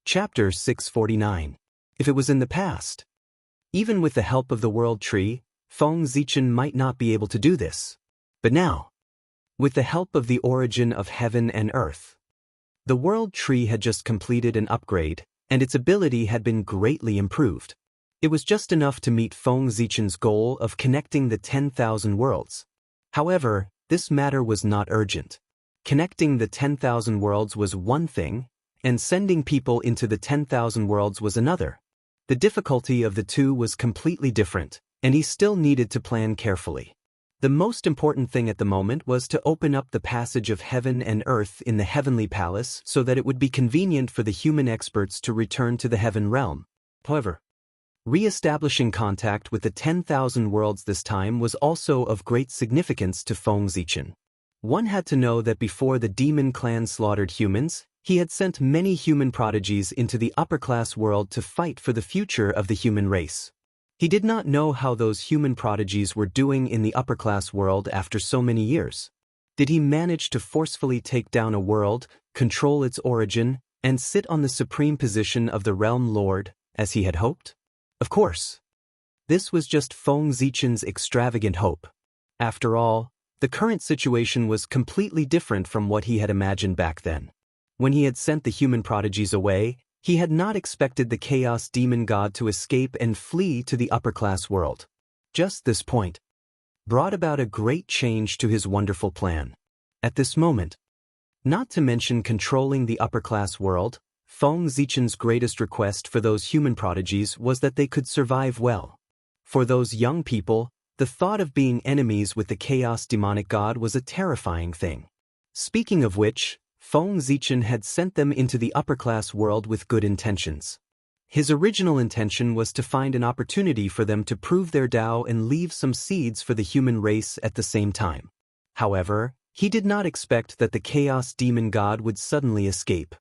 Chapter 649. If it was in the past. Even with the help of the world tree, Feng Zichen might not be able to do this. But now, with the help of the origin of heaven and earth. The world tree had just completed an upgrade, and its ability had been greatly improved. It was just enough to meet Feng Zichen's goal of connecting the 10,000 worlds. However, this matter was not urgent. Connecting the 10,000 worlds was one thing, and sending people into the 10,000 worlds was another. The difficulty of the two was completely different, and he still needed to plan carefully. The most important thing at the moment was to open up the passage of heaven and earth in the heavenly palace so that it would be convenient for the human experts to return to the heaven realm. However, re-establishing contact with the 10,000 worlds this time was also of great significance to Feng Zichen. One had to know that before the demon clan slaughtered humans, he had sent many human prodigies into the upper-class world to fight for the future of the human race. He did not know how those human prodigies were doing in the upper-class world after so many years. Did he manage to forcefully take down a world, control its origin, and sit on the supreme position of the realm lord, as he had hoped? Of course. This was just Feng Zichen's extravagant hope. After all, the current situation was completely different from what he had imagined back then. When he had sent the human prodigies away, he had not expected the chaos demon god to escape and flee to the upper-class world. Just this point brought about a great change to his wonderful plan. At this moment, not to mention controlling the upper-class world, Feng Zichen's greatest request for those human prodigies was that they could survive well. For those young people, the thought of being enemies with the chaos demonic god was a terrifying thing. Speaking of which, Feng Zichen had sent them into the upper-class world with good intentions. His original intention was to find an opportunity for them to prove their Tao and leave some seeds for the human race at the same time. However, he did not expect that the chaos demon god would suddenly escape.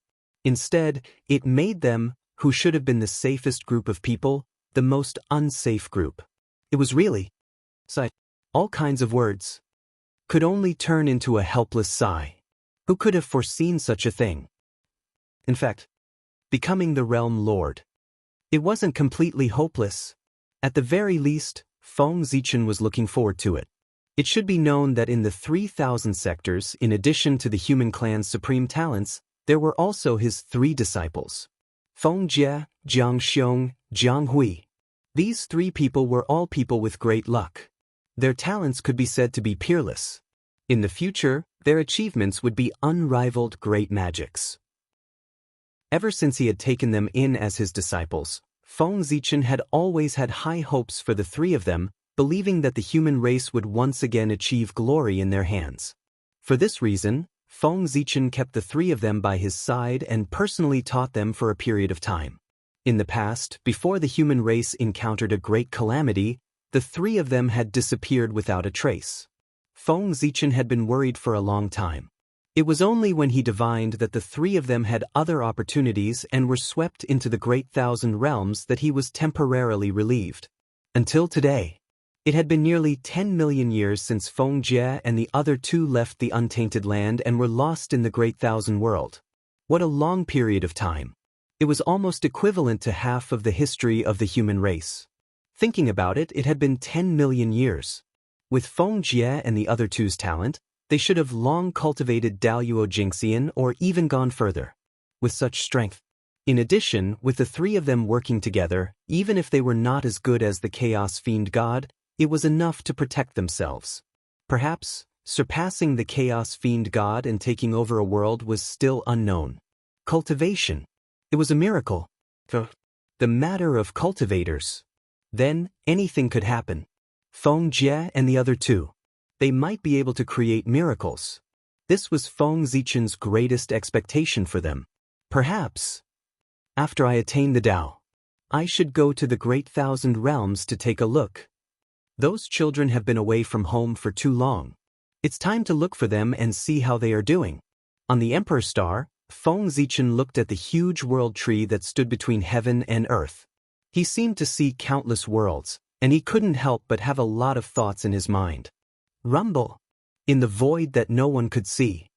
Instead, it made them, who should have been the safest group of people, the most unsafe group. It was really, all kinds of words, could only turn into a helpless sigh. Who could have foreseen such a thing? In fact, becoming the realm lord. It wasn't completely hopeless. At the very least, Feng Zichen was looking forward to it. It should be known that in the 3,000 sectors, in addition to the human clan's supreme talents, there were also his 3 disciples. Feng Jie, Jiang Xiong, Jiang Hui. These 3 people were all people with great luck. Their talents could be said to be peerless. In the future, their achievements would be unrivaled great magics. Ever since he had taken them in as his disciples, Feng Zichen had always had high hopes for the 3 of them, believing that the human race would once again achieve glory in their hands. For this reason, Feng Zichen kept the 3 of them by his side and personally taught them for a period of time. In the past, before the human race encountered a great calamity, the 3 of them had disappeared without a trace. Feng Zichen had been worried for a long time. It was only when he divined that the 3 of them had other opportunities and were swept into the great 1,000 realms that he was temporarily relieved. Until today, it had been nearly 10 million years since Feng Jie and the other 2 left the untainted land and were lost in the great 1,000 world. What a long period of time. It was almost equivalent to half of the history of the human race. Thinking about it, it had been 10 million years. With Feng Jie and the other 2's talent, they should have long cultivated Daluo Jingxian or even gone further. With such strength. In addition, with the 3 of them working together, even if they were not as good as the Chaos Fiend God, it was enough to protect themselves. Perhaps, surpassing the Chaos Fiend God and taking over a world was still unknown. Cultivation. It was a miracle. The matter of cultivators. Then, anything could happen. Feng Jie and the other 2. They might be able to create miracles. This was Feng Zichen's greatest expectation for them. Perhaps, after I attain the Tao, I should go to the great 1,000 realms to take a look. Those children have been away from home for too long. It's time to look for them and see how they are doing. On the Emperor Star, Feng Zichen looked at the huge world tree that stood between heaven and earth. He seemed to see countless worlds, and he couldn't help but have a lot of thoughts in his mind. Rumble. In the void that no one could see.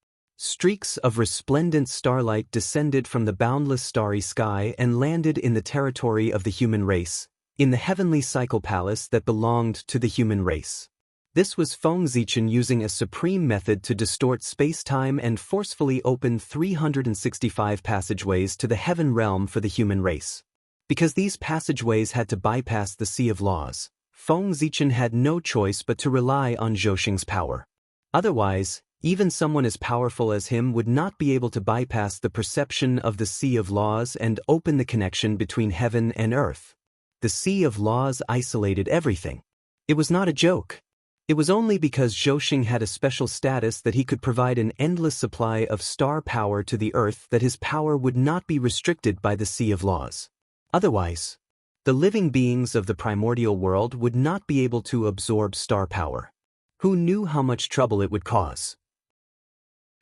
Streaks of resplendent starlight descended from the boundless starry sky and landed in the territory of the human race, in the heavenly cycle palace that belonged to the human race. This was Feng Zichen using a supreme method to distort space-time and forcefully open 365 passageways to the heaven realm for the human race. Because these passageways had to bypass the Sea of Laws, Feng Zichen had no choice but to rely on Zhou power. Otherwise, even someone as powerful as him would not be able to bypass the perception of the Sea of Laws and open the connection between heaven and earth. The Sea of Laws isolated everything. It was not a joke. It was only because Zhou had a special status that he could provide an endless supply of star power to the earth that his power would not be restricted by the Sea of Laws. Otherwise, the living beings of the primordial world would not be able to absorb star power. Who knew how much trouble it would cause?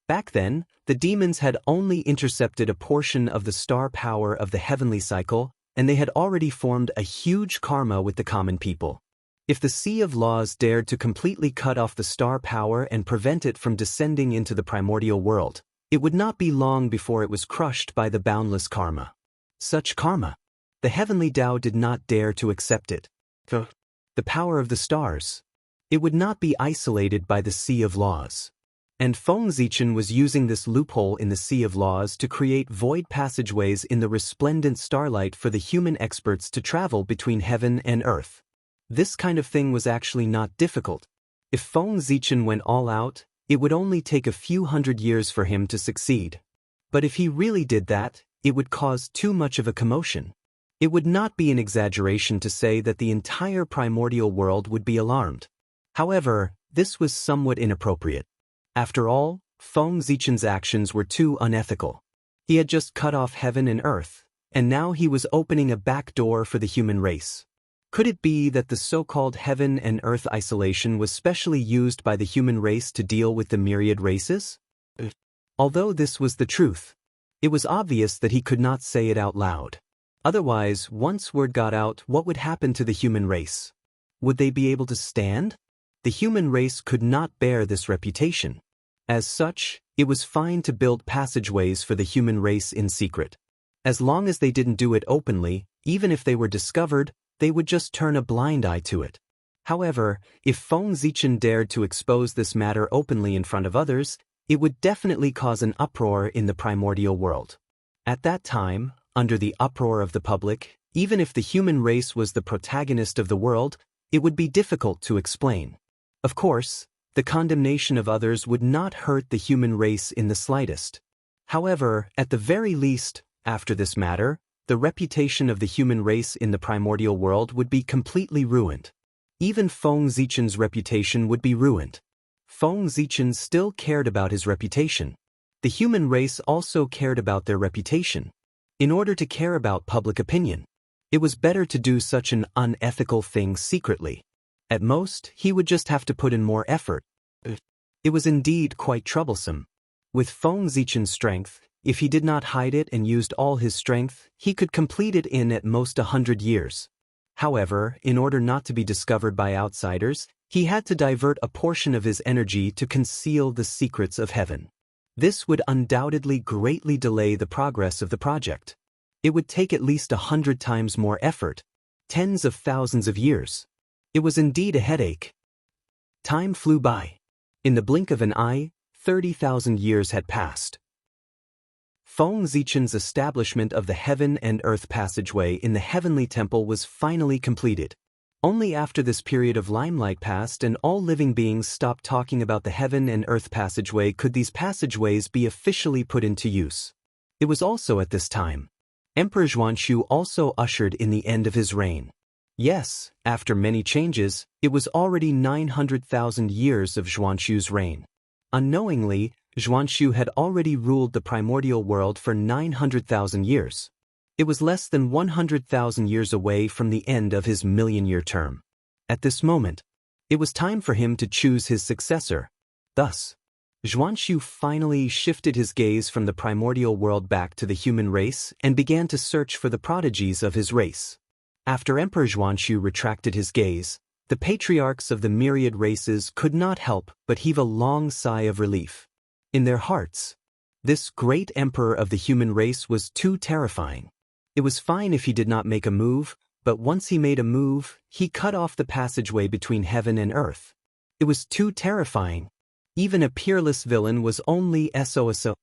Back then, the demons had only intercepted a portion of the star power of the heavenly cycle, and they had already formed a huge karma with the common people. If the Sea of Laws dared to completely cut off the star power and prevent it from descending into the primordial world, it would not be long before it was crushed by the boundless karma. Such karma, the heavenly Tao did not dare to accept it. The power of the stars. It would not be isolated by the Sea of Laws. And Feng Zichen was using this loophole in the Sea of Laws to create void passageways in the resplendent starlight for the human experts to travel between heaven and earth. This kind of thing was actually not difficult. If Feng Zichen went all out, it would only take a few hundred years for him to succeed. But if he really did that, it would cause too much of a commotion. It would not be an exaggeration to say that the entire primordial world would be alarmed. However, this was somewhat inappropriate. After all, Feng Zichen's actions were too unethical. He had just cut off heaven and earth, and now he was opening a back door for the human race. Could it be that the so-called heaven and earth isolation was specially used by the human race to deal with the myriad races? Although this was the truth, it was obvious that he could not say it out loud. Otherwise, once word got out, what would happen to the human race? Would they be able to stand? The human race could not bear this reputation. As such, it was fine to build passageways for the human race in secret. As long as they didn't do it openly, even if they were discovered, they would just turn a blind eye to it. However, if Feng Zichen dared to expose this matter openly in front of others, it would definitely cause an uproar in the primordial world. At that time, under the uproar of the public, even if the human race was the protagonist of the world, it would be difficult to explain. Of course, the condemnation of others would not hurt the human race in the slightest. However, at the very least, after this matter, the reputation of the human race in the primordial world would be completely ruined. Even Feng Zichen's reputation would be ruined. Feng Zichen still cared about his reputation. The human race also cared about their reputation. In order to care about public opinion, it was better to do such an unethical thing secretly. At most, he would just have to put in more effort. It was indeed quite troublesome. With Feng Zichen's strength, if he did not hide it and used all his strength, he could complete it in at most 100 years. However, in order not to be discovered by outsiders, he had to divert a portion of his energy to conceal the secrets of heaven. This would undoubtedly greatly delay the progress of the project. It would take at least 100 times more effort, tens of thousands of years. It was indeed a headache. Time flew by. In the blink of an eye, 30,000 years had passed. Feng Zichen's establishment of the heaven and earth passageway in the heavenly temple was finally completed. Only after this period of limelight passed and all living beings stopped talking about the heaven and earth passageway could these passageways be officially put into use. It was also at this time Emperor Zhuanshu also ushered in the end of his reign. Yes, after many changes, it was already 900,000 years of Zhuanshu's reign. Unknowingly, Zhuanshu had already ruled the primordial world for 900,000 years. It was less than 100,000 years away from the end of his million-year term. At this moment, it was time for him to choose his successor. Thus, Zhuanshu finally shifted his gaze from the primordial world back to the human race and began to search for the prodigies of his race. After Emperor Zhuanshu retracted his gaze, the patriarchs of the myriad races could not help but heave a long sigh of relief. In their hearts, this great emperor of the human race was too terrifying. It was fine if he did not make a move, but once he made a move, he cut off the passageway between heaven and earth. It was too terrifying. Even a peerless villain was only SOSO.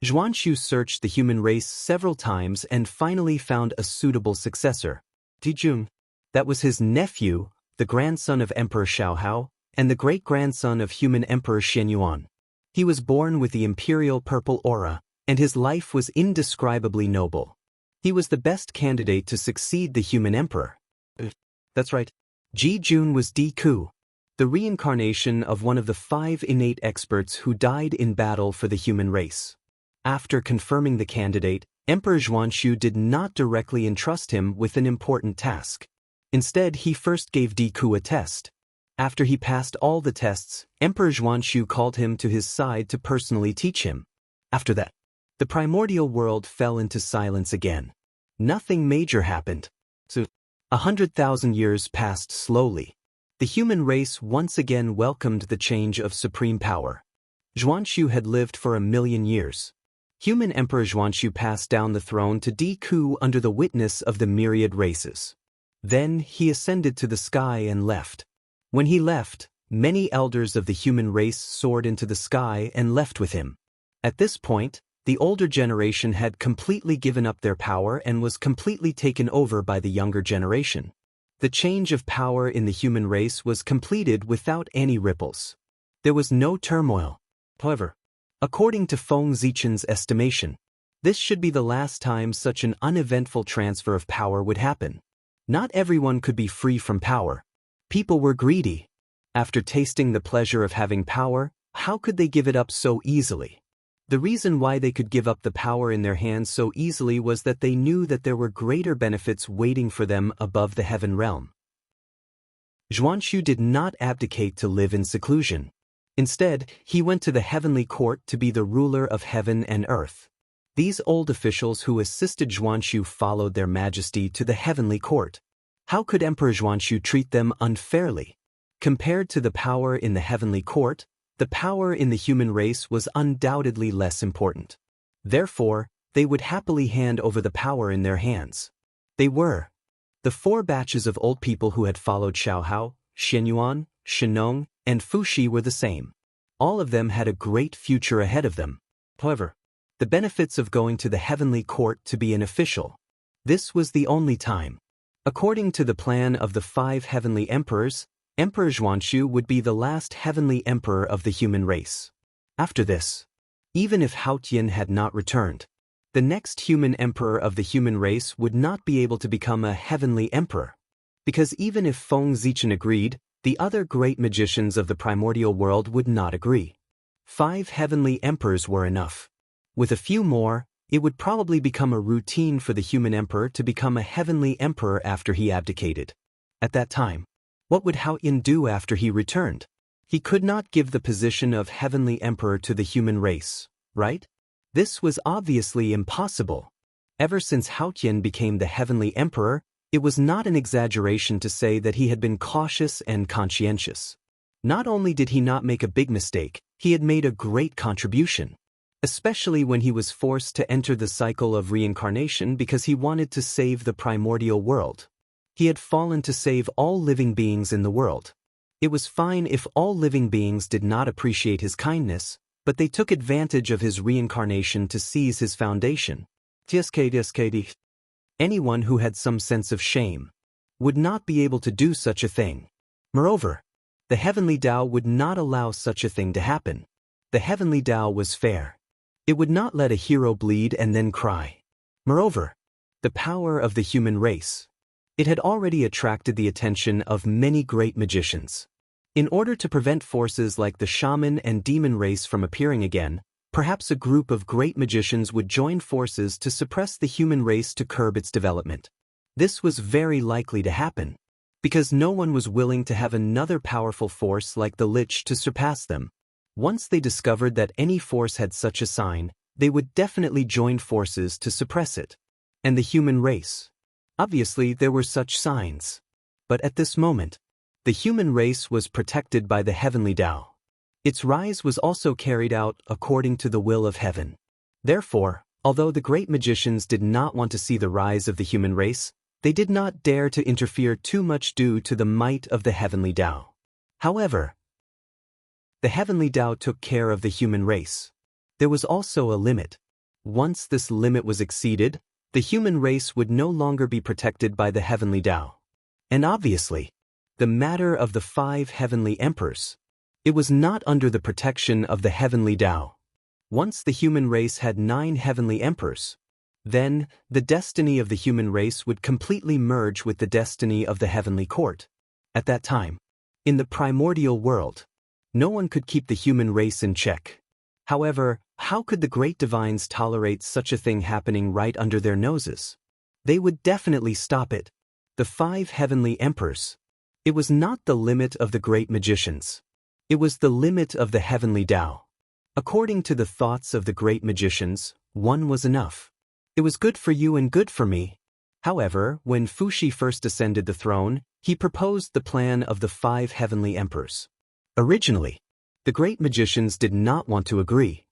Zhuanshu searched the human race several times and finally found a suitable successor. Dijun. That was his nephew, the grandson of Emperor Xiaohao, and the great-grandson of human Emperor Xianyuan. He was born with the imperial purple aura, and his life was indescribably noble. He was the best candidate to succeed the human emperor. That's right. Ji Jun was Di Ku, the reincarnation of one of the 5 innate experts who died in battle for the human race. After confirming the candidate, Emperor Zhuanshu did not directly entrust him with an important task. Instead, he first gave Di Ku a test. After he passed all the tests, Emperor Zhuanshu called him to his side to personally teach him. After that, the primordial world fell into silence again. Nothing major happened. So, 100,000 years passed slowly. The human race once again welcomed the change of supreme power. Zhuanshu had lived for 1,000,000 years. Human Emperor Zhuanshu passed down the throne to Di Ku under the witness of the myriad races. Then he ascended to the sky and left. When he left, many elders of the human race soared into the sky and left with him. At this point, the older generation had completely given up their power and was completely taken over by the younger generation. The change of power in the human race was completed without any ripples. There was no turmoil. However, according to Feng Zichen's estimation, this should be the last time such an uneventful transfer of power would happen. Not everyone could be free from power. People were greedy. After tasting the pleasure of having power, how could they give it up so easily? The reason why they could give up the power in their hands so easily was that they knew that there were greater benefits waiting for them above the heaven realm. Zhuanshu did not abdicate to live in seclusion. Instead, he went to the heavenly court to be the ruler of heaven and earth. These old officials who assisted Zhuanshu followed their majesty to the heavenly court. How could Emperor Zhuanshu treat them unfairly? Compared to the power in the heavenly court, the power in the human race was undoubtedly less important. Therefore, they would happily hand over the power in their hands. They were. The 4 batches of old people who had followed Xiaohao, Xianyuan, Shenong, and Fuxi were the same. All of them had a great future ahead of them. However, the benefits of going to the heavenly court to be an official. This was the only time. According to the plan of the 5 heavenly emperors, Emperor Zhuanshu would be the last heavenly emperor of the human race. After this, even if Hao Tian had not returned, the next human emperor of the human race would not be able to become a heavenly emperor. Because even if Feng Zichen agreed, the other great magicians of the primordial world would not agree. 5 heavenly emperors were enough. With a few more, it would probably become a routine for the human emperor to become a heavenly emperor after he abdicated. At that time, what would Hao Yin do after he returned? He could not give the position of heavenly emperor to the human race, right? This was obviously impossible. Ever since Hao Yin became the heavenly emperor, it was not an exaggeration to say that he had been cautious and conscientious. Not only did he not make a big mistake, he had made a great contribution. Especially when he was forced to enter the cycle of reincarnation because he wanted to save the primordial world. He had fallen to save all living beings in the world. It was fine if all living beings did not appreciate his kindness, but they took advantage of his reincarnation to seize his foundation. Anyone who had some sense of shame would not be able to do such a thing. Moreover, the heavenly Tao would not allow such a thing to happen. The heavenly Tao was fair. It would not let a hero bleed and then cry. Moreover, the power of the human race. It had already attracted the attention of many great magicians. In order to prevent forces like the shaman and demon race from appearing again, perhaps a group of great magicians would join forces to suppress the human race to curb its development. This was very likely to happen, because no one was willing to have another powerful force like the Lich to surpass them. Once they discovered that any force had such a sign, they would definitely join forces to suppress it. And the human race. Obviously, there were such signs. But at this moment, the human race was protected by the heavenly Tao. Its rise was also carried out according to the will of heaven. Therefore, although the great magicians did not want to see the rise of the human race, they did not dare to interfere too much due to the might of the heavenly Tao. However, the heavenly Tao took care of the human race. There was also a limit. Once this limit was exceeded, the human race would no longer be protected by the heavenly Tao. And obviously, the matter of the 5 heavenly emperors, it was not under the protection of the heavenly Tao. Once the human race had 9 heavenly emperors, then the destiny of the human race would completely merge with the destiny of the heavenly court. At that time, in the primordial world, no one could keep the human race in check. However, how could the great divines tolerate such a thing happening right under their noses? They would definitely stop it. The 5 heavenly emperors. It was not the limit of the great magicians. It was the limit of the heavenly Tao. According to the thoughts of the great magicians, one was enough. It was good for you and good for me. However, when Fuxi first ascended the throne, he proposed the plan of the 5 heavenly emperors. Originally, the great magicians did not want to agree.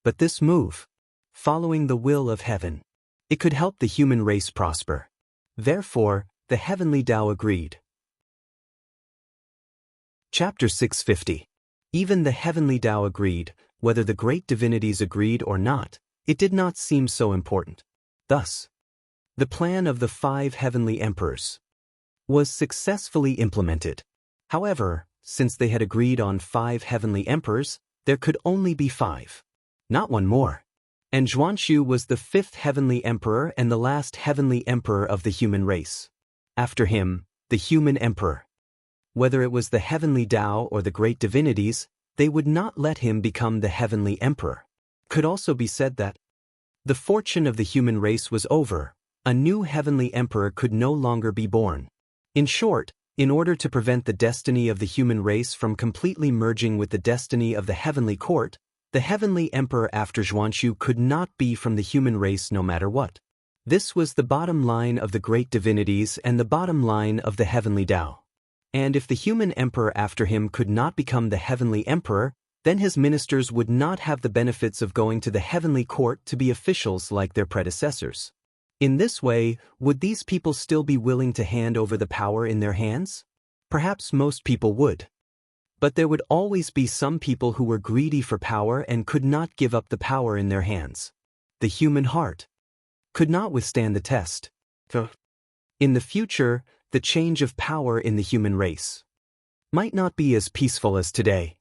But this move, following the will of heaven, it could help the human race prosper. Therefore, the heavenly Tao agreed. Chapter 650. Even the heavenly Tao agreed. Whether the great divinities agreed or not, it did not seem so important. Thus, the plan of the 5 heavenly emperors was successfully implemented. However, since they had agreed on 5 heavenly emperors, there could only be 5. Not one more. And Zhuanshu was the 5th heavenly emperor and the last heavenly emperor of the human race. After him, the human emperor. Whether it was the heavenly Tao or the great divinities, they would not let him become the heavenly emperor. Could also be said that the fortune of the human race was over. A new heavenly emperor could no longer be born. In short, in order to prevent the destiny of the human race from completely merging with the destiny of the heavenly court, the heavenly emperor after Zhuanshu could not be from the human race no matter what. This was the bottom line of the great divinities and the bottom line of the heavenly Tao. And if the human emperor after him could not become the heavenly emperor, then his ministers would not have the benefits of going to the heavenly court to be officials like their predecessors. In this way, would these people still be willing to hand over the power in their hands? Perhaps most people would. But there would always be some people who were greedy for power and could not give up the power in their hands. The human heart could not withstand the test. In the future, the change of power in the human race might not be as peaceful as today.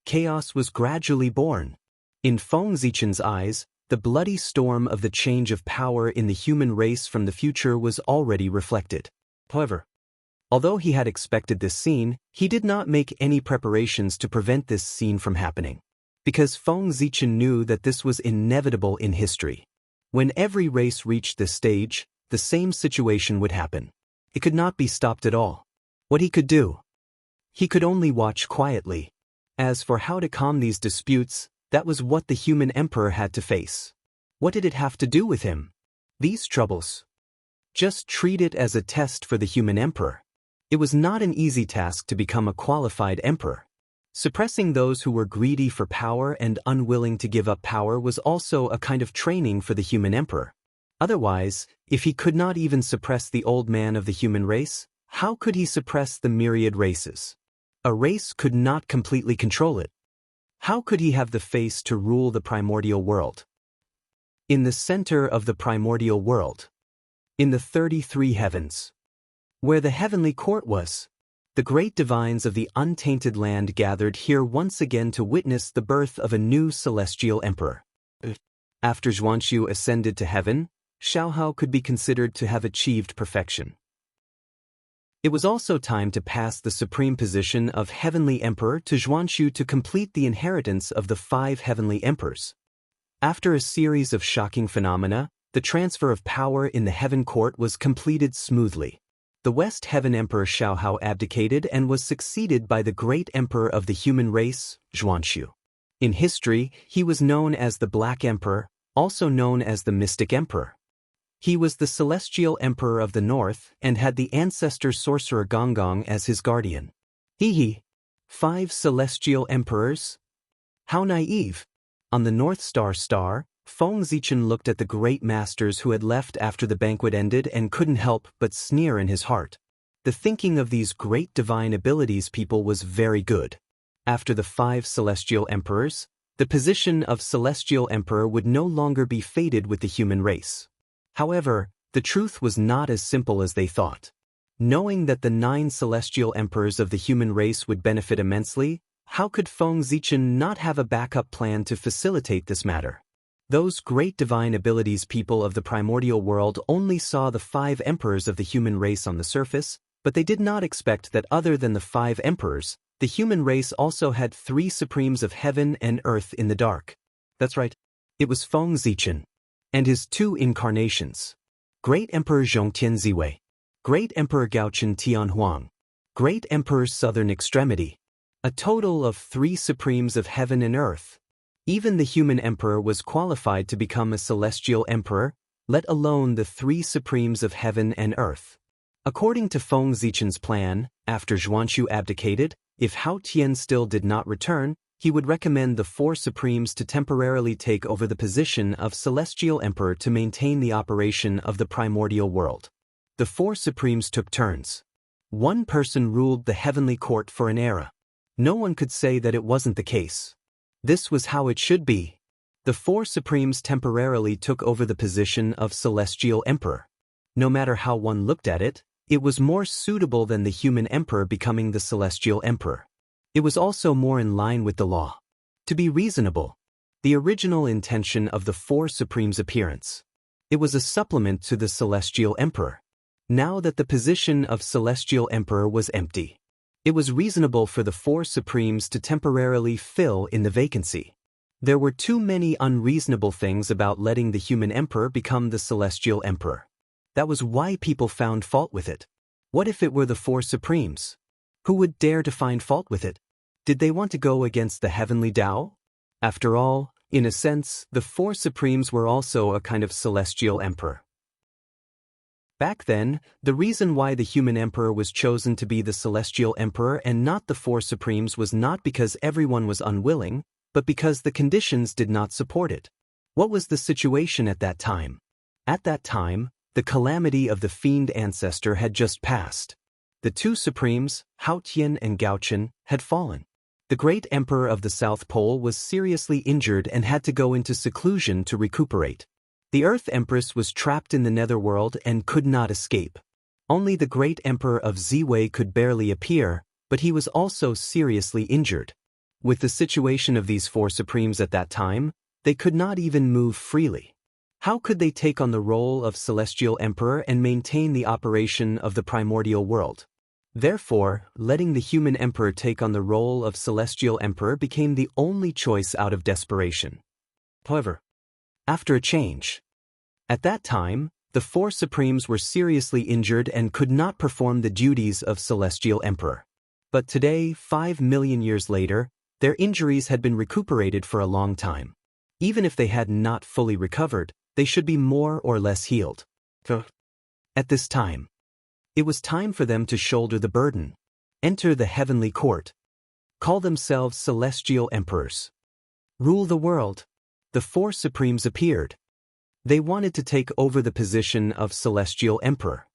Chaos was gradually born. In Feng Zichen's eyes, the bloody storm of the change of power in the human race from the future was already reflected. However, although he had expected this scene, he did not make any preparations to prevent this scene from happening. Because Feng Zichen knew that this was inevitable in history. When every race reached this stage, the same situation would happen. It could not be stopped at all. What he could do? He could only watch quietly. As for how to calm these disputes, that was what the human emperor had to face. What did it have to do with him? These troubles. Just treat it as a test for the human emperor. It was not an easy task to become a qualified emperor. Suppressing those who were greedy for power and unwilling to give up power was also a kind of training for the human emperor. Otherwise, if he could not even suppress the old man of the human race, how could he suppress the myriad races? A race could not completely control it. How could he have the face to rule the primordial world? In the center of the primordial world, in the 33 heavens, where the heavenly court was, the great divines of the untainted land gathered here once again to witness the birth of a new celestial emperor. After Zhuanshu ascended to heaven, Xiaohao could be considered to have achieved perfection. It was also time to pass the supreme position of heavenly emperor to Zhuanshu to complete the inheritance of the 5 heavenly emperors. After a series of shocking phenomena, the transfer of power in the heaven court was completed smoothly. The West Heaven Emperor Xiaohao abdicated and was succeeded by the great emperor of the human race, Zhuanshu. In history, he was known as the Black Emperor, also known as the Mystic Emperor. He was the celestial emperor of the north and had the ancestor sorcerer Gonggong as his guardian. 5 celestial emperors, How naive! On the North Star star, Feng Zichen looked at the great masters who had left after the banquet ended and couldn't help but sneer in his heart. The thinking of these great divine abilities people was very good. After the 5 celestial emperors, the position of celestial emperor would no longer be fated with the human race. However, the truth was not as simple as they thought. Knowing that the 9 celestial emperors of the human race would benefit immensely, how could Feng Zichen not have a backup plan to facilitate this matter? Those great divine abilities people of the primordial world only saw the 5 emperors of the human race on the surface, but they did not expect that other than the 5 emperors, the human race also had 3 supremes of heaven and earth in the dark. That's right. It was Feng Zichen. And his 2 incarnations. Great Emperor Zhongtian Ziwei. Great Emperor Gaochen Tianhuang. Great Emperor's Southern Extremity. A total of 3 supremes of heaven and earth. Even the human emperor was qualified to become a celestial emperor, let alone the 3 supremes of heaven and earth. According to Feng Zichen's plan, after Zhuanxu abdicated, if Hao Tian still did not return, he would recommend the 4 supremes to temporarily take over the position of celestial emperor to maintain the operation of the primordial world. The 4 supremes took turns. One person ruled the heavenly court for an era. No one could say that it wasn't the case. This was how it should be. The 4 supremes temporarily took over the position of celestial emperor. No matter how one looked at it, it was more suitable than the human emperor becoming the celestial emperor. It was also more in line with the law. To be reasonable, the original intention of the 4 supremes' appearance. It was a supplement to the celestial emperor. Now that the position of celestial emperor was empty, it was reasonable for the 4 supremes to temporarily fill in the vacancy. There were too many unreasonable things about letting the human emperor become the celestial emperor. That was why people found fault with it. What if it were the 4 supremes? Who would dare to find fault with it? Did they want to go against the heavenly Tao? After all, in a sense, the 4 supremes were also a kind of celestial emperor. Back then, the reason why the human emperor was chosen to be the celestial emperor and not the 4 supremes was not because everyone was unwilling, but because the conditions did not support it. What was the situation at that time? At that time, the calamity of the fiend ancestor had just passed. The 2 supremes, Hao Tian and Gaochen, had fallen. The great emperor of the South Pole was seriously injured and had to go into seclusion to recuperate. The Earth Empress was trapped in the netherworld and could not escape. Only the great emperor of Ziwei could barely appear, but he was also seriously injured. With the situation of these 4 supremes at that time, they could not even move freely. How could they take on the role of celestial emperor and maintain the operation of the primordial world? Therefore, letting the human emperor take on the role of celestial emperor became the only choice out of desperation. However, after a change, at that time, the 4 supremes were seriously injured and could not perform the duties of celestial emperor. But today, 5 million years later, their injuries had been recuperated for a long time. Even if they had not fully recovered, they should be more or less healed. At this time, it was time for them to shoulder the burden, enter the heavenly court, call themselves celestial emperors, rule the world. The 4 supremes appeared. They wanted to take over the position of celestial emperor.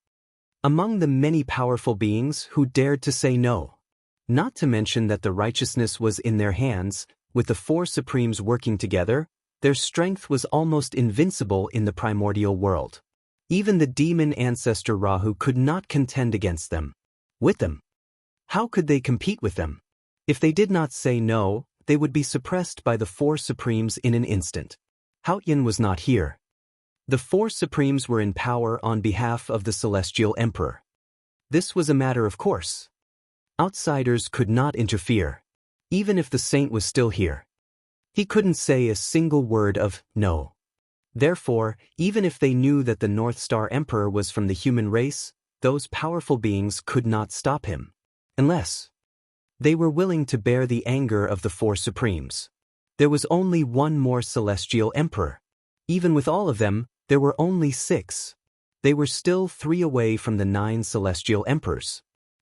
Among the many powerful beings who dared to say no. Not to mention that the righteousness was in their hands, with the 4 supremes working together, their strength was almost invincible in the primordial world. Even the demon ancestor Rahu could not contend against them. With them. How could they compete with them? If they did not say no, they would be suppressed by the 4 supremes in an instant. Hao Tian was not here. The 4 supremes were in power on behalf of the celestial emperor. This was a matter of course. Outsiders could not interfere. Even if the saint was still here, he couldn't say a single word of no. Therefore, even if they knew that the North Star Emperor was from the human race, those powerful beings could not stop him. Unless they were willing to bear the anger of the 4 supremes. There was only one more celestial emperor. Even with all of them, there were only 6. They were still 3 away from the 9 celestial emperors.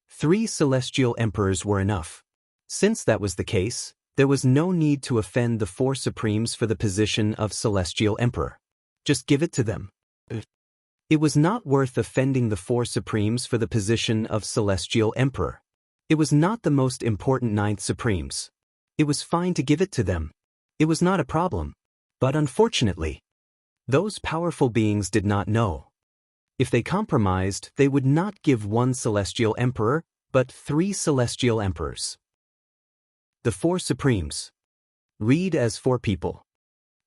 3 celestial emperors were enough. Since that was the case, There was no need to offend the four supremes for the position of celestial emperor. Just give it to them. It was not worth offending the four supremes for the position of celestial emperor. It was not the most important ninth supremes. It was fine to give it to them. It was not a problem. But unfortunately, those powerful beings did not know. If they compromised, they would not give one celestial emperor, but 3 celestial emperors. The four supremes. Read as 4 people.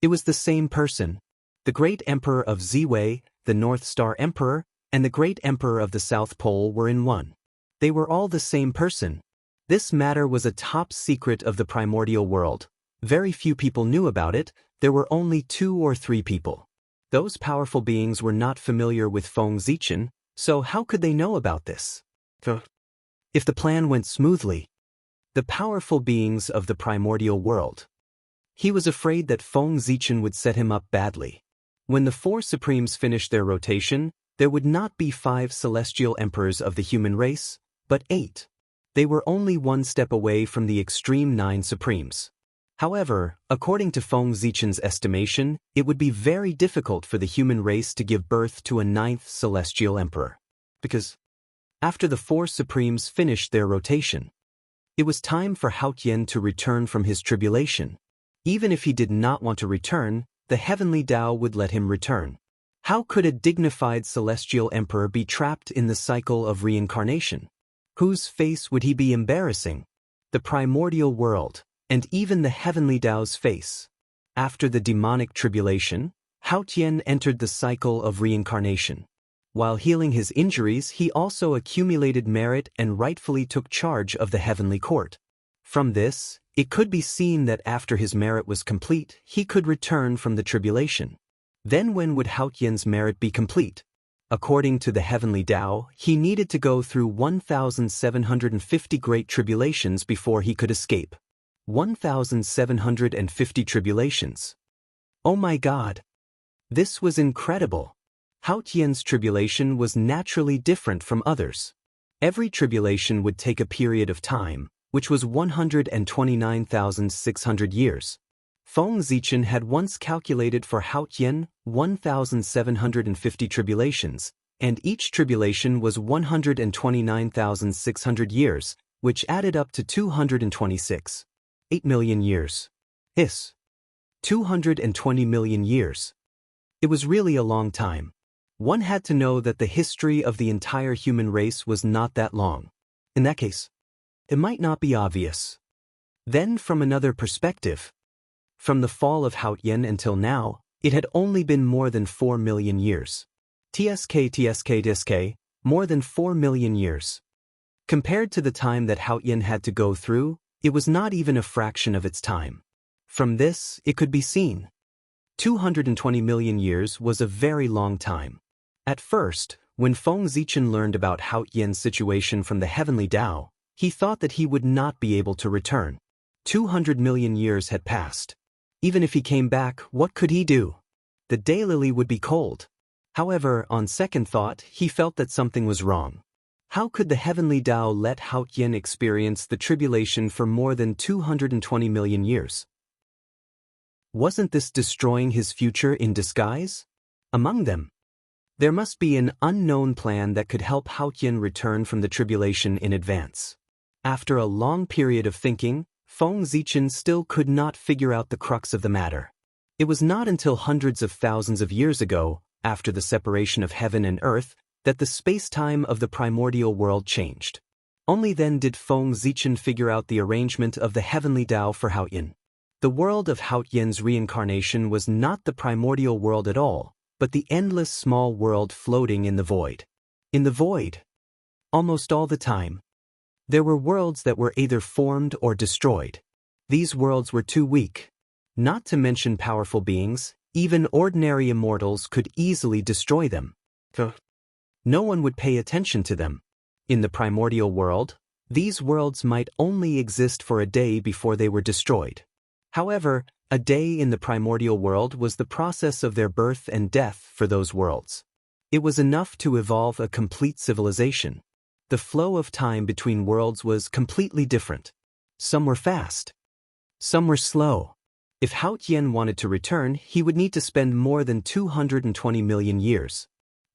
It was the same person. The great emperor of Ziwei, the North Star Emperor, and the great emperor of the South Pole were in one. They were all the same person. This matter was a top secret of the primordial world. Very few people knew about it. There were only 2 or 3 people. Those powerful beings were not familiar with Feng Zichen, so how could they know about this? If the plan went smoothly, the powerful beings of the primordial world. He was afraid that Feng Zichen would set him up badly. When the 4 supremes finished their rotation, there would not be 5 celestial emperors of the human race, but 8. They were only one step away from the extreme 9 supremes. However, according to Feng Zichen's estimation, it would be very difficult for the human race to give birth to a 9th celestial emperor. Because after the 4 supremes finished their rotation, it was time for Haotian to return from his tribulation. Even if he did not want to return, the heavenly Tao would let him return. How could a dignified celestial emperor be trapped in the cycle of reincarnation? Whose face would he be embarrassing? The primordial world, and even the heavenly Tao's face. After the demonic tribulation, Haotian entered the cycle of reincarnation. While healing his injuries, he also accumulated merit and rightfully took charge of the heavenly court. From this, it could be seen that after his merit was complete, he could return from the tribulation. Then when would Haotian's merit be complete? According to the heavenly Tao, he needed to go through 1,750 great tribulations before he could escape. 1,750 tribulations. Oh my God! This was incredible. Haotian's tribulation was naturally different from others. Every tribulation would take a period of time, which was 129,600 years. Feng Zichen had once calculated for Haotian 1,750 tribulations, and each tribulation was 129,600 years, which added up to 226. 8 million years. 220 million years. It was really a long time. One had to know that the history of the entire human race was not that long. In that case, it might not be obvious. Then from another perspective, from the fall of Haotian until now, it had only been more than 4 million years. TSK, more than 4 million years. Compared to the time that Haotian had to go through, it was not even a fraction of its time. From this, it could be seen. 220 million years was a very long time. At first, when Feng Zichen learned about Haotian's situation from the heavenly Tao, he thought that he would not be able to return. 200 million years had passed. Even if he came back, what could he do? The daylily would be cold. However, on second thought, he felt that something was wrong. How could the heavenly Tao let Haotian experience the tribulation for more than 220 million years? Wasn't this destroying his future in disguise? Among them, there must be an unknown plan that could help Haotian return from the tribulation in advance. After a long period of thinking, Feng Zichen still could not figure out the crux of the matter. It was not until hundreds of thousands of years ago, after the separation of heaven and earth, that the space-time of the primordial world changed. Only then did Feng Zichen figure out the arrangement of the heavenly Tao for Haotian. The world of Haotian's reincarnation was not the primordial world at all, but the endless small world floating in the void. In the void, almost all the time, there were worlds that were either formed or destroyed. These worlds were too weak. Not to mention powerful beings, even ordinary immortals could easily destroy them. No one would pay attention to them. In the primordial world, these worlds might only exist for a day before they were destroyed. However, a day in the primordial world was the process of their birth and death for those worlds. It was enough to evolve a complete civilization. The flow of time between worlds was completely different. Some were fast. Some were slow. If Hao Tian wanted to return, he would need to spend more than 220 million years.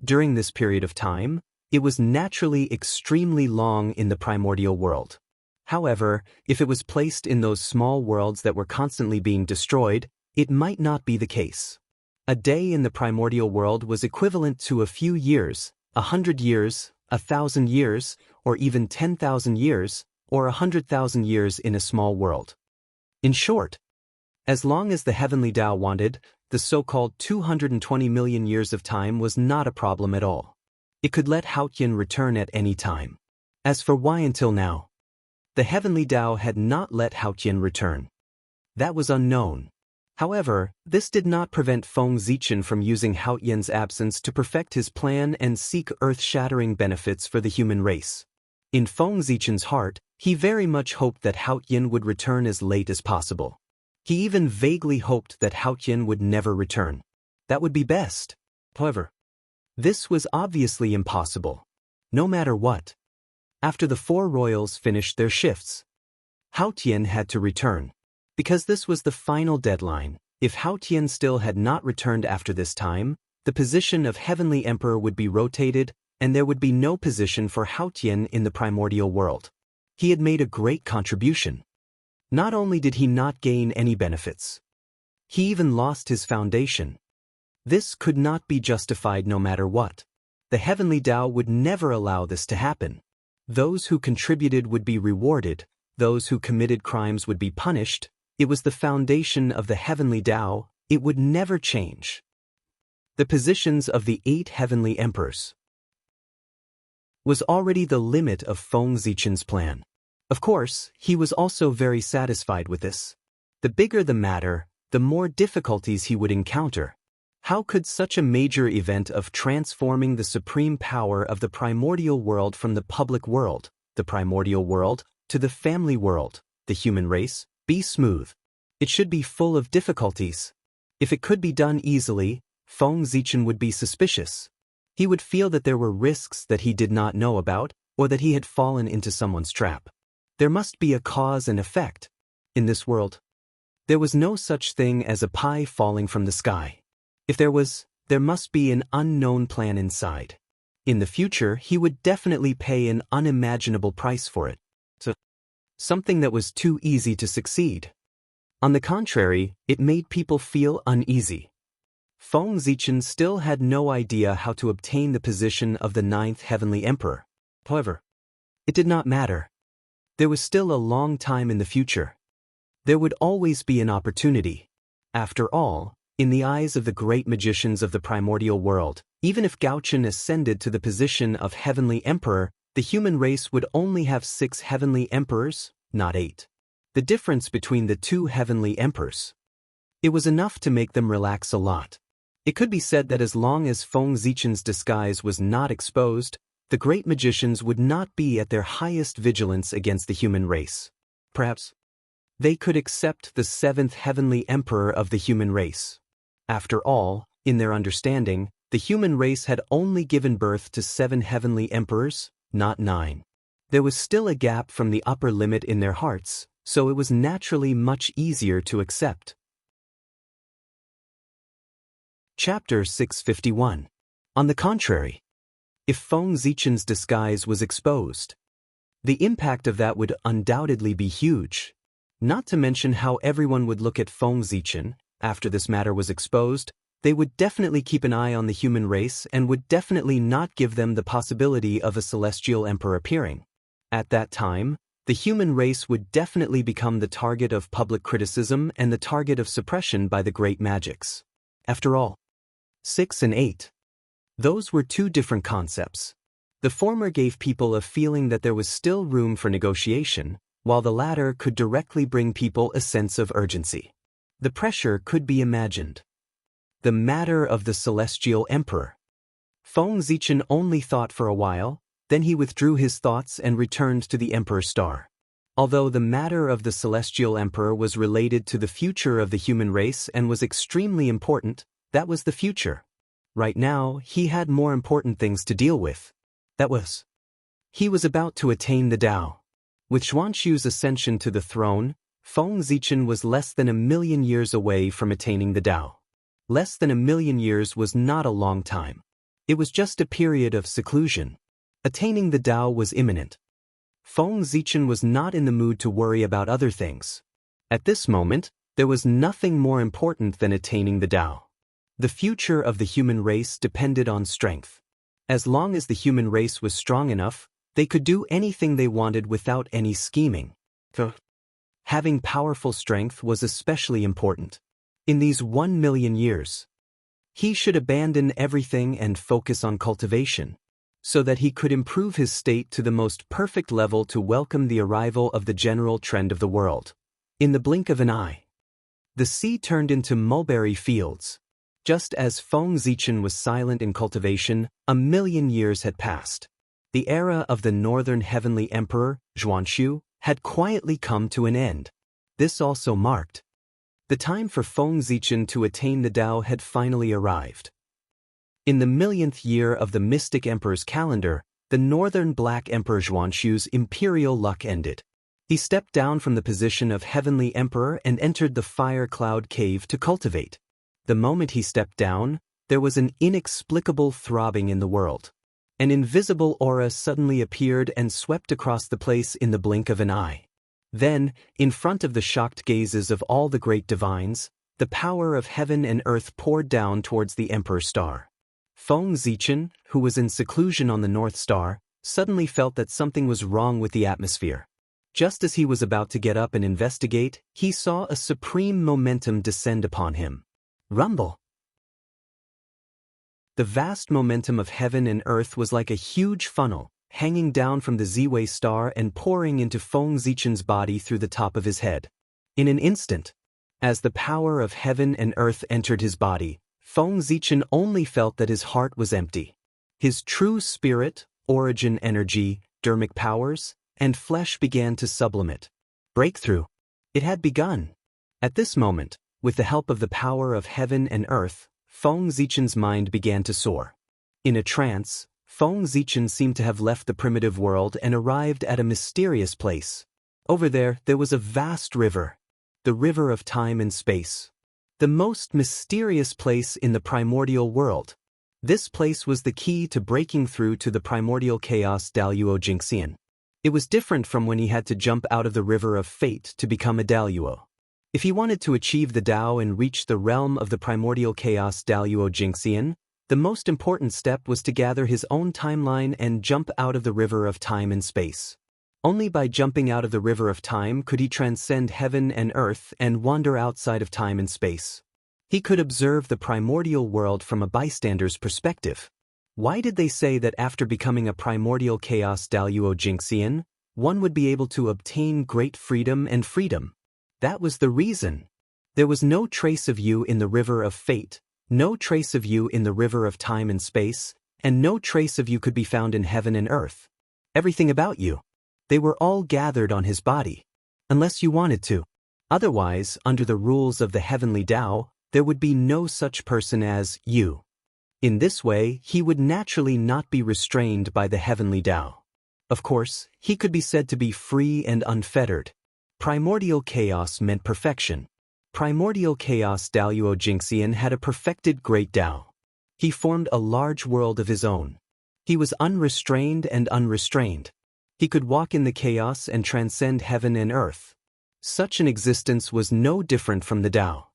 During this period of time, it was naturally extremely long in the primordial world. However, if it was placed in those small worlds that were constantly being destroyed, it might not be the case. A day in the primordial world was equivalent to a few years, 100 years, 1,000 years, or even 10,000 years, or 100,000 years in a small world. In short, as long as the heavenly Tao wanted, the so-called 220 million years of time was not a problem at all. It could let Hao Tian return at any time. As for why until now, the heavenly Tao had not let Hao Tian return. That was unknown. However, this did not prevent Feng Zichen from using Hao Tian's absence to perfect his plan and seek earth-shattering benefits for the human race. In Feng Zichen's heart, he very much hoped that Hao Tian would return as late as possible. He even vaguely hoped that Hao Tian would never return. That would be best. However, this was obviously impossible. No matter what. After the four royals finished their shifts, Hao Tian had to return. Because this was the final deadline, if Hao Tian still had not returned after this time, the position of Heavenly Emperor would be rotated, and there would be no position for Hao Tian in the primordial world. He had made a great contribution. Not only did he not gain any benefits, he even lost his foundation. This could not be justified no matter what. The heavenly Tao would never allow this to happen. Those who contributed would be rewarded, those who committed crimes would be punished. It was the foundation of the heavenly Tao, it would never change. The positions of the 8 heavenly emperors was already the limit of Feng Zichen's plan. Of course, he was also very satisfied with this. The bigger the matter, the more difficulties he would encounter. How could such a major event of transforming the supreme power of the primordial world from the public world, the primordial world, to the family world, the human race, be smooth? It should be full of difficulties. If it could be done easily, Feng Zichen would be suspicious. He would feel that there were risks that he did not know about, or that he had fallen into someone's trap. There must be a cause and effect. In this world, there was no such thing as a pie falling from the sky. If there was, there must be an unknown plan inside. In the future, he would definitely pay an unimaginable price for it. So, something that was too easy to succeed. On the contrary, it made people feel uneasy. Feng Zichen still had no idea how to obtain the position of the 9th heavenly emperor. However, it did not matter. There was still a long time in the future. There would always be an opportunity. After all, in the eyes of the great magicians of the primordial world, even if Gao Chen ascended to the position of heavenly emperor, the human race would only have 6 heavenly emperors, not 8. The difference between the 2 heavenly emperors, it was enough to make them relax a lot. It could be said that as long as Feng Zichen's disguise was not exposed, the great magicians would not be at their highest vigilance against the human race. Perhaps they could accept the 7th heavenly emperor of the human race. After all, in their understanding, the human race had only given birth to 7 heavenly emperors, not 9. There was still a gap from the upper limit in their hearts, so it was naturally much easier to accept. Chapter 651. On the contrary, if Feng Zichen's disguise was exposed, the impact of that would undoubtedly be huge. Not to mention how everyone would look at Feng Zichen. After this matter was exposed, they would definitely keep an eye on the human race and would definitely not give them the possibility of a celestial emperor appearing. At that time, the human race would definitely become the target of public criticism and the target of suppression by the great magics. After all, 6 and 8. Those were 2 different concepts. The former gave people a feeling that there was still room for negotiation, while the latter could directly bring people a sense of urgency. The pressure could be imagined. The matter of the celestial emperor. Feng Zichen only thought for a while, then he withdrew his thoughts and returned to the emperor's star. Although the matter of the celestial emperor was related to the future of the human race and was extremely important, that was the future. Right now, he had more important things to deal with. He was about to attain the Tao. With Xuanxu's ascension to the throne, Feng Zichen was less than 1,000,000 years away from attaining the Tao. Less than 1,000,000 years was not a long time. It was just a period of seclusion. Attaining the Tao was imminent. Feng Zichen was not in the mood to worry about other things. At this moment, there was nothing more important than attaining the Tao. The future of the human race depended on strength. As long as the human race was strong enough, they could do anything they wanted without any scheming. Having powerful strength was especially important. In these 1,000,000 years, he should abandon everything and focus on cultivation, so that he could improve his state to the most perfect level to welcome the arrival of the general trend of the world. In the blink of an eye, the sea turned into mulberry fields. Just as Feng Zichen was silent in cultivation, 1,000,000 years had passed. The era of the northern heavenly emperor, Zhuanshu, had quietly come to an end. This also marked the time for Feng Zichen to attain the Tao had finally arrived. In the 1,000,000th year of the mystic emperor's calendar, the northern black emperor Zhuanshu's imperial luck ended. He stepped down from the position of heavenly emperor and entered the fire cloud cave to cultivate. The moment he stepped down, there was an inexplicable throbbing in the world. An invisible aura suddenly appeared and swept across the place in the blink of an eye. Then, in front of the shocked gazes of all the great divines, the power of heaven and earth poured down towards the Emperor Star. Feng Zichen, who was in seclusion on the North Star, suddenly felt that something was wrong with the atmosphere. Just as he was about to get up and investigate, he saw a supreme momentum descend upon him. Rumble! The vast momentum of heaven and earth was like a huge funnel, hanging down from the Ziwei star and pouring into Feng Zichen's body through the top of his head. In an instant, as the power of heaven and earth entered his body, Feng Zichen only felt that his heart was empty. His true spirit, origin energy, dermic powers, and flesh began to sublimate. Breakthrough. It had begun. At this moment, with the help of the power of heaven and earth, Feng Zichen's mind began to soar. In a trance, Feng Zichen seemed to have left the primitive world and arrived at a mysterious place. Over there was a vast river, the river of time and space. The most mysterious place in the primordial world. This place was the key to breaking through to the primordial chaos Daluo Jingxian. It was different from when he had to jump out of the river of fate to become a Daluo. If he wanted to achieve the Tao and reach the realm of the primordial chaos Daluo Jingxian, the most important step was to gather his own timeline and jump out of the river of time and space. Only by jumping out of the river of time could he transcend heaven and earth and wander outside of time and space. He could observe the primordial world from a bystander's perspective. Why did they say that after becoming a primordial chaos Daluo Jingxian, one would be able to obtain great freedom and freedom? That was the reason. There was no trace of you in the river of fate, no trace of you in the river of time and space, and no trace of you could be found in heaven and earth. Everything about you. They were all gathered on his body. Unless you wanted to. Otherwise, under the rules of the heavenly Tao, there would be no such person as you. In this way, he would naturally not be restrained by the heavenly Tao. Of course, he could be said to be free and unfettered. Primordial chaos meant perfection. Primordial chaos Daluo Jingxian had a perfected great Tao. He formed a large world of his own. He was unrestrained and unrestrained. He could walk in the chaos and transcend heaven and earth. Such an existence was no different from the Tao.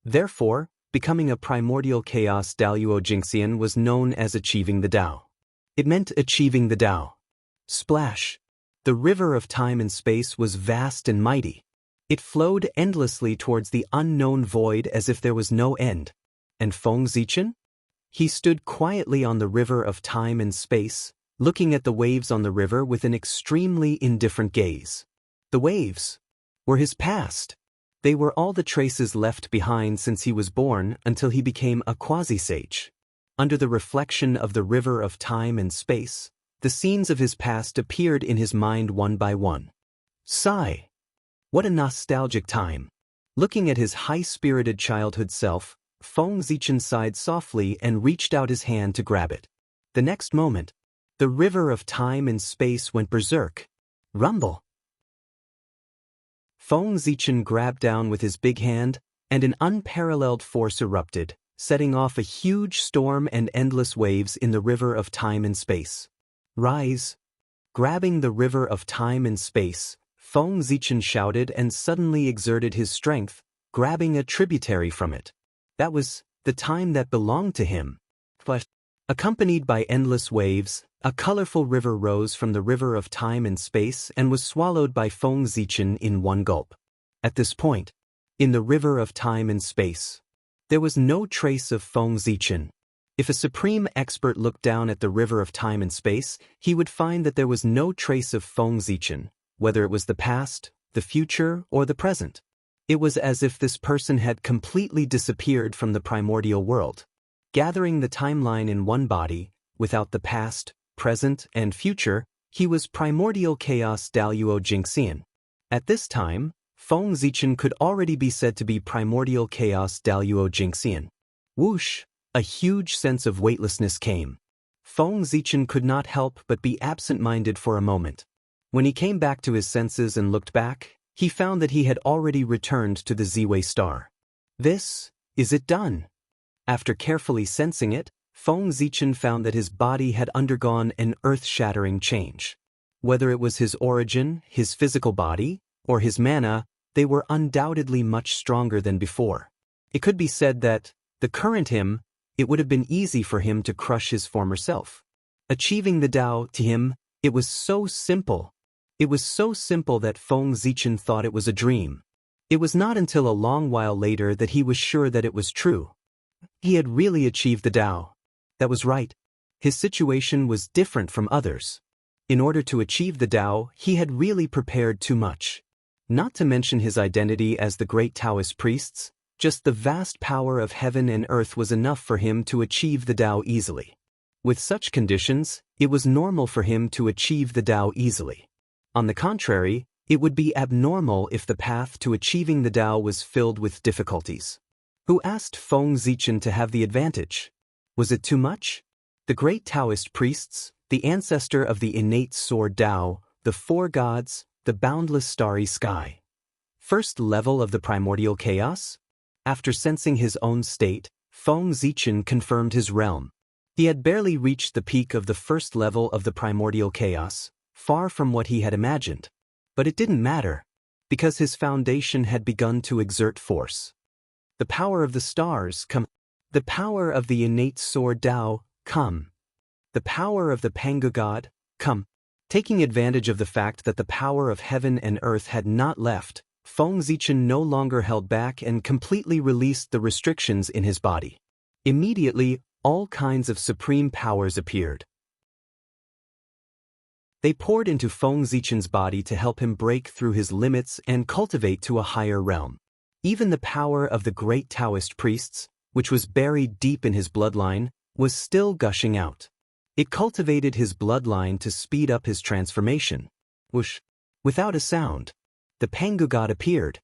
Therefore, becoming a primordial chaos Daluo Jingxian was known as achieving the Tao. It meant achieving the Tao. Splash! The river of time and space was vast and mighty. It flowed endlessly towards the unknown void as if there was no end. And Feng Zichen? He stood quietly on the river of time and space, looking at the waves on the river with an extremely indifferent gaze. The waves were his past. They were all the traces left behind since he was born until he became a quasi-sage. Under the reflection of the river of time and space, the scenes of his past appeared in his mind one by one. Sigh! What a nostalgic time! Looking at his high-spirited childhood self, Feng Zichen sighed softly and reached out his hand to grab it. The next moment, the river of time and space went berserk. Rumble! Feng Zichen grabbed down with his big hand, and an unparalleled force erupted, setting off a huge storm and endless waves in the river of time and space. Rise! Grabbing the river of time and space, Feng Zichen shouted and suddenly exerted his strength, grabbing a tributary from it. That was the time that belonged to him. Accompanied by endless waves, a colorful river rose from the river of time and space and was swallowed by Feng Zichen in one gulp. At this point, in the river of time and space, there was no trace of Feng Zichen. If a supreme expert looked down at the river of time and space, he would find that there was no trace of Feng Zichen, whether it was the past, the future, or the present. It was as if this person had completely disappeared from the primordial world. Gathering the timeline in one body, without the past, present, and future, he was primordial chaos Daluo Jingxian. At this time, Feng Zichen could already be said to be primordial chaos Daluo Jingxian. Whoosh! A huge sense of weightlessness came. Feng Zichen could not help but be absent-minded for a moment. When he came back to his senses and looked back, he found that he had already returned to the Ziwei star. Is it done? After carefully sensing it, Feng Zichen found that his body had undergone an earth-shattering change. Whether it was his origin, his physical body, or his mana, they were undoubtedly much stronger than before. It could be said that, the current him, it would have been easy for him to crush his former self. Achieving the Tao, to him, it was so simple. It was so simple that Feng Zichen thought it was a dream. It was not until a long while later that he was sure that it was true. He had really achieved the Tao. That was right. His situation was different from others. In order to achieve the Tao, he had really prepared too much. Not to mention his identity as the great Taoist priests, just the vast power of heaven and earth was enough for him to achieve the Tao easily. With such conditions, it was normal for him to achieve the Tao easily. On the contrary, it would be abnormal if the path to achieving the Tao was filled with difficulties. Who asked Feng Zichen to have the advantage? Was it too much? The great Taoist priests, the ancestor of the innate sword Tao, the four gods, the boundless starry sky. First level of the primordial chaos? After sensing his own state, Feng Zichen confirmed his realm. He had barely reached the peak of the first level of the primordial chaos, far from what he had imagined. But it didn't matter, because his foundation had begun to exert force. The power of the stars, come. The power of the innate sword Tao, come. The power of the Pangu God, come. Taking advantage of the fact that the power of heaven and earth had not left, Feng Zichen no longer held back and completely released the restrictions in his body. Immediately, all kinds of supreme powers appeared. They poured into Feng Zichen's body to help him break through his limits and cultivate to a higher realm. Even the power of the great Taoist priests, which was buried deep in his bloodline, was still gushing out. It cultivated his bloodline to speed up his transformation. Whoosh! Without a sound, the Pangu God appeared.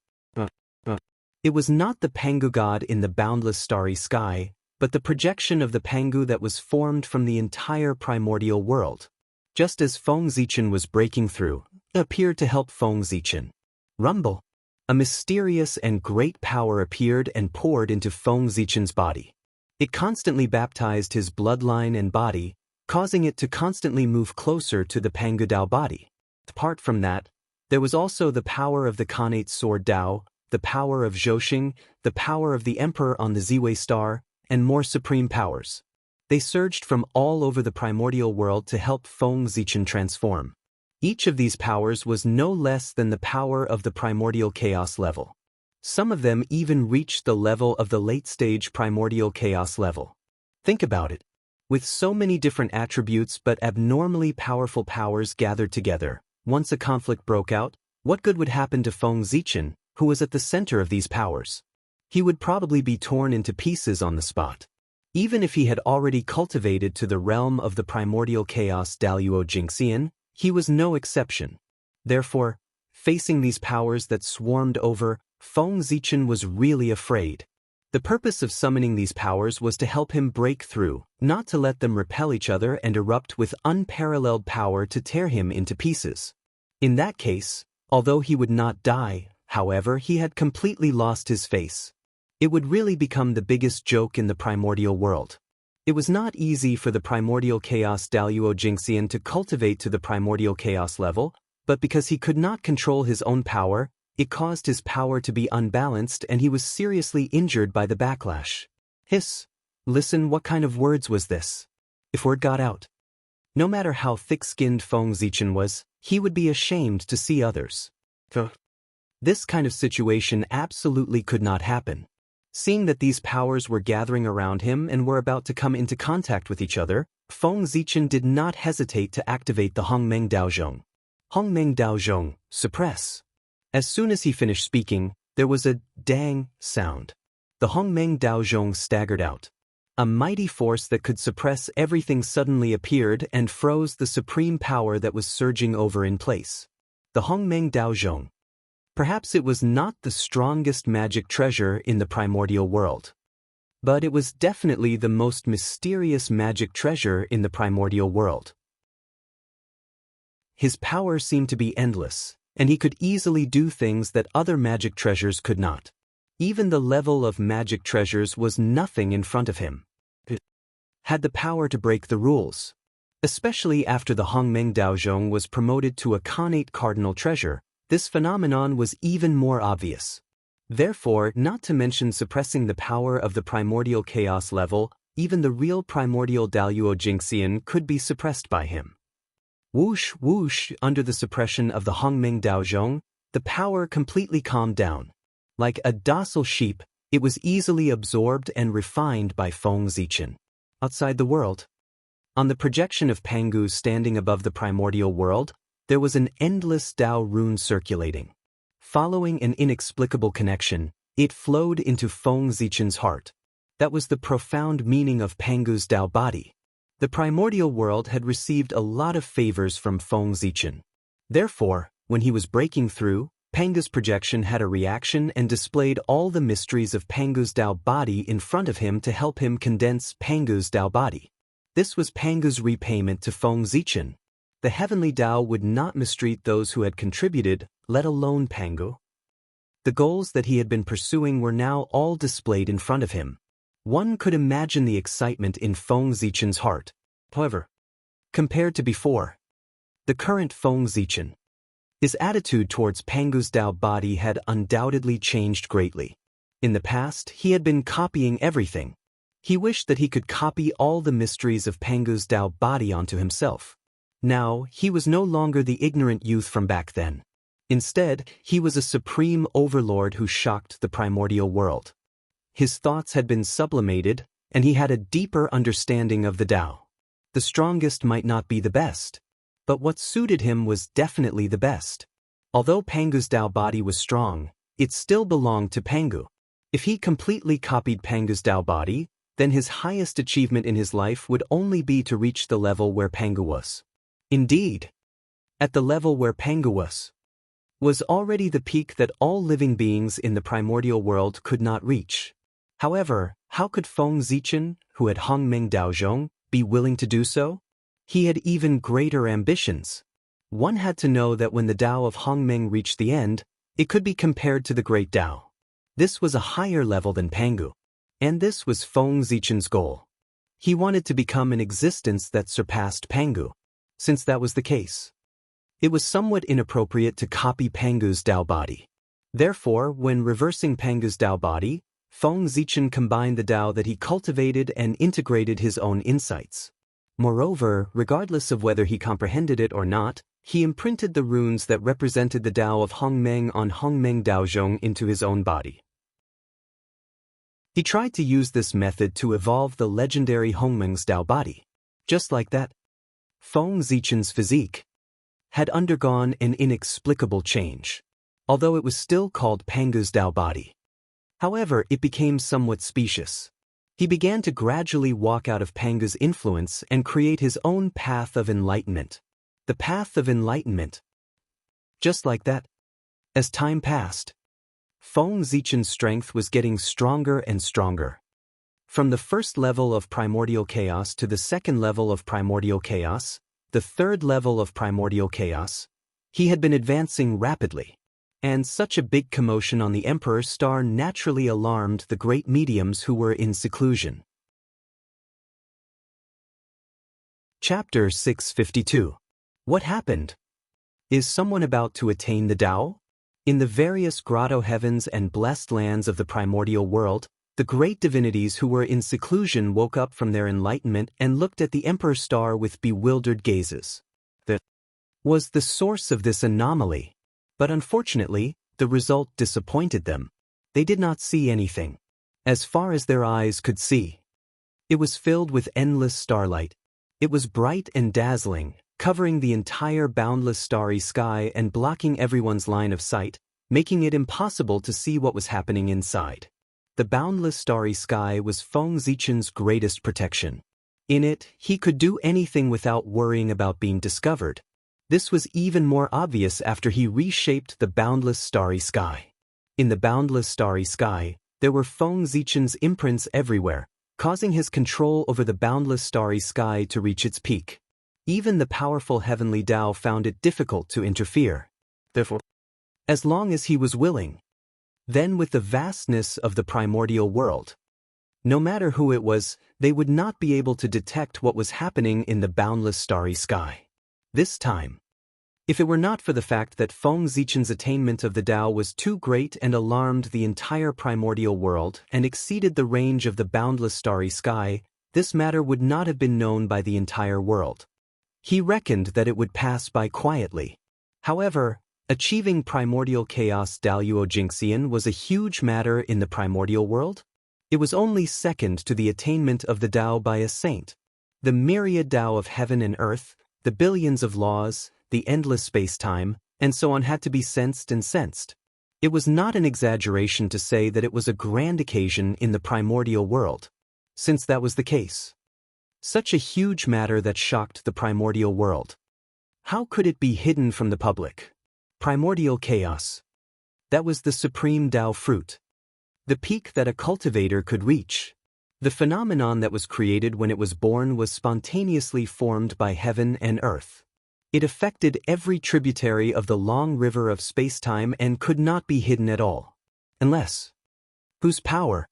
It was not the Pangu God in the boundless starry sky, but the projection of the Pangu that was formed from the entire primordial world. Just as Feng Zichen was breaking through, it appeared to help Feng Zichen. Rumble! A mysterious and great power appeared and poured into Feng Zichen's body. It constantly baptized his bloodline and body, causing it to constantly move closer to the Pangu Dao body. Apart from that, there was also the power of the Khanate sword Dao, the power of Zhouxing, the power of the Emperor on the Ziwei star, and more supreme powers. They surged from all over the primordial world to help Feng Zichen transform. Each of these powers was no less than the power of the primordial chaos level. Some of them even reached the level of the late-stage primordial chaos level. Think about it. With so many different attributes but abnormally powerful powers gathered together, once a conflict broke out, what good would happen to Feng Zichen, who was at the center of these powers? He would probably be torn into pieces on the spot. Even if he had already cultivated to the realm of the primordial chaos Daluo Jingxian, he was no exception. Therefore, facing these powers that swarmed over, Feng Zichen was really afraid. The purpose of summoning these powers was to help him break through, not to let them repel each other and erupt with unparalleled power to tear him into pieces. In that case, although he would not die, However, he had completely lost his face. It would really become the biggest joke in the primordial world. It was not easy for the primordial chaos Daluo Jingxian to cultivate to the primordial chaos level, but because he could not control his own power, it caused his power to be unbalanced and he was seriously injured by the backlash. Hiss! Listen, what kind of words was this? If word got out. No matter how thick-skinned Feng Zichen was, he would be ashamed to see others. This kind of situation absolutely could not happen. Seeing that these powers were gathering around him and were about to come into contact with each other, Feng Zichen did not hesitate to activate the Hongmeng Daozhong. Hongmeng Daozhong, suppress. As soon as he finished speaking, there was a dang sound. The Hongmeng Daozhong staggered out. A mighty force that could suppress everything suddenly appeared and froze the supreme power that was surging over in place. The Hongmeng Daozhong. Perhaps it was not the strongest magic treasure in the primordial world. But it was definitely the most mysterious magic treasure in the primordial world. His power seemed to be endless, and he could easily do things that other magic treasures could not. Even the level of magic treasures was nothing in front of him. It had the power to break the rules. Especially after the Hongmeng Daozhong was promoted to a Khanate cardinal treasure, this phenomenon was even more obvious. Therefore, not to mention suppressing the power of the primordial chaos level, even the real primordial Daluo Jingxian could be suppressed by him. Whoosh, whoosh, under the suppression of the Hongmeng Daozhong, the power completely calmed down. Like a docile sheep, it was easily absorbed and refined by Feng Zichen. Outside the world. On the projection of Pangu standing above the primordial world, there was an endless Dao rune circulating. Following an inexplicable connection, it flowed into Feng Zichen's heart. That was the profound meaning of Pangu's Dao body. The primordial world had received a lot of favors from Feng Zichen. Therefore, when he was breaking through, Pangu's projection had a reaction and displayed all the mysteries of Pangu's Dao body in front of him to help him condense Pangu's Dao body. This was Pangu's repayment to Feng Zichen. The heavenly Dao would not mistreat those who had contributed, let alone Pangu. The goals that he had been pursuing were now all displayed in front of him. One could imagine the excitement in Feng Zichen's heart. However, compared to before, the current Feng Zichen, his attitude towards Pangu's Dao body had undoubtedly changed greatly. In the past, he had been copying everything. He wished that he could copy all the mysteries of Pangu's Dao body onto himself. Now, he was no longer the ignorant youth from back then. Instead, he was a supreme overlord who shocked the primordial world. His thoughts had been sublimated, and he had a deeper understanding of the Dao. The strongest might not be the best, but what suited him was definitely the best. Although Pangu's Dao body was strong, it still belonged to Pangu. If he completely copied Pangu's Dao body, then his highest achievement in his life would only be to reach the level where Pangu was. Indeed, at the level where Pangu was already the peak that all living beings in the primordial world could not reach. However, how could Feng Zichen, who had Hongmeng Daozhong, be willing to do so? He had even greater ambitions. One had to know that when the Dao of Hongmeng reached the end, it could be compared to the Great Dao. This was a higher level than Pangu. And this was Feng Zichen's goal. He wanted to become an existence that surpassed Pangu. Since that was the case, it was somewhat inappropriate to copy Pangu's Dao body. Therefore, when reversing Pangu's Dao body, Feng Zichen combined the Dao that he cultivated and integrated his own insights. Moreover, regardless of whether he comprehended it or not, he imprinted the runes that represented the Dao of Hongmeng on Hongmeng Daozhong into his own body. He tried to use this method to evolve the legendary Hongmeng's Dao body. Just like that, Feng Zichen's physique had undergone an inexplicable change, although it was still called Pangu's Dao body. However, it became somewhat specious. He began to gradually walk out of Pangu's influence and create his own path of enlightenment. The path of enlightenment. Just like that, as time passed, Feng Zichen's strength was getting stronger and stronger. From the first level of primordial chaos to the second level of primordial chaos, the third level of primordial chaos, he had been advancing rapidly. and such a big commotion on the Emperor's star naturally alarmed the great mediums who were in seclusion. Chapter 652. What happened? Is someone about to attain the Tao? In the various grotto heavens and blessed lands of the primordial world, the great divinities who were in seclusion woke up from their enlightenment and looked at the Emperor's star with bewildered gazes. That was the source of this anomaly. But unfortunately, the result disappointed them. They did not see anything. As far as their eyes could see, it was filled with endless starlight. It was bright and dazzling, covering the entire boundless starry sky and blocking everyone's line of sight, making it impossible to see what was happening inside. The boundless starry sky was Feng Zichen's greatest protection. In it, he could do anything without worrying about being discovered. This was even more obvious after he reshaped the boundless starry sky. In the boundless starry sky, there were Feng Zichen's imprints everywhere, causing his control over the boundless starry sky to reach its peak. Even the powerful heavenly Tao found it difficult to interfere. Therefore, as long as he was willing. Then with the vastness of the primordial world, no matter who it was, they would not be able to detect what was happening in the boundless starry sky. This time, if it were not for the fact that Feng Zichen's attainment of the Tao was too great and alarmed the entire primordial world and exceeded the range of the boundless starry sky, this matter would not have been known by the entire world. He reckoned that it would pass by quietly. However, achieving primordial chaos Daluo Jingxian was a huge matter in the primordial world. It was only second to the attainment of the Tao by a saint. The myriad Tao of heaven and earth, the billions of laws, the endless space-time, and so on had to be sensed and sensed. It was not an exaggeration to say that it was a grand occasion in the primordial world. Since that was the case, such a huge matter that shocked the primordial world, how could it be hidden from the public? Primordial chaos. That was the supreme Tao fruit. The peak that a cultivator could reach. The phenomenon that was created when it was born was spontaneously formed by heaven and earth. It affected every tributary of the long river of space-time and could not be hidden at all. Unless, whose power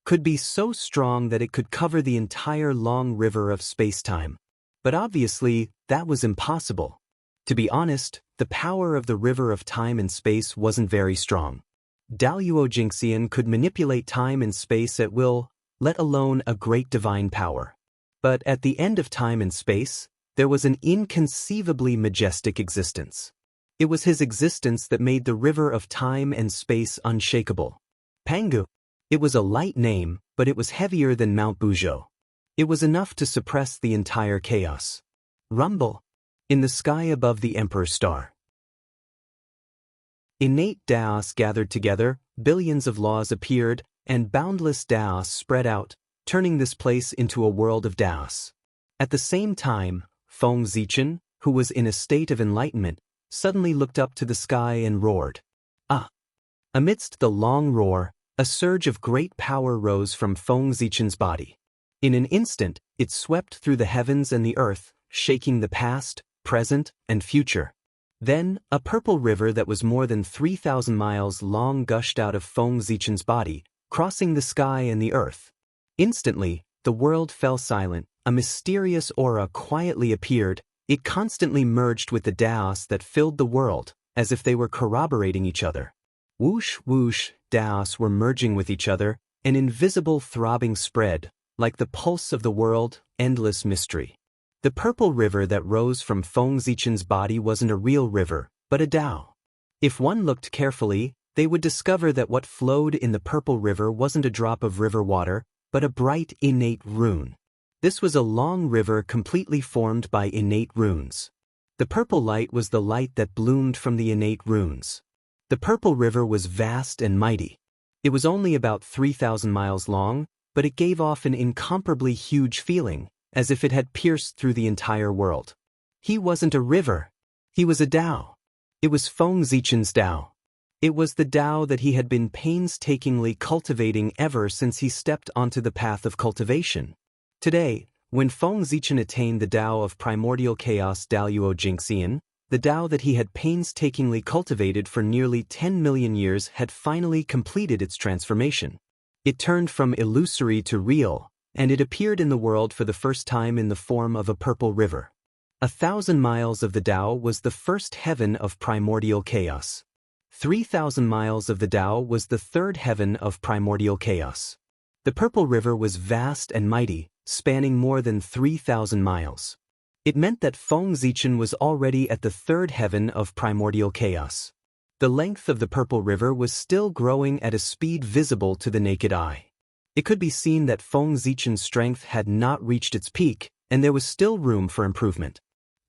could be so strong that it could cover the entire long river of space-time. But obviously, that was impossible. To be honest, the power of the river of time and space wasn't very strong. Daluo Jingxian could manipulate time and space at will, let alone a great divine power. But at the end of time and space, there was an inconceivably majestic existence. It was his existence that made the river of time and space unshakable. Pangu. It was a light name, but it was heavier than Mount Buzhou. It was enough to suppress the entire chaos. Rumble. In the sky above the Emperor's star. Innate Daos gathered together, billions of laws appeared, and boundless Daos spread out, turning this place into a world of Daos. At the same time, Feng Zichen, who was in a state of enlightenment, suddenly looked up to the sky and roared. Ah! Amidst the long roar, a surge of great power rose from Feng Zichen's body. In an instant, it swept through the heavens and the earth, shaking the past, present, and future. Then, a purple river that was more than 3,000 miles long gushed out of Feng Zichen's body, crossing the sky and the earth. Instantly, the world fell silent, a mysterious aura quietly appeared, it constantly merged with the Daos that filled the world, as if they were corroborating each other. Whoosh, whoosh, Daos were merging with each other, an invisible throbbing spread, like the pulse of the world, endless mystery. The purple river that rose from Feng Zichen's body wasn't a real river, but a Tao. If one looked carefully, they would discover that what flowed in the purple river wasn't a drop of river water, but a bright innate rune. This was a long river completely formed by innate runes. The purple light was the light that bloomed from the innate runes. The purple river was vast and mighty. It was only about 3,000 miles long, but it gave off an incomparably huge feeling, as if it had pierced through the entire world. He wasn't a river. He was a Tao. It was Feng Zichen's Tao. It was the Tao that he had been painstakingly cultivating ever since he stepped onto the path of cultivation. Today, when Feng Zichen attained the Tao of primordial chaos Daluo Jingxian, the Tao that he had painstakingly cultivated for nearly 10 million years had finally completed its transformation. It turned from illusory to real, and it appeared in the world for the first time in the form of a purple river. 1,000 miles of the Tao was the first heaven of primordial chaos. 3,000 miles of the Tao was the third heaven of primordial chaos. The purple river was vast and mighty, spanning more than 3,000 miles. It meant that Feng Zichen was already at the third heaven of primordial chaos. The length of the purple river was still growing at a speed visible to the naked eye. It could be seen that Feng Zichen's strength had not reached its peak, and there was still room for improvement.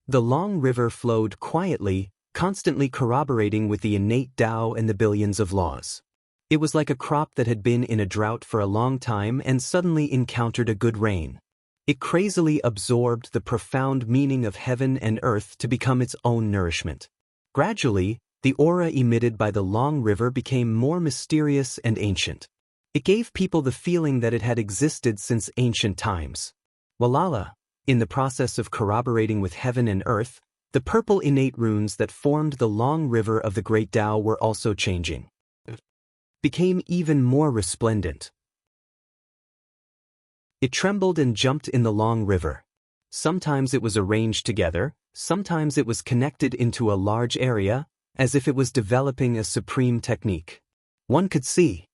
The long river flowed quietly, constantly corroborating with the innate Tao and the billions of laws. It was like a crop that had been in a drought for a long time and suddenly encountered a good rain. It crazily absorbed the profound meaning of heaven and earth to become its own nourishment. Gradually, the aura emitted by the long river became more mysterious and ancient. It gave people the feeling that it had existed since ancient times. Walala, in the process of corroborating with heaven and earth, the purple innate runes that formed the long river of the great Tao were also changing. Became even more resplendent. It trembled and jumped in the long river. Sometimes it was arranged together, sometimes it was connected into a large area, as if it was developing a supreme technique. One could see.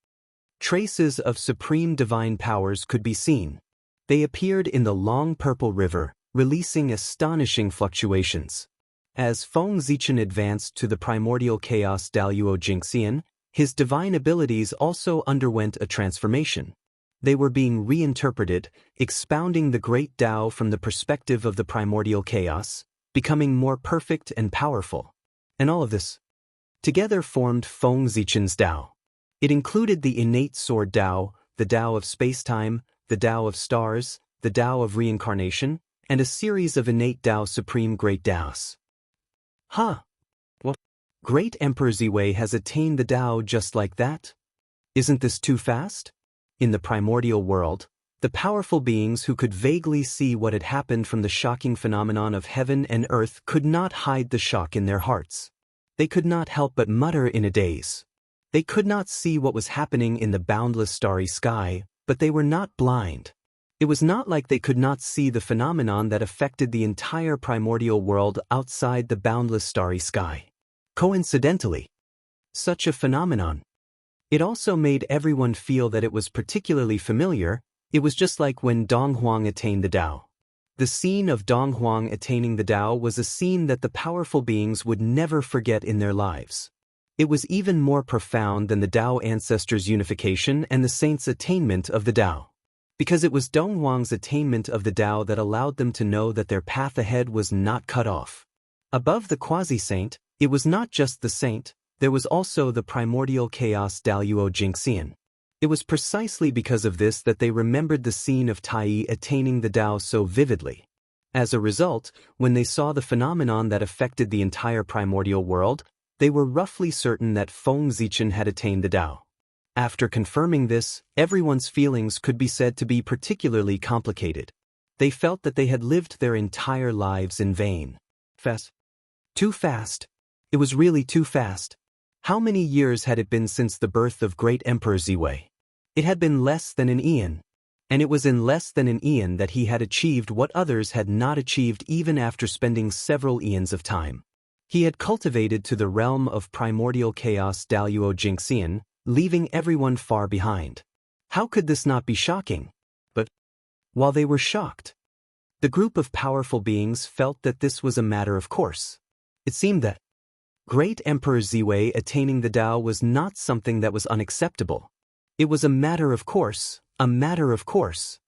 Traces of supreme divine powers could be seen. They appeared in the long purple river, releasing astonishing fluctuations. As Feng Zichen advanced to the primordial chaos Daluo Jingxian, his divine abilities also underwent a transformation. They were being reinterpreted, expounding the great Tao from the perspective of the primordial chaos, becoming more perfect and powerful. And all of this together formed Feng Zichen's Tao. It included the innate sword Tao, the Tao of spacetime, the Tao of stars, the Tao of reincarnation, and a series of innate Tao supreme great Taos. What? Great Emperor Ziwei has attained the Tao just like that? Isn't this too fast? In the primordial world, the powerful beings who could vaguely see what had happened from the shocking phenomenon of heaven and earth could not hide the shock in their hearts. They could not help but mutter in a daze. They could not see what was happening in the boundless starry sky, but they were not blind. It was not like they could not see the phenomenon that affected the entire primordial world outside the boundless starry sky. Coincidentally, such a phenomenon. It also made everyone feel that it was particularly familiar. It was just like when Dong Huang attained the Tao. The scene of Dong Huang attaining the Tao was a scene that the powerful beings would never forget in their lives. It was even more profound than the Tao ancestors' unification and the saints' attainment of the Tao. Because it was Dong Huang's attainment of the Tao that allowed them to know that their path ahead was not cut off. Above the quasi-saint, it was not just the saint, there was also the primordial chaos Daluo Jingxian. It was precisely because of this that they remembered the scene of Tai attaining the Tao so vividly. As a result, when they saw the phenomenon that affected the entire primordial world, they were roughly certain that Feng Zichen had attained the Tao. After confirming this, everyone's feelings could be said to be particularly complicated. They felt that they had lived their entire lives in vain. Fast. Too fast. It was really too fast. How many years had it been since the birth of great Emperor Ziwei? It had been less than an eon. And it was in less than an eon that he had achieved what others had not achieved even after spending several eons of time. He had cultivated to the realm of primordial chaos Daluo Jingxian, leaving everyone far behind. How could this not be shocking? But while they were shocked, the group of powerful beings felt that this was a matter of course. It seemed that great Emperor Ziwei attaining the Tao was not something that was unacceptable. It was a matter of course, a matter of course.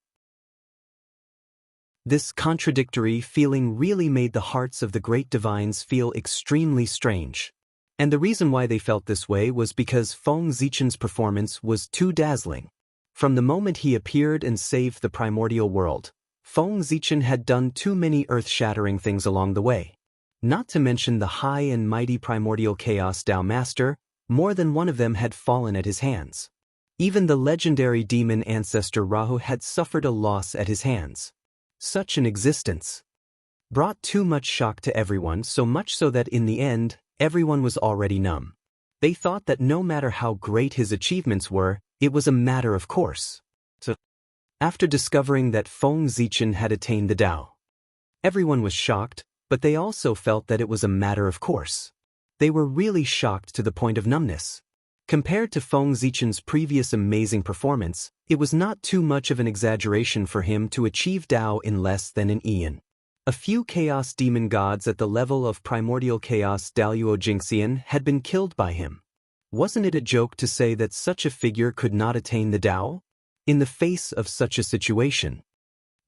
This contradictory feeling really made the hearts of the great divines feel extremely strange. And the reason why they felt this way was because Feng Zichen's performance was too dazzling. From the moment he appeared and saved the primordial world, Feng Zichen had done too many earth-shattering things along the way. Not to mention the high and mighty primordial chaos Tao Master, more than one of them had fallen at his hands. Even the legendary demon ancestor Rahu had suffered a loss at his hands. Such an existence. brought too much shock to everyone, so much so that in the end, everyone was already numb. They thought that no matter how great his achievements were, it was a matter of course. So, after discovering that Feng Zichen had attained the Tao, everyone was shocked, but they also felt that it was a matter of course. They were really shocked to the point of numbness. Compared to Feng Zichen's previous amazing performance, it was not too much of an exaggeration for him to achieve Tao in less than an eon. A few chaos demon gods at the level of primordial chaos Daluo Jingxian had been killed by him. Wasn't it a joke to say that such a figure could not attain the Tao? In the face of such a situation,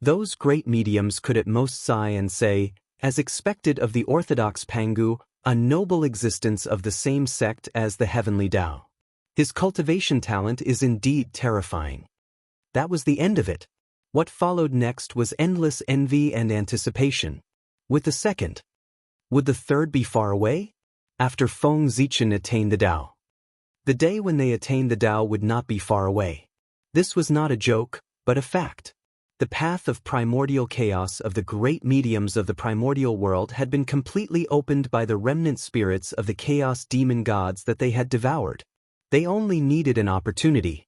those great mediums could at most sigh and say, as expected of the orthodox Pangu, a noble existence of the same sect as the heavenly Tao. His cultivation talent is indeed terrifying. That was the end of it. What followed next was endless envy and anticipation. With the second, would the third be far away? After Feng Zichen attained the Tao, the day when they attained the Tao would not be far away. This was not a joke, but a fact. The path of primordial chaos of the great mediums of the primordial world had been completely opened by the remnant spirits of the chaos demon gods that they had devoured. They only needed an opportunity.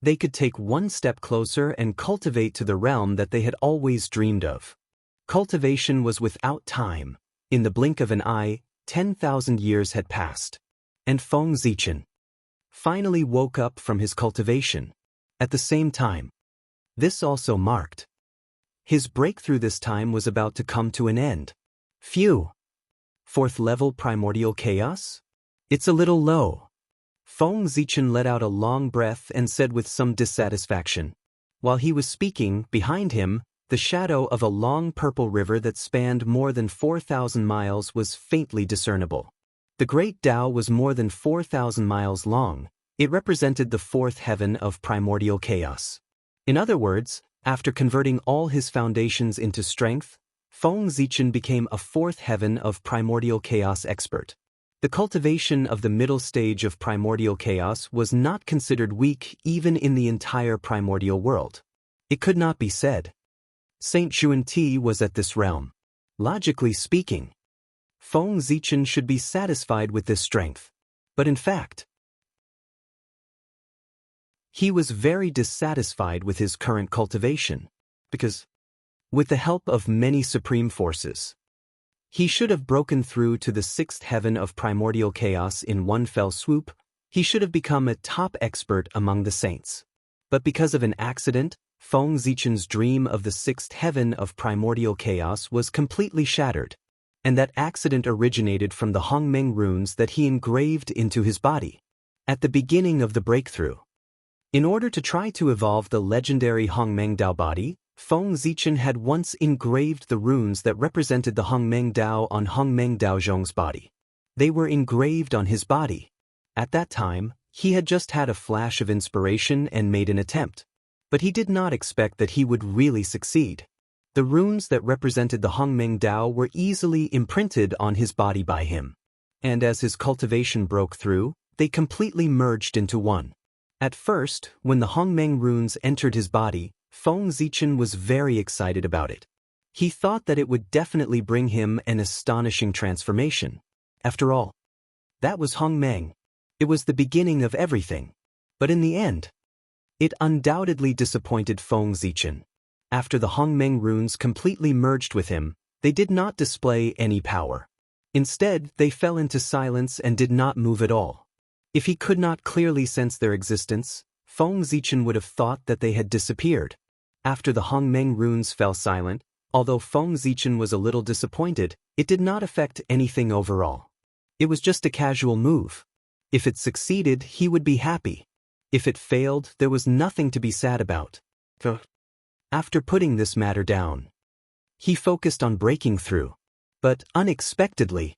They could take one step closer and cultivate to the realm that they had always dreamed of. Cultivation was without time. In the blink of an eye, 10,000 years had passed. And Feng Zichen finally woke up from his cultivation. At the same time, this also marked his breakthrough. This time was about to come to an end. Phew! Fourth level primordial chaos? It's a little low. Feng Zichen let out a long breath and said with some dissatisfaction. While he was speaking, behind him, the shadow of a long purple river that spanned more than 4,000 miles was faintly discernible. The great Tao was more than 4,000 miles long. It represented the fourth heaven of primordial chaos. In other words, after converting all his foundations into strength, Feng Zichen became a fourth heaven of primordial chaos expert. The cultivation of the middle stage of primordial chaos was not considered weak even in the entire primordial world. It could not be said. Saint Xuanti was at this realm. Logically speaking, Feng Zichen should be satisfied with this strength. But in fact, he was very dissatisfied with his current cultivation, because, with the help of many supreme forces, he should have broken through to the sixth heaven of primordial chaos in one fell swoop. He should have become a top expert among the saints. But because of an accident, Feng Zichen's dream of the sixth heaven of primordial chaos was completely shattered, and that accident originated from the Hongmeng runes that he engraved into his body. At the beginning of the breakthrough, in order to try to evolve the legendary Hongmeng Dao body, Feng Zichen had once engraved the runes that represented the Hongmeng Dao on Hongmeng Daozhong's body. They were engraved on his body. At that time, he had just had a flash of inspiration and made an attempt. But he did not expect that he would really succeed. The runes that represented the Hongmeng Dao were easily imprinted on his body by him. And as his cultivation broke through, they completely merged into one. At first, when the Hongmeng runes entered his body, Feng Zichen was very excited about it. He thought that it would definitely bring him an astonishing transformation. After all, that was Hongmeng. It was the beginning of everything. But in the end, it undoubtedly disappointed Feng Zichen. After the Hongmeng runes completely merged with him, they did not display any power. Instead, they fell into silence and did not move at all. If he could not clearly sense their existence, Feng Zichen would have thought that they had disappeared. After the Hongmeng runes fell silent, although Feng Zichen was a little disappointed, it did not affect anything overall. It was just a casual move. If it succeeded, he would be happy. If it failed, there was nothing to be sad about. After putting this matter down, he focused on breaking through. But unexpectedly,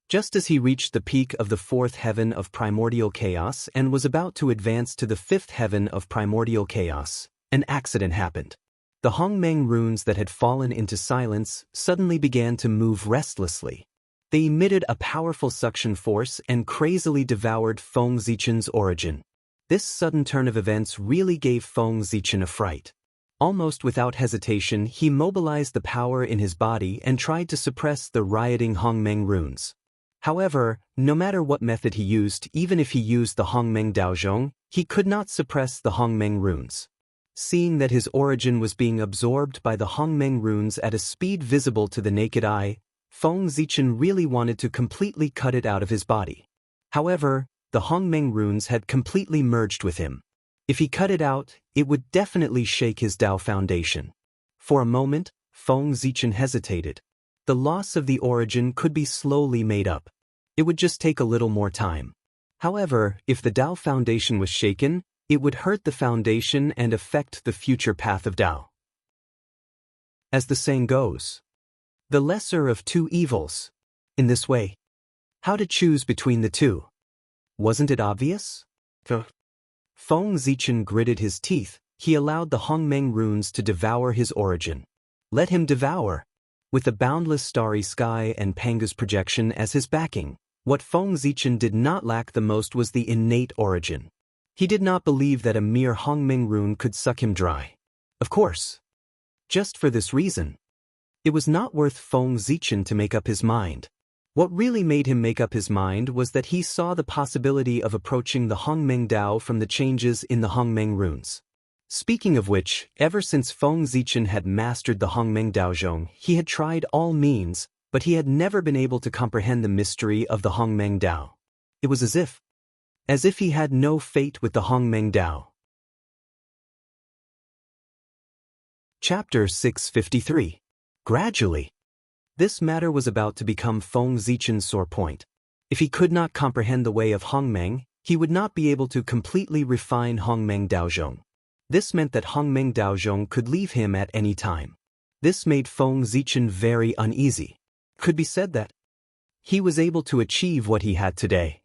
just as he reached the peak of the fourth heaven of primordial chaos and was about to advance to the fifth heaven of primordial chaos, an accident happened. The Hongmeng runes that had fallen into silence suddenly began to move restlessly. They emitted a powerful suction force and crazily devoured Feng Zichen's origin. This sudden turn of events really gave Feng Zichen a fright. Almost without hesitation, he mobilized the power in his body and tried to suppress the rioting Hongmeng runes. However, no matter what method he used, even if he used the Hongmeng Daozhong, he could not suppress the Hongmeng runes. Seeing that his origin was being absorbed by the Hongmeng runes at a speed visible to the naked eye, Feng Zichen really wanted to completely cut it out of his body. However, the Hongmeng runes had completely merged with him. If he cut it out, it would definitely shake his Dao foundation. For a moment, Feng Zichen hesitated. The loss of the origin could be slowly made up. It would just take a little more time. However, if the Dao foundation was shaken, it would hurt the foundation and affect the future path of Dao. As the saying goes, the lesser of two evils. In this way, how to choose between the two? Wasn't it obvious? Feng Zichen gritted his teeth. He allowed the Hongmeng runes to devour his origin. Let him devour. With the boundless starry sky and Panga's projection as his backing, what Feng Zichen did not lack the most was the innate origin. He did not believe that a mere Hongmeng rune could suck him dry. Of course. Just for this reason, it was not worth Feng Zichen to make up his mind. What really made him make up his mind was that he saw the possibility of approaching the Hongmeng Dao from the changes in the Hongmeng runes. Speaking of which, ever since Feng Zichen had mastered the Hongmeng Daozhong, he had tried all means, but he had never been able to comprehend the mystery of the Hongmeng Dao. It was as if he had no fate with the Hongmeng Dao. Chapter 653. Gradually. This matter was about to become Feng Zichen's sore point. If he could not comprehend the way of Hongmeng, he would not be able to completely refine Hongmeng Daozhong. This meant that Hongmeng Daozhong could leave him at any time. This made Feng Zichen very uneasy. Could be said that he was able to achieve what he had today,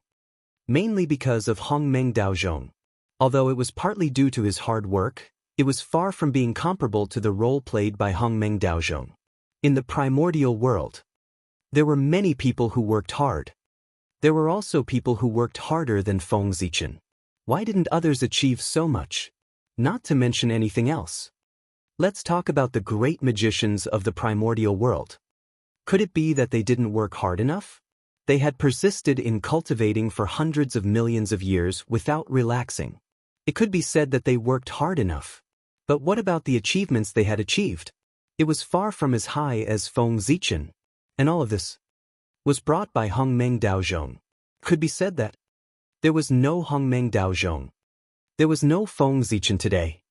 mainly because of Hongmeng Daozhong. Although it was partly due to his hard work, it was far from being comparable to the role played by Hongmeng Daozhong. In the primordial world, there were many people who worked hard. There were also people who worked harder than Feng Zichen. Why didn't others achieve so much? Not to mention anything else. Let's talk about the great magicians of the primordial world. Could it be that they didn't work hard enough? They had persisted in cultivating for hundreds of millions of years without relaxing. It could be said that they worked hard enough. But what about the achievements they had achieved? It was far from as high as Feng Zichen. And all of this was brought by Hongmeng Daozhong. Could be said that there was no Hongmeng Daozhong. There was no Feng Zichen today.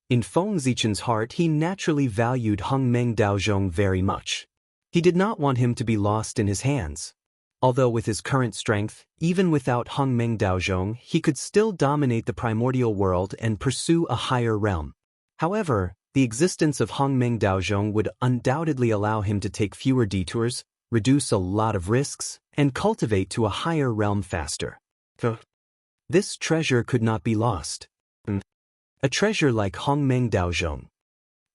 In Feng Zichen's heart, he naturally valued Hongmeng Daozhong very much. He did not want him to be lost in his hands. Although with his current strength, even without Hongmeng Daozhong, he could still dominate the primordial world and pursue a higher realm. However, the existence of Hongmeng Daozhong would undoubtedly allow him to take fewer detours, reduce a lot of risks, and cultivate to a higher realm faster. This treasure could not be lost. A treasure like Hongmeng Daozhong.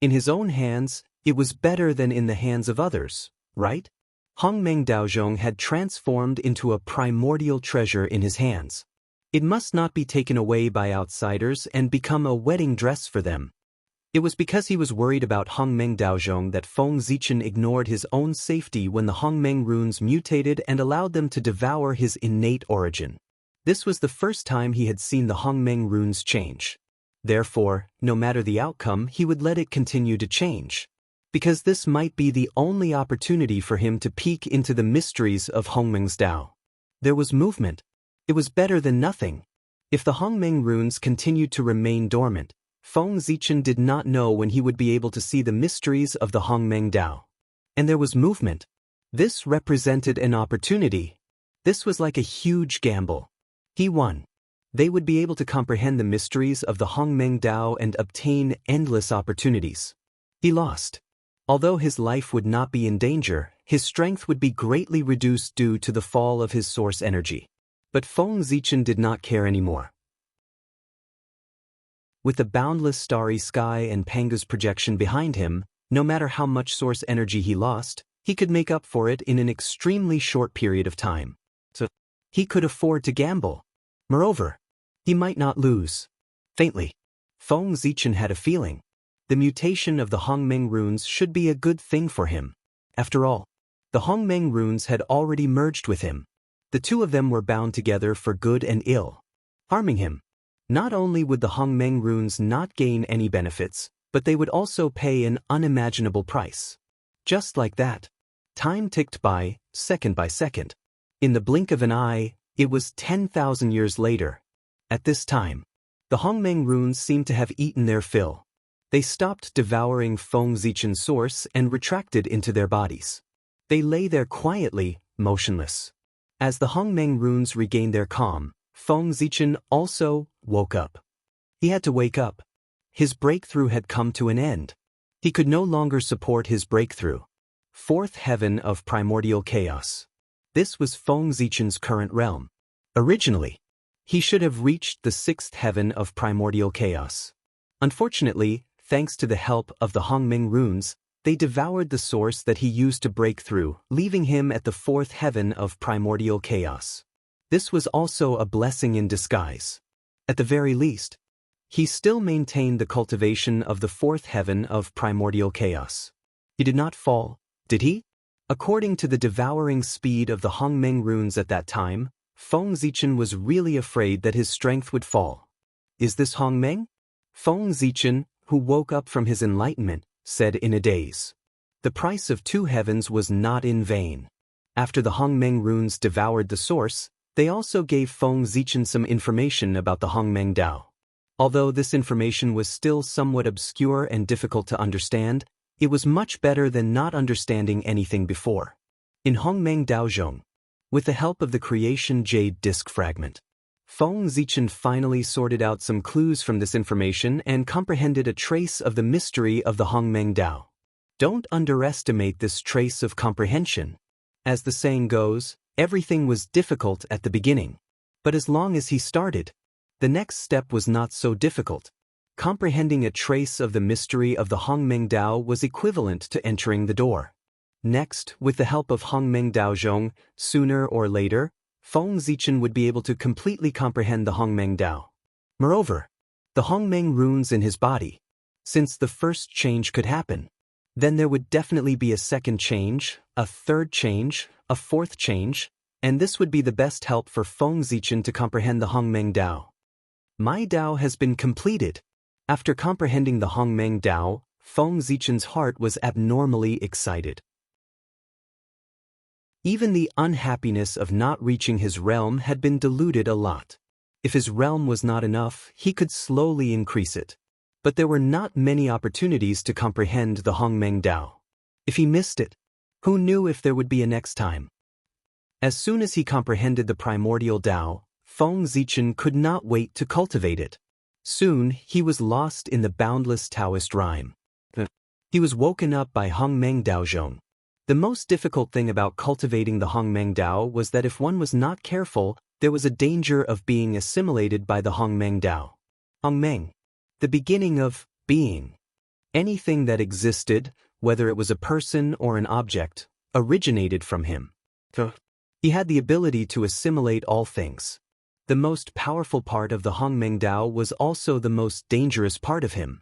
In his own hands, it was better than in the hands of others, right? Hongmeng Daozhong had transformed into a primordial treasure in his hands. It must not be taken away by outsiders and become a wedding dress for them. It was because he was worried about Hongmeng Daozhong that Feng Zichen ignored his own safety when the Hongmeng runes mutated and allowed them to devour his innate origin. This was the first time he had seen the Hongmeng runes change. Therefore, no matter the outcome, he would let it continue to change. Because this might be the only opportunity for him to peek into the mysteries of Hongmeng's Dao. There was movement. It was better than nothing. If the Hongmeng runes continued to remain dormant, Feng Zichen did not know when he would be able to see the mysteries of the Hongmeng Dao. And there was movement. This represented an opportunity. This was like a huge gamble. He won. They would be able to comprehend the mysteries of the Hongmeng Dao and obtain endless opportunities. He lost. Although his life would not be in danger, his strength would be greatly reduced due to the fall of his source energy. But Feng Zichen did not care anymore. With the boundless starry sky and Panga's projection behind him, no matter how much source energy he lost, he could make up for it in an extremely short period of time. So, he could afford to gamble. Moreover, he might not lose. Faintly, Feng Zichen had a feeling. The mutation of the Hongmeng runes should be a good thing for him. After all, the Hongmeng runes had already merged with him. The two of them were bound together for good and ill. Harming him. Not only would the Hongmeng runes not gain any benefits, but they would also pay an unimaginable price. Just like that, time ticked by second. In the blink of an eye, it was 10,000 years later. At this time, the Hongmeng runes seemed to have eaten their fill. They stopped devouring Feng Zichen's source and retracted into their bodies. They lay there quietly, motionless. As the Hongmeng runes regained their calm, Feng Zichen also woke up. He had to wake up. His breakthrough had come to an end. He could no longer support his breakthrough. Fourth heaven of primordial chaos. This was Feng Zichen's current realm. Originally, he should have reached the sixth heaven of primordial chaos. Unfortunately, thanks to the help of the Hongmeng runes, they devoured the source that he used to break through, leaving him at the fourth heaven of primordial chaos. This was also a blessing in disguise. At the very least, he still maintained the cultivation of the fourth heaven of primordial chaos. He did not fall, did he? According to the devouring speed of the Hongmeng runes at that time, Feng Zichen was really afraid that his strength would fall. Is this Hongmeng? Feng Zichen, who woke up from his enlightenment, said in a daze. The price of 2 heavens was not in vain. After the Hongmeng runes devoured the source, they also gave Feng Zichen some information about the Hongmeng Dao. Although this information was still somewhat obscure and difficult to understand, it was much better than not understanding anything before. In Hongmeng Daozhong, with the help of the creation jade disk fragment, Feng Zichen finally sorted out some clues from this information and comprehended a trace of the mystery of the Hongmeng Dao. Don't underestimate this trace of comprehension. As the saying goes, everything was difficult at the beginning. But as long as he started, the next step was not so difficult. Comprehending a trace of the mystery of the Hongmeng Dao was equivalent to entering the door. Next, with the help of Hongmeng Daozhong, sooner or later, Feng Zichen would be able to completely comprehend the Hongmeng Dao. Moreover, the Hongmeng runes in his body. Since the first change could happen, then there would definitely be a second change, a third change, a fourth change, and this would be the best help for Feng Zichen to comprehend the Hongmeng Dao. My Dao has been completed. After comprehending the Hongmeng Dao, Feng Zichen's heart was abnormally excited. Even the unhappiness of not reaching his realm had been diluted a lot. If his realm was not enough, he could slowly increase it. But there were not many opportunities to comprehend the Hongmeng Dao. If he missed it, who knew if there would be a next time? As soon as he comprehended the primordial Dao, Feng Zichen could not wait to cultivate it. Soon, he was lost in the boundless Taoist rhyme. He was woken up by Hongmeng Daozhong. The most difficult thing about cultivating the Hongmeng Dao was that if one was not careful, there was a danger of being assimilated by the Hongmeng Dao. Hongmeng, the beginning of being. Anything that existed, whether it was a person or an object, originated from him. He had the ability to assimilate all things. The most powerful part of the Hongmeng Dao was also the most dangerous part of him.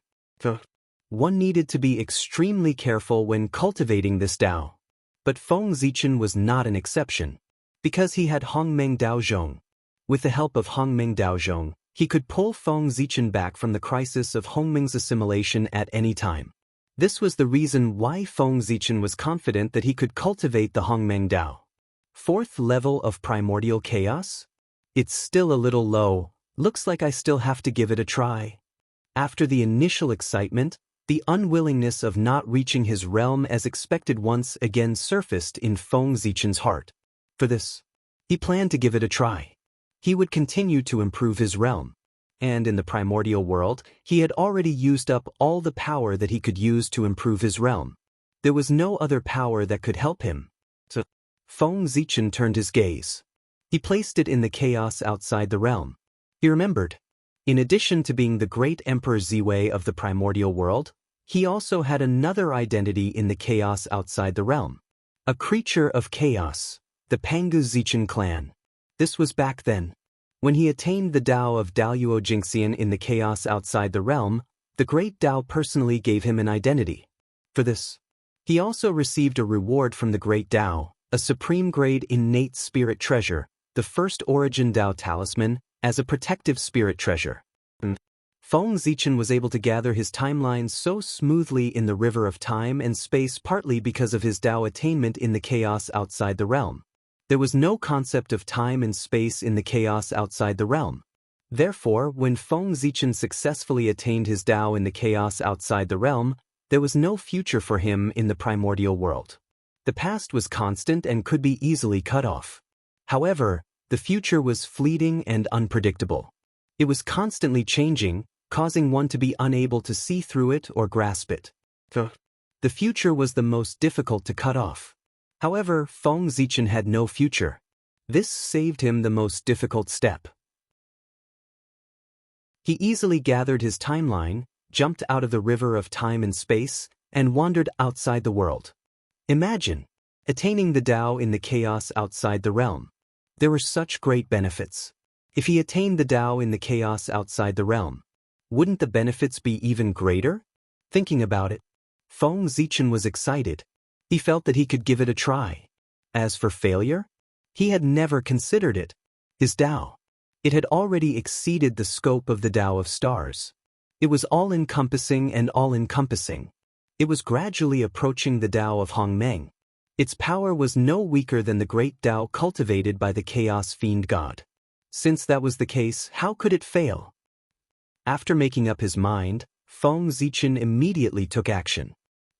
One needed to be extremely careful when cultivating this Dao. But Feng Zichen was not an exception, because he had Hongmeng Daozhong. With the help of Hongmeng Daozhong, he could pull Feng Zichen back from the crisis of Hongmeng's assimilation at any time. This was the reason why Feng Zichen was confident that he could cultivate the Hongmeng Dao. Fourth level of primordial chaos? It's still a little low. Looks like I still have to give it a try. After the initial excitement, the unwillingness of not reaching his realm as expected once again surfaced in Feng Zichen's heart. For this, he planned to give it a try. He would continue to improve his realm. And in the primordial world, he had already used up all the power that he could use to improve his realm. There was no other power that could help him. So, Feng Zichen turned his gaze. He placed it in the chaos outside the realm. He remembered. In addition to being the great Emperor Ziwei of the primordial world, he also had another identity in the chaos outside the realm. A creature of chaos, the Pangu Zichen clan. This was back then. When he attained the Dao of Daluo Jingxian in the chaos outside the realm, the great Tao personally gave him an identity. For this, he also received a reward from the great Tao, a supreme-grade innate spirit treasure, the first origin Tao talisman, as a protective spirit treasure. Feng Zichen was able to gather his timelines so smoothly in the river of time and space partly because of his Tao attainment in the chaos outside the realm. There was no concept of time and space in the chaos outside the realm. Therefore, when Feng Zichen successfully attained his Tao in the chaos outside the realm, there was no future for him in the primordial world. The past was constant and could be easily cut off. However, the future was fleeting and unpredictable. It was constantly changing, causing one to be unable to see through it or grasp it. The future was the most difficult to cut off. However, Feng Zichen had no future. This saved him the most difficult step. He easily gathered his timeline, jumped out of the river of time and space, and wandered outside the world. Imagine attaining the Tao in the chaos outside the realm. There were such great benefits. If he attained the Tao in the chaos outside the realm, wouldn't the benefits be even greater? Thinking about it, Feng Zichen was excited. He felt that he could give it a try. As for failure, he had never considered it. His Tao, it had already exceeded the scope of the Tao of stars. It was all-encompassing and all-encompassing. It was gradually approaching the Tao of Hongmeng. Its power was no weaker than the great Tao cultivated by the Chaos Fiend God. Since that was the case, how could it fail? After making up his mind, Feng Zichen immediately took action.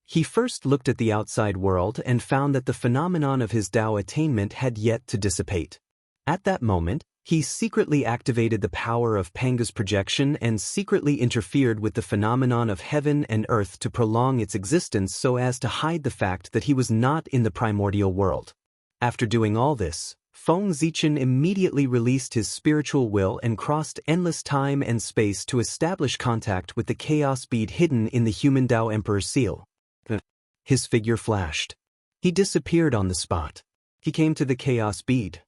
He first looked at the outside world and found that the phenomenon of his Tao attainment had yet to dissipate. At that moment, he secretly activated the power of Panga's projection and secretly interfered with the phenomenon of heaven and earth to prolong its existence so as to hide the fact that he was not in the primordial world. After doing all this, Feng Zichen immediately released his spiritual will and crossed endless time and space to establish contact with the chaos bead hidden in the human Tao Emperor's seal. His figure flashed. He disappeared on the spot. He came to the chaos bead.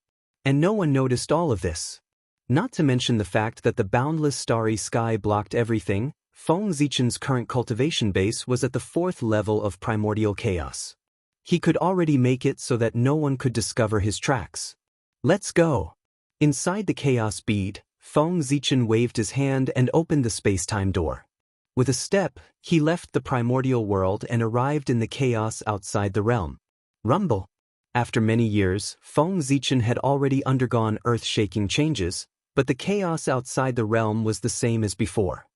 And no one noticed all of this. Not to mention the fact that the boundless starry sky blocked everything, Feng Zichen's current cultivation base was at the 4th level of primordial chaos. He could already make it so that no one could discover his tracks. Let's go. Inside the chaos bead, Feng Zichen waved his hand and opened the space-time door. With a step, he left the primordial world and arrived in the chaos outside the realm. Rumble. After many years, Feng Zichen had already undergone earth-shaking changes, but the chaos outside the realm was the same as before.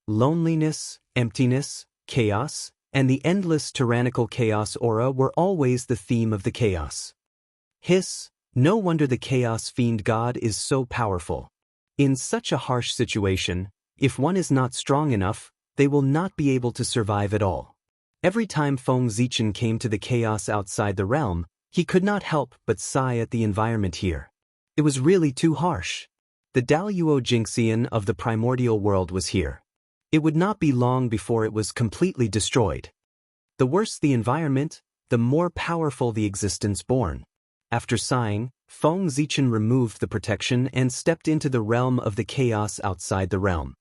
Loneliness, emptiness, chaos, and the endless tyrannical chaos aura were always the theme of the chaos. Hiss, no wonder the Chaos Fiend God is so powerful. In such a harsh situation, if one is not strong enough, they will not be able to survive at all. Every time Feng Zichen came to the chaos outside the realm, he could not help but sigh at the environment here. It was really too harsh. The Daluo Jinxian of the primordial world was here. It would not be long before it was completely destroyed. The worse the environment, the more powerful the existence born. After sighing, Feng Zichen removed the protection and stepped into the realm of the chaos outside the realm.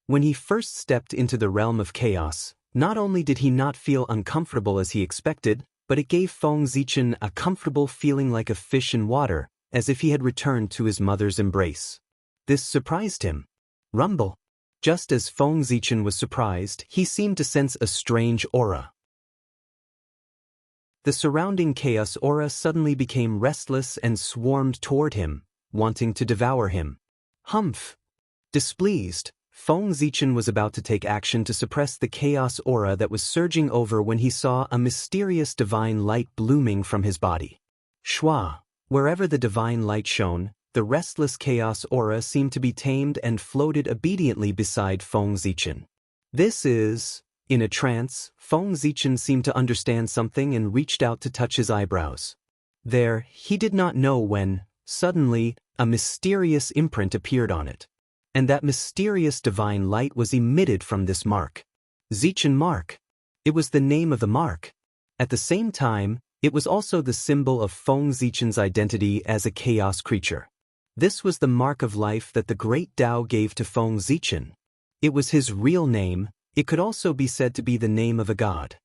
When he first stepped into the realm of chaos, not only did he not feel uncomfortable as he expected, but it gave Feng Zichen a comfortable feeling like a fish in water, as if he had returned to his mother's embrace. This surprised him. Rumble. Just as Feng Zichen was surprised, he seemed to sense a strange aura. The surrounding chaos aura suddenly became restless and swarmed toward him, wanting to devour him. Humph! Displeased, Feng Zichen was about to take action to suppress the chaos aura that was surging over when he saw a mysterious divine light blooming from his body. Shua! Wherever the divine light shone, the restless chaos aura seemed to be tamed and floated obediently beside Feng Zichen. This is... In a trance, Feng Zichen seemed to understand something and reached out to touch his eyebrows. There, he did not know when, suddenly, a mysterious imprint appeared on it. And that mysterious divine light was emitted from this mark. Zichen mark. It was the name of the mark. At the same time, it was also the symbol of Feng Zichen's identity as a chaos creature. This was the mark of life that the great Tao gave to Feng Zichen. It was his real name. It could also be said to be the name of a god.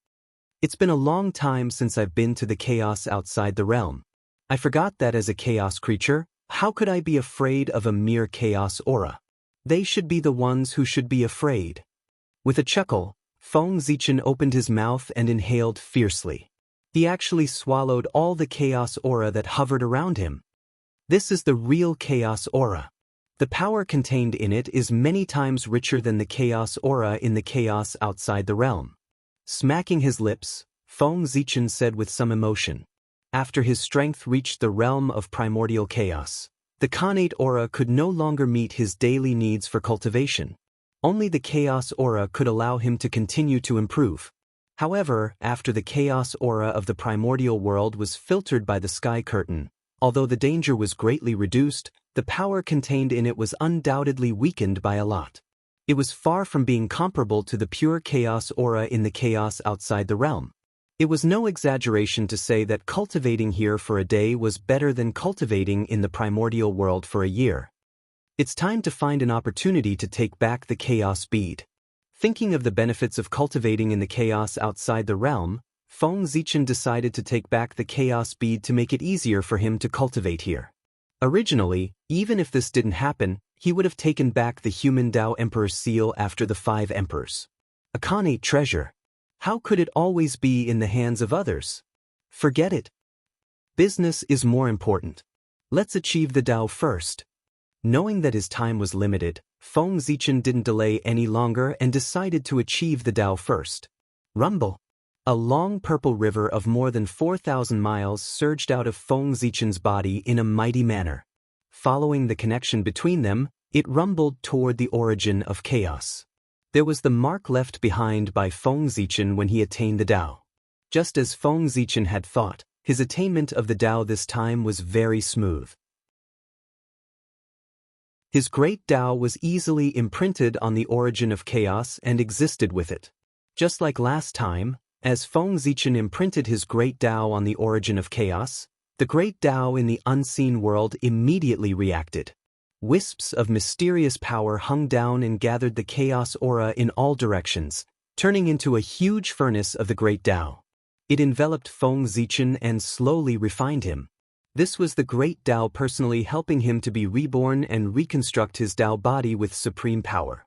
It's been a long time since I've been to the chaos outside the realm. I forgot that as a chaos creature, how could I be afraid of a mere chaos aura? They should be the ones who should be afraid. With a chuckle, Feng Zichen opened his mouth and inhaled fiercely. He actually swallowed all the chaos aura that hovered around him. This is the real chaos aura. The power contained in it is many times richer than the chaos aura in the chaos outside the realm. Smacking his lips, Feng Zichen said with some emotion. After his strength reached the realm of primordial chaos, the Khanate aura could no longer meet his daily needs for cultivation. Only the chaos aura could allow him to continue to improve. However, after the chaos aura of the primordial world was filtered by the sky curtain, although the danger was greatly reduced, the power contained in it was undoubtedly weakened by a lot. It was far from being comparable to the pure chaos aura in the chaos outside the realm. It was no exaggeration to say that cultivating here for a day was better than cultivating in the primordial world for a year. It's time to find an opportunity to take back the chaos bead. Thinking of the benefits of cultivating in the chaos outside the realm, Feng Zichen decided to take back the chaos bead to make it easier for him to cultivate here. Originally, even if this didn't happen, he would have taken back the human Tao Emperor's seal after the 5 emperors. A Khanate treasure. How could it always be in the hands of others? Forget it. Business is more important. Let's achieve the Tao first. Knowing that his time was limited, Feng Zichen didn't delay any longer and decided to achieve the Tao first. Rumble. A long purple river of more than 4,000 miles surged out of Feng Zichen's body in a mighty manner. Following the connection between them, it rumbled toward the origin of chaos. There was the mark left behind by Feng Zichen when he attained the Tao. Just as Feng Zichen had thought, his attainment of the Tao this time was very smooth. His great Tao was easily imprinted on the origin of chaos and existed with it. Just like last time, as Feng Zichen imprinted his great Tao on the origin of chaos, the great Tao in the unseen world immediately reacted. Wisps of mysterious power hung down and gathered the chaos aura in all directions, turning into a huge furnace of the great Tao. It enveloped Feng Zichen and slowly refined him. This was the great Tao personally helping him to be reborn and reconstruct his Tao body with supreme power.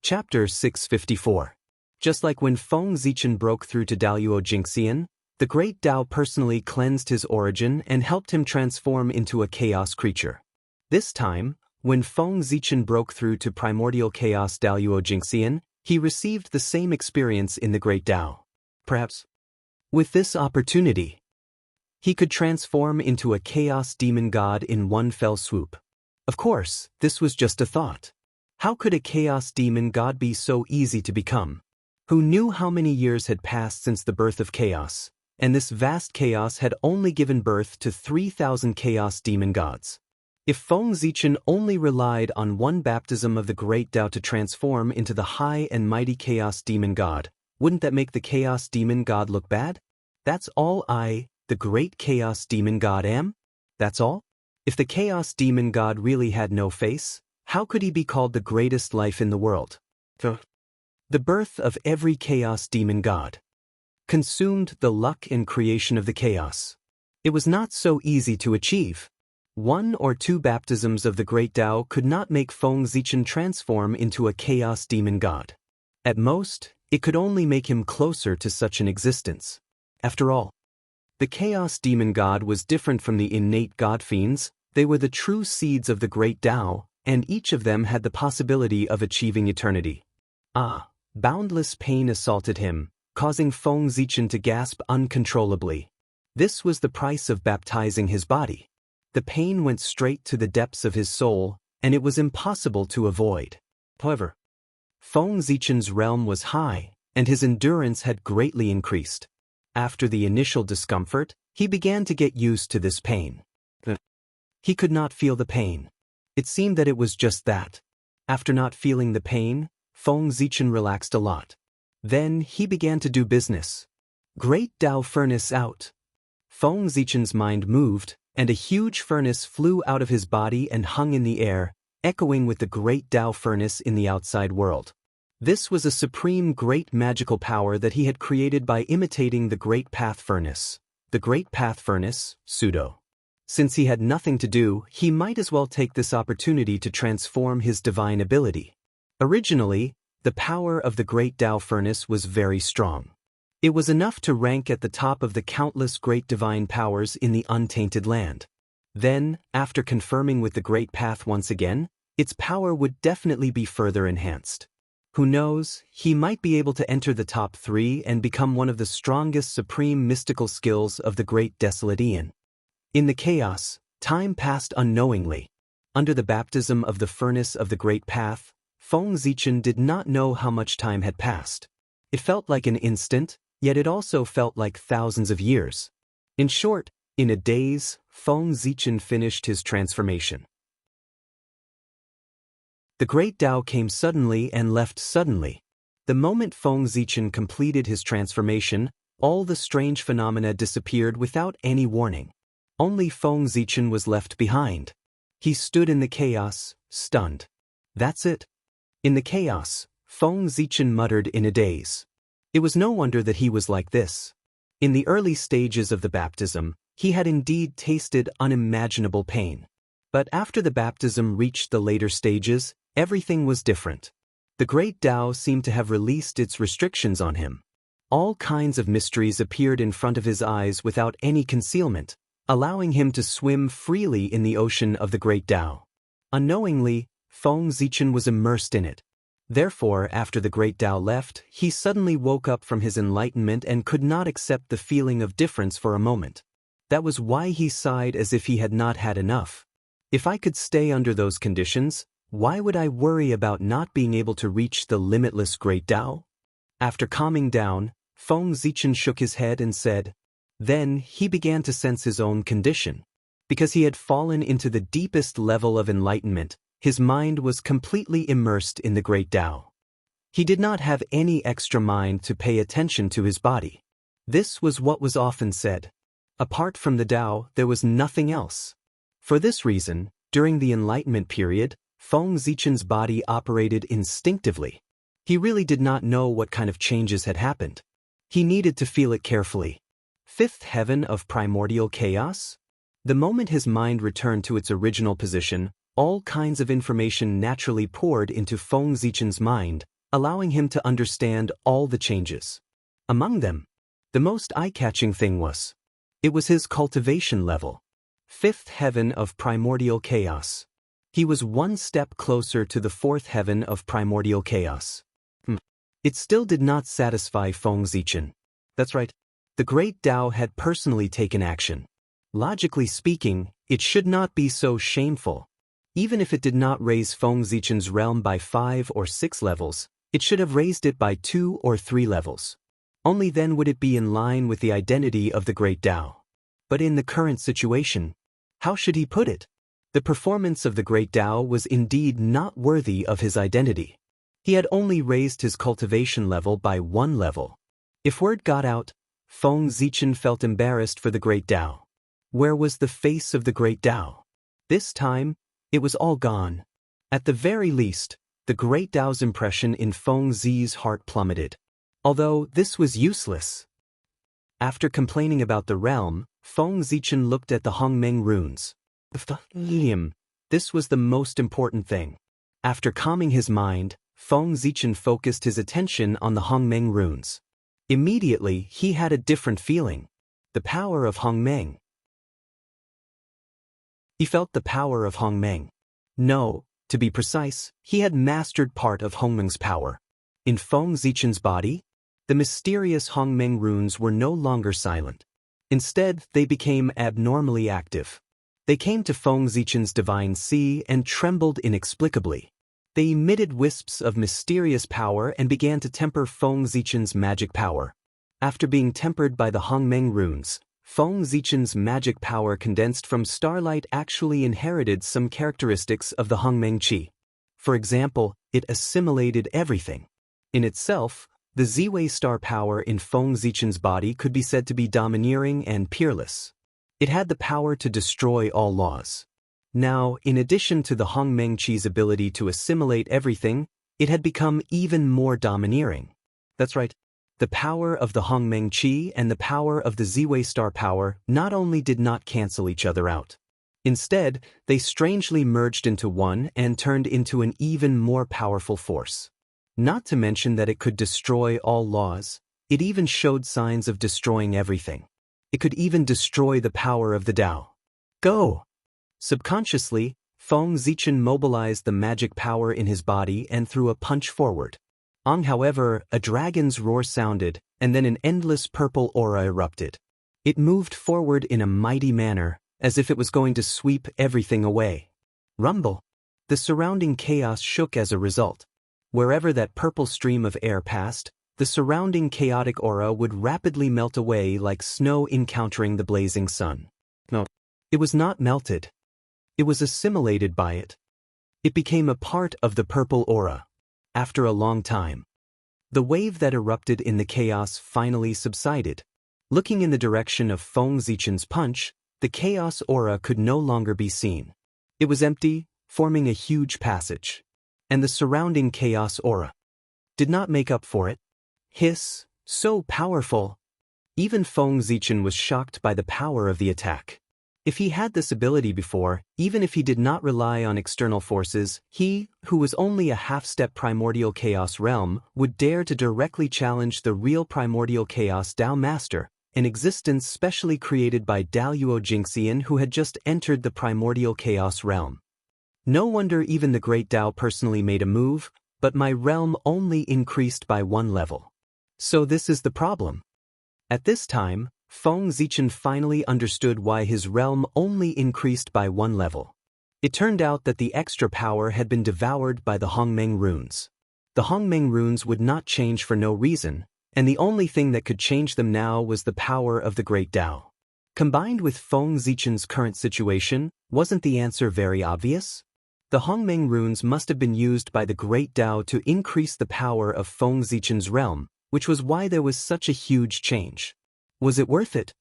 Chapter 654. Just like when Feng Zichen broke through to Daluo Jingxian, the great Tao personally cleansed his origin and helped him transform into a chaos creature. This time, when Feng Zichen broke through to primordial chaos Daluo Jingxian, he received the same experience in the great Tao. Perhaps, with this opportunity, he could transform into a chaos demon god in one fell swoop. Of course, this was just a thought. How could a chaos demon god be so easy to become? Who knew how many years had passed since the birth of chaos, and this vast chaos had only given birth to 3,000 chaos demon gods. If Feng Zichen only relied on one baptism of the great Tao to transform into the high and mighty chaos demon god, wouldn't that make the chaos demon god look bad? That's all I, the great chaos demon god, am? That's all? If the chaos demon god really had no face, how could he be called the greatest life in the world? The birth of every chaos demon god consumed the luck and creation of the chaos. It was not so easy to achieve. 1 or 2 baptisms of the great Tao could not make Feng Zichen transform into a chaos demon god. At most, it could only make him closer to such an existence. After all, the chaos demon god was different from the innate god fiends. They were the true seeds of the great Tao, and each of them had the possibility of achieving eternity. Boundless pain assaulted him, causing Feng Zichen to gasp uncontrollably. This was the price of baptizing his body. The pain went straight to the depths of his soul, and it was impossible to avoid. However, Feng Zichen's realm was high, and his endurance had greatly increased. After the initial discomfort, he began to get used to this pain. He could not feel the pain. It seemed that it was just that. After not feeling the pain, Feng Zichen relaxed a lot. Then he began to do business. Great Tao furnace out. Feng Zichen's mind moved, and a huge furnace flew out of his body and hung in the air, echoing with the great Tao furnace in the outside world. This was a supreme great magical power that he had created by imitating the Great Path Furnace. The Great Path Furnace, pseudo. Since he had nothing to do, he might as well take this opportunity to transform his divine ability. Originally, the power of the Great Tao Furnace was very strong. It was enough to rank at the top of the countless great divine powers in the untainted land. Then, after confirming with the Great Path once again, its power would definitely be further enhanced. Who knows, he might be able to enter the top 3 and become one of the strongest supreme mystical skills of the Great Desolate Eon. In the chaos, time passed unknowingly. Under the baptism of the furnace of the Great Path, Feng Zichen did not know how much time had passed. It felt like an instant, yet it also felt like thousands of years. In short, in a daze, Feng Zichen finished his transformation. The Great Tao came suddenly and left suddenly. The moment Feng Zichen completed his transformation, all the strange phenomena disappeared without any warning. Only Feng Zichen was left behind. He stood in the chaos, stunned. That's it. In the chaos, Feng Zichen muttered in a daze. It was no wonder that he was like this. In the early stages of the baptism, he had indeed tasted unimaginable pain. But after the baptism reached the later stages, everything was different. The Great Tao seemed to have released its restrictions on him. All kinds of mysteries appeared in front of his eyes without any concealment, allowing him to swim freely in the ocean of the Great Tao. Unknowingly, Feng Zichen was immersed in it. Therefore, after the Great Tao left, he suddenly woke up from his enlightenment and could not accept the feeling of difference for a moment. That was why he sighed as if he had not had enough. If I could stay under those conditions, why would I worry about not being able to reach the limitless Great Tao? After calming down, Feng Zichen shook his head and said, then he began to sense his own condition. Because he had fallen into the deepest level of enlightenment, his mind was completely immersed in the Great Tao. He did not have any extra mind to pay attention to his body. This was what was often said. Apart from the Tao, there was nothing else. For this reason, during the Enlightenment period, Feng Zichen's body operated instinctively. He really did not know what kind of changes had happened. He needed to feel it carefully. Fifth heaven of primordial chaos? The moment his mind returned to its original position, all kinds of information naturally poured into Feng Zichen's mind, allowing him to understand all the changes. Among them, the most eye-catching thing was, it was his cultivation level. Fifth heaven of primordial chaos. He was one step closer to the fourth heaven of primordial chaos. It still did not satisfy Feng Zichen. That's right. The Great Tao had personally taken action. Logically speaking, it should not be so shameful. Even if it did not raise Feng Zichen's realm by 5 or 6 levels, it should have raised it by 2 or 3 levels. Only then would it be in line with the identity of the Great Tao. But in the current situation, how should he put it? The performance of the Great Tao was indeed not worthy of his identity. He had only raised his cultivation level by 1 level. If word got out, Feng Zichen felt embarrassed for the Great Tao. Where was the face of the Great Tao? This time, it was all gone. At the very least, the Great Tao's impression in Feng Zi's heart plummeted. Although this was useless. After complaining about the realm, Feng Zichen looked at the Hongmeng runes. This was the most important thing. After calming his mind, Feng Zichen focused his attention on the Hongmeng runes. Immediately, he had a different feeling. The power of Hongmeng. He felt the power of Hongmeng. No, to be precise, he had mastered part of Hongmeng's power. In Feng Zichen's body, the mysterious Hongmeng runes were no longer silent. Instead, they became abnormally active. They came to Feng Zichen's divine sea and trembled inexplicably. They emitted wisps of mysterious power and began to temper Feng Zichen's magic power. After being tempered by the Hongmeng runes, Feng Zichen's magic power condensed from starlight actually inherited some characteristics of the Hongmeng Qi. For example, it assimilated everything. In itself, the Ziwei star power in Feng Zichen's body could be said to be domineering and peerless. It had the power to destroy all laws. Now, in addition to the Hongmeng Qi's ability to assimilate everything, it had become even more domineering. That's right. The power of the Hongmeng Qi and the power of the Ziwei star power not only did not cancel each other out. Instead, they strangely merged into one and turned into an even more powerful force. Not to mention that it could destroy all laws, it even showed signs of destroying everything. It could even destroy the power of the Tao. Go! Subconsciously, Feng Zichen mobilized the magic power in his body and threw a punch forward. However, a dragon's roar sounded, and then an endless purple aura erupted. It moved forward in a mighty manner, as if it was going to sweep everything away. Rumble! The surrounding chaos shook as a result. Wherever that purple stream of air passed, the surrounding chaotic aura would rapidly melt away like snow encountering the blazing sun. No, it was not melted. It was assimilated by it. It became a part of the purple aura. After a long time, the wave that erupted in the chaos finally subsided. Looking in the direction of Feng Zichen's punch, the chaos aura could no longer be seen. It was empty, forming a huge passage. And the surrounding chaos aura did not make up for it. Hiss, so powerful! Even Feng Zichen was shocked by the power of the attack. If he had this ability before, even if he did not rely on external forces, he, who was only a half-step primordial chaos realm, would dare to directly challenge the real primordial chaos Tao Master, an existence specially created by Daluo Jingxian who had just entered the primordial chaos realm. No wonder even the great Tao personally made a move, but my realm only increased by 1 level. So this is the problem. At this time, Feng Zichen finally understood why his realm only increased by 1 level. It turned out that the extra power had been devoured by the Hongmeng runes. The Hongmeng runes would not change for no reason, and the only thing that could change them now was the power of the Great Tao. Combined with Feng Zichen's current situation, wasn't the answer very obvious? The Hongmeng runes must have been used by the Great Tao to increase the power of Feng Zichen's realm, which was why there was such a huge change. Was it worth it?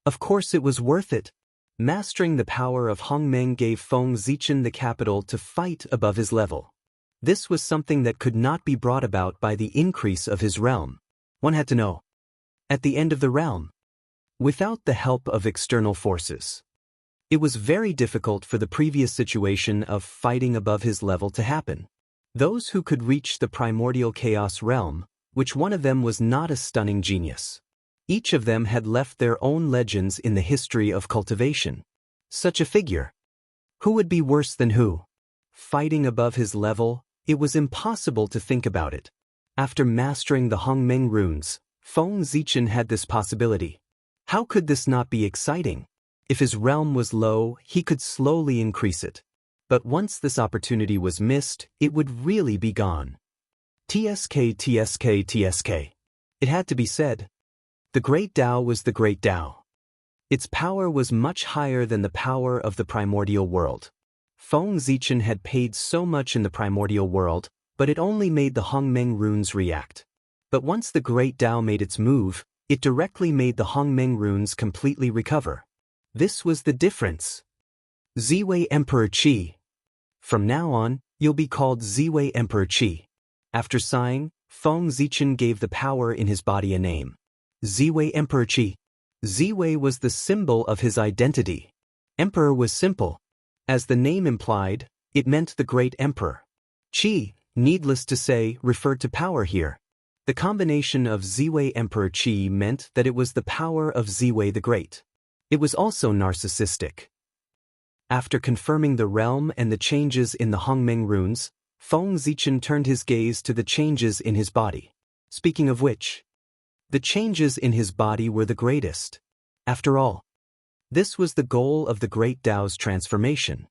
Of course it was worth it. Mastering the power of Hongmeng gave Feng Zichen the capital to fight above his level. This was something that could not be brought about by the increase of his realm. One had to know. At the end of the realm, without the help of external forces, it was very difficult for the previous situation of fighting above his level to happen. Those who could reach the primordial chaos realm, which one of them was not a stunning genius. Each of them had left their own legends in the history of cultivation. Such a figure. Who would be worse than who? Fighting above his level, it was impossible to think about it. After mastering the Hongmeng runes, Feng Zichen had this possibility. How could this not be exciting? If his realm was low, he could slowly increase it. But once this opportunity was missed, it would really be gone. TSK. It had to be said. The Great Tao was the Great Tao. Its power was much higher than the power of the primordial world. Feng Zichen had paid so much in the primordial world, but it only made the Hongmeng runes react. But once the Great Tao made its move, it directly made the Hongmeng runes completely recover. This was the difference. Ziwei Emperor Qi. From now on, you'll be called Ziwei Emperor Qi. After sighing, Feng Zichen gave the power in his body a name. Ziwei Emperor Qi. Ziwei was the symbol of his identity. Emperor was simple. As the name implied, it meant the great emperor. Qi, needless to say, referred to power here. The combination of Ziwei Emperor Qi meant that it was the power of Ziwei the Great. It was also narcissistic. After confirming the realm and the changes in the Hongmeng runes, Feng Zichen turned his gaze to the changes in his body. Speaking of which, the changes in his body were the greatest. After all, this was the goal of the Great Tao's transformation.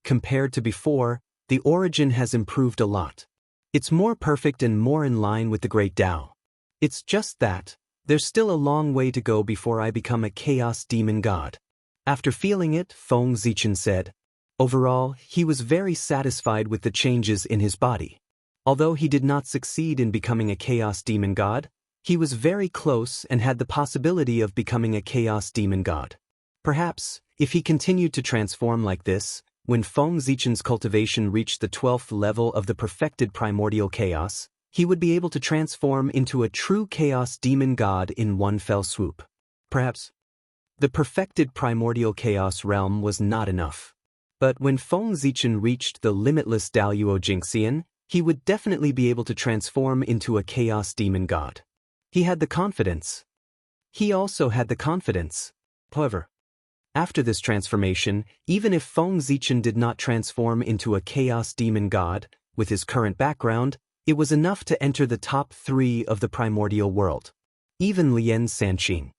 Compared to before, the origin has improved a lot. It's more perfect and more in line with the Great Tao. It's just that, there's still a long way to go before I become a chaos demon god. After feeling it, Feng Zichen said. Overall, he was very satisfied with the changes in his body. Although he did not succeed in becoming a chaos demon god, He was very close and had the possibility of becoming a chaos demon god. Perhaps, if he continued to transform like this, when Feng Zichen's cultivation reached the 12th level of the perfected primordial chaos, he would be able to transform into a true chaos demon god in one fell swoop. Perhaps the perfected primordial chaos realm was not enough. But when Feng Zichen reached the limitless Daoyuo Jingxian, he would definitely be able to transform into a chaos demon god. He had the confidence. He also had the confidence. However, after this transformation, even if Feng Zichen did not transform into a chaos demon god, with his current background, it was enough to enter the top 3 of the primordial world. Even Lien Sanqing,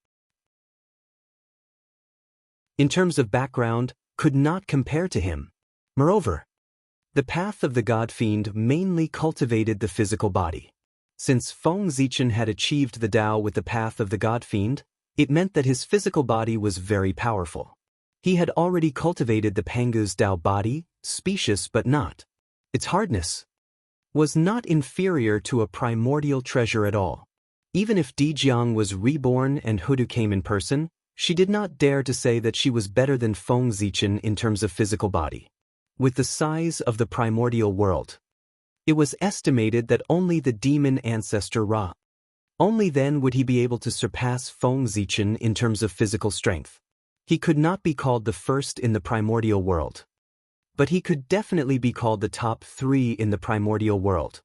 in terms of background, could not compare to him. Moreover, the path of the God Fiend mainly cultivated the physical body. Since Feng Zichen had achieved the Tao with the path of the God Fiend, it meant that his physical body was very powerful. He had already cultivated the Pangu's Tao body, specious but not. Its hardness was not inferior to a primordial treasure at all. Even if Dijiang was reborn and Hudu came in person, she did not dare to say that she was better than Feng Zichen in terms of physical body. With the size of the primordial world, it was estimated that only the demon ancestor Ra. Only then would he be able to surpass Feng Zichen in terms of physical strength. He could not be called the first in the primordial world, but he could definitely be called the top 3 in the primordial world.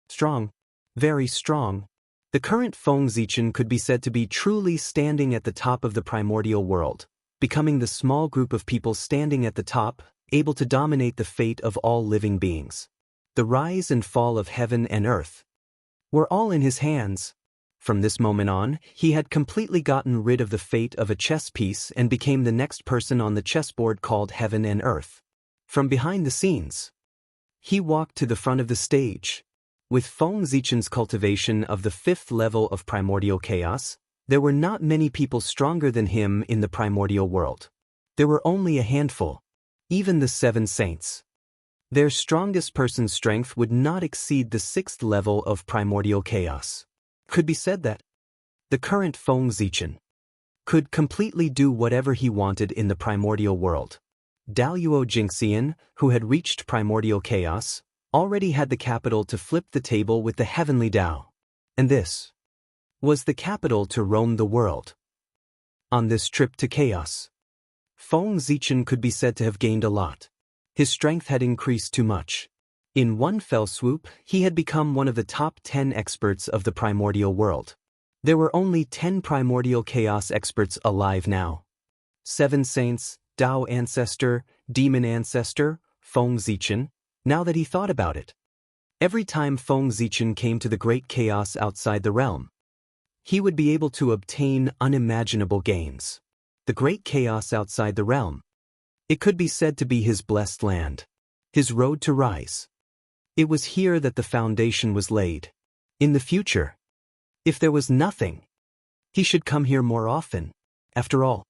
Strong. Very strong. The current Feng Zichen could be said to be truly standing at the top of the primordial world, becoming the small group of people standing at the top, able to dominate the fate of all living beings. The rise and fall of heaven and earth were all in his hands. From this moment on, he had completely gotten rid of the fate of a chess piece and became the next person on the chessboard called heaven and earth. From behind the scenes, he walked to the front of the stage. With Feng Zichen's cultivation of the 5th level of primordial chaos, there were not many people stronger than him in the primordial world. There were only a handful, even the 7 saints. Their strongest person's strength would not exceed the 6th level of primordial chaos. Could be said that the current Feng Zichen could completely do whatever he wanted in the primordial world. Daoyuo Jingxian, who had reached primordial chaos, already had the capital to flip the table with the heavenly Tao. And this was the capital to roam the world. On this trip to chaos, Feng Zichen could be said to have gained a lot. His strength had increased too much. In one fell swoop, he had become one of the top 10 experts of the primordial world. There were only 10 primordial chaos experts alive now. 7 saints, Tao ancestor, demon ancestor, Feng Zichen. Now that he thought about it, every time Feng Zichen came to the great chaos outside the realm, he would be able to obtain unimaginable gains. The great chaos outside the realm, it could be said to be his blessed land, his road to rise. It was here that the foundation was laid. In the future, if there was nothing, he should come here more often. After all,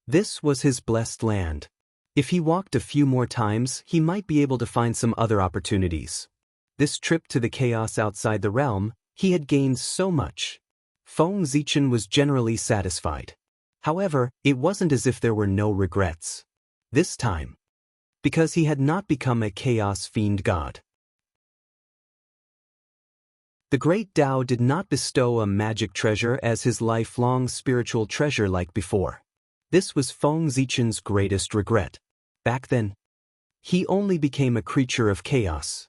this was his blessed land. If he walked a few more times, he might be able to find some other opportunities. This trip to the chaos outside the realm, he had gained so much. Feng Zichen was generally satisfied. However, it wasn't as if there were no regrets. This time, because he had not become a chaos fiend god. The great Tao did not bestow a magic treasure as his lifelong spiritual treasure like before. This was Feng Zichen's greatest regret. Back then, he only became a creature of chaos.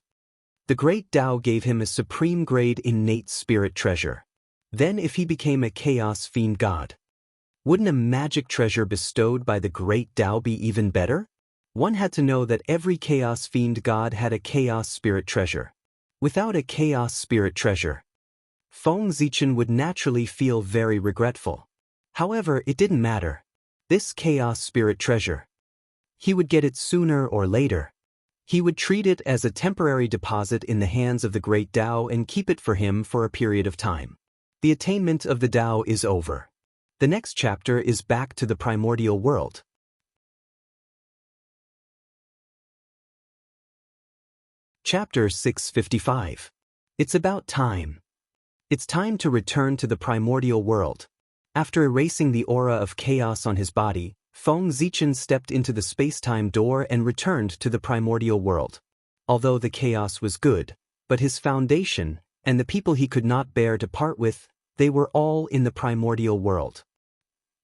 The great Tao gave him a supreme grade innate spirit treasure. Then if he became a chaos fiend god, wouldn't a magic treasure bestowed by the great Tao be even better? One had to know that every chaos fiend god had a chaos spirit treasure. Without a chaos spirit treasure, Feng Zichen would naturally feel very regretful. However, it didn't matter. This chaos spirit treasure, he would get it sooner or later. He would treat it as a temporary deposit in the hands of the great Tao and keep it for him for a period of time. The attainment of the Tao is over. The next chapter is back to the primordial world. Chapter 655. It's about time. It's time to return to the primordial world. After erasing the aura of chaos on his body, Feng Zichen stepped into the space-time door and returned to the primordial world. Although the chaos was good, but his foundation, and the people he could not bear to part with, they were all in the primordial world.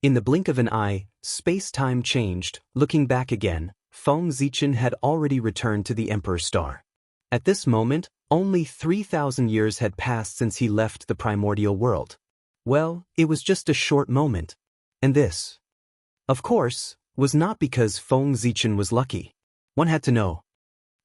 In the blink of an eye, space-time changed. Looking back again, Feng Zichen had already returned to the Emperor's Star. At this moment, only 3,000 years had passed since he left the primordial world. Well, it was just a short moment. And this, of course, was not because Feng Zichen was lucky. One had to know.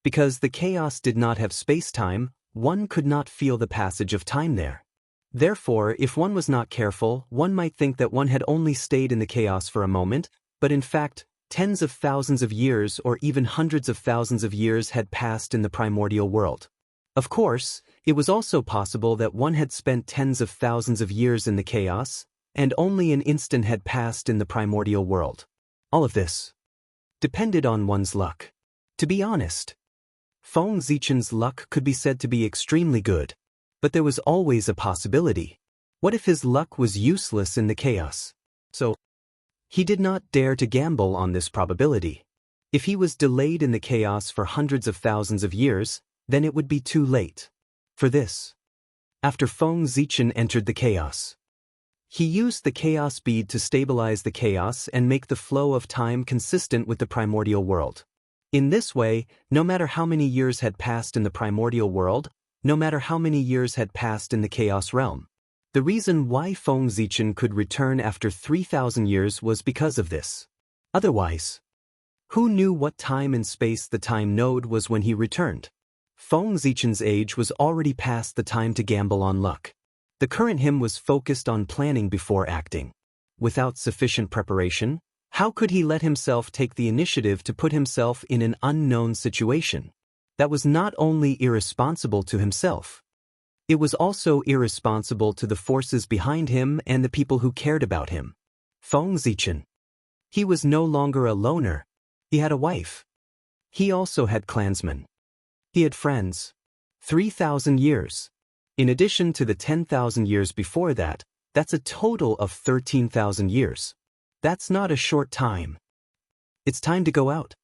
Because the chaos did not have space-time, one could not feel the passage of time there. Therefore, if one was not careful, one might think that one had only stayed in the chaos for a moment, but in fact, tens of thousands of years or even hundreds of thousands of years had passed in the primordial world. Of course, it was also possible that one had spent tens of thousands of years in the chaos, and only an instant had passed in the primordial world. All of this depended on one's luck. To be honest, Feng Zichen's luck could be said to be extremely good. But there was always a possibility. What if his luck was useless in the chaos? So, he did not dare to gamble on this probability. If he was delayed in the chaos for hundreds of thousands of years, then it would be too late. For this, after Feng Zichen entered the chaos, he used the chaos bead to stabilize the chaos and make the flow of time consistent with the primordial world. In this way, no matter how many years had passed in the primordial world, no matter how many years had passed in the chaos realm, the reason why Feng Zichen could return after 3,000 years was because of this. Otherwise, who knew what time and space the time node was when he returned? Feng Zichen's age was already past the time to gamble on luck. The current him was focused on planning before acting. Without sufficient preparation, how could he let himself take the initiative to put himself in an unknown situation? That was not only irresponsible to himself. It was also irresponsible to the forces behind him and the people who cared about him. Feng Zichen. He was no longer a loner. He had a wife. He also had clansmen. He had friends. 3,000 years. In addition to the 10,000 years before that, that's a total of 13,000 years. That's not a short time. It's time to go out.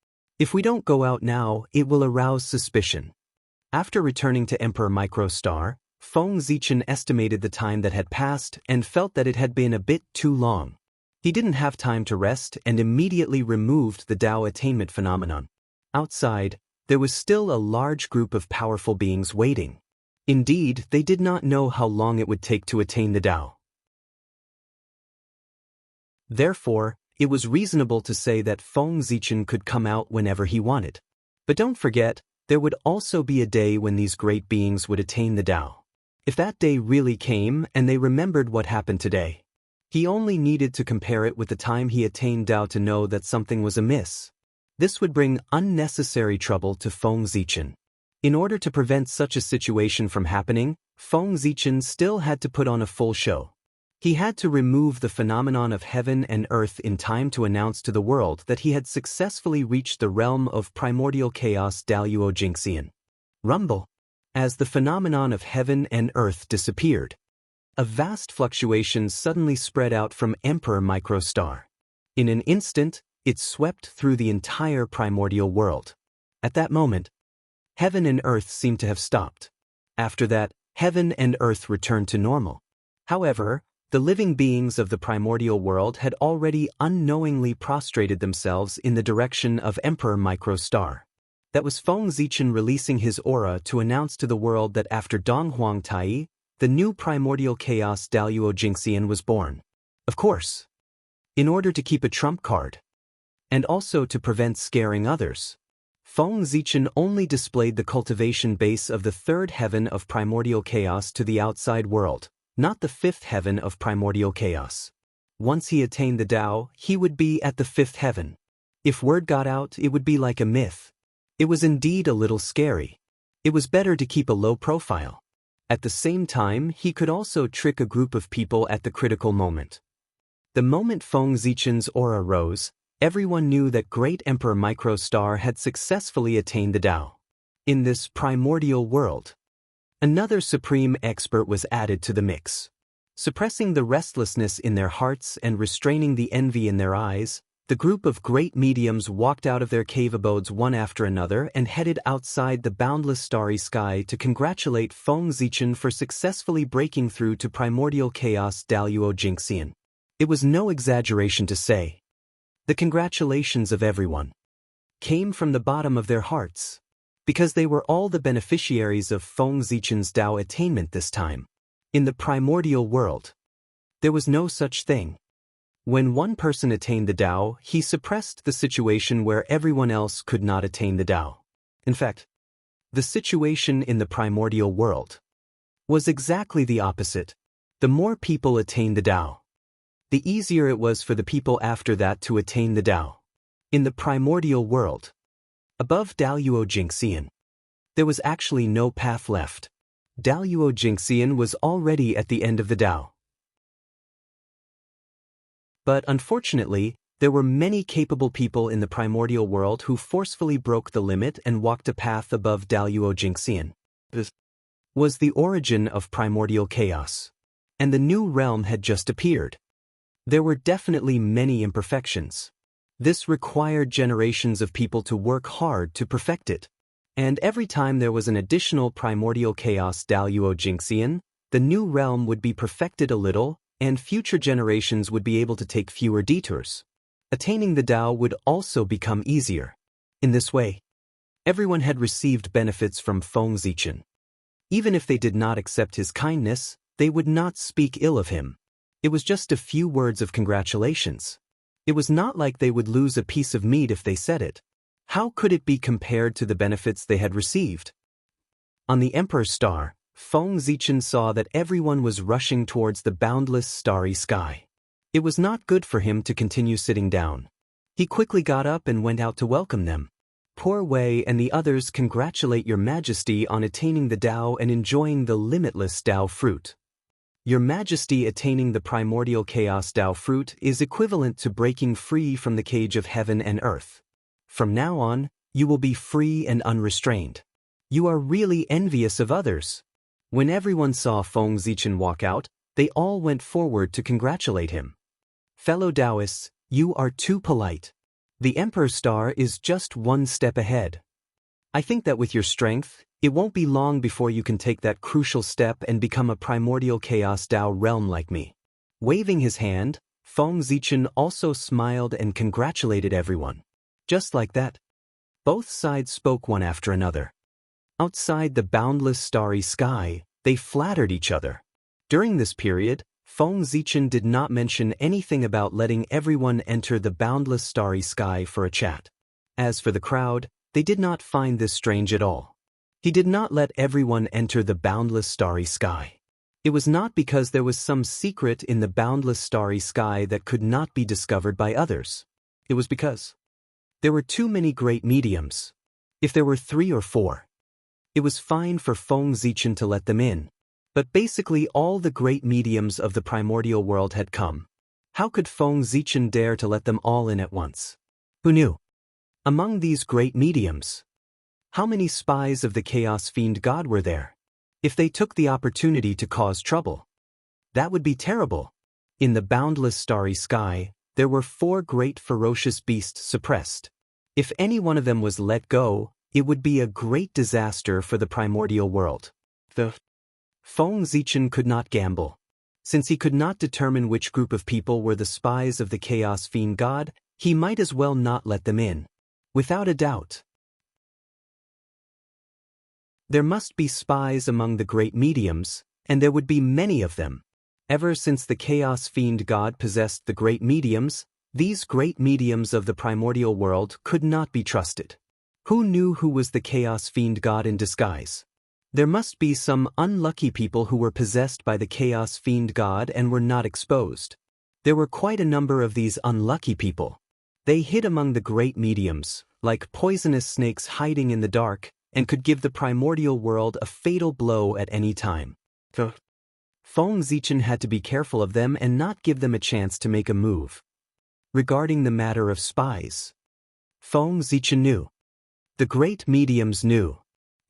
If we don't go out now, it will arouse suspicion. After returning to Emperor Microstar, Feng Zichen estimated the time that had passed and felt that it had been a bit too long. He didn't have time to rest and immediately removed the Tao attainment phenomenon. Outside, there was still a large group of powerful beings waiting. Indeed, they did not know how long it would take to attain the Tao. Therefore, it was reasonable to say that Feng Zichen could come out whenever he wanted. But don't forget, there would also be a day when these great beings would attain the Tao. If that day really came and they remembered what happened today, he only needed to compare it with the time he attained Tao to know that something was amiss. This would bring unnecessary trouble to Feng Zichen. In order to prevent such a situation from happening, Feng Zichen still had to put on a full show. He had to remove the phenomenon of heaven and earth in time to announce to the world that he had successfully reached the realm of primordial chaos Daluo Jingxian. Rumble. As the phenomenon of heaven and earth disappeared, a vast fluctuation suddenly spread out from Emperor Microstar. In an instant, it swept through the entire primordial world. At that moment, heaven and earth seemed to have stopped. After that, heaven and earth returned to normal. However, the living beings of the primordial world had already unknowingly prostrated themselves in the direction of Emperor Microstar. That was Feng Zichen releasing his aura to announce to the world that after Donghuang Tai, the new primordial chaos Daluo Jingxian was born. Of course, in order to keep a trump card, and also to prevent scaring others, Feng Zichen only displayed the cultivation base of the third heaven of primordial chaos to the outside world, not the fifth heaven of primordial chaos. Once he attained the Tao, he would be at the fifth heaven. If word got out, it would be like a myth. It was indeed a little scary. It was better to keep a low profile. At the same time, he could also trick a group of people at the critical moment. The moment Feng Zichen's aura rose, everyone knew that Great Emperor Microstar had successfully attained the Tao. In this primordial world, Another supreme expert was added to the mix. Suppressing the restlessness in their hearts and restraining the envy in their eyes, the group of great mediums walked out of their cave abodes one after another and headed outside the boundless starry sky to congratulate Feng Zichen for successfully breaking through to primordial chaos Daluo Jingxian. It was no exaggeration to say, the congratulations of everyone came from the bottom of their hearts, because they were all the beneficiaries of Feng Zichen's Dao attainment this time. In the primordial world, there was no such thing. When one person attained the Tao, he suppressed the situation where everyone else could not attain the Tao. In fact, the situation in the primordial world was exactly the opposite. The more people attained the Tao, the easier it was for the people after that to attain the Tao. In the primordial world, above Daluo Jingxian, there was actually no path left. Daluo Jingxian was already at the end of the Tao. But unfortunately, there were many capable people in the primordial world who forcefully broke the limit and walked a path above Daluo Jingxian. This was the origin of primordial chaos, and the new realm had just appeared. There were definitely many imperfections. This required generations of people to work hard to perfect it. And every time there was an additional primordial chaos Daluo Jingxian, the new realm would be perfected a little, and future generations would be able to take fewer detours. Attaining the Tao would also become easier. In this way, everyone had received benefits from Feng Zichen. Even if they did not accept his kindness, they would not speak ill of him. It was just a few words of congratulations. It was not like they would lose a piece of meat if they said it. How could it be compared to the benefits they had received? On the Emperor's Star, Feng Zichen saw that everyone was rushing towards the boundless starry sky. It was not good for him to continue sitting down. He quickly got up and went out to welcome them. Poor Wei and the others congratulate your Majesty on attaining the Tao and enjoying the limitless Tao fruit. Your Majesty attaining the primordial chaos Tao fruit is equivalent to breaking free from the cage of heaven and earth. From now on, you will be free and unrestrained. You are really envious of others. When everyone saw Feng Zichen walk out, they all went forward to congratulate him. Fellow Taoists, you are too polite. The Emperor's Star is just one step ahead. I think that with your strength, it won't be long before you can take that crucial step and become a primordial chaos Tao realm like me. Waving his hand, Feng Zichen also smiled and congratulated everyone. Just like that, both sides spoke one after another. Outside the boundless starry sky, they flattered each other. During this period, Feng Zichen did not mention anything about letting everyone enter the boundless starry sky for a chat. As for the crowd, they did not find this strange at all. He did not let everyone enter the boundless starry sky. It was not because there was some secret in the boundless starry sky that could not be discovered by others. It was because there were too many great mediums. If there were 3 or 4, it was fine for Feng Zichen to let them in. But basically all the great mediums of the primordial world had come. How could Feng Zichen dare to let them all in at once? Who knew? Among these great mediums, how many spies of the Chaos Fiend God were there? If they took the opportunity to cause trouble, that would be terrible. In the boundless starry sky, there were 4 great ferocious beasts suppressed. If any one of them was let go, it would be a great disaster for the primordial world. Feng Zichen could not gamble. Since he could not determine which group of people were the spies of the Chaos Fiend God, he might as well not let them in. Without a doubt, there must be spies among the great mediums, and there would be many of them. Ever since the Chaos Fiend God possessed the great mediums, these great mediums of the primordial world could not be trusted. Who knew who was the Chaos Fiend God in disguise? There must be some unlucky people who were possessed by the Chaos Fiend God and were not exposed. There were quite a number of these unlucky people. They hid among the great mediums, like poisonous snakes hiding in the dark, and could give the primordial world a fatal blow at any time. Feng Zichen had to be careful of them and not give them a chance to make a move. Regarding the matter of spies, Feng Zichen knew. The great mediums knew.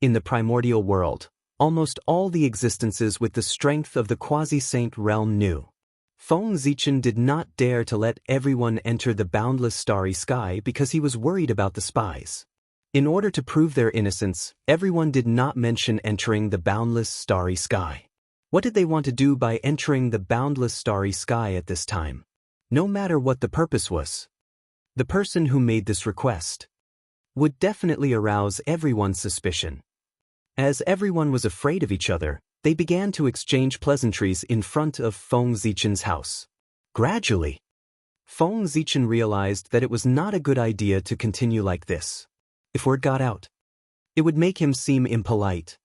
In the primordial world, Almost all the existences with the strength of the quasi-saint realm knew. Feng Zichen did not dare to let everyone enter the boundless starry sky because he was worried about the spies. In order to prove their innocence, everyone did not mention entering the boundless starry sky. What did they want to do by entering the boundless starry sky at this time? No matter what the purpose was, the person who made this request would definitely arouse everyone's suspicion. As everyone was afraid of each other, they began to exchange pleasantries in front of Feng Zichen's house. Gradually, Feng Zichen realized that it was not a good idea to continue like this. If word got out, it would make him seem impolite.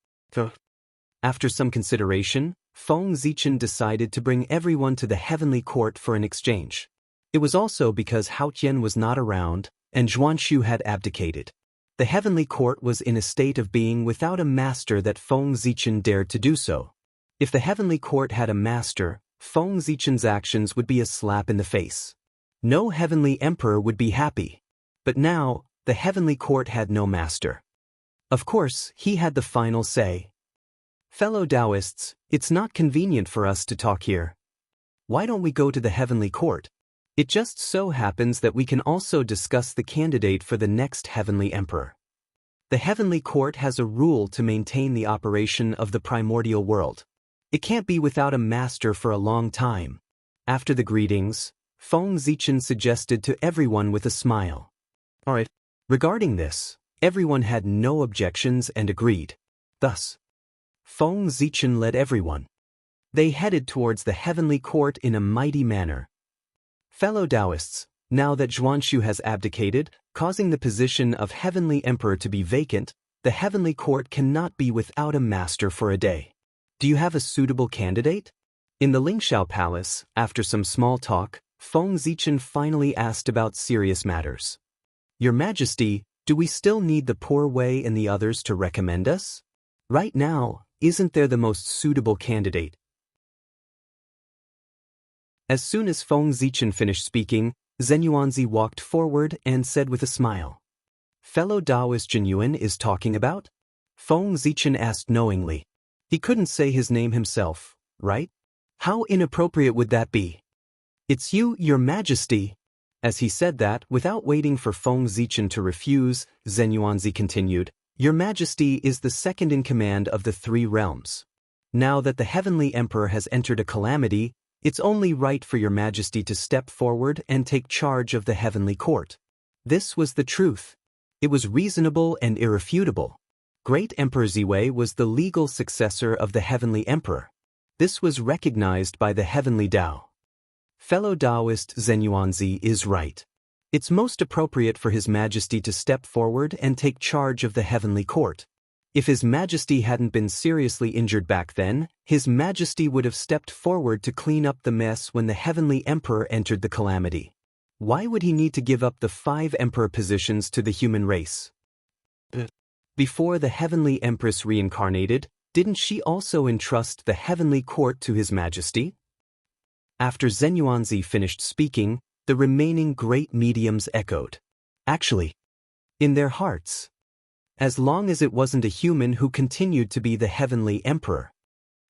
After some consideration, Feng Zichen decided to bring everyone to the heavenly court for an exchange. It was also because Hao Qian was not around, and Zhuanshu had abdicated. The heavenly court was in a state of being without a master that Feng Zichen dared to do so. If the heavenly court had a master, Feng Zichen's actions would be a slap in the face. No heavenly emperor would be happy. But now, the heavenly court had no master. Of course, he had the final say. Fellow Taoists, it's not convenient for us to talk here. Why don't we go to the heavenly court? It just so happens that we can also discuss the candidate for the next heavenly emperor. The heavenly court has a rule to maintain the operation of the primordial world. It can't be without a master for a long time. After the greetings, Feng Zichen suggested to everyone with a smile. Alright. Regarding this, everyone had no objections and agreed. Thus, Feng Zichen led everyone. They headed towards the heavenly court in a mighty manner. Fellow Taoists, now that Zhuanshu has abdicated, causing the position of heavenly emperor to be vacant, the heavenly court cannot be without a master for a day. Do you have a suitable candidate? In the Lingxiao Palace, after some small talk, Feng Zichen finally asked about serious matters. Your Majesty, do we still need the poor Wei and the others to recommend us? Right now, isn't there the most suitable candidate? As soon as Feng Zichen finished speaking, Zhen Yuanzi walked forward and said with a smile. Fellow Taoist Zhen Yuan is talking about? Feng Zichen asked knowingly. He couldn't say his name himself, right? How inappropriate would that be? It's you, Your Majesty. As he said that, without waiting for Feng Zichen to refuse, Zhen Yuanzi continued, Your Majesty is the second in command of the three realms. Now that the heavenly emperor has entered a calamity, it's only right for Your Majesty to step forward and take charge of the heavenly court. This was the truth. It was reasonable and irrefutable. Great Emperor Ziwei was the legal successor of the heavenly emperor. This was recognized by the heavenly Tao. Fellow Taoist Zhen Yuanzi is right. It's most appropriate for His Majesty to step forward and take charge of the heavenly court. If His Majesty hadn't been seriously injured back then, His Majesty would have stepped forward to clean up the mess when the heavenly emperor entered the calamity. Why would he need to give up the 5 emperor positions to the human race? Before the heavenly empress reincarnated, didn't she also entrust the heavenly court to His Majesty? After Zhen Yuanzi finished speaking, the remaining great mediums echoed. Actually, in their hearts. As long as it wasn't a human who continued to be the heavenly emperor,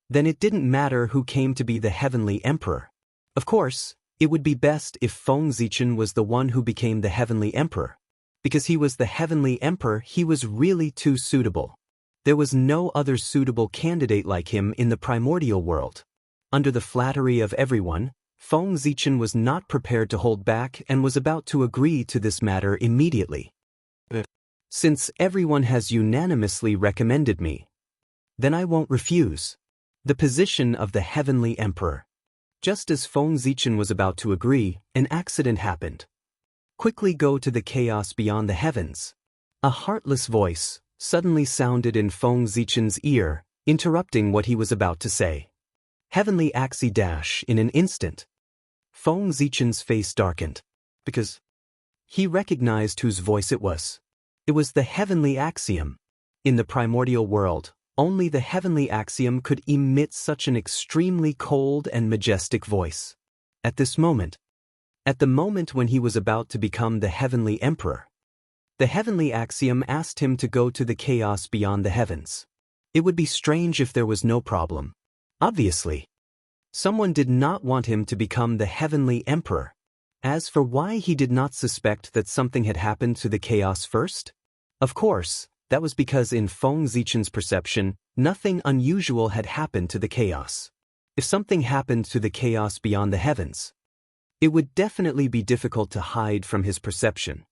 then it didn't matter who came to be the heavenly emperor. Of course, it would be best if Feng Zichen was the one who became the heavenly emperor. Because he was the heavenly emperor, he was really too suitable. There was no other suitable candidate like him in the primordial world. Under the flattery of everyone, Feng Zichen was not prepared to hold back and was about to agree to this matter immediately. Since everyone has unanimously recommended me, then I won't refuse the position of the heavenly emperor. Just as Feng Zichen was about to agree, an accident happened. Quickly go to the chaos beyond the heavens. A heartless voice suddenly sounded in Feng Zichen's ear, interrupting what he was about to say. Heavenly Axie dash in an instant. Feng Zichen's face darkened, because he recognized whose voice it was. It was the heavenly axiom. In the primordial world, only the heavenly axiom could emit such an extremely cold and majestic voice. At this moment, at the moment when he was about to become the heavenly emperor, the heavenly axiom asked him to go to the chaos beyond the heavens. It would be strange if there was no problem. Obviously, someone did not want him to become the heavenly emperor. As for why he did not suspect that something had happened to the chaos first? Of course, that was because in Feng Zichen's perception, nothing unusual had happened to the chaos. If something happened to the chaos beyond the heavens, it would definitely be difficult to hide from his perception.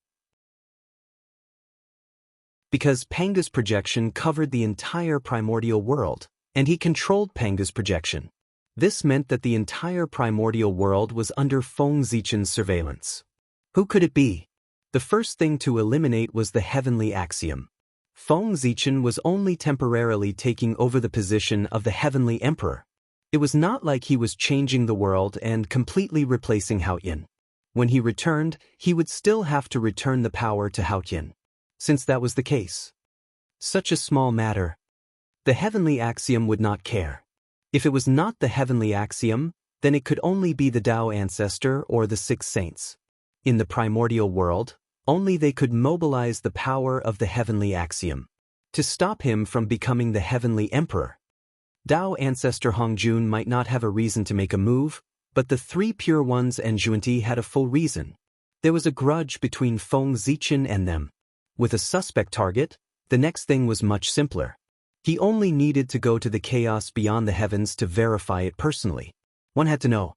Because Panga's projection covered the entire primordial world, and he controlled Panga's projection. This meant that the entire primordial world was under Feng Zichen's surveillance. Who could it be? The first thing to eliminate was the heavenly axiom. Feng Zichen was only temporarily taking over the position of the heavenly emperor. It was not like he was changing the world and completely replacing Haoyin. When he returned, he would still have to return the power to Haoyin. Since that was the case, such a small matter, the heavenly axiom would not care. If it was not the heavenly axiom, then it could only be the Tao ancestor or the six saints. In the primordial world, only they could mobilize the power of the heavenly axiom to stop him from becoming the heavenly emperor. Tao ancestor Hongjun might not have a reason to make a move, but the three pure ones and Junti had a full reason. There was a grudge between Feng Zichen and them. With a suspect target, the next thing was much simpler. He only needed to go to the chaos beyond the heavens to verify it personally. One had to know.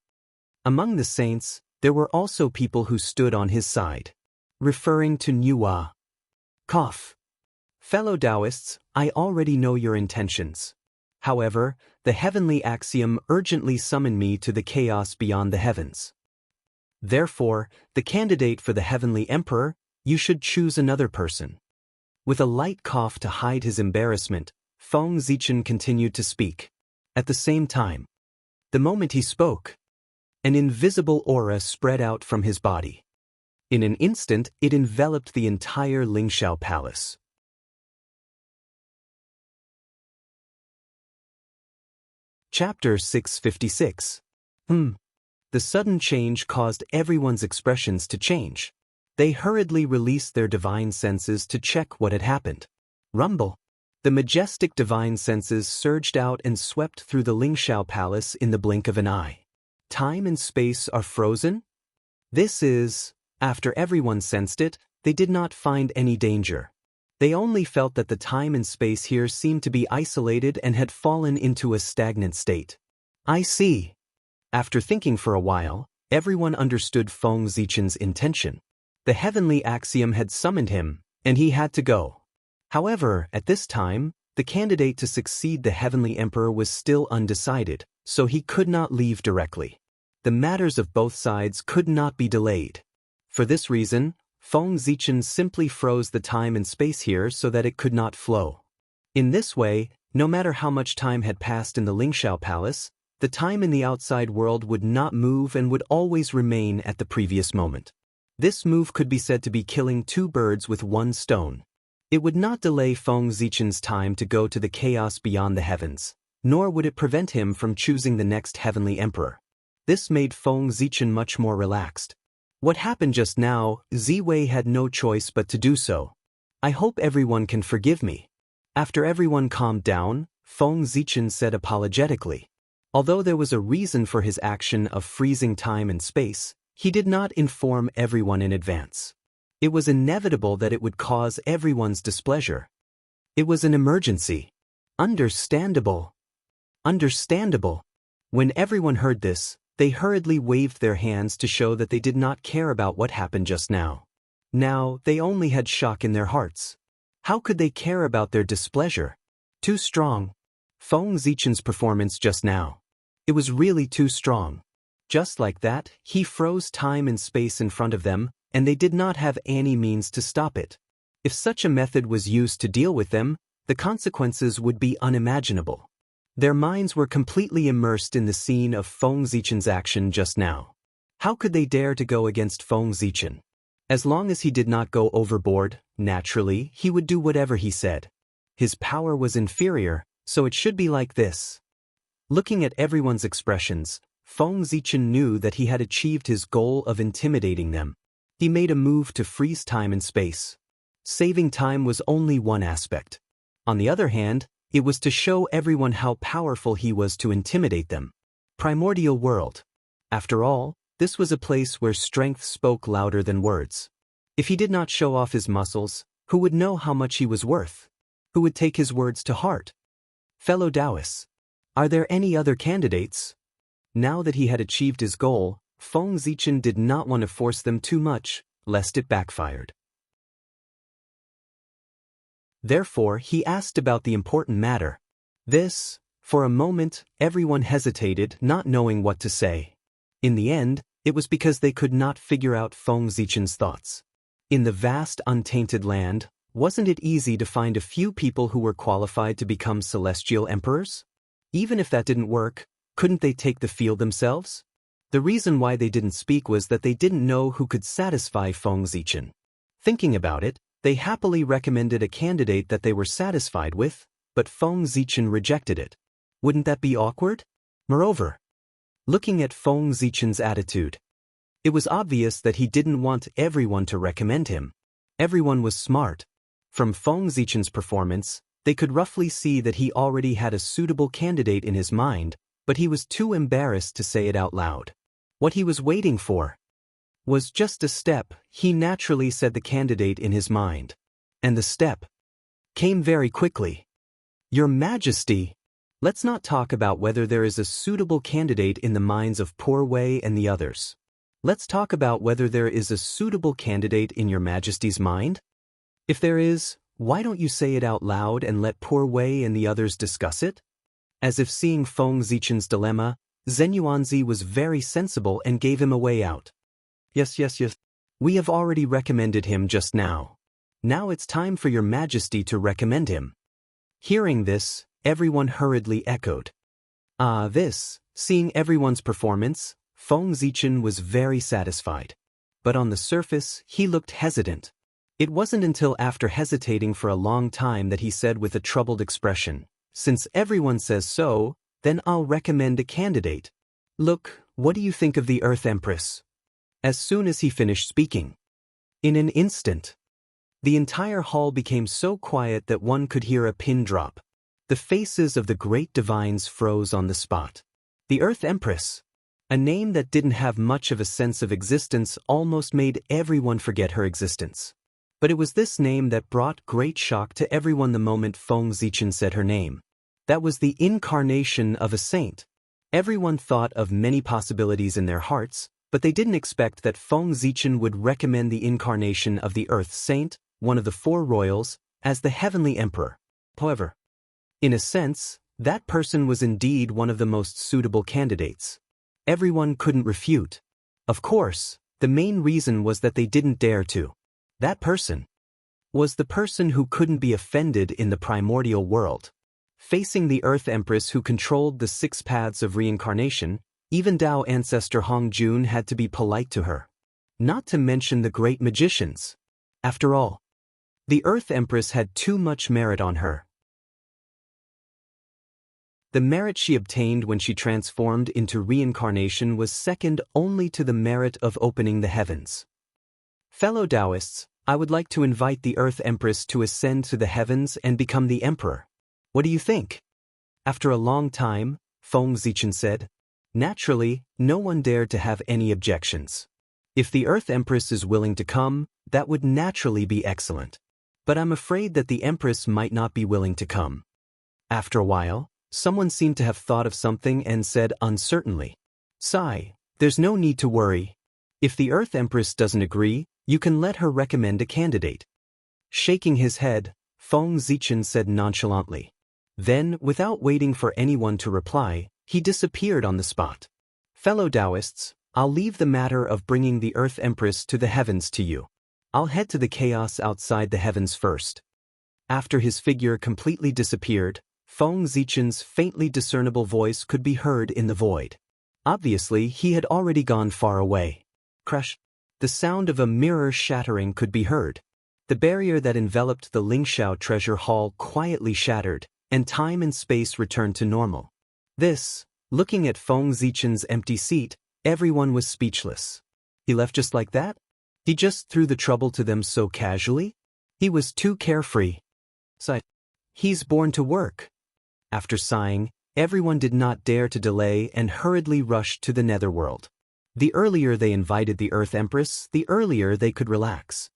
Among the saints, there were also people who stood on his side. Referring to Nuwa. Cough. Fellow Taoists, I already know your intentions. However, the heavenly axiom urgently summoned me to the chaos beyond the heavens. Therefore, the candidate for the heavenly emperor, you should choose another person. With a light cough to hide his embarrassment, Feng Zichen continued to speak. At the same time, the moment he spoke, an invisible aura spread out from his body. In an instant, it enveloped the entire Lingxiao palace. Chapter 656. The sudden change caused everyone's expressions to change. They hurriedly released their divine senses to check what had happened. Rumble. The majestic divine senses surged out and swept through the Lingxiao palace in the blink of an eye. Time and space are frozen? This is, after everyone sensed it, they did not find any danger. They only felt that the time and space here seemed to be isolated and had fallen into a stagnant state. I see. After thinking for a while, everyone understood Feng Zichen's intention. The heavenly axiom had summoned him, and he had to go. However, at this time, the candidate to succeed the heavenly emperor was still undecided, so he could not leave directly. The matters of both sides could not be delayed. For this reason, Feng Zichen simply froze the time and space here so that it could not flow. In this way, no matter how much time had passed in the Lingxiao palace, the time in the outside world would not move and would always remain at the previous moment. This move could be said to be killing two birds with one stone. It would not delay Feng Zichen's time to go to the chaos beyond the heavens, nor would it prevent him from choosing the next heavenly emperor. This made Feng Zichen much more relaxed. What happened just now, Ziwei had no choice but to do so. I hope everyone can forgive me. After everyone calmed down, Feng Zichen said apologetically. Although there was a reason for his action of freezing time and space, he did not inform everyone in advance. It was inevitable that it would cause everyone's displeasure. It was an emergency. Understandable. Understandable. When everyone heard this, they hurriedly waved their hands to show that they did not care about what happened just now. Now, they only had shock in their hearts. How could they care about their displeasure? Too strong. Feng Zichen's performance just now. It was really too strong. Just like that, he froze time and space in front of them, and they did not have any means to stop it. If such a method was used to deal with them, the consequences would be unimaginable. Their minds were completely immersed in the scene of Feng Zichen's action just now. How could they dare to go against Feng Zichen? As long as he did not go overboard, naturally, he would do whatever he said. His power was inferior, so it should be like this. Looking at everyone's expressions, Feng Zichen knew that he had achieved his goal of intimidating them. He made a move to freeze time and space. Saving time was only one aspect. On the other hand, It was to show everyone how powerful he was to intimidate them. Primordial world. After all, this was a place where strength spoke louder than words. If he did not show off his muscles, who would know how much he was worth? Who would take his words to heart? Fellow Taoists, are there any other candidates? Now that he had achieved his goal, Feng Zichen did not want to force them too much, lest it backfired. Therefore, he asked about the important matter. This, for a moment, everyone hesitated, not knowing what to say. In the end, it was because they could not figure out Feng Zichen's thoughts. In the vast untainted land, wasn't it easy to find a few people who were qualified to become celestial emperors? Even if that didn't work, couldn't they take the field themselves? The reason why they didn't speak was that they didn't know who could satisfy Feng Zichen. Thinking about it, they happily recommended a candidate that they were satisfied with, but Feng Zichen rejected it. Wouldn't that be awkward? Moreover, looking at Feng Zichen's attitude, it was obvious that he didn't want everyone to recommend him. Everyone was smart. From Feng Zichen's performance, they could roughly see that he already had a suitable candidate in his mind, but he was too embarrassed to say it out loud. What he was waiting for was just a step. He naturally said the candidate in his mind. And the step came very quickly. Your Majesty, let's not talk about whether there is a suitable candidate in the minds of Poor Wei and the others. Let's talk about whether there is a suitable candidate in your Majesty's mind. If there is, why don't you say it out loud and let Poor Wei and the others discuss it? As if seeing Feng Zichen's dilemma, Zhen Yuanzi was very sensible and gave him a way out. Yes. We have already recommended him just now. Now it's time for your Majesty to recommend him. Hearing this, everyone hurriedly echoed. Seeing everyone's performance, Feng Zichen was very satisfied. But on the surface, he looked hesitant. It wasn't until after hesitating for a long time that he said with a troubled expression, "Since everyone says so, then I'll recommend a candidate. Look, what do you think of the Earth Empress?" As soon as he finished speaking, in an instant, the entire hall became so quiet that one could hear a pin drop. The faces of the great divines froze on the spot. The Earth Empress, a name that didn't have much of a sense of existence, almost made everyone forget her existence. But it was this name that brought great shock to everyone the moment Feng Zichen said her name. That was the incarnation of a saint. Everyone thought of many possibilities in their hearts, but they didn't expect that Feng Zichen would recommend the incarnation of the Earth Saint, one of the four royals, as the heavenly emperor. However, in a sense, that person was indeed one of the most suitable candidates. Everyone couldn't refute. Of course, the main reason was that they didn't dare to. That person was the person who couldn't be offended in the primordial world. Facing the Earth Empress who controlled the 6 paths of reincarnation, even Tao ancestor Hong Jun had to be polite to her. Not to mention the great magicians. After all, the Earth Empress had too much merit on her. The merit she obtained when she transformed into reincarnation was second only to the merit of opening the heavens. Fellow Taoists, I would like to invite the Earth Empress to ascend to the heavens and become the emperor. What do you think? After a long time, Feng Zichen said. Naturally, no one dared to have any objections. If the Earth Empress is willing to come, that would naturally be excellent. But I'm afraid that the Empress might not be willing to come. After a while, someone seemed to have thought of something and said uncertainly, "Sai, there's no need to worry. If the Earth Empress doesn't agree, you can let her recommend a candidate." Shaking his head, Feng Zichen said nonchalantly. Then, without waiting for anyone to reply, he disappeared on the spot. Fellow Taoists, I'll leave the matter of bringing the Earth Empress to the heavens to you. I'll head to the chaos outside the heavens first. After his figure completely disappeared, Feng Zichen's faintly discernible voice could be heard in the void. Obviously, he had already gone far away. Crash! The sound of a mirror shattering could be heard. The barrier that enveloped the Lingxiao treasure hall quietly shattered, and time and space returned to normal. Looking at Feng Zichen's empty seat, everyone was speechless. He left just like that? He just threw the trouble to them so casually? He was too carefree. He's born to work. After sighing, everyone did not dare to delay and hurriedly rushed to the netherworld. The earlier they invited the Earth Empress, the earlier they could relax.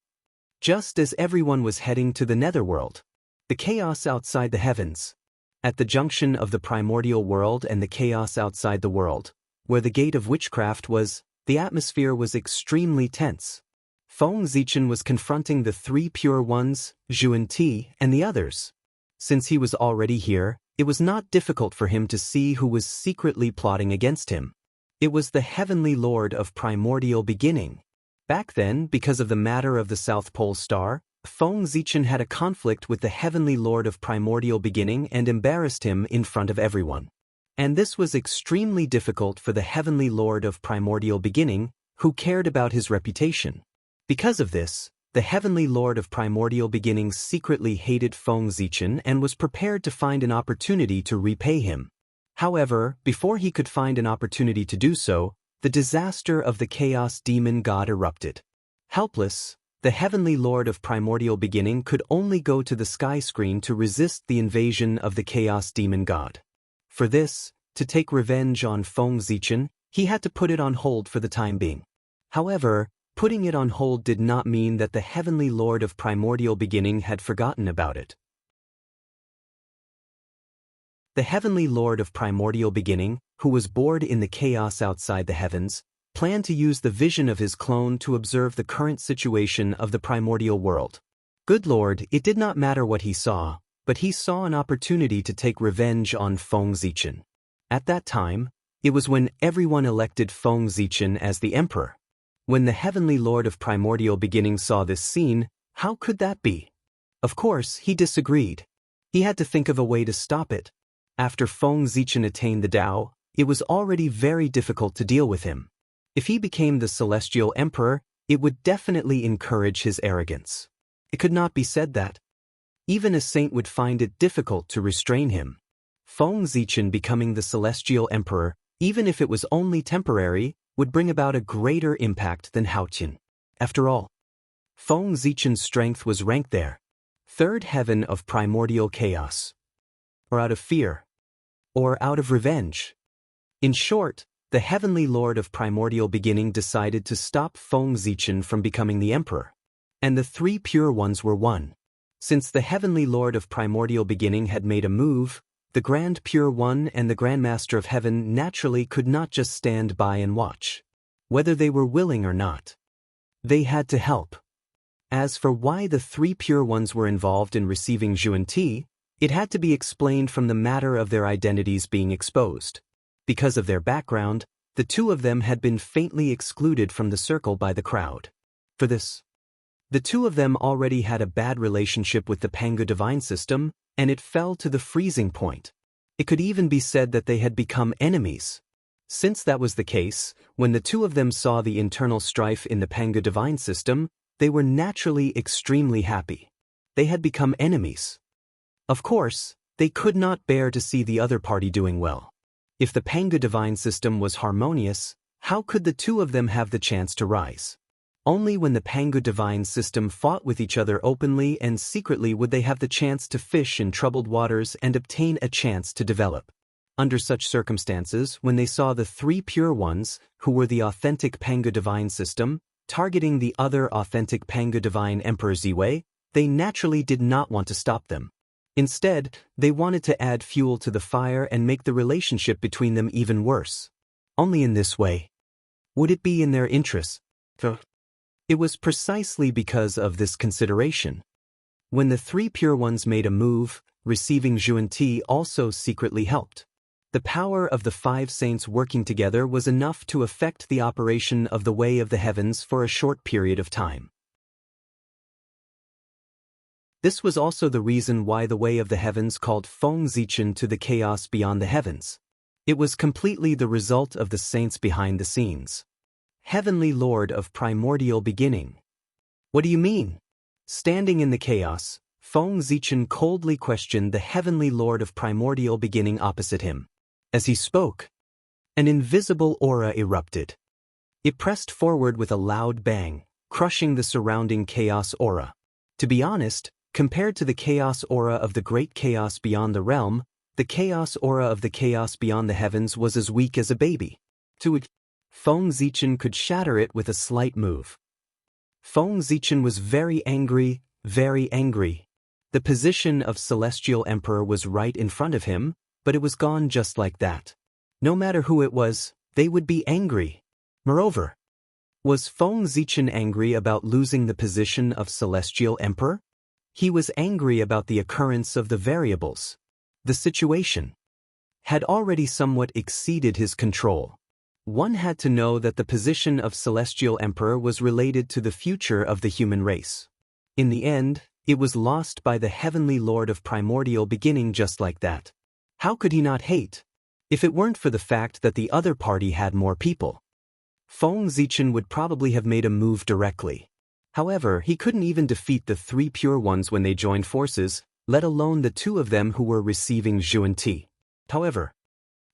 Just as everyone was heading to the netherworld, the chaos outside the heavens, at the junction of the primordial world and the chaos outside the world, where the gate of witchcraft was, the atmosphere was extremely tense. Feng Zichen was confronting the three pure ones, Zhuan Ti, and the others. Since he was already here, it was not difficult for him to see who was secretly plotting against him. It was the Heavenly Lord of Primordial Beginning. Back then, because of the matter of the South Pole Star, Feng Zichen had a conflict with the Heavenly Lord of Primordial Beginning and embarrassed him in front of everyone. And this was extremely difficult for the Heavenly Lord of Primordial Beginning, who cared about his reputation. Because of this, the Heavenly Lord of Primordial Beginning secretly hated Feng Zichen and was prepared to find an opportunity to repay him. However, before he could find an opportunity to do so, the disaster of the Chaos Demon God erupted. Helpless, the Heavenly Lord of Primordial Beginning could only go to the sky screen to resist the invasion of the Chaos Demon God. For this, to take revenge on Feng Zichen, he had to put it on hold for the time being. However, putting it on hold did not mean that the Heavenly Lord of Primordial Beginning had forgotten about it. The Heavenly Lord of Primordial Beginning, who was bored in the chaos outside the heavens, planned to use the vision of his clone to observe the current situation of the primordial world. Good Lord, it did not matter what he saw, but he saw an opportunity to take revenge on Feng Zichen. At that time, it was when everyone elected Feng Zichen as the emperor. When the Heavenly Lord of Primordial Beginning saw this scene, how could that be? Of course, he disagreed. He had to think of a way to stop it. After Feng Zichen attained the Tao, it was already very difficult to deal with him. If he became the Celestial Emperor, it would definitely encourage his arrogance. It could not be said that even a saint would find it difficult to restrain him. Feng Zichen becoming the Celestial Emperor, even if it was only temporary, would bring about a greater impact than Haotian. After all, Feng Zichen's strength was ranked there. Third heaven of primordial chaos. Or out of fear. Or out of revenge. In short, the Heavenly Lord of Primordial Beginning decided to stop Feng Zichen from becoming the emperor. And the three pure ones were one. Since the Heavenly Lord of Primordial Beginning had made a move, the Grand Pure One and the Grand Master of Heaven naturally could not just stand by and watch. Whether they were willing or not, they had to help. As for why the three pure ones were involved in receiving Zhuan Ti, it had to be explained from the matter of their identities being exposed. Because of their background, the two of them had been faintly excluded from the circle by the crowd. For this, the two of them already had a bad relationship with the Pangu divine system, and it fell to the freezing point. It could even be said that they had become enemies. Since that was the case, when the two of them saw the internal strife in the Pangu divine system, they were naturally extremely happy. They had become enemies. Of course, they could not bear to see the other party doing well. If the Pangu divine system was harmonious, how could the two of them have the chance to rise? Only when the Pangu divine system fought with each other openly and secretly would they have the chance to fish in troubled waters and obtain a chance to develop. Under such circumstances, when they saw the three pure ones, who were the authentic Pangu divine system, targeting the other authentic Pangu divine Emperor Ziwei, they naturally did not want to stop them. Instead, they wanted to add fuel to the fire and make the relationship between them even worse. Only in this way would it be in their interests. It was precisely because of this consideration. When the three pure ones made a move, receiving Zhuan Ti also secretly helped. The power of the five saints working together was enough to affect the operation of the Way of the Heavens for a short period of time. This was also the reason why the Way of the Heavens called Feng Zichen to the chaos beyond the heavens. It was completely the result of the saints behind the scenes. Heavenly Lord of Primordial Beginning. What do you mean? Standing in the chaos, Feng Zichen coldly questioned the Heavenly Lord of Primordial Beginning opposite him. As he spoke, an invisible aura erupted. It pressed forward with a loud bang, crushing the surrounding chaos aura. To be honest, compared to the chaos aura of the great chaos beyond the realm, The chaos aura of the chaos beyond the heavens was as weak as a baby. Feng Zichen could shatter it with a slight move. Feng Zichen was very angry, very angry. The position of Celestial Emperor was right in front of him, but it was gone just like that. No matter who it was, they would be angry. Moreover, was Feng Zichen angry about losing the position of Celestial Emperor? He was angry about the occurrence of the variables. The situation had already somewhat exceeded his control. One had to know that the position of Celestial Emperor was related to the future of the human race. In the end, it was lost by the Heavenly Lord of Primordial Beginning just like that. How could he not hate? If it weren't for the fact that the other party had more people, Feng Zichen would probably have made a move directly. However, he couldn't even defeat the 3 pure ones when they joined forces, let alone the 2 of them who were receiving Zhuan-Ti. However,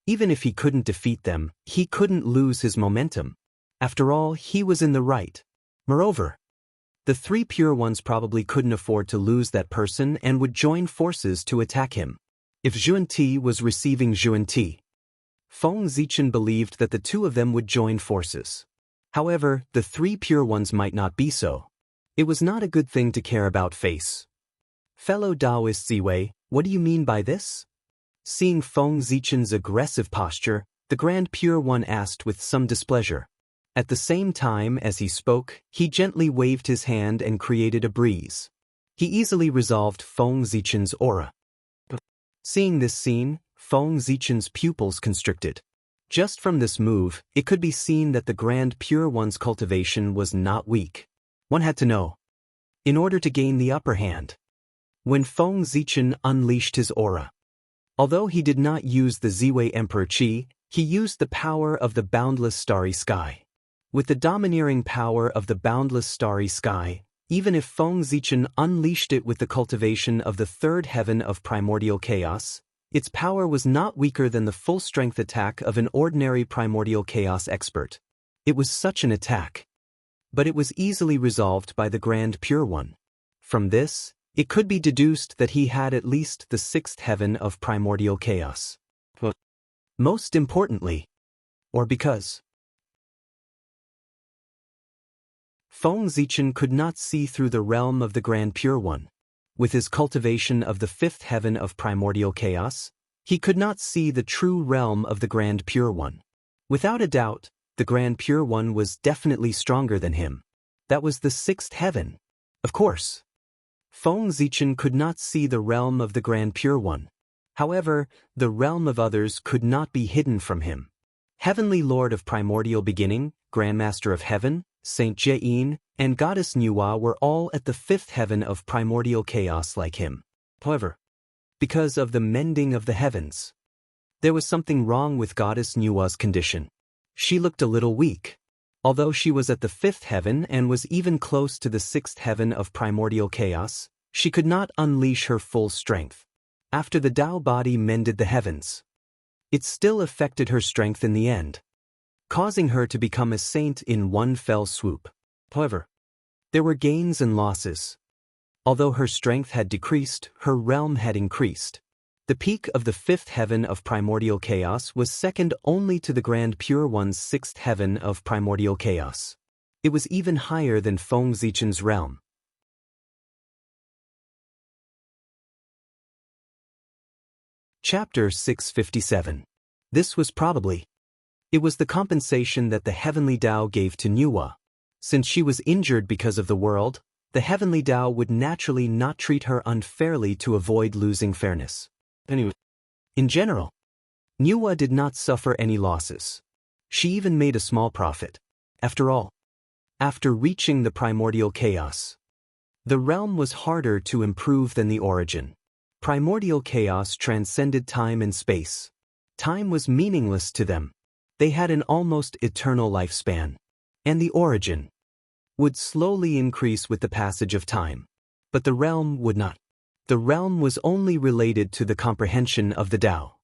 even if he couldn't defeat them, he couldn't lose his momentum. After all, he was in the right. Moreover, the 3 pure ones probably couldn't afford to lose that person and would join forces to attack him. If Zhuan-Ti was receiving Zhuan-Ti, Feng Zichen believed that the 2 of them would join forces. However, the 3 pure ones might not be so. It was not a good thing to care about face. Fellow Taoist Ziwei, what do you mean by this? Seeing Feng Zichen's aggressive posture, the Grand Pure One asked with some displeasure. At the same time as he spoke, he gently waved his hand and created a breeze. He easily resolved Feng Zichen's aura. Seeing this scene, Feng Zichen's pupils constricted. Just from this move, it could be seen that the Grand Pure One's cultivation was not weak. One had to know. In order to gain the upper hand. When Feng Zichen unleashed his aura. Although he did not use the Ziwei Emperor Qi, he used the power of the boundless starry sky. With the domineering power of the boundless starry sky, even if Feng Zichen unleashed it with the cultivation of the 3rd heaven of primordial chaos, its power was not weaker than the full-strength attack of an ordinary primordial chaos expert. It was such an attack. But it was easily resolved by the Grand Pure One. From this, it could be deduced that he had at least the 6th heaven of primordial chaos. But most importantly, or because Feng Zichen could not see through the realm of the Grand Pure One. With his cultivation of the 5th heaven of primordial chaos, he could not see the true realm of the Grand Pure One. Without a doubt, the Grand Pure One was definitely stronger than him. That was the 6th heaven. Of course, Feng Zichen could not see the realm of the Grand Pure One. However, the realm of others could not be hidden from him. Heavenly Lord of Primordial Beginning, Grandmaster of Heaven, Saint Jie-in, and Goddess Nuwa were all at the 5th heaven of primordial chaos like him. However, because of the mending of the heavens, there was something wrong with Goddess Nuwa's condition. She looked a little weak. Although she was at the 5th heaven and was even close to the 6th heaven of primordial chaos, she could not unleash her full strength. After the Tao body mended the heavens, it still affected her strength in the end, causing her to become a saint in one fell swoop. However, there were gains and losses. Although her strength had decreased, her realm had increased. The peak of the 5th heaven of primordial chaos was second only to the Grand Pure One's 6th heaven of primordial chaos. It was even higher than Feng Zichen's realm. Chapter 657. This was probably. It was the compensation that the Heavenly Tao gave to Nuwa. Since she was injured because of the world, the Heavenly Tao would naturally not treat her unfairly to avoid losing fairness. Anyway, in general, Nuwa did not suffer any losses. She even made a small profit. After all, after reaching the primordial chaos, the realm was harder to improve than the origin. Primordial chaos transcended time and space. Time was meaningless to them. They had an almost eternal lifespan. And the origin would slowly increase with the passage of time. But the realm would not. The realm was only related to the comprehension of the Tao.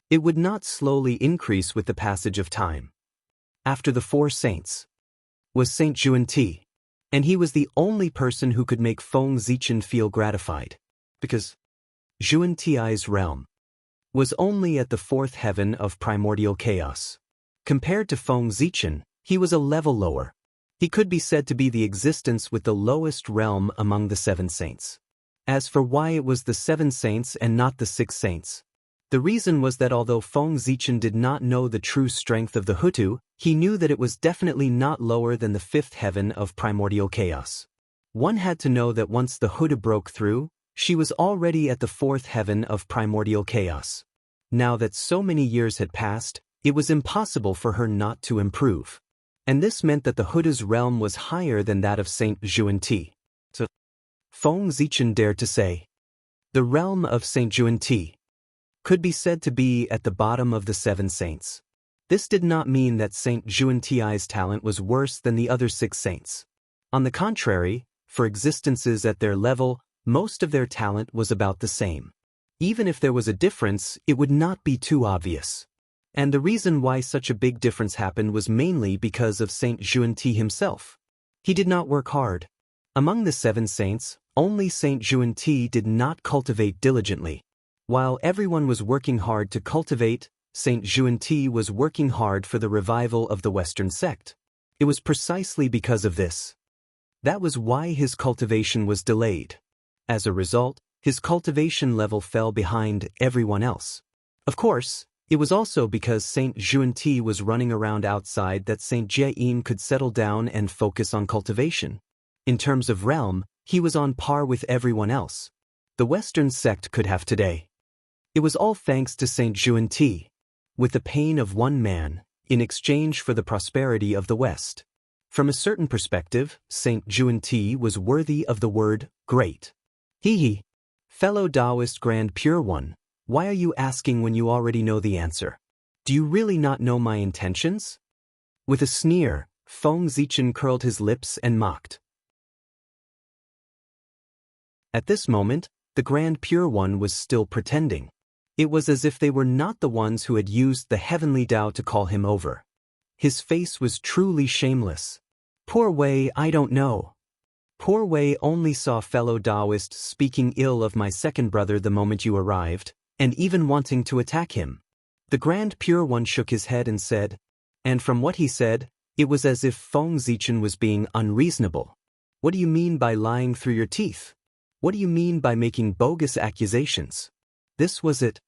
It would not slowly increase with the passage of time. After the 4 saints was Saint Zhuan-Ti, and he was the only person who could make Feng Zichen feel gratified. Because Zhuan-Ti's realm was only at the fourth heaven of primordial chaos. Compared to Feng Zichen, he was a level lower. He could be said to be the existence with the lowest realm among the seven saints. As for why it was the seven saints and not the six saints, the reason was that although Feng Zichen did not know the true strength of the Hutu, he knew that it was definitely not lower than the fifth heaven of primordial chaos. One had to know that once the Hutu broke through, she was already at the fourth heaven of primordial chaos. Now that so many years had passed, it was impossible for her not to improve. And this meant that the Hutu's realm was higher than that of Saint Juanti. So, Feng Zichen dared to say, the realm of Saint Juanti could be said to be at the bottom of the seven saints. This did not mean that Saint Juanti's talent was worse than the other six saints. On the contrary, for existences at their level, most of their talent was about the same. Even if there was a difference, it would not be too obvious. And the reason why such a big difference happened was mainly because of Saint Juanti himself. He did not work hard. Among the seven saints, only Saint Juanti did not cultivate diligently. While everyone was working hard to cultivate, Saint Juanti was working hard for the revival of the Western sect. It was precisely because of this. That was why his cultivation was delayed. As a result, his cultivation level fell behind everyone else. Of course, it was also because Saint Juanti was running around outside that Saint Jieyin could settle down and focus on cultivation. In terms of realm, he was on par with everyone else. The Western sect could have today. It was all thanks to Saint Juanti, with the pain of one man, in exchange for the prosperity of the West. From a certain perspective, Saint Juanti was worthy of the word great. He. Fellow Taoist Grand Pure One, why are you asking when you already know the answer? Do you really not know my intentions? With a sneer, Feng Zichen curled his lips and mocked. At this moment, the Grand Pure One was still pretending. It was as if they were not the ones who had used the heavenly Tao to call him over. His face was truly shameless. Poor Wei, I don't know. Poor Wei only saw fellow Taoist speaking ill of my second brother the moment you arrived, and even wanting to attack him. The Grand Pure One shook his head and said, and from what he said, it was as if Feng Zichen was being unreasonable. What do you mean by lying through your teeth? What do you mean by making bogus accusations? This was it.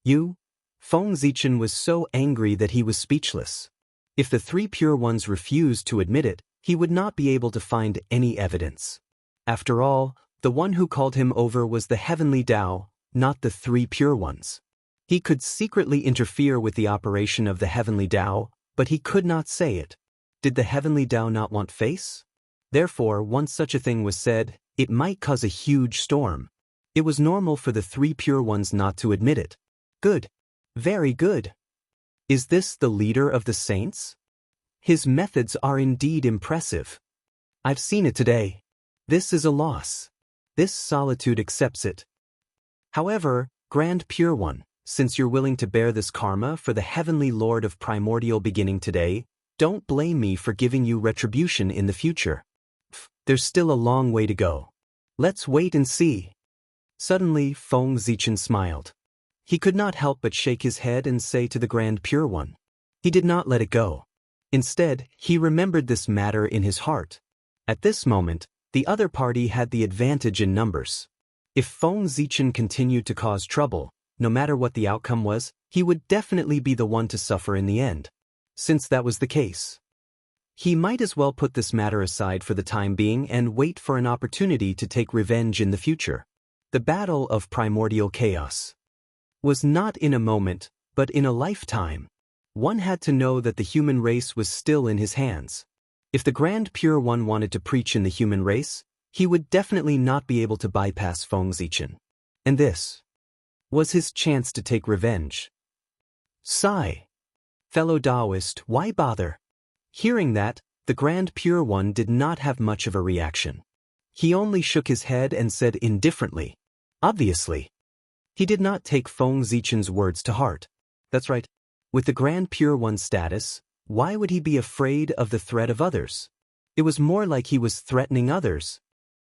You? Feng Zichen was so angry that he was speechless. If the three pure ones refused to admit it, he would not be able to find any evidence. After all, the one who called him over was the heavenly Tao, not the three pure ones. He could secretly interfere with the operation of the heavenly Tao, but he could not say it. Did the heavenly Tao not want face? Therefore, once such a thing was said, it might cause a huge storm. It was normal for the three pure ones not to admit it. Good. Very good. Is this the leader of the saints? His methods are indeed impressive. I've seen it today. This is a loss. This solitude accepts it. However, Grand Pure One, since you're willing to bear this karma for the Heavenly Lord of Primordial beginning today, don't blame me for giving you retribution in the future. There's still a long way to go. Let's wait and see. Suddenly, Feng Zichen smiled. He could not help but shake his head and say to the Grand Pure One. He did not let it go. Instead, he remembered this matter in his heart. At this moment, the other party had the advantage in numbers. If Feng Zichen continued to cause trouble, no matter what the outcome was, he would definitely be the one to suffer in the end. Since that was the case, he might as well put this matter aside for the time being and wait for an opportunity to take revenge in the future. The battle of primordial chaos was not in a moment, but in a lifetime. One had to know that the human race was still in his hands. If the Grand Pure One wanted to preach in the human race, he would definitely not be able to bypass Feng Zichen. And this was his chance to take revenge. Sigh. Fellow Taoist, why bother? Hearing that, the Grand Pure One did not have much of a reaction. He only shook his head and said indifferently, obviously. He did not take Feng Zichen's words to heart. That's right. With the Grand Pure One's status, why would he be afraid of the threat of others? It was more like he was threatening others.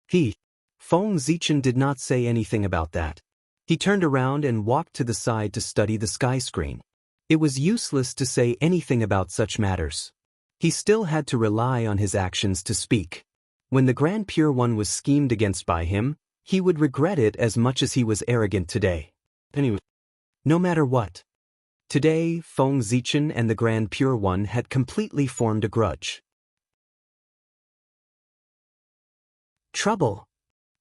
Feng Zichen did not say anything about that. He turned around and walked to the side to study the sky screen. It was useless to say anything about such matters. He still had to rely on his actions to speak. When the Grand Pure One was schemed against by him, he would regret it as much as he was arrogant today. Anyway, no matter what. Today, Feng Zichen and the Grand Pure One had completely formed a grudge. Trouble.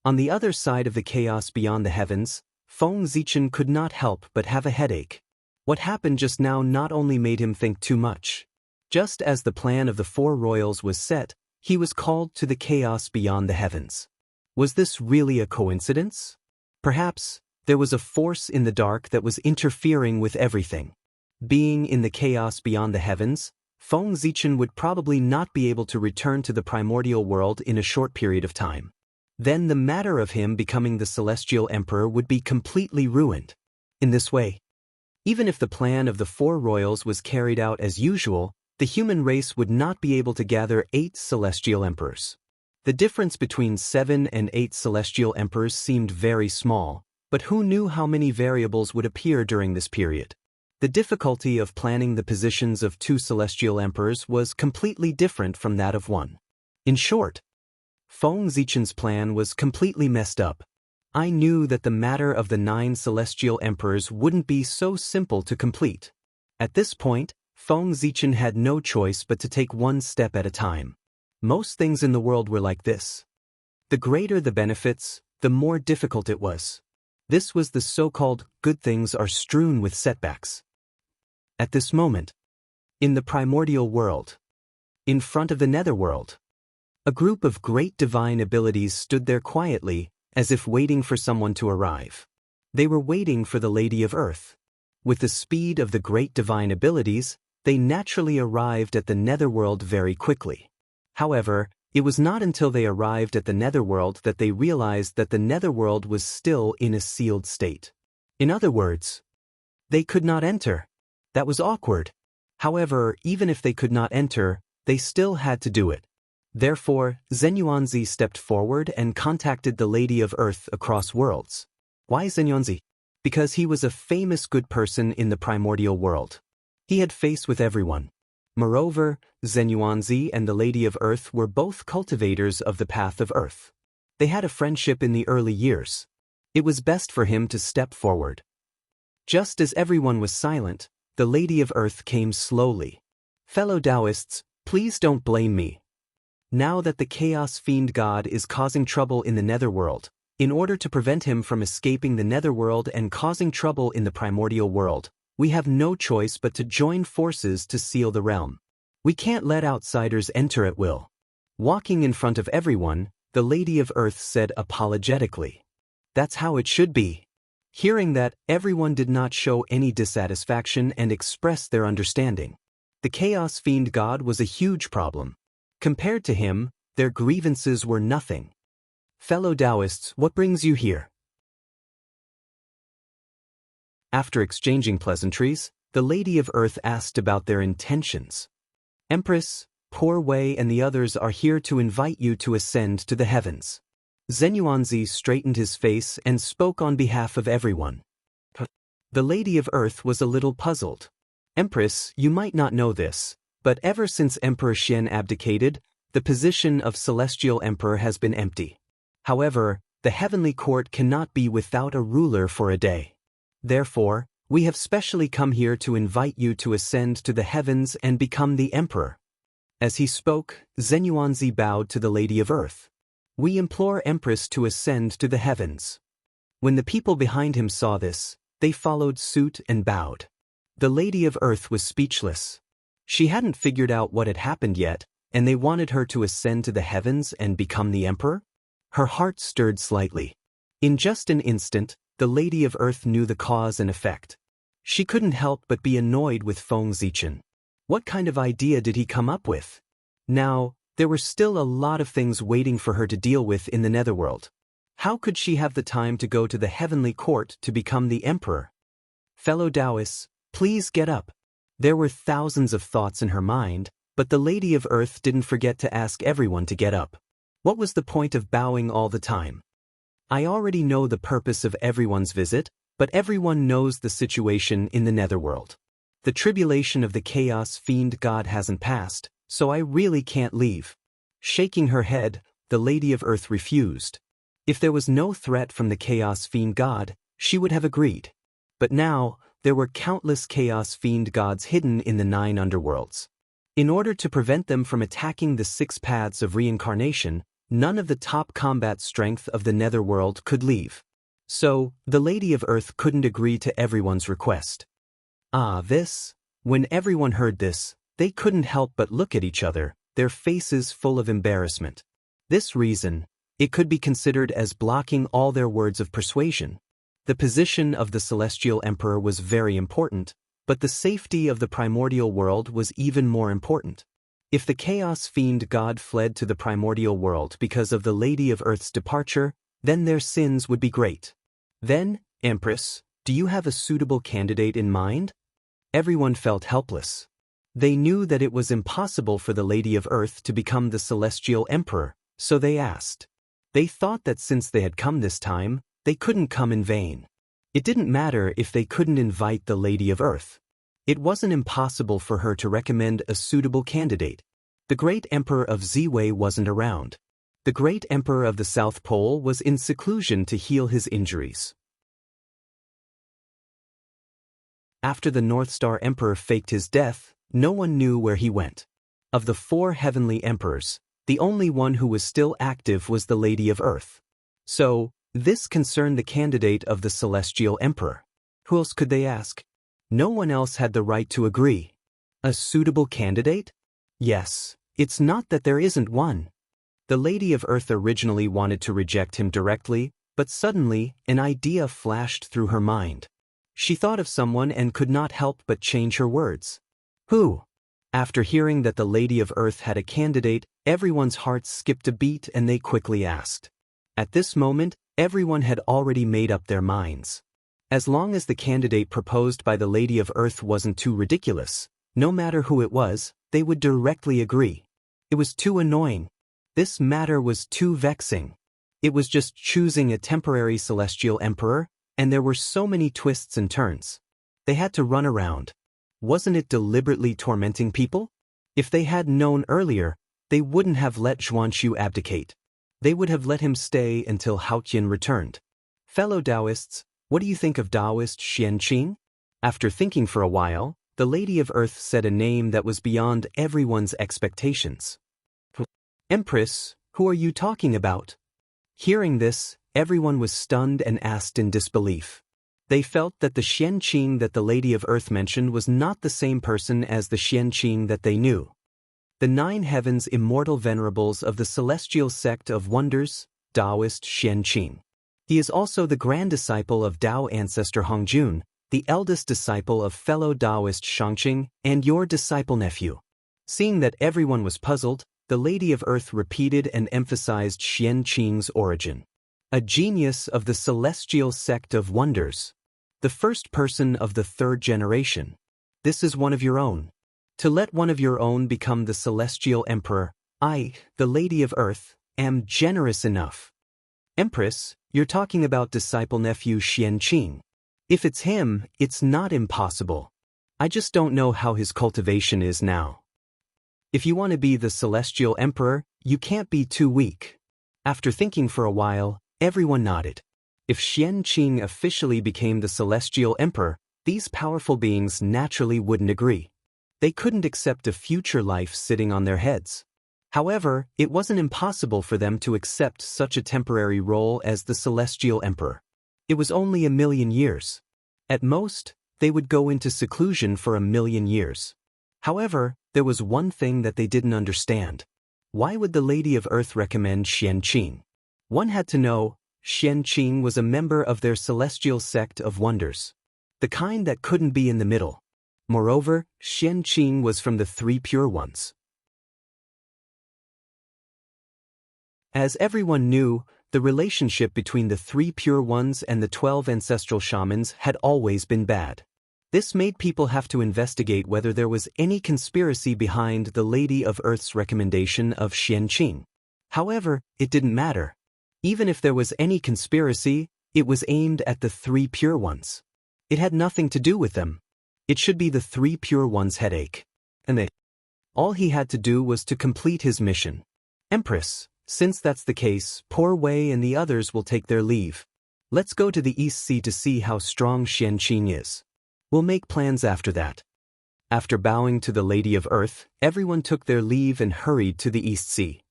On the other side of the chaos beyond the heavens, Feng Zichen could not help but have a headache. What happened just now not only made him think too much. Just as the plan of the four royals was set, he was called to the chaos beyond the heavens. Was this really a coincidence? Perhaps there was a force in the dark that was interfering with everything. Being in the chaos beyond the heavens, Feng Zichen would probably not be able to return to the primordial world in a short period of time. Then the matter of him becoming the celestial emperor would be completely ruined. In this way, even if the plan of the four royals was carried out as usual, the human race would not be able to gather 8 celestial emperors. The difference between 7 and 8 celestial emperors seemed very small, but who knew how many variables would appear during this period? The difficulty of planning the positions of 2 celestial emperors was completely different from that of one. In short, Feng Zichen's plan was completely messed up. I knew that the matter of the 9 celestial emperors wouldn't be so simple to complete. At this point, Feng Zichen had no choice but to take one step at a time. Most things in the world were like this. The greater the benefits, the more difficult it was. This was the so-called good things are strewn with setbacks. At this moment, in the primordial world, in front of the netherworld, a group of great divine abilities stood there quietly, as if waiting for someone to arrive. They were waiting for the Lady of Earth. With the speed of the great divine abilities, they naturally arrived at the netherworld very quickly. However, it was not until they arrived at the netherworld that they realized that the netherworld was still in a sealed state. In other words, they could not enter. That was awkward. However, even if they could not enter, they still had to do it. Therefore, Zenyuanzi stepped forward and contacted the Lady of Earth across worlds. Why Zenyuanzi? Because he was a famous good person in the primordial world. He had face with everyone. Moreover, Zenyuanzi and the Lady of Earth were both cultivators of the path of Earth. They had a friendship in the early years. It was best for him to step forward. Just as everyone was silent, the Lady of Earth came slowly. Fellow Taoists, please don't blame me. Now that the Chaos Fiend God is causing trouble in the netherworld, in order to prevent him from escaping the netherworld and causing trouble in the primordial world, we have no choice but to join forces to seal the realm. We can't let outsiders enter at will. Walking in front of everyone, the Lady of Earth said apologetically. That's how it should be. Hearing that, everyone did not show any dissatisfaction and express their understanding. The Chaos Fiend God was a huge problem. Compared to him, their grievances were nothing. Fellow Taoists, what brings you here? After exchanging pleasantries, the Lady of Earth asked about their intentions. Empress, Poor Wei and the others are here to invite you to ascend to the heavens. Zenyuanzi straightened his face and spoke on behalf of everyone. The Lady of Earth was a little puzzled. Empress, you might not know this, but ever since Emperor Xian abdicated, the position of Celestial Emperor has been empty. However, the heavenly court cannot be without a ruler for a day. Therefore, we have specially come here to invite you to ascend to the heavens and become the emperor. As he spoke, Zenyuanzi bowed to the Lady of Earth. We implore Empress to ascend to the heavens. When the people behind him saw this, they followed suit and bowed. The Lady of Earth was speechless. She hadn't figured out what had happened yet, and they wanted her to ascend to the heavens and become the emperor? Her heart stirred slightly. In just an instant, the Lady of Earth knew the cause and effect. She couldn't help but be annoyed with Feng Zichen. What kind of idea did he come up with? Now, there were still a lot of things waiting for her to deal with in the netherworld. How could she have the time to go to the heavenly court to become the emperor? Fellow Taoists, please get up. There were thousands of thoughts in her mind, but the Lady of Earth didn't forget to ask everyone to get up. What was the point of bowing all the time? I already know the purpose of everyone's visit, But everyone knows the situation in the netherworld. The tribulation of the chaos fiend god hasn't passed, so I really can't leave. Shaking her head, the Lady of Earth refused. If there was no threat from the chaos fiend god, she would have agreed. But now, there were countless chaos fiend gods hidden in the 9 underworlds. In order to prevent them from attacking the 6 paths of reincarnation, none of the top combat strength of the netherworld could leave. So, the Lady of Earth couldn't agree to everyone's request. When everyone heard this, they couldn't help but look at each other, their faces full of embarrassment. This reason, it could be considered as blocking all their words of persuasion. The position of the Celestial Emperor was very important, but the safety of the primordial world was even more important. If the Chaos Fiend God fled to the primordial world because of the Lady of Earth's departure, then their sins would be great. Then, Empress, do you have a suitable candidate in mind? Everyone felt helpless. They knew that it was impossible for the Lady of Earth to become the Celestial Emperor, so they asked. They thought that since they had come this time, they couldn't come in vain. It didn't matter if they couldn't invite the Lady of Earth. It wasn't impossible for her to recommend a suitable candidate. The Great Emperor of Ziwei wasn't around. The Great Emperor of the South Pole was in seclusion to heal his injuries. After the North Star Emperor faked his death, no one knew where he went. Of the 4 heavenly emperors, the only one who was still active was the Lady of Earth. So, this concerned the candidate of the Celestial Emperor. Who else could they ask? No one else had the right to agree. A suitable candidate? Yes, it's not that there isn't one. The Lady of Earth originally wanted to reject him directly, but suddenly, an idea flashed through her mind. She thought of someone and could not help but change her words. Who? After hearing that the Lady of Earth had a candidate, everyone's hearts skipped a beat and they quickly asked. At this moment, everyone had already made up their minds. As long as the candidate proposed by the Lady of Earth wasn't too ridiculous, no matter who it was, they would directly agree. It was too annoying. This matter was too vexing. It was just choosing a temporary celestial emperor, and there were so many twists and turns. They had to run around. Wasn't it deliberately tormenting people? If they had known earlier, they wouldn't have let Zhuanshu abdicate. They would have let him stay until Haoqian returned. Fellow Taoists, what do you think of Taoist Xianqing? After thinking for a while, the Lady of Earth said a name that was beyond everyone's expectations. Empress, who are you talking about? Hearing this, everyone was stunned and asked in disbelief. They felt that the Xianqing that the Lady of Earth mentioned was not the same person as the Xianqing that they knew. The 9 heavens immortal venerables of the celestial sect of wonders, Taoist Xianqing. He is also the grand disciple of Tao ancestor Hongjun, the eldest disciple of fellow Taoist Shangqing, and your disciple nephew. Seeing that everyone was puzzled, the Lady of Earth repeated and emphasized Xianqing's origin. A genius of the celestial sect of wonders. The first person of the 3rd generation. This is one of your own. To let one of your own become the celestial emperor, I, the Lady of Earth, am generous enough. Empress, you're talking about disciple nephew Xianqing. If it's him, it's not impossible. I just don't know how his cultivation is now. If you want to be the celestial emperor, you can't be too weak. After thinking for a while, everyone nodded. If Xianqing officially became the celestial emperor, these powerful beings naturally wouldn't agree. They couldn't accept a future life sitting on their heads. However, it wasn't impossible for them to accept such a temporary role as the celestial emperor. It was only 1,000,000 years. At most, they would go into seclusion for 1,000,000 years. However, there was one thing that they didn't understand. Why would the Lady of Earth recommend Xianqing? One had to know, Xianqing was a member of their celestial sect of wonders. The kind that couldn't be in the middle. Moreover, Xianqing was from the 3 pure ones. As everyone knew, the relationship between the 3 pure ones and the 12 ancestral shamans had always been bad. This made people have to investigate whether there was any conspiracy behind the Lady of Earth's recommendation of Xianqing. However, it didn't matter. Even if there was any conspiracy, It was aimed at the three pure ones. It had nothing to do with them. It should be the three pure ones' headache. And all he had to do was to complete his mission. Empress, since that's the case, Poor Wei and the others will take their leave. Let's go to the East Sea to see how strong Xianqing is. We'll make plans after that. After bowing to the Lady of Earth, everyone took their leave and hurried to the East Sea.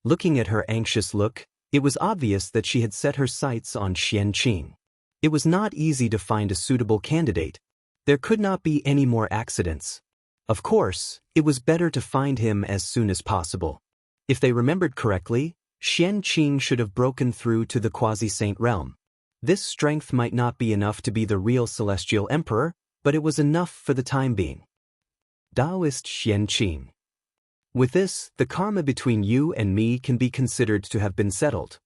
Looking at her anxious look, it was obvious that she had set her sights on Xianqing. It was not easy to find a suitable candidate. There could not be any more accidents. Of course, it was better to find him as soon as possible. If they remembered correctly, Xianqing should have broken through to the quasi-saint realm. This strength might not be enough to be the real celestial emperor, but it was enough for the time being. Taoist Xianqing. With this, the karma between you and me can be considered to have been settled.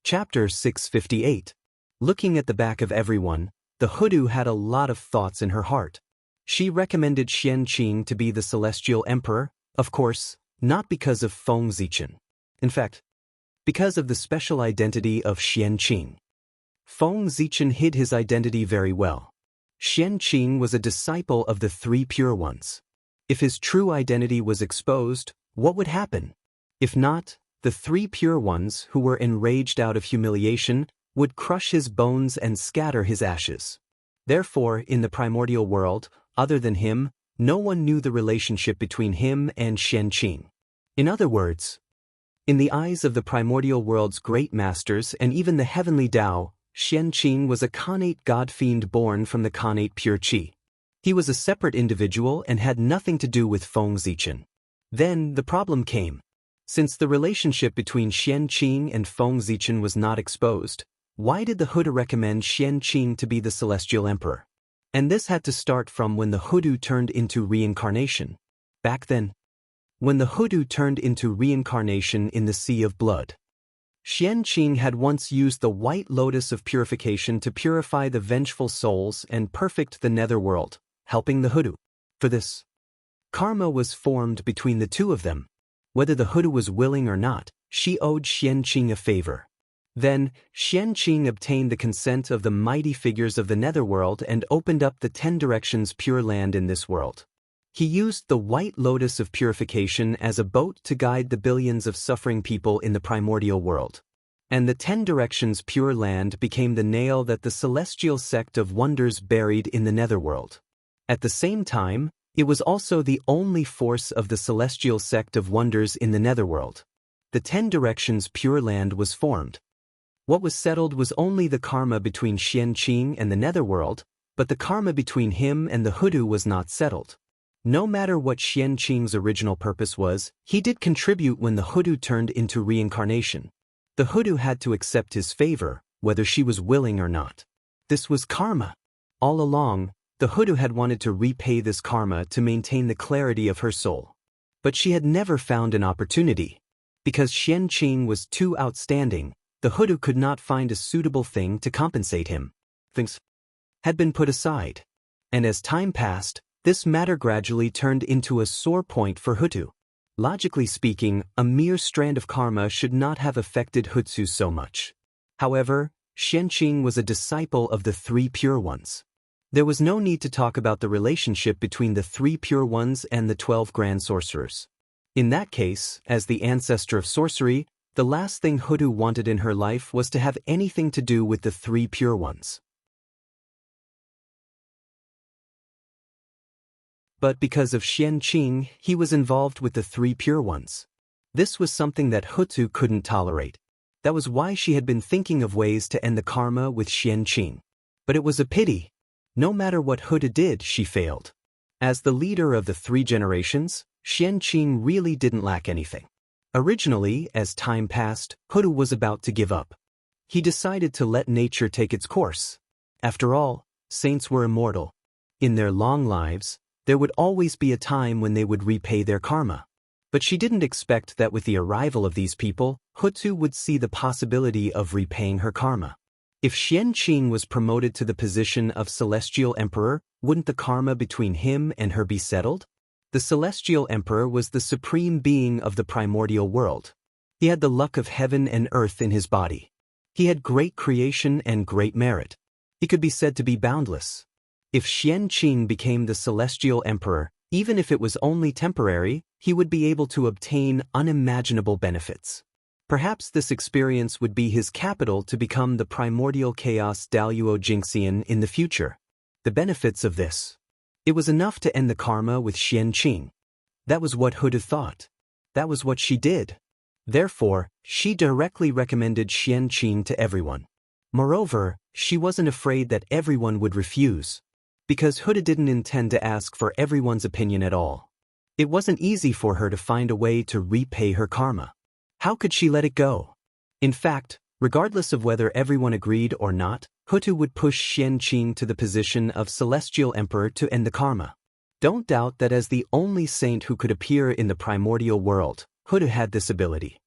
Chapter 658. Looking at the back of everyone, the hoodoo had a lot of thoughts in her heart. She recommended Xianqing to be the celestial emperor, of course, not because of Feng Zichen. In fact, because of the special identity of Xianqing. Feng Zichen hid his identity very well. Xianqing was a disciple of the three pure ones. If his true identity was exposed, what would happen? If not, the three pure ones, who were enraged out of humiliation, would crush his bones and scatter his ashes. Therefore, in the primordial world, other than him, no one knew the relationship between him and Xianqing. In other words, in the eyes of the primordial world's great masters and even the heavenly Tao, Xianqing was a Khanate god-fiend born from the Khanate pure qi. He was a separate individual and had nothing to do with Feng Zichen. Then the problem came. Since the relationship between Xianqing and Feng Zichen was not exposed, why did the hoodoo recommend Xianqing to be the celestial emperor? And this had to start from when the hoodoo turned into reincarnation. Back then, when the hoodoo turned into reincarnation in the Sea of Blood. Xianqing had once used the white lotus of purification to purify the vengeful souls and perfect the netherworld, helping the hoodoo. For this, karma was formed between the two of them. Whether the hoodoo was willing or not, she owed Xianqing a favor. Then, Xianqing obtained the consent of the mighty figures of the netherworld and opened up the 10 directions pure land in this world. He used the white lotus of purification as a boat to guide the billions of suffering people in the primordial world. And the 10 directions pure land became the nail that the celestial sect of wonders buried in the netherworld. At the same time, it was also the only force of the celestial sect of wonders in the netherworld. The 10 directions pure land was formed. What was settled was only the karma between Xianqing and the netherworld, but the karma between him and the hoodoo was not settled. No matter what Xianqing's original purpose was, he did contribute when the hoodoo turned into reincarnation. The hoodoo had to accept his favor, whether she was willing or not. This was karma. All along, the hoodoo had wanted to repay this karma to maintain the clarity of her soul. But she had never found an opportunity. Because Xianqing was too outstanding, the hoodoo could not find a suitable thing to compensate him. Things had been put aside. And as time passed, this matter gradually turned into a sore point for hoodoo. Logically speaking, a mere strand of karma should not have affected hoodoo so much. However, Xianqing was a disciple of the three pure ones. There was no need to talk about the relationship between the three pure ones and the 12 grand sorcerers. In that case, as the ancestor of sorcery, the last thing hoodoo wanted in her life was to have anything to do with the three pure ones. But because of Xianqing, he was involved with the three pure ones. This was something that hoodoo couldn't tolerate. That was why she had been thinking of ways to end the karma with Xianqing. But it was a pity. No matter what hoodoo did, she failed. As the leader of the 3 generations, Xianqing really didn't lack anything. Originally, as time passed, hoodoo was about to give up. He decided to let nature take its course. After all, saints were immortal. In their long lives, there would always be a time when they would repay their karma. But she didn't expect that with the arrival of these people, hoodoo would see the possibility of repaying her karma. If Xianqing was promoted to the position of celestial emperor, wouldn't the karma between him and her be settled? The celestial emperor was the supreme being of the primordial world. He had the luck of heaven and earth in his body. He had great creation and great merit. He could be said to be boundless. If Xianqing became the celestial emperor, even if it was only temporary, he would be able to obtain unimaginable benefits. Perhaps this experience would be his capital to become the primordial chaos Daluo Jingxian in the future. The benefits of this. It was enough to end the karma with Xianqing. That was what Huda thought. That was what she did. Therefore, she directly recommended Xianqing to everyone. Moreover, she wasn't afraid that everyone would refuse, because Huda didn't intend to ask for everyone's opinion at all. It wasn't easy for her to find a way to repay her karma. How could she let it go? In fact, regardless of whether everyone agreed or not, Huda would push Xianqing to the position of celestial emperor to end the karma. Don't doubt that as the only saint who could appear in the primordial world, Huda had this ability.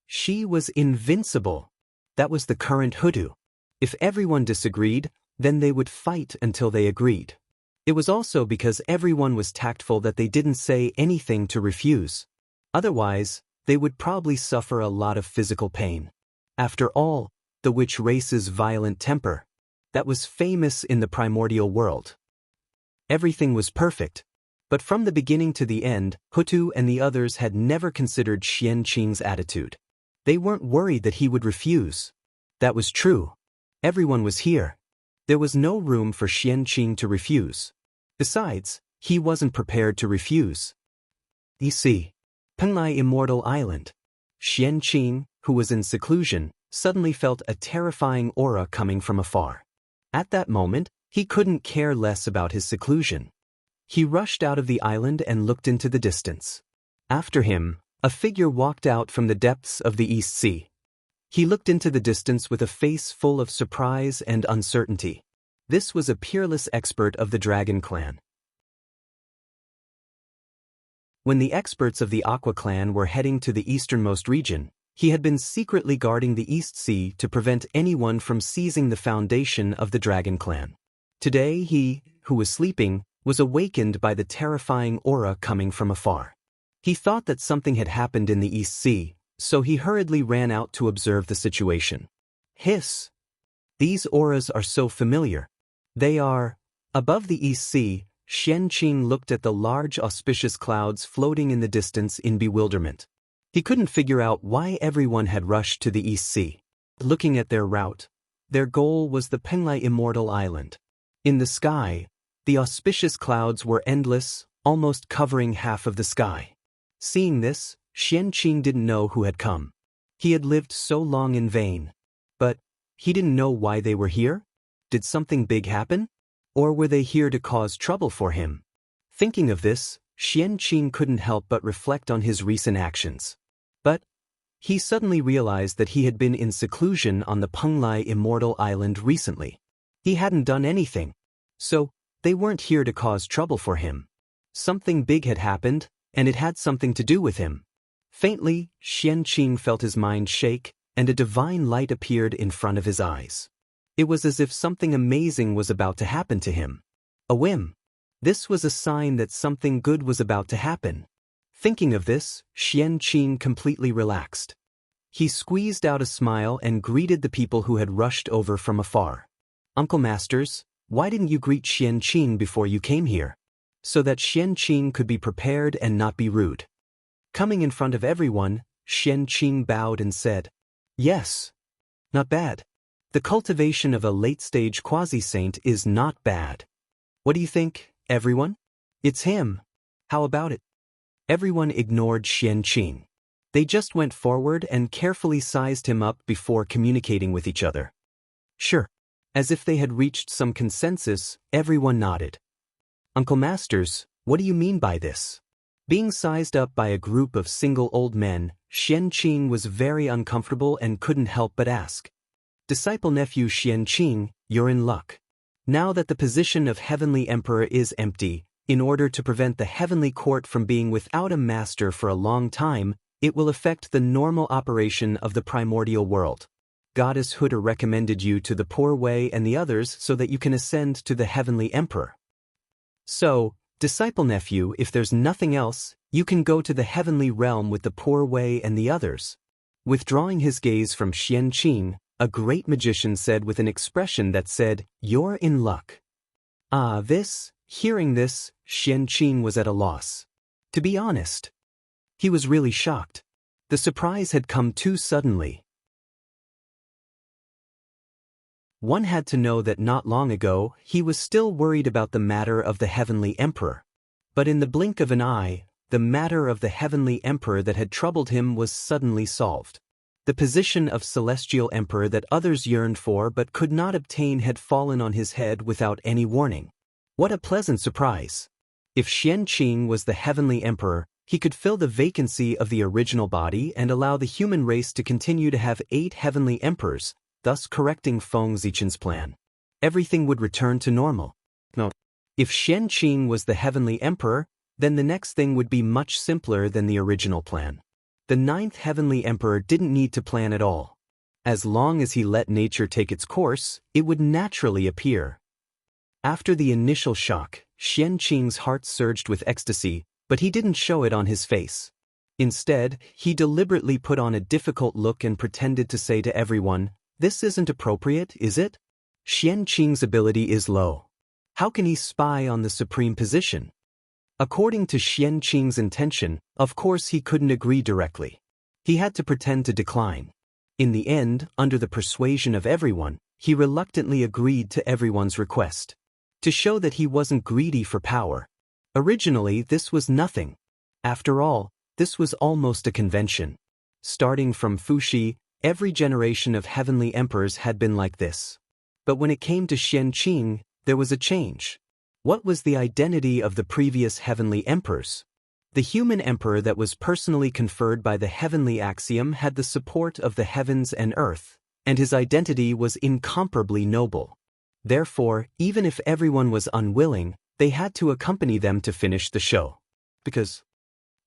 She was invincible. That was the current Huda. If everyone disagreed, then they would fight until they agreed. It was also because everyone was tactful that they didn't say anything to refuse. Otherwise, they would probably suffer a lot of physical pain. After all, the witch race's violent temper, that was famous in the primordial world. Everything was perfect, but from the beginning to the end, Hutu and the others had never considered Xianqing's attitude. They weren't worried that he would refuse. That was true. Everyone was here. There was no room for Xianqing to refuse. Besides, he wasn't prepared to refuse. You see, Penglai Immortal Island. Xianqing, who was in seclusion, suddenly felt a terrifying aura coming from afar. At that moment, he couldn't care less about his seclusion. He rushed out of the island and looked into the distance. After him, a figure walked out from the depths of the East Sea. He looked into the distance with a face full of surprise and uncertainty. This was a peerless expert of the Dragon Clan. When the experts of the Aqua Clan were heading to the easternmost region, he had been secretly guarding the East Sea to prevent anyone from seizing the foundation of the Dragon Clan. Today he, who was sleeping, was awakened by the terrifying aura coming from afar. He thought that something had happened in the East Sea, so he hurriedly ran out to observe the situation. Hiss! These auras are so familiar. They are. Above the East Sea, Xianqing looked at the large auspicious clouds floating in the distance in bewilderment. He couldn't figure out why everyone had rushed to the East Sea. Looking at their route, their goal was the Penglai Immortal Island. In the sky, the auspicious clouds were endless, almost covering half of the sky. Seeing this, Xianqing didn't know who had come. He had lived so long in vain. But he didn't know why they were here? Did something big happen? Or were they here to cause trouble for him? Thinking of this, Xianqing couldn't help but reflect on his recent actions. But he suddenly realized that he had been in seclusion on the Penglai Immortal Island recently. He hadn't done anything. So, they weren't here to cause trouble for him. Something big had happened, and it had something to do with him. Faintly, Xianqing felt his mind shake, and a divine light appeared in front of his eyes. It was as if something amazing was about to happen to him. A whim. This was a sign that something good was about to happen. Thinking of this, Xianqing completely relaxed. He squeezed out a smile and greeted the people who had rushed over from afar. Uncle Masters, why didn't you greet Xianqing before you came here? So that Xianqing could be prepared and not be rude. Coming in front of everyone, Xianqing bowed and said, "Yes. Not bad. The cultivation of a late-stage quasi-saint is not bad. What do you think, everyone? It's him. How about it?" Everyone ignored Xianqing. They just went forward and carefully sized him up before communicating with each other. Sure. As if they had reached some consensus, everyone nodded. Uncle Masters, what do you mean by this? Being sized up by a group of single old men, Xianqing was very uncomfortable and couldn't help but ask. Disciple nephew Xianqing, you're in luck. Now that the position of Heavenly Emperor is empty, in order to prevent the Heavenly Court from being without a master for a long time, it will affect the normal operation of the primordial world. Goddess Huda recommended you to the Poor Way and the others so that you can ascend to the Heavenly Emperor. So, Disciple nephew, if there's nothing else, you can go to the heavenly realm with the poor Wei and the others. Withdrawing his gaze from Xian Qing, a great magician said with an expression that said, "You're in luck." Hearing this, Xian Qing was at a loss. To be honest, he was really shocked. The surprise had come too suddenly. One had to know that not long ago, he was still worried about the matter of the Heavenly Emperor. But in the blink of an eye, the matter of the Heavenly Emperor that had troubled him was suddenly solved. The position of Celestial Emperor that others yearned for but could not obtain had fallen on his head without any warning. What a pleasant surprise! If Xian Qing was the Heavenly Emperor, he could fill the vacancy of the original body and allow the human race to continue to have 8 Heavenly Emperors, thus correcting Feng Zichen's plan. Everything would return to normal. No. If Xian Qing was the Heavenly Emperor, then the next thing would be much simpler than the original plan. The 9th Heavenly Emperor didn't need to plan at all. As long as he let nature take its course, it would naturally appear. After the initial shock, Xian Qing's heart surged with ecstasy, but he didn't show it on his face. Instead, he deliberately put on a difficult look and pretended to say to everyone, "This isn't appropriate, is it? Xian Qing's ability is low. How can he spy on the supreme position?" According to Xian Qing's intention, of course he couldn't agree directly. He had to pretend to decline. In the end, under the persuasion of everyone, he reluctantly agreed to everyone's request. To show that he wasn't greedy for power. Originally, this was nothing. After all, this was almost a convention. Starting from Fuxi, every generation of heavenly emperors had been like this. But when it came to Xian Qing, there was a change. What was the identity of the previous heavenly emperors? The human emperor that was personally conferred by the heavenly axiom had the support of the heavens and earth, and his identity was incomparably noble. Therefore, even if everyone was unwilling, they had to accompany them to finish the show. Because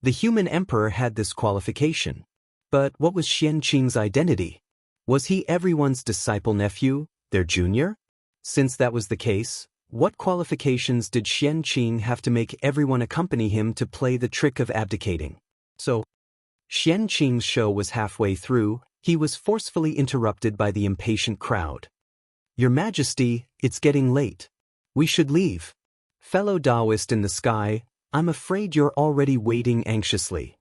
the human emperor had this qualification. But what was Xian Qing's identity? Was he everyone's disciple nephew, their junior? Since that was the case, what qualifications did Xian Qing have to make everyone accompany him to play the trick of abdicating? So, Xian Qing's show was halfway through, he was forcefully interrupted by the impatient crowd. "Your Majesty, it's getting late. We should leave." Fellow Taoist in the sky, I'm afraid you're already waiting anxiously.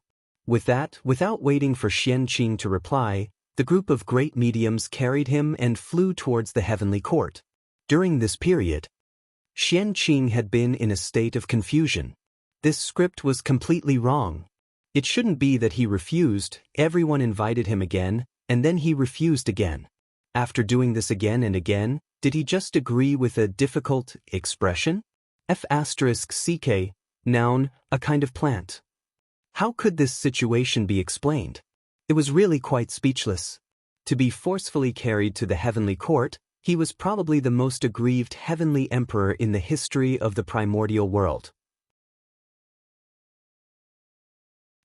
With that, without waiting for Xian Qing to reply, the group of great mediums carried him and flew towards the heavenly court. During this period, Xian Qing had been in a state of confusion. This script was completely wrong. It shouldn't be that he refused, everyone invited him again, and then he refused again. After doing this again and again, did he just agree with a difficult expression? F***ck, noun, a kind of plant. How could this situation be explained? It was really quite speechless. To be forcefully carried to the heavenly court, he was probably the most aggrieved heavenly emperor in the history of the primordial world.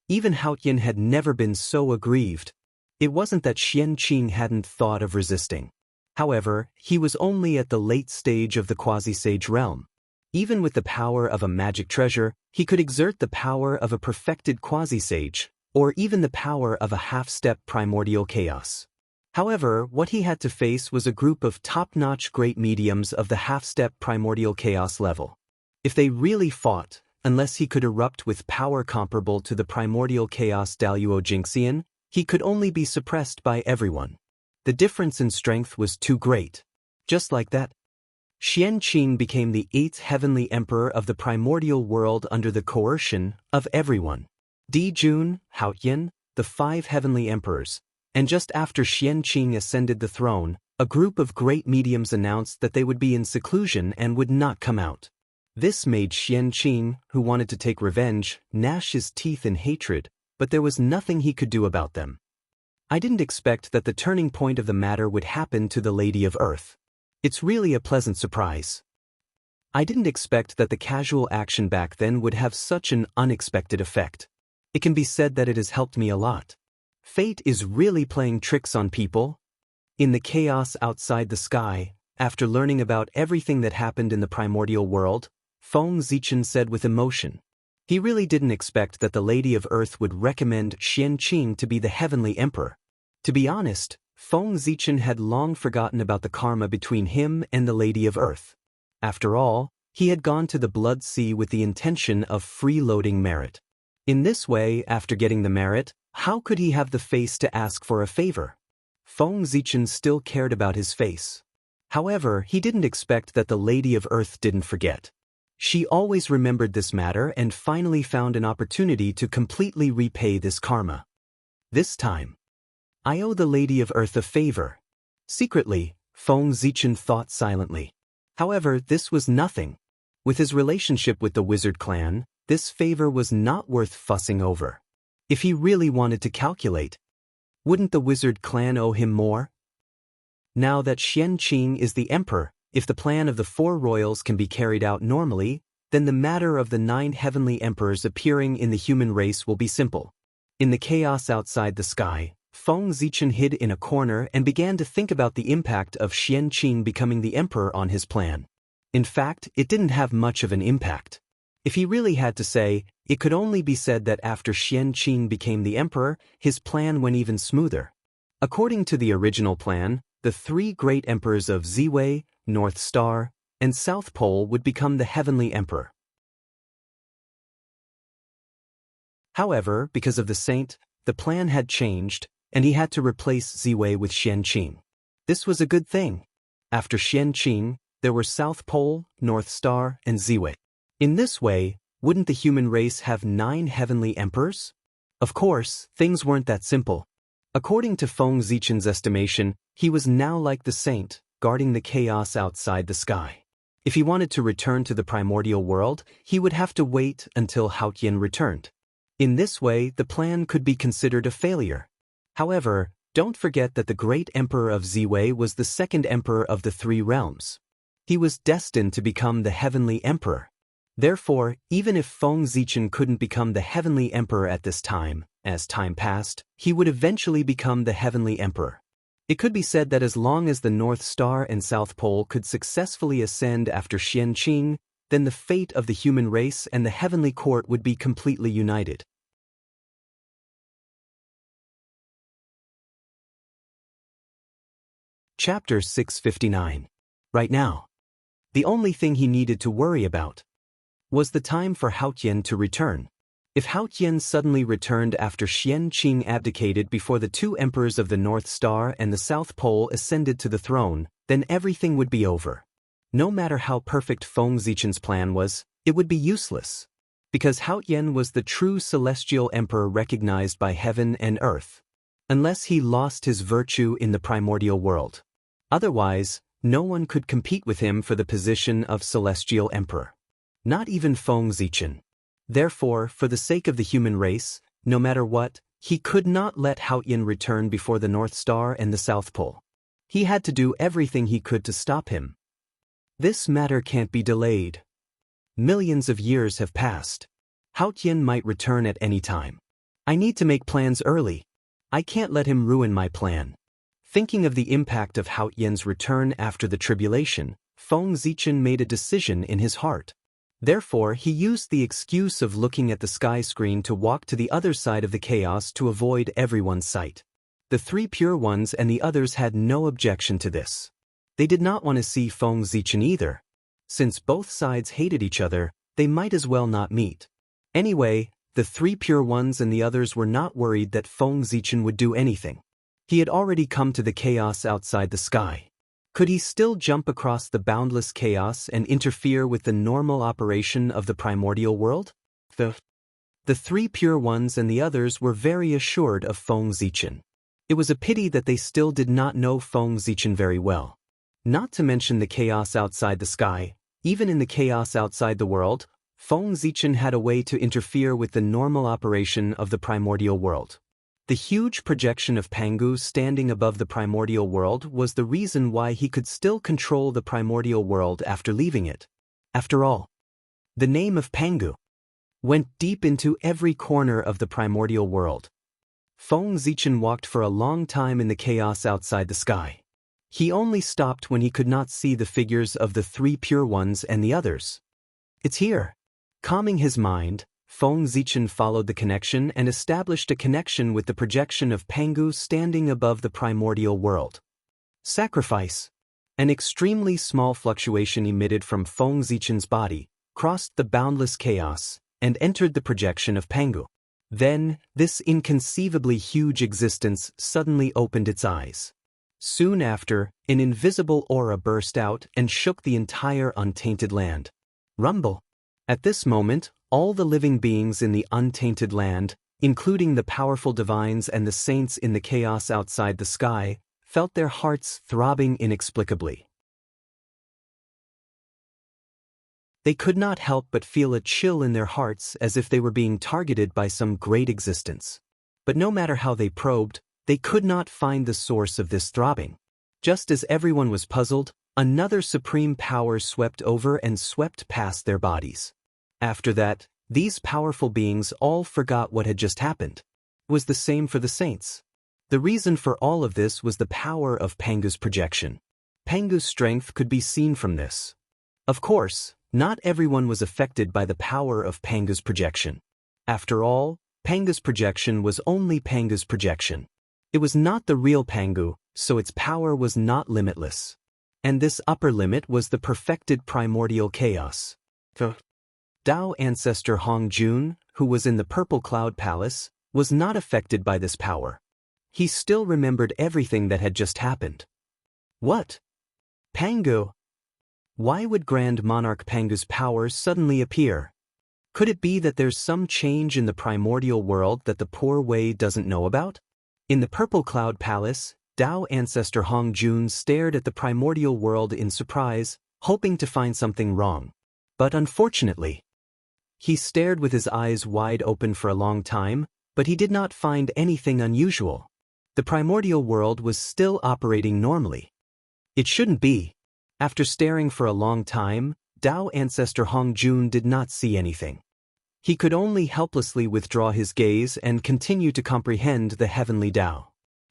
Even Haotian had never been so aggrieved. It wasn't that Xian Qing hadn't thought of resisting. However, he was only at the late stage of the quasi-sage realm. Even with the power of a magic treasure, he could exert the power of a perfected quasi-sage, or even the power of a half-step primordial chaos. However, what he had to face was a group of top-notch great mediums of the half-step primordial chaos level. If they really fought, unless he could erupt with power comparable to the primordial chaos Daluo Jinxian, he could only be suppressed by everyone. The difference in strength was too great. Just like that, Xian Qing became the 8th heavenly emperor of the primordial world under the coercion of everyone. Di Jun, Haotian, the 5 heavenly emperors, and just after Xian Qing ascended the throne, a group of great mediums announced that they would be in seclusion and would not come out. This made Xian Qing, who wanted to take revenge, gnash his teeth in hatred, but there was nothing he could do about them. I didn't expect that the turning point of the matter would happen to the Lady of Earth. It's really a pleasant surprise. I didn't expect that the casual action back then would have such an unexpected effect. It can be said that it has helped me a lot. Fate is really playing tricks on people. In the chaos outside the sky, after learning about everything that happened in the primordial world, Feng Zichen said with emotion. He really didn't expect that the Lady of Earth would recommend Xianqing to be the heavenly emperor. To be honest, Feng Zichen had long forgotten about the karma between him and the Lady of Earth. After all, he had gone to the Blood Sea with the intention of freeloading merit. In this way, after getting the merit, how could he have the face to ask for a favor? Feng Zichen still cared about his face. However, he didn't expect that the Lady of Earth didn't forget. She always remembered this matter and finally found an opportunity to completely repay this karma. This time, I owe the Lady of Earth a favor. Secretly, Feng Zichen thought silently. However, this was nothing. With his relationship with the wizard clan, this favor was not worth fussing over. If he really wanted to calculate, wouldn't the wizard clan owe him more? Now that Xianqing is the emperor, if the plan of the 4 royals can be carried out normally, then the matter of the 9 heavenly emperors appearing in the human race will be simple. In the chaos outside the sky, Feng Zichen hid in a corner and began to think about the impact of Xianqing becoming the emperor on his plan. In fact, it didn't have much of an impact. If he really had to say, it could only be said that after Xianqing became the emperor, his plan went even smoother. According to the original plan, the 3 great emperors of Ziwei, North Star, and South Pole would become the heavenly emperor. However, because of the saint, the plan had changed, and he had to replace Ziwei with Xianqing. This was a good thing. After Xianqing, there were South Pole, North Star, and Ziwei. In this way, wouldn't the human race have 9 heavenly emperors? Of course, things weren't that simple. According to Feng Zichen's estimation, he was now like the saint, guarding the chaos outside the sky. If he wanted to return to the primordial world, he would have to wait until Haotian returned. In this way, the plan could be considered a failure. However, don't forget that the great emperor of Ziwei was the second emperor of the 3 realms. He was destined to become the heavenly emperor. Therefore, even if Feng Zichen couldn't become the heavenly emperor at this time, as time passed, he would eventually become the heavenly emperor. It could be said that as long as the North Star and South Pole could successfully ascend after Xianqing, then the fate of the human race and the heavenly court would be completely united. Chapter 659. Right now, the only thing he needed to worry about was the time for Haotian to return. If Haotian suddenly returned after Xianqing abdicated before the 2 emperors of the North Star and the South Pole ascended to the throne, then everything would be over. No matter how perfect Feng Zichen's plan was, it would be useless. Because Haotian was the true celestial emperor recognized by heaven and earth. Unless he lost his virtue in the primordial world. Otherwise, no one could compete with him for the position of celestial emperor. Not even Feng Zichen. Therefore, for the sake of the human race, no matter what, he could not let Haotian return before the North Star and the South Pole. He had to do everything he could to stop him. This matter can't be delayed. Millions of years have passed. Haotian might return at any time. I need to make plans early. I can't let him ruin my plan. Thinking of the impact of Haotian's return after the tribulation, Feng Zichen made a decision in his heart. Therefore, he used the excuse of looking at the sky screen to walk to the other side of the chaos to avoid everyone's sight. The 3 pure ones and the others had no objection to this. They did not want to see Feng Zichen either. Since both sides hated each other, they might as well not meet. Anyway, the 3 pure ones and the others were not worried that Feng Zichen would do anything. He had already come to the chaos outside the sky. Could he still jump across the boundless chaos and interfere with the normal operation of the primordial world? The 3 pure ones and the others were very assured of Feng Zichen. It was a pity that they still did not know Feng Zichen very well. Not to mention the chaos outside the sky, even in the chaos outside the world, Feng Zichen had a way to interfere with the normal operation of the primordial world. The huge projection of Pangu standing above the primordial world was the reason why he could still control the primordial world after leaving it. After all, the name of Pangu went deep into every corner of the primordial world. Feng Zichen walked for a long time in the chaos outside the sky. He only stopped when he could not see the figures of the 3 pure ones and the others. It's here. Calming his mind, Feng Zichen followed the connection and established a connection with the projection of Pangu standing above the primordial world. Sacrifice. An extremely small fluctuation emitted from Feng Zichen's body, crossed the boundless chaos, and entered the projection of Pangu. Then, this inconceivably huge existence suddenly opened its eyes. Soon after, an invisible aura burst out and shook the entire untainted land. Rumble. At this moment, all the living beings in the untainted land, including the powerful divines and the saints in the chaos outside the sky, felt their hearts throbbing inexplicably. They could not help but feel a chill in their hearts as if they were being targeted by some great existence. But no matter how they probed, they could not find the source of this throbbing. Just as everyone was puzzled, another supreme power swept over and swept past their bodies. After that, these powerful beings all forgot what had just happened. It was the same for the saints. The reason for all of this was the power of Pangu's projection. Pangu's strength could be seen from this. Of course, not everyone was affected by the power of Pangu's projection. After all, Pangu's projection was only Pangu's projection. It was not the real Pangu, so its power was not limitless. And this upper limit was the perfected primordial chaos. The Tao ancestor Hong Jun, who was in the Purple Cloud Palace, was not affected by this power. He still remembered everything that had just happened. What? Pangu? Why would Grand Monarch Pangu's power suddenly appear? Could it be that there's some change in the primordial world that the poor Wei doesn't know about? In the Purple Cloud Palace, Tao ancestor Hong Jun stared at the primordial world in surprise, hoping to find something wrong. But unfortunately, he stared with his eyes wide open for a long time, but he did not find anything unusual. The primordial world was still operating normally. It shouldn't be. After staring for a long time, Tao ancestor Hong Jun did not see anything. He could only helplessly withdraw his gaze and continue to comprehend the heavenly Tao.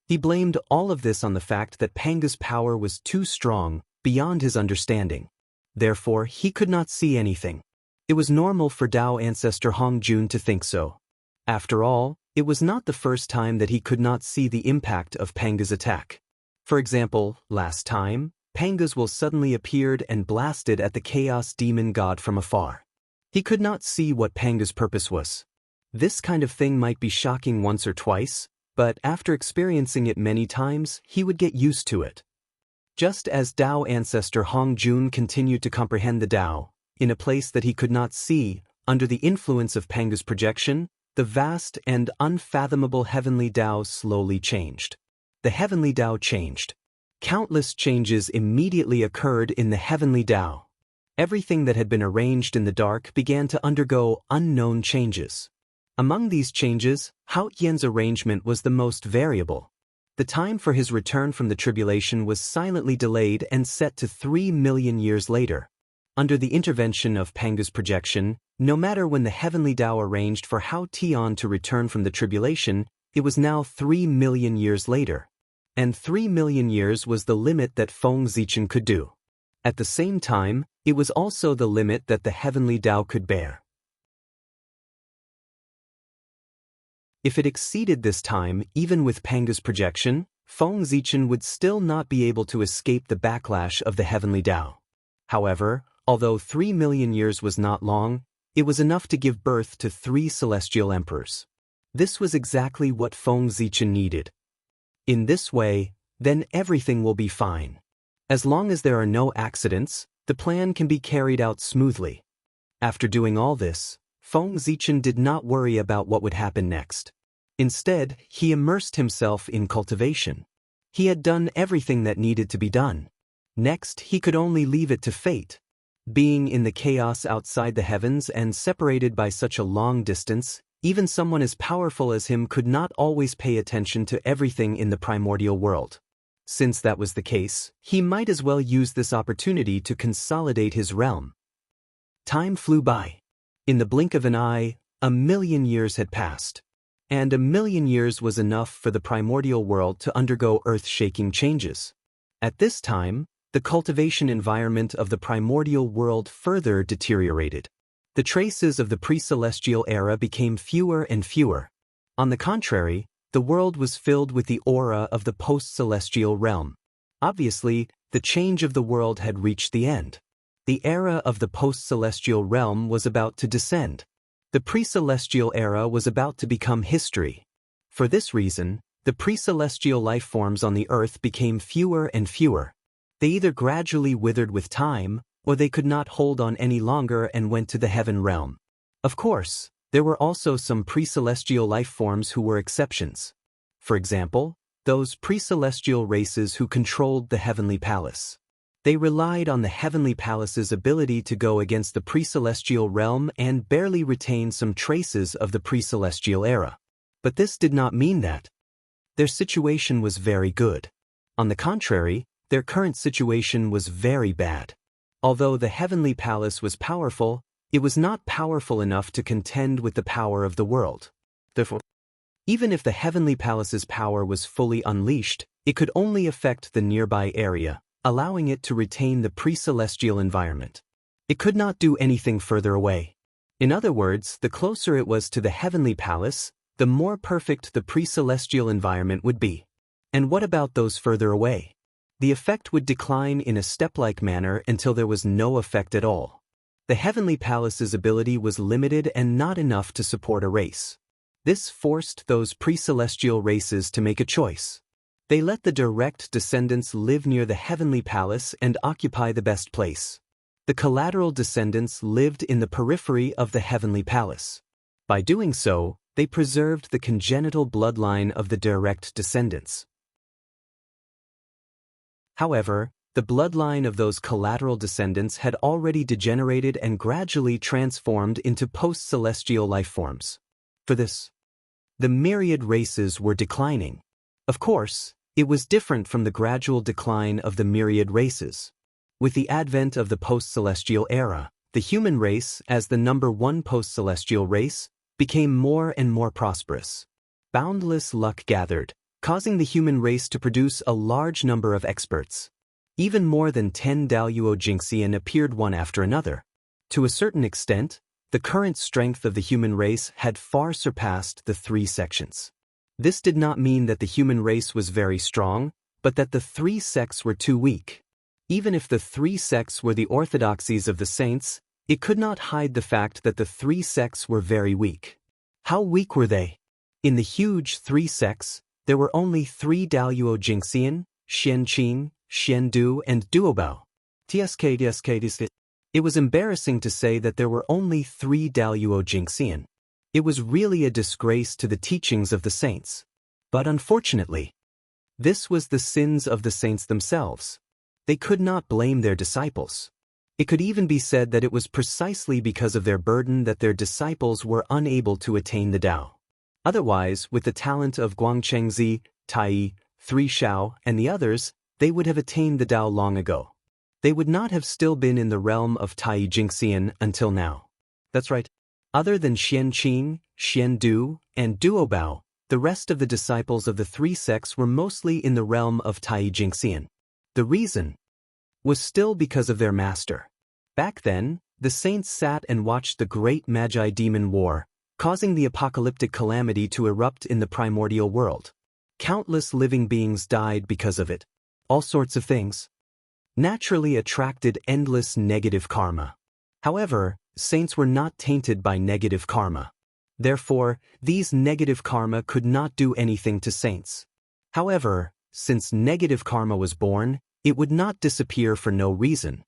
He blamed all of this on the fact that Pangu's power was too strong, beyond his understanding. Therefore, he could not see anything. It was normal for Tao ancestor Hong Jun to think so. After all, it was not the first time that he could not see the impact of Pangu's attack. For example, last time, Pangu's will suddenly appeared and blasted at the chaos demon god from afar. He could not see what Pangu's purpose was. This kind of thing might be shocking once or twice, but after experiencing it many times, he would get used to it. Just as Tao ancestor Hong Jun continued to comprehend the Tao, in a place that he could not see, under the influence of Pangu's projection, the vast and unfathomable heavenly Tao slowly changed. The heavenly Tao changed. Countless changes immediately occurred in the heavenly Tao. Everything that had been arranged in the dark began to undergo unknown changes. Among these changes, Hao Yan's arrangement was the most variable. The time for his return from the tribulation was silently delayed and set to 3 million years later. Under the intervention of Pangu's projection, no matter when the heavenly Tao arranged for Hao Tian to return from the tribulation, it was now 3 million years later. And 3 million years was the limit that Feng Zichen could do. At the same time, it was also the limit that the heavenly Tao could bear. If it exceeded this time, even with Pangu's projection, Feng Zichen would still not be able to escape the backlash of the heavenly Tao. However, although 3 million years was not long, it was enough to give birth to 3 celestial emperors. This was exactly what Feng Zichen needed. In this way, then everything will be fine. As long as there are no accidents, the plan can be carried out smoothly. After doing all this, Feng Zichen did not worry about what would happen next. Instead, he immersed himself in cultivation. He had done everything that needed to be done. Next, he could only leave it to fate. Being in the chaos outside the heavens and separated by such a long distance, even someone as powerful as him could not always pay attention to everything in the primordial world. Since that was the case, he might as well use this opportunity to consolidate his realm. Time flew by. In the blink of an eye, 1 million years had passed. And 1 million years was enough for the primordial world to undergo earth-shaking changes. At this time, the cultivation environment of the primordial world further deteriorated. The traces of the pre-celestial era became fewer and fewer. On the contrary, the world was filled with the aura of the post-celestial realm. Obviously, the change of the world had reached the end. The era of the post-celestial realm was about to descend. The pre-celestial era was about to become history. For this reason, the pre-celestial life forms on the earth became fewer and fewer. They either gradually withered with time, or they could not hold on any longer and went to the heaven realm. Of course, there were also some pre-celestial life forms who were exceptions. For example, those pre-celestial races who controlled the heavenly palace. They relied on the heavenly palace's ability to go against the pre-celestial realm and barely retain some traces of the pre-celestial era. But this did not mean that their situation was very good. On the contrary, their current situation was very bad. Although the heavenly palace was powerful, it was not powerful enough to contend with the power of the world. Therefore, even if the heavenly palace's power was fully unleashed, it could only affect the nearby area, allowing it to retain the pre-celestial environment. It could not do anything further away. In other words, the closer it was to the heavenly palace, the more perfect the pre-celestial environment would be. And what about those further away? The effect would decline in a step-like manner until there was no effect at all. The heavenly palace's ability was limited and not enough to support a race. This forced those pre-celestial races to make a choice. They let the direct descendants live near the heavenly palace and occupy the best place. The collateral descendants lived in the periphery of the heavenly palace. By doing so, they preserved the congenital bloodline of the direct descendants. However, the bloodline of those collateral descendants had already degenerated and gradually transformed into post-celestial life forms. For this, the myriad races were declining. Of course, it was different from the gradual decline of the myriad races. With the advent of the post-celestial era, the human race, as the number one post-celestial race, became more and more prosperous. Boundless luck gathered, causing the human race to produce a large number of experts. Even more than 10 Daluo Jingxian appeared one after another. To a certain extent, the current strength of the human race had far surpassed the 3 sections. This did not mean that the human race was very strong, but that the 3 sects were too weak. Even if the 3 sects were the orthodoxies of the saints, it could not hide the fact that the 3 sects were very weak. How weak were they? In the huge 3 sects, there were only 3 Daluo Jingxian, Xianqing, Xiandu, and Duobao. It was embarrassing to say that there were only 3 Daluo Jingxian. It was really a disgrace to the teachings of the saints. But unfortunately, this was the sins of the saints themselves. They could not blame their disciples. It could even be said that it was precisely because of their burden that their disciples were unable to attain the Tao. Otherwise, with the talent of Guangchengzi, Tai, 3 Shao, and the others, they would have attained the Tao long ago. They would not have still been in the realm of Tai Jingxian until now. That's right. Other than Xianqing, Xiandu, and Duobao, the rest of the disciples of the 3 sects were mostly in the realm of Tai Jingxian. The reason was still because of their master. Back then, the saints sat and watched the great Magi-Demon War, causing the apocalyptic calamity to erupt in the primordial world. Countless living beings died because of it. All sorts of things naturally attracted endless negative karma. However, saints were not tainted by negative karma. Therefore, these negative karma could not do anything to saints. However, since negative karma was born, it would not disappear for no reason.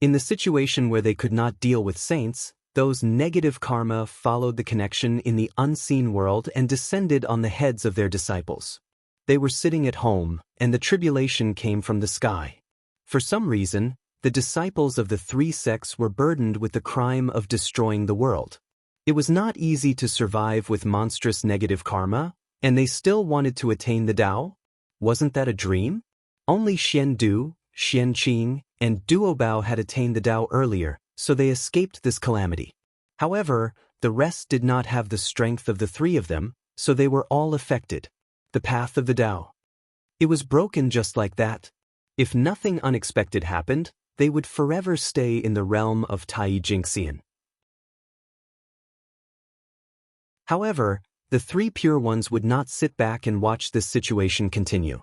In the situation where they could not deal with saints, those negative karma followed the connection in the unseen world and descended on the heads of their disciples. They were sitting at home, and the tribulation came from the sky. For some reason, the disciples of the 3 sects were burdened with the crime of destroying the world. It was not easy to survive with monstrous negative karma, and they still wanted to attain the Tao? Wasn't that a dream? Only Xiandu, Xianqing, and Duobao had attained the Tao earlier, so they escaped this calamity. However, the rest did not have the strength of the 3 of them, so they were all affected. The path of the Tao. It was broken just like that. If nothing unexpected happened, they would forever stay in the realm of Tai Jingxian. However, the three pure ones would not sit back and watch this situation continue.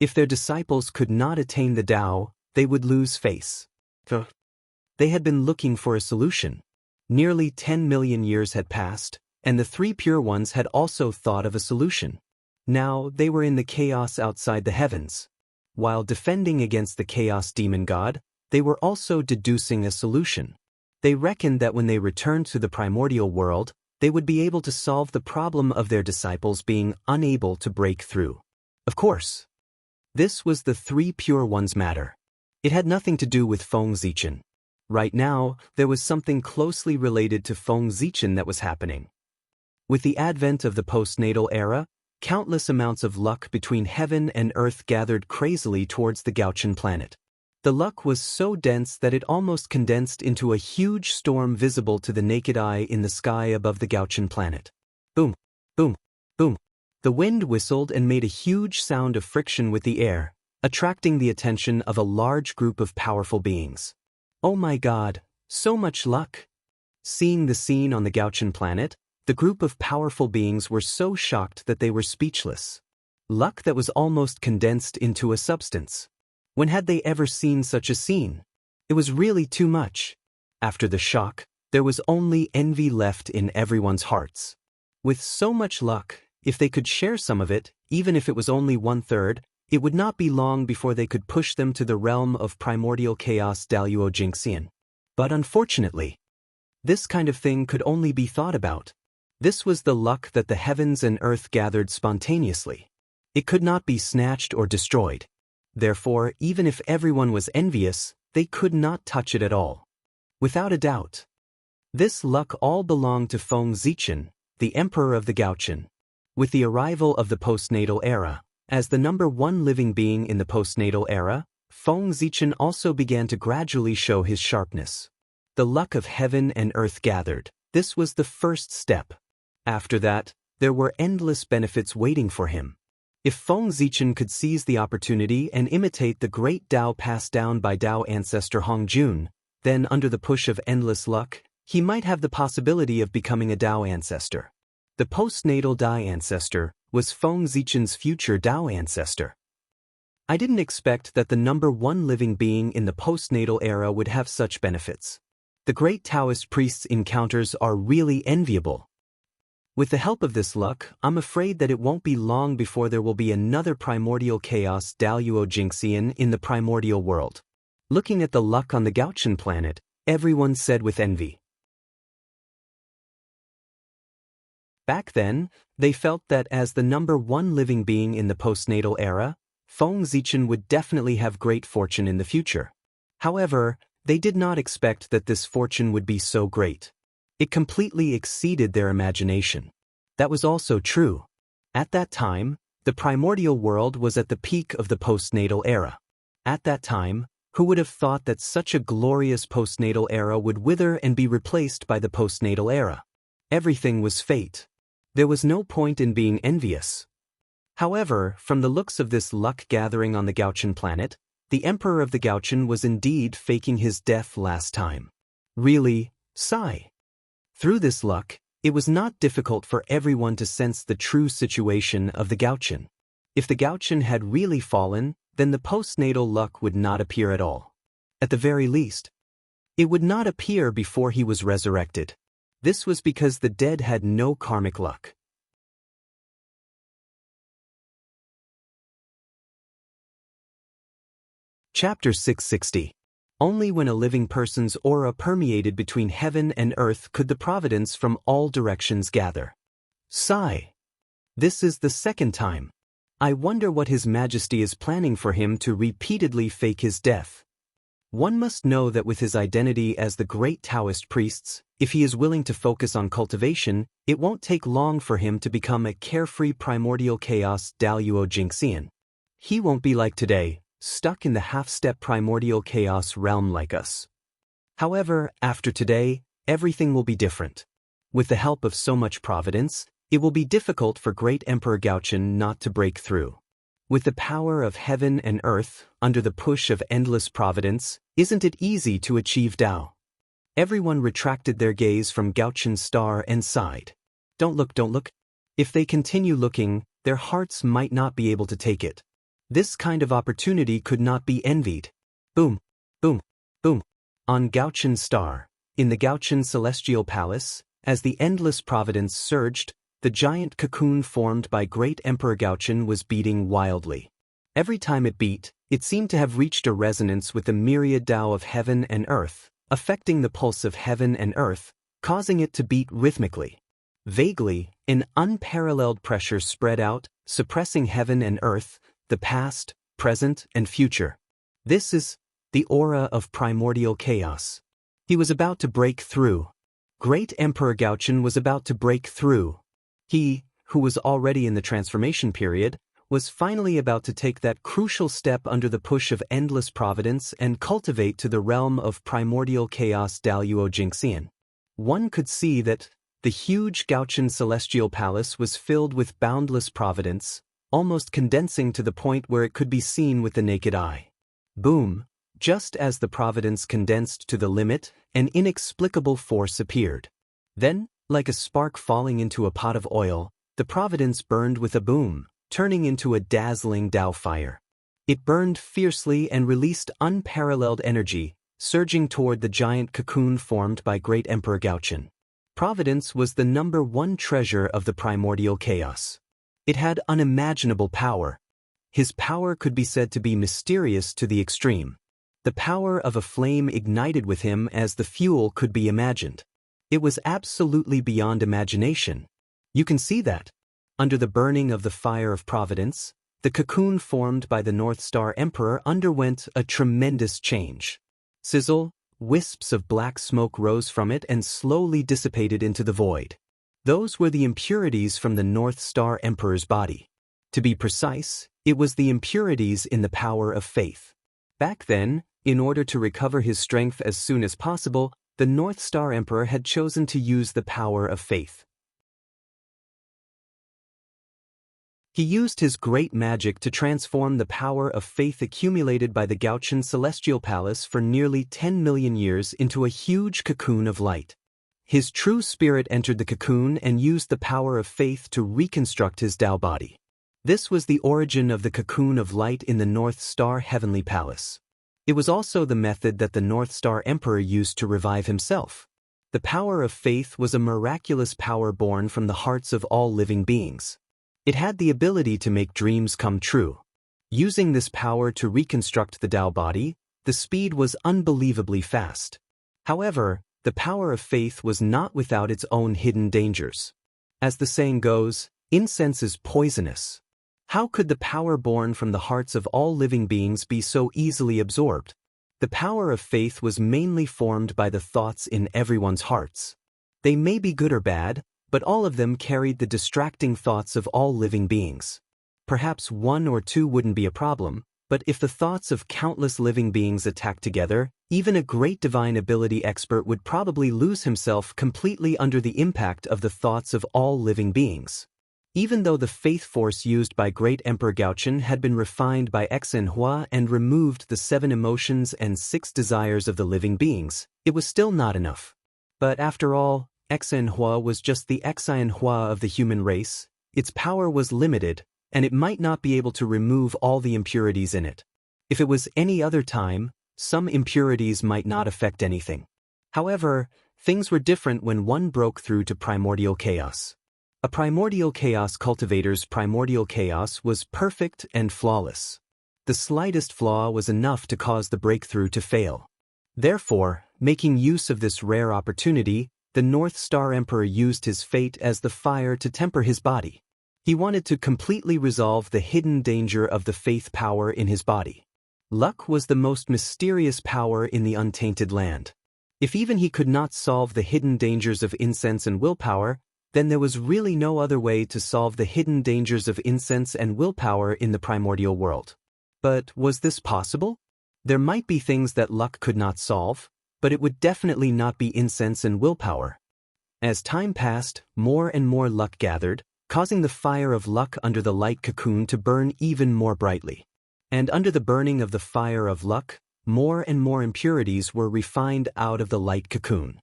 If their disciples could not attain the Tao, they would lose face. They had been looking for a solution. Nearly 10 million years had passed, and the three pure ones had also thought of a solution. Now they were in the chaos outside the heavens. While defending against the chaos demon god, they were also deducing a solution. They reckoned that when they returned to the primordial world, they would be able to solve the problem of their disciples being unable to break through. Of course, this was the three pure ones' matter. It had nothing to do with Feng Zichen. Right now, there was something closely related to Feng Zichen that was happening. With the advent of the postnatal era, countless amounts of luck between heaven and earth gathered crazily towards the Gauchen planet. The luck was so dense that it almost condensed into a huge storm visible to the naked eye in the sky above the Gauchen planet. Boom, boom, boom. The wind whistled and made a huge sound of friction with the air, attracting the attention of a large group of powerful beings. Oh my God, so much luck! Seeing the scene on the Gauchen planet, the group of powerful beings were so shocked that they were speechless. Luck that was almost condensed into a substance. When had they ever seen such a scene? It was really too much. After the shock, there was only envy left in everyone's hearts. With so much luck, if they could share some of it, even if it was only 1/3, it would not be long before they could push them to the realm of primordial chaos Daluo Jingxian. But unfortunately, this kind of thing could only be thought about. This was the luck that the heavens and earth gathered spontaneously. It could not be snatched or destroyed. Therefore, even if everyone was envious, they could not touch it at all. Without a doubt. This luck all belonged to Feng Zichen, the emperor of the Gauchen. With the arrival of the postnatal era, as the number one living being in the postnatal era, Feng Zichen also began to gradually show his sharpness. The luck of heaven and earth gathered. This was the first step. After that, there were endless benefits waiting for him. If Feng Zichen could seize the opportunity and imitate the great Tao passed down by Tao ancestor Hongjun, then under the push of endless luck, he might have the possibility of becoming a Tao ancestor. The postnatal Tao ancestor was Feng Zichen's future Tao ancestor. I didn't expect that the number one living being in the postnatal era would have such benefits. The great Taoist priest's encounters are really enviable. With the help of this luck, I'm afraid that it won't be long before there will be another primordial chaos Daluo Jingxian in the primordial world. Looking at the luck on the Gauchen planet, everyone said with envy. Back then, they felt that as the number one living being in the postnatal era, Feng Zichen would definitely have great fortune in the future. However, they did not expect that this fortune would be so great. It completely exceeded their imagination. That was also true. At that time, the primordial world was at the peak of the postnatal era. At that time, who would have thought that such a glorious postnatal era would wither and be replaced by the postnatal era? Everything was fate. There was no point in being envious. However, from the looks of this luck gathering on the Gauchen planet, the emperor of the Gauchen was indeed faking his death last time. Really, sigh. Through this luck, it was not difficult for everyone to sense the true situation of the Gauchen. If the Gauchen had really fallen, then the postnatal luck would not appear at all. At the very least, it would not appear before he was resurrected. This was because the dead had no karmic luck. Chapter 660. Only when a living person's aura permeated between heaven and earth could the providence from all directions gather. Sigh. This is the second time. I wonder what His Majesty is planning for him to repeatedly fake his death. One must know that with his identity as the great Taoist priests, if he is willing to focus on cultivation, it won't take long for him to become a carefree primordial chaos Daluo Jingxian. He won't be like today, stuck in the half-step primordial chaos realm like us. However, after today, everything will be different. With the help of so much providence, it will be difficult for great Emperor Gauchen not to break through. With the power of heaven and earth, under the push of endless providence, isn't it easy to achieve Tao? Everyone retracted their gaze from Gauchen's star and sighed. Don't look, don't look. If they continue looking, their hearts might not be able to take it. This kind of opportunity could not be envied. Boom, boom, boom. On Gauchan Star, in the Gauchan Celestial Palace, as the endless providence surged, the giant cocoon formed by great Emperor Gauchan was beating wildly. Every time it beat, it seemed to have reached a resonance with the myriad Tao of heaven and earth, affecting the pulse of heaven and earth, causing it to beat rhythmically. Vaguely, an unparalleled pressure spread out, suppressing heaven and earth, the past, present, and future. This is the aura of primordial chaos. He was about to break through. Great Emperor Gauchan was about to break through. He, who was already in the transformation period, was finally about to take that crucial step under the push of endless providence and cultivate to the realm of primordial chaos Daluo Jingxian. One could see that the huge Gauchan Celestial Palace was filled with boundless providence, almost condensing to the point where it could be seen with the naked eye. Boom! Just as the providence condensed to the limit, an inexplicable force appeared. Then, like a spark falling into a pot of oil, the providence burned with a boom, turning into a dazzling Tao fire. It burned fiercely and released unparalleled energy, surging toward the giant cocoon formed by great Emperor Gauchan. Providence was the #1 treasure of the primordial chaos. It had unimaginable power. His power could be said to be mysterious to the extreme. The power of a flame ignited with him as the fuel could be imagined. It was absolutely beyond imagination. You can see that. Under the burning of the fire of providence, the cocoon formed by the North Star Emperor underwent a tremendous change. Sizzle, wisps of black smoke rose from it and slowly dissipated into the void. Those were the impurities from the North Star Emperor's body. To be precise, it was the impurities in the power of faith. Back then, in order to recover his strength as soon as possible, the North Star Emperor had chosen to use the power of faith. He used his great magic to transform the power of faith accumulated by the Gauchan Celestial Palace for nearly 10 million years into a huge cocoon of light. His true spirit entered the cocoon and used the power of faith to reconstruct his Tao body. This was the origin of the cocoon of light in the North Star Heavenly Palace. It was also the method that the North Star Emperor used to revive himself. The power of faith was a miraculous power born from the hearts of all living beings. It had the ability to make dreams come true. Using this power to reconstruct the Tao body, the speed was unbelievably fast. However, the power of faith was not without its own hidden dangers. As the saying goes, incense is poisonous. How could the power born from the hearts of all living beings be so easily absorbed? The power of faith was mainly formed by the thoughts in everyone's hearts. They may be good or bad, but all of them carried the distracting thoughts of all living beings. Perhaps one or two wouldn't be a problem, but if the thoughts of countless living beings attacked together, even a great divine ability expert would probably lose himself completely under the impact of the thoughts of all living beings. Even though the faith force used by great Emperor Gauchan had been refined by Xinhua and removed the 7 emotions and 6 desires of the living beings, it was still not enough. But after all, Xinhua was just the Xinhua of the human race. Its power was limited, and it might not be able to remove all the impurities in it. If it was any other time, some impurities might not affect anything. However, things were different when one broke through to primordial chaos. A primordial chaos cultivator's primordial chaos was perfect and flawless. The slightest flaw was enough to cause the breakthrough to fail. Therefore, making use of this rare opportunity, the North Star Emperor used his fate as the fire to temper his body. He wanted to completely resolve the hidden danger of the faith power in his body. Luck was the most mysterious power in the untainted land. If even he could not solve the hidden dangers of incense and willpower, then there was really no other way to solve the hidden dangers of incense and willpower in the primordial world. But was this possible? There might be things that luck could not solve, but it would definitely not be incense and willpower. As time passed, more and more luck gathered, causing the fire of luck under the light cocoon to burn even more brightly. And under the burning of the fire of luck, more and more impurities were refined out of the light cocoon.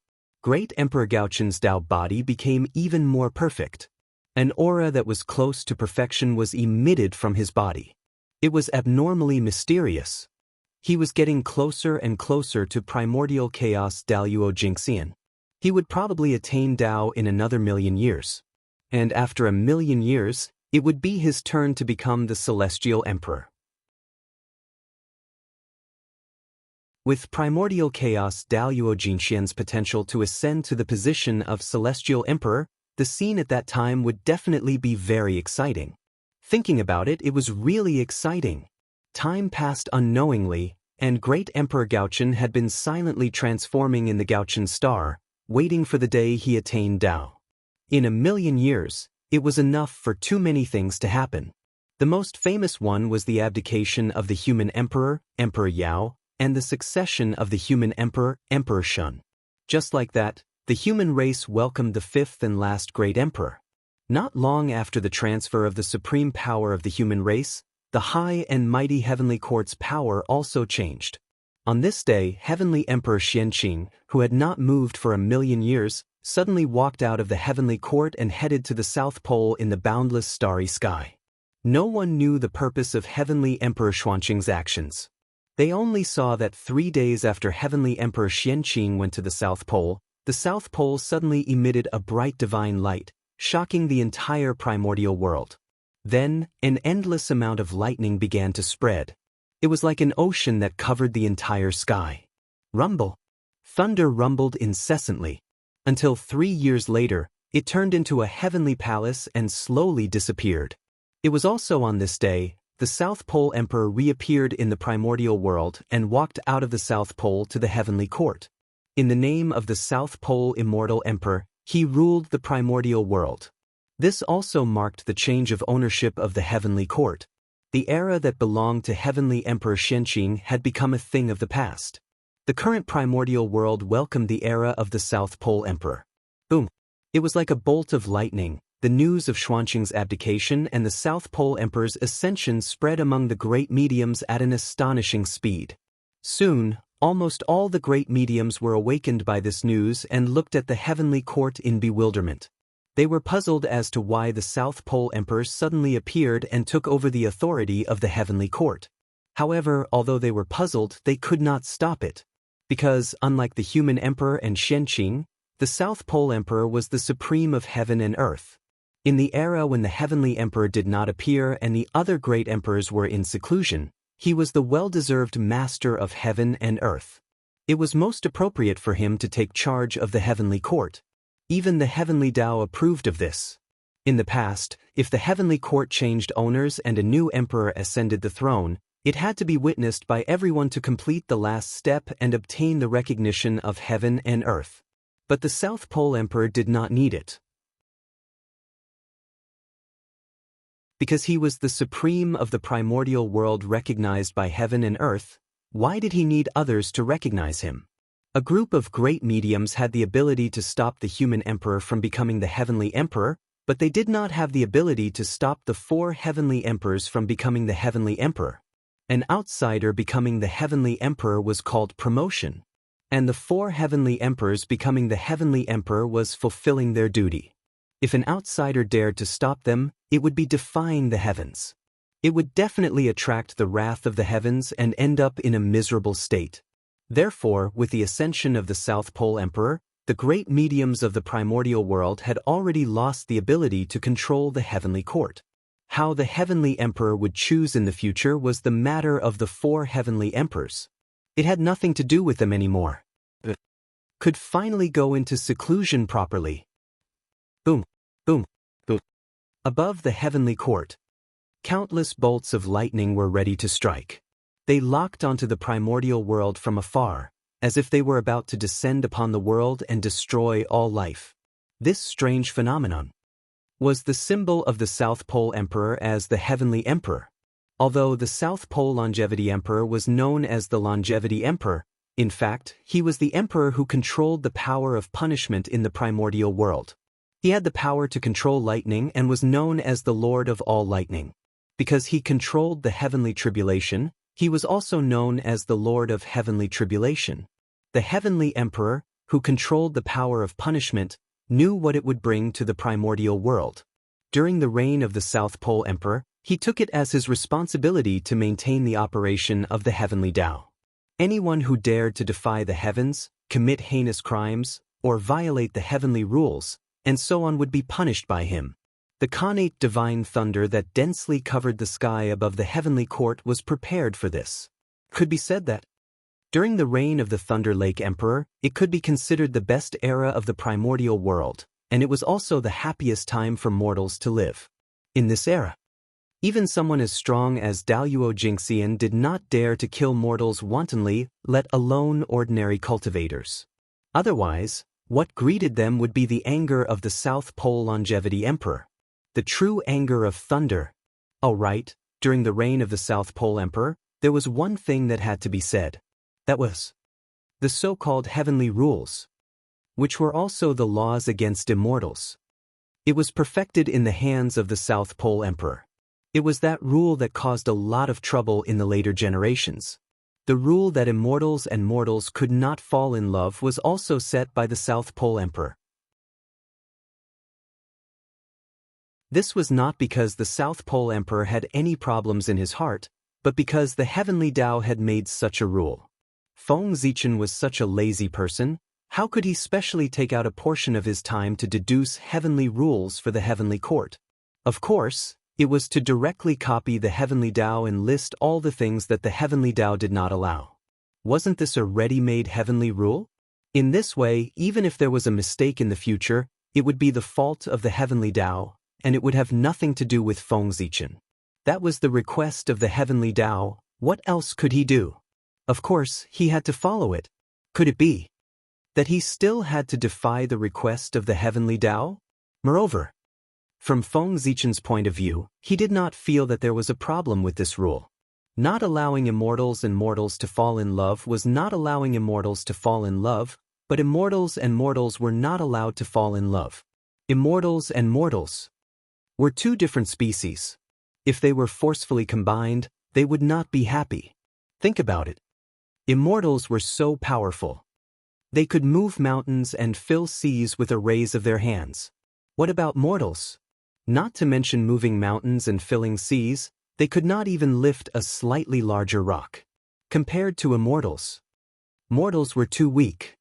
Great Emperor Gaochun's Dao body became even more perfect. An aura that was close to perfection was emitted from his body. It was abnormally mysterious. He was getting closer and closer to primordial chaos Daluo Jingxian. He would probably attain Dao in another 1,000,000 years. And after 1,000,000 years, it would be his turn to become the Celestial Emperor. With primordial chaos Daluo Jingxian's potential to ascend to the position of Celestial Emperor, the scene at that time would definitely be very exciting. Thinking about it, it was really exciting. Time passed unknowingly, and Great Emperor Gaochun had been silently transforming in the Gaochun star, waiting for the day he attained Dao. In 1,000,000 years, it was enough for too many things to happen. The most famous one was the abdication of the human emperor, Emperor Yao, and the succession of the human emperor, Emperor Shun. Just like that, the human race welcomed the fifth and last great emperor. Not long after the transfer of the supreme power of the human race, the high and mighty heavenly court's power also changed. On this day, heavenly Emperor Xianqing, who had not moved for 1,000,000 years, suddenly walked out of the heavenly court and headed to the South Pole in the boundless starry sky. No one knew the purpose of heavenly Emperor Xuanqing's actions. They only saw that 3 days after heavenly Emperor Xianqing went to the South Pole suddenly emitted a bright divine light, shocking the entire primordial world. Then, an endless amount of lightning began to spread. It was like an ocean that covered the entire sky. Rumble. Thunder rumbled incessantly. Until 3 years later, it turned into a heavenly palace and slowly disappeared. It was also on this day, the South Pole Emperor reappeared in the primordial world and walked out of the South Pole to the heavenly court. In the name of the South Pole Immortal Emperor, he ruled the primordial world. This also marked the change of ownership of the heavenly court. The era that belonged to heavenly Emperor Xianqing had become a thing of the past. The current primordial world welcomed the era of the South Pole Emperor. Boom! It was like a bolt of lightning. The news of Xuanqing's abdication and the South Pole Emperor's ascension spread among the great mediums at an astonishing speed. Soon, almost all the great mediums were awakened by this news and looked at the heavenly court in bewilderment. They were puzzled as to why the South Pole Emperor suddenly appeared and took over the authority of the heavenly court. However, although they were puzzled, they could not stop it. Because, unlike the human emperor and Xianqing, the South Pole Emperor was the supreme of heaven and earth. In the era when the heavenly emperor did not appear and the other great emperors were in seclusion, he was the well-deserved master of heaven and earth. It was most appropriate for him to take charge of the heavenly court. Even the heavenly Tao approved of this. In the past, if the heavenly court changed owners and a new emperor ascended the throne, it had to be witnessed by everyone to complete the last step and obtain the recognition of heaven and earth. But the South Pole Emperor did not need it. Because he was the supreme of the primordial world recognized by heaven and earth, why did he need others to recognize him? A group of great mediums had the ability to stop the human emperor from becoming the heavenly emperor, but they did not have the ability to stop the 4 heavenly emperors from becoming the heavenly emperor. An outsider becoming the heavenly emperor was called promotion, and the 4 heavenly emperors becoming the heavenly emperor was fulfilling their duty. If an outsider dared to stop them, it would be defying the heavens. It would definitely attract the wrath of the heavens and end up in a miserable state. Therefore, with the ascension of the South Pole Emperor, the great mediums of the primordial world had already lost the ability to control the heavenly court. How the heavenly emperor would choose in the future was the matter of the 4 heavenly emperors. It had nothing to do with them anymore. Could finally go into seclusion properly. Boom, boom, boom. Above the heavenly court, countless bolts of lightning were ready to strike. They locked onto the primordial world from afar, as if they were about to descend upon the world and destroy all life. This strange phenomenon was the symbol of the South Pole Emperor as the heavenly emperor. Although the South Pole Longevity Emperor was known as the Longevity Emperor, in fact, he was the emperor who controlled the power of punishment in the primordial world. He had the power to control lightning and was known as the Lord of all lightning. Because he controlled the heavenly tribulation, he was also known as the Lord of heavenly tribulation. The heavenly emperor, who controlled the power of punishment, knew what it would bring to the primordial world. During the reign of the South Pole Emperor, he took it as his responsibility to maintain the operation of the heavenly Tao. Anyone who dared to defy the heavens, commit heinous crimes, or violate the heavenly rules, and so on would be punished by him. The connate divine thunder that densely covered the sky above the heavenly court was prepared for this. Could be said that, during the reign of the Thunder Lake Emperor, it could be considered the best era of the primordial world, and it was also the happiest time for mortals to live. In this era, even someone as strong as Daluo Jingxian did not dare to kill mortals wantonly, let alone ordinary cultivators. Otherwise, what greeted them would be the anger of the South Pole Longevity Emperor. The true anger of thunder. All right, during the reign of the South Pole Emperor, there was one thing that had to be said. That was the so-called heavenly rules, which were also the laws against immortals. It was perfected in the hands of the South Pole Emperor. It was that rule that caused a lot of trouble in the later generations. The rule that immortals and mortals could not fall in love was also set by the South Pole Emperor. This was not because the South Pole Emperor had any problems in his heart, but because the heavenly Tao had made such a rule. Feng Zichen was such a lazy person, how could he specially take out a portion of his time to deduce heavenly rules for the heavenly court? Of course, it was to directly copy the heavenly Tao and list all the things that the heavenly Tao did not allow. Wasn't this a ready-made heavenly rule? In this way, even if there was a mistake in the future, it would be the fault of the heavenly Tao, and it would have nothing to do with Feng Zichen. That was the request of the heavenly Tao. What else could he do? Of course, he had to follow it. Could it be that he still had to defy the request of the heavenly Tao? Moreover, from Feng Zichen's point of view, he did not feel that there was a problem with this rule. Not allowing immortals and mortals to fall in love was not allowing immortals to fall in love, but immortals and mortals were not allowed to fall in love. Immortals and mortals were two different species. If they were forcefully combined, they would not be happy. Think about it. Immortals were so powerful. They could move mountains and fill seas with a raise of their hands. What about mortals? Not to mention moving mountains and filling seas, they could not even lift a slightly larger rock. Compared to immortals, mortals were too weak.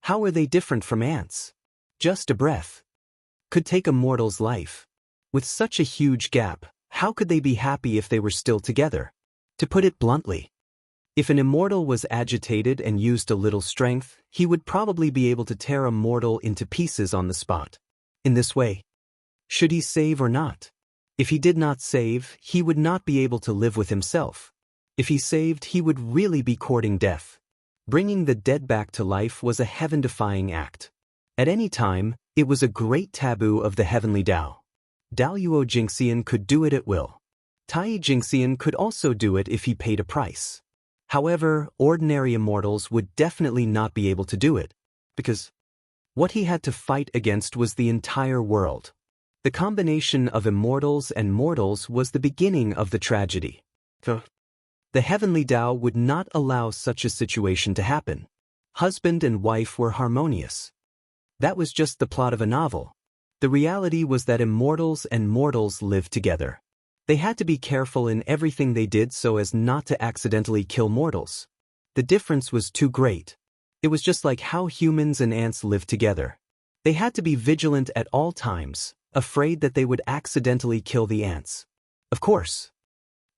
How were they different from ants? Just a breath could take a mortal's life. With such a huge gap, how could they be happy if they were still together? To put it bluntly, if an immortal was agitated and used a little strength, he would probably be able to tear a mortal into pieces on the spot. In this way, should he save or not? If he did not save, he would not be able to live with himself. If he saved, he would really be courting death. Bringing the dead back to life was a heaven-defying act. At any time, it was a great taboo of the heavenly Tao. Daluo Jingxian could do it at will. Tai Jingxian could also do it if he paid a price. However, ordinary immortals would definitely not be able to do it, because what he had to fight against was the entire world. The combination of immortals and mortals was the beginning of the tragedy. The heavenly Tao would not allow such a situation to happen. Husband and wife were harmonious. That was just the plot of a novel. The reality was that immortals and mortals lived together. They had to be careful in everything they did so as not to accidentally kill mortals. The difference was too great. It was just like how humans and ants lived together. They had to be vigilant at all times, afraid that they would accidentally kill the ants. Of course,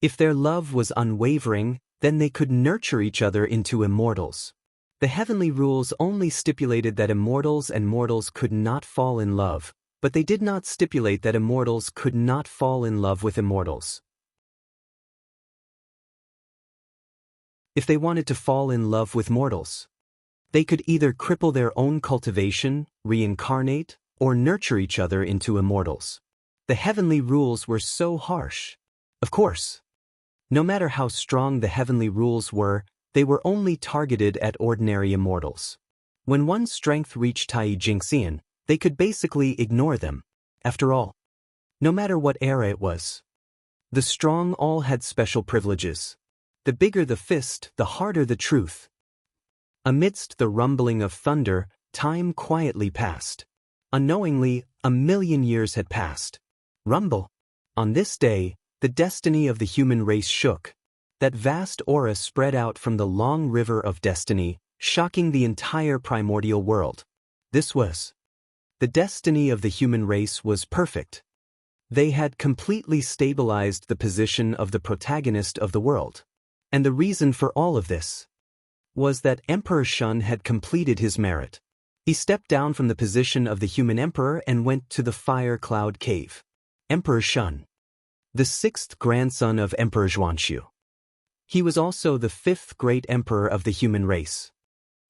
if their love was unwavering, then they could nurture each other into immortals. The heavenly rules only stipulated that immortals and mortals could not fall in love, but they did not stipulate that immortals could not fall in love with immortals. If they wanted to fall in love with mortals, they could either cripple their own cultivation, reincarnate, or nurture each other into immortals. The heavenly rules were so harsh. Of course, no matter how strong the heavenly rules were, they were only targeted at ordinary immortals. When one's strength reached Tai Jingxian, they could basically ignore them. After all, no matter what era it was, the strong all had special privileges. The bigger the fist, the harder the truth. Amidst the rumbling of thunder, time quietly passed. Unknowingly, 1,000,000 years had passed. Rumble. On this day, the destiny of the human race shook. That vast aura spread out from the long river of destiny, shocking the entire primordial world. This was. The destiny of the human race was perfect. They had completely stabilized the position of the protagonist of the world. And the reason for all of this was that Emperor Shun had completed his merit. He stepped down from the position of the human emperor and went to the Fire Cloud Cave. Emperor Shun, the 6th grandson of Emperor Zhuanshu. He was also the 5th great emperor of the human race.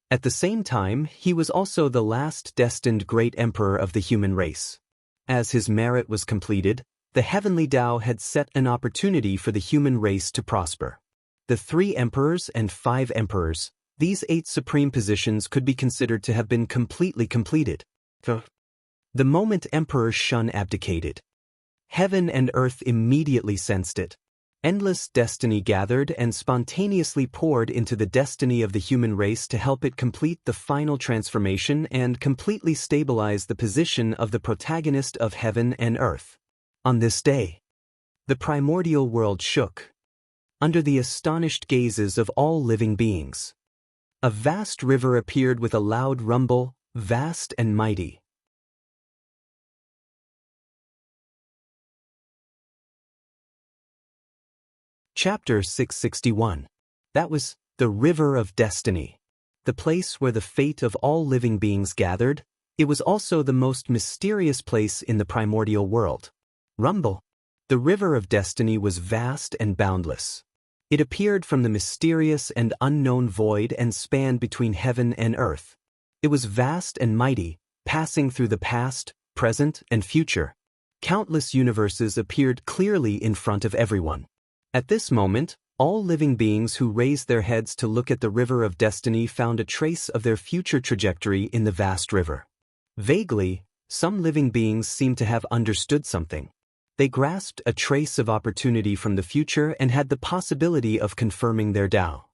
At the same time, he was also the last destined great emperor of the human race. As his merit was completed, the heavenly Tao had set an opportunity for the human race to prosper. The 3 emperors and 5 emperors, these 8 supreme positions could be considered to have been completely completed. The moment Emperor Shun abdicated, heaven and earth immediately sensed it. Endless destiny gathered and spontaneously poured into the destiny of the human race to help it complete the final transformation and completely stabilize the position of the protagonist of heaven and earth. On this day, the primordial world shook. Under the astonished gazes of all living beings, a vast river appeared with a loud rumble, vast and mighty. Chapter 661. That was the River of Destiny. The place where the fate of all living beings gathered, it was also the most mysterious place in the primordial world. Rumble. The River of Destiny was vast and boundless. It appeared from the mysterious and unknown void and spanned between heaven and earth. It was vast and mighty, passing through the past, present, and future. Countless universes appeared clearly in front of everyone. At this moment, all living beings who raised their heads to look at the River of Destiny found a trace of their future trajectory in the vast river. Vaguely, some living beings seemed to have understood something. They grasped a trace of opportunity from the future and had the possibility of confirming their Tao.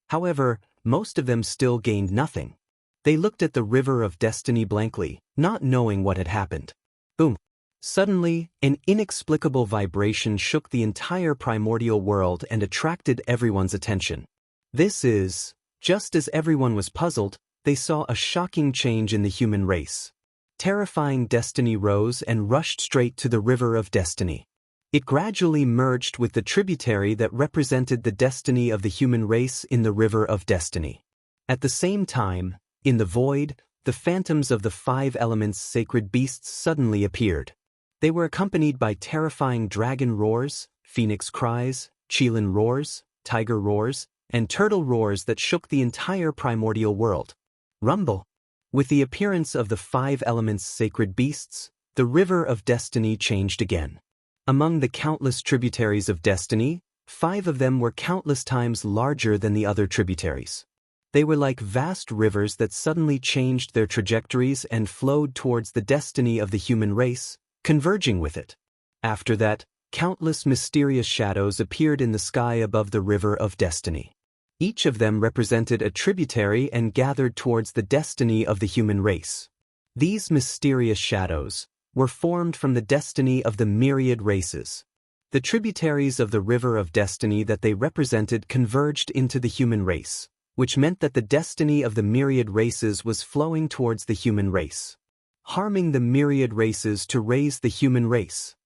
However, most of them still gained nothing. They looked at the River of Destiny blankly, not knowing what had happened. Boom! Suddenly, an inexplicable vibration shook the entire primordial world and attracted everyone's attention. This is, just as everyone was puzzled, they saw a shocking change in the human race. Terrifying destiny rose and rushed straight to the River of Destiny. It gradually merged with the tributary that represented the destiny of the human race in the River of Destiny. At the same time, in the void, the phantoms of the 5 elements sacred beasts suddenly appeared. They were accompanied by terrifying dragon roars, phoenix cries, qilin roars, tiger roars, and turtle roars that shook the entire primordial world. Rumble. With the appearance of the 5 elements sacred beasts, the River of Destiny changed again. Among the countless tributaries of destiny, 5 of them were countless times larger than the other tributaries. They were like vast rivers that suddenly changed their trajectories and flowed towards the destiny of the human race, converging with it. After that, countless mysterious shadows appeared in the sky above the River of Destiny. Each of them represented a tributary and gathered towards the destiny of the human race. These mysterious shadows were formed from the destiny of the myriad races. The tributaries of the River of Destiny that they represented converged into the human race, which meant that the destiny of the myriad races was flowing towards the human race, harming the myriad races to raise the human race.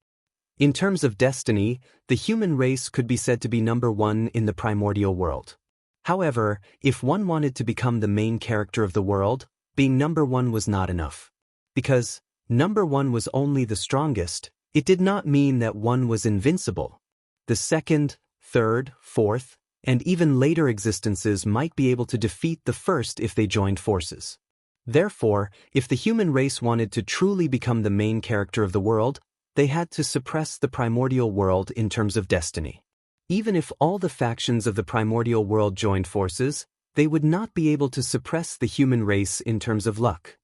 In terms of destiny, the human race could be said to be number 1 in the primordial world. However, if one wanted to become the main character of the world, being number 1 was not enough. Because number 1 was only the strongest, it did not mean that one was invincible. The second, third, fourth, and even later existences might be able to defeat the first if they joined forces. Therefore, if the human race wanted to truly become the main character of the world, they had to suppress the primordial world in terms of destiny. Even if all the factions of the primordial world joined forces, they would not be able to suppress the human race in terms of luck.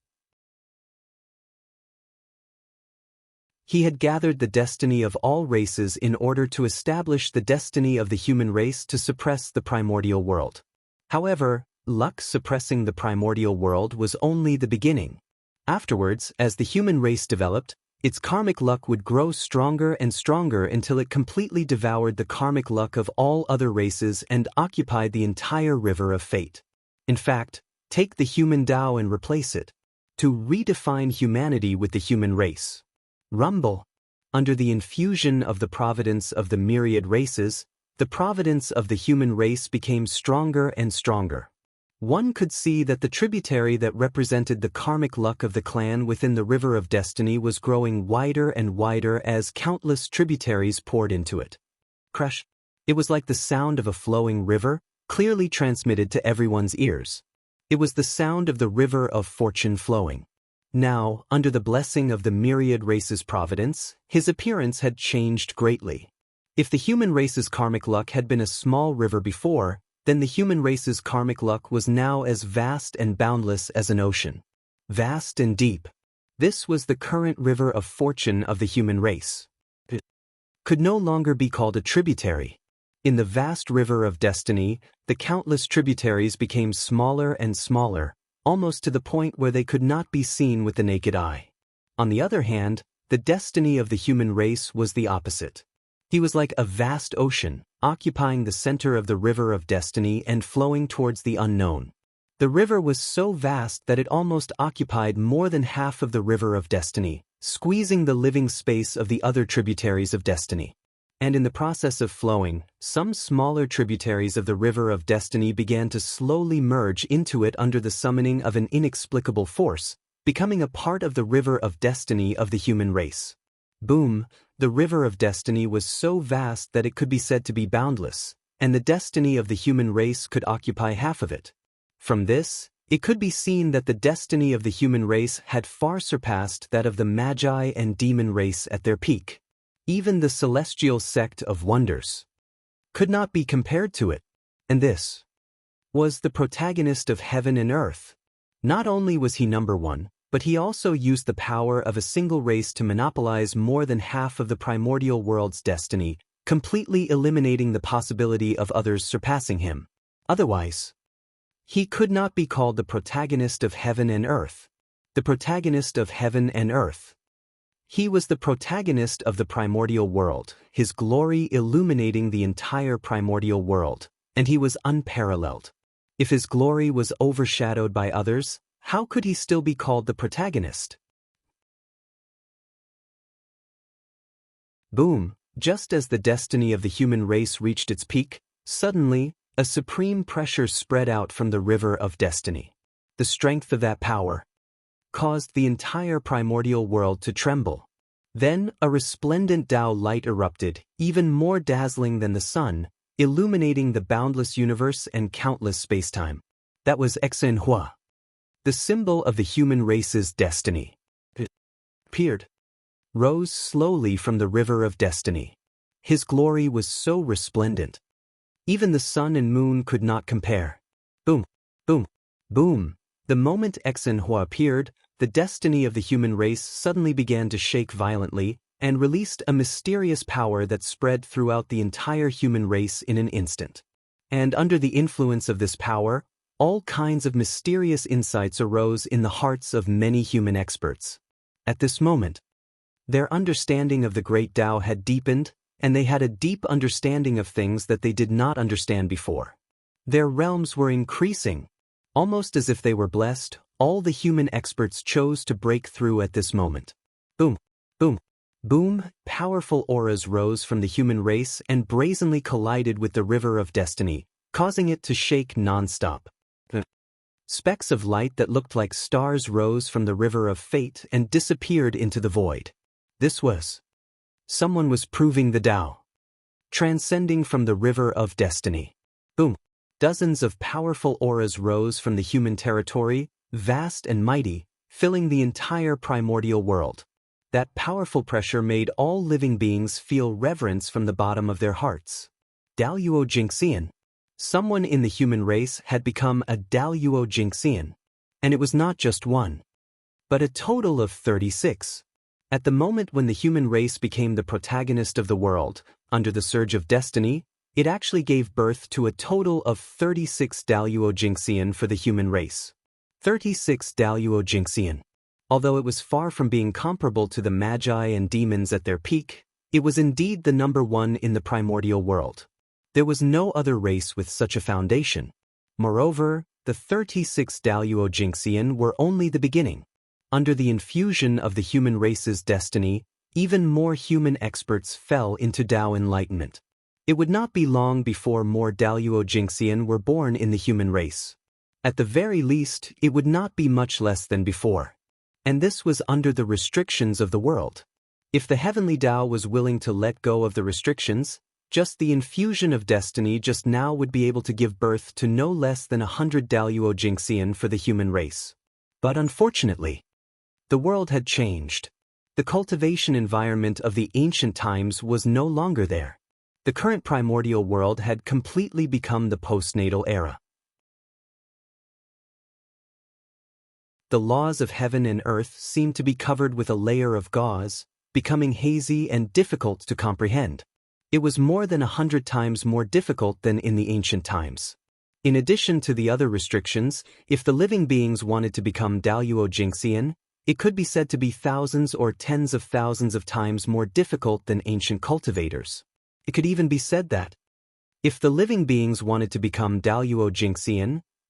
He had gathered the destiny of all races in order to establish the destiny of the human race to suppress the primordial world. However, luck suppressing the primordial world was only the beginning. Afterwards, as the human race developed, its karmic luck would grow stronger and stronger until it completely devoured the karmic luck of all other races and occupied the entire river of fate. In fact, take the human Tao and replace it. To redefine humanity with the human race. Rumble. Under the infusion of the providence of the myriad races, the providence of the human race became stronger and stronger. One could see that the tributary that represented the karmic luck of the clan within the river of destiny was growing wider and wider as countless tributaries poured into it. Crush. It was like the sound of a flowing river, clearly transmitted to everyone's ears. It was the sound of the river of fortune flowing. Now, under the blessing of the myriad race's providence, his appearance had changed greatly. If the human race's karmic luck had been a small river before, then the human race's karmic luck was now as vast and boundless as an ocean. Vast and deep. This was the current river of fortune of the human race. It could no longer be called a tributary. In the vast river of destiny, the countless tributaries became smaller and smaller, almost to the point where they could not be seen with the naked eye. On the other hand, the destiny of the human race was the opposite. He was like a vast ocean, occupying the center of the river of destiny and flowing towards the unknown. The river was so vast that it almost occupied more than half of the river of destiny, squeezing the living space of the other tributaries of destiny. And in the process of flowing, some smaller tributaries of the river of destiny began to slowly merge into it under the summoning of an inexplicable force, becoming a part of the river of destiny of the human race. Boom, the river of destiny was so vast that it could be said to be boundless, and the destiny of the human race could occupy half of it. From this, it could be seen that the destiny of the human race had far surpassed that of the Magi and demon race at their peak. Even the celestial sect of wonders could not be compared to it. And this was the protagonist of heaven and earth. Not only was he number one, but he also used the power of a single race to monopolize more than half of the primordial world's destiny, completely eliminating the possibility of others surpassing him. Otherwise, he could not be called the protagonist of heaven and earth. The protagonist of heaven and earth. He was the protagonist of the primordial world, his glory illuminating the entire primordial world, and he was unparalleled. If his glory was overshadowed by others, how could he still be called the protagonist? Boom! Just as the destiny of the human race reached its peak, suddenly, a supreme pressure spread out from the river of destiny. The strength of that power caused the entire primordial world to tremble. Then, a resplendent Tao light erupted, even more dazzling than the sun, illuminating the boundless universe and countless spacetime. That was Exenhua, the symbol of the human race's destiny. It appeared, rose slowly from the river of destiny. His glory was so resplendent. Even the sun and moon could not compare. Boom, boom, boom. The moment Exenhua appeared, the destiny of the human race suddenly began to shake violently and released a mysterious power that spread throughout the entire human race in an instant. And under the influence of this power, all kinds of mysterious insights arose in the hearts of many human experts. At this moment, their understanding of the great Tao had deepened, and they had a deep understanding of things that they did not understand before. Their realms were increasing. Almost as if they were blessed, all the human experts chose to break through at this moment. Boom, boom, boom, powerful auras rose from the human race and brazenly collided with the river of destiny, causing it to shake non-stop. Specks of light that looked like stars rose from the river of fate and disappeared into the void. This was someone was proving the Tao, transcending from the river of destiny. Boom. Dozens of powerful auras rose from the human territory, vast and mighty, filling the entire primordial world. That powerful pressure made all living beings feel reverence from the bottom of their hearts. Daluo Jinxian. Someone in the human race had become a Daluo Jinxian. And it was not just one, but a total of 36. At the moment when the human race became the protagonist of the world, under the surge of destiny, It actually gave birth to a total of 36 Daluo for the human race. 36 Daluo. Although it was far from being comparable to the magi and demons at their peak, it was indeed the number one in the primordial world. There was no other race with such a foundation. Moreover, the 36 Daluo were only the beginning. Under the infusion of the human race's destiny, even more human experts fell into Dao enlightenment. It would not be long before more Daluo were born in the human race. At the very least, it would not be much less than before. And this was under the restrictions of the world. If the heavenly Dao was willing to let go of the restrictions, just the infusion of destiny just now would be able to give birth to no less than 100 Daluo for the human race. But unfortunately, the world had changed. The cultivation environment of the ancient times was no longer there. The current primordial world had completely become the postnatal era. The laws of heaven and earth seemed to be covered with a layer of gauze, becoming hazy and difficult to comprehend. It was more than 100 times more difficult than in the ancient times. In addition to the other restrictions, if the living beings wanted to become Daluo, it could be said to be thousands or tens of thousands of times more difficult than ancient cultivators. It could even be said that, if the living beings wanted to become Daluo,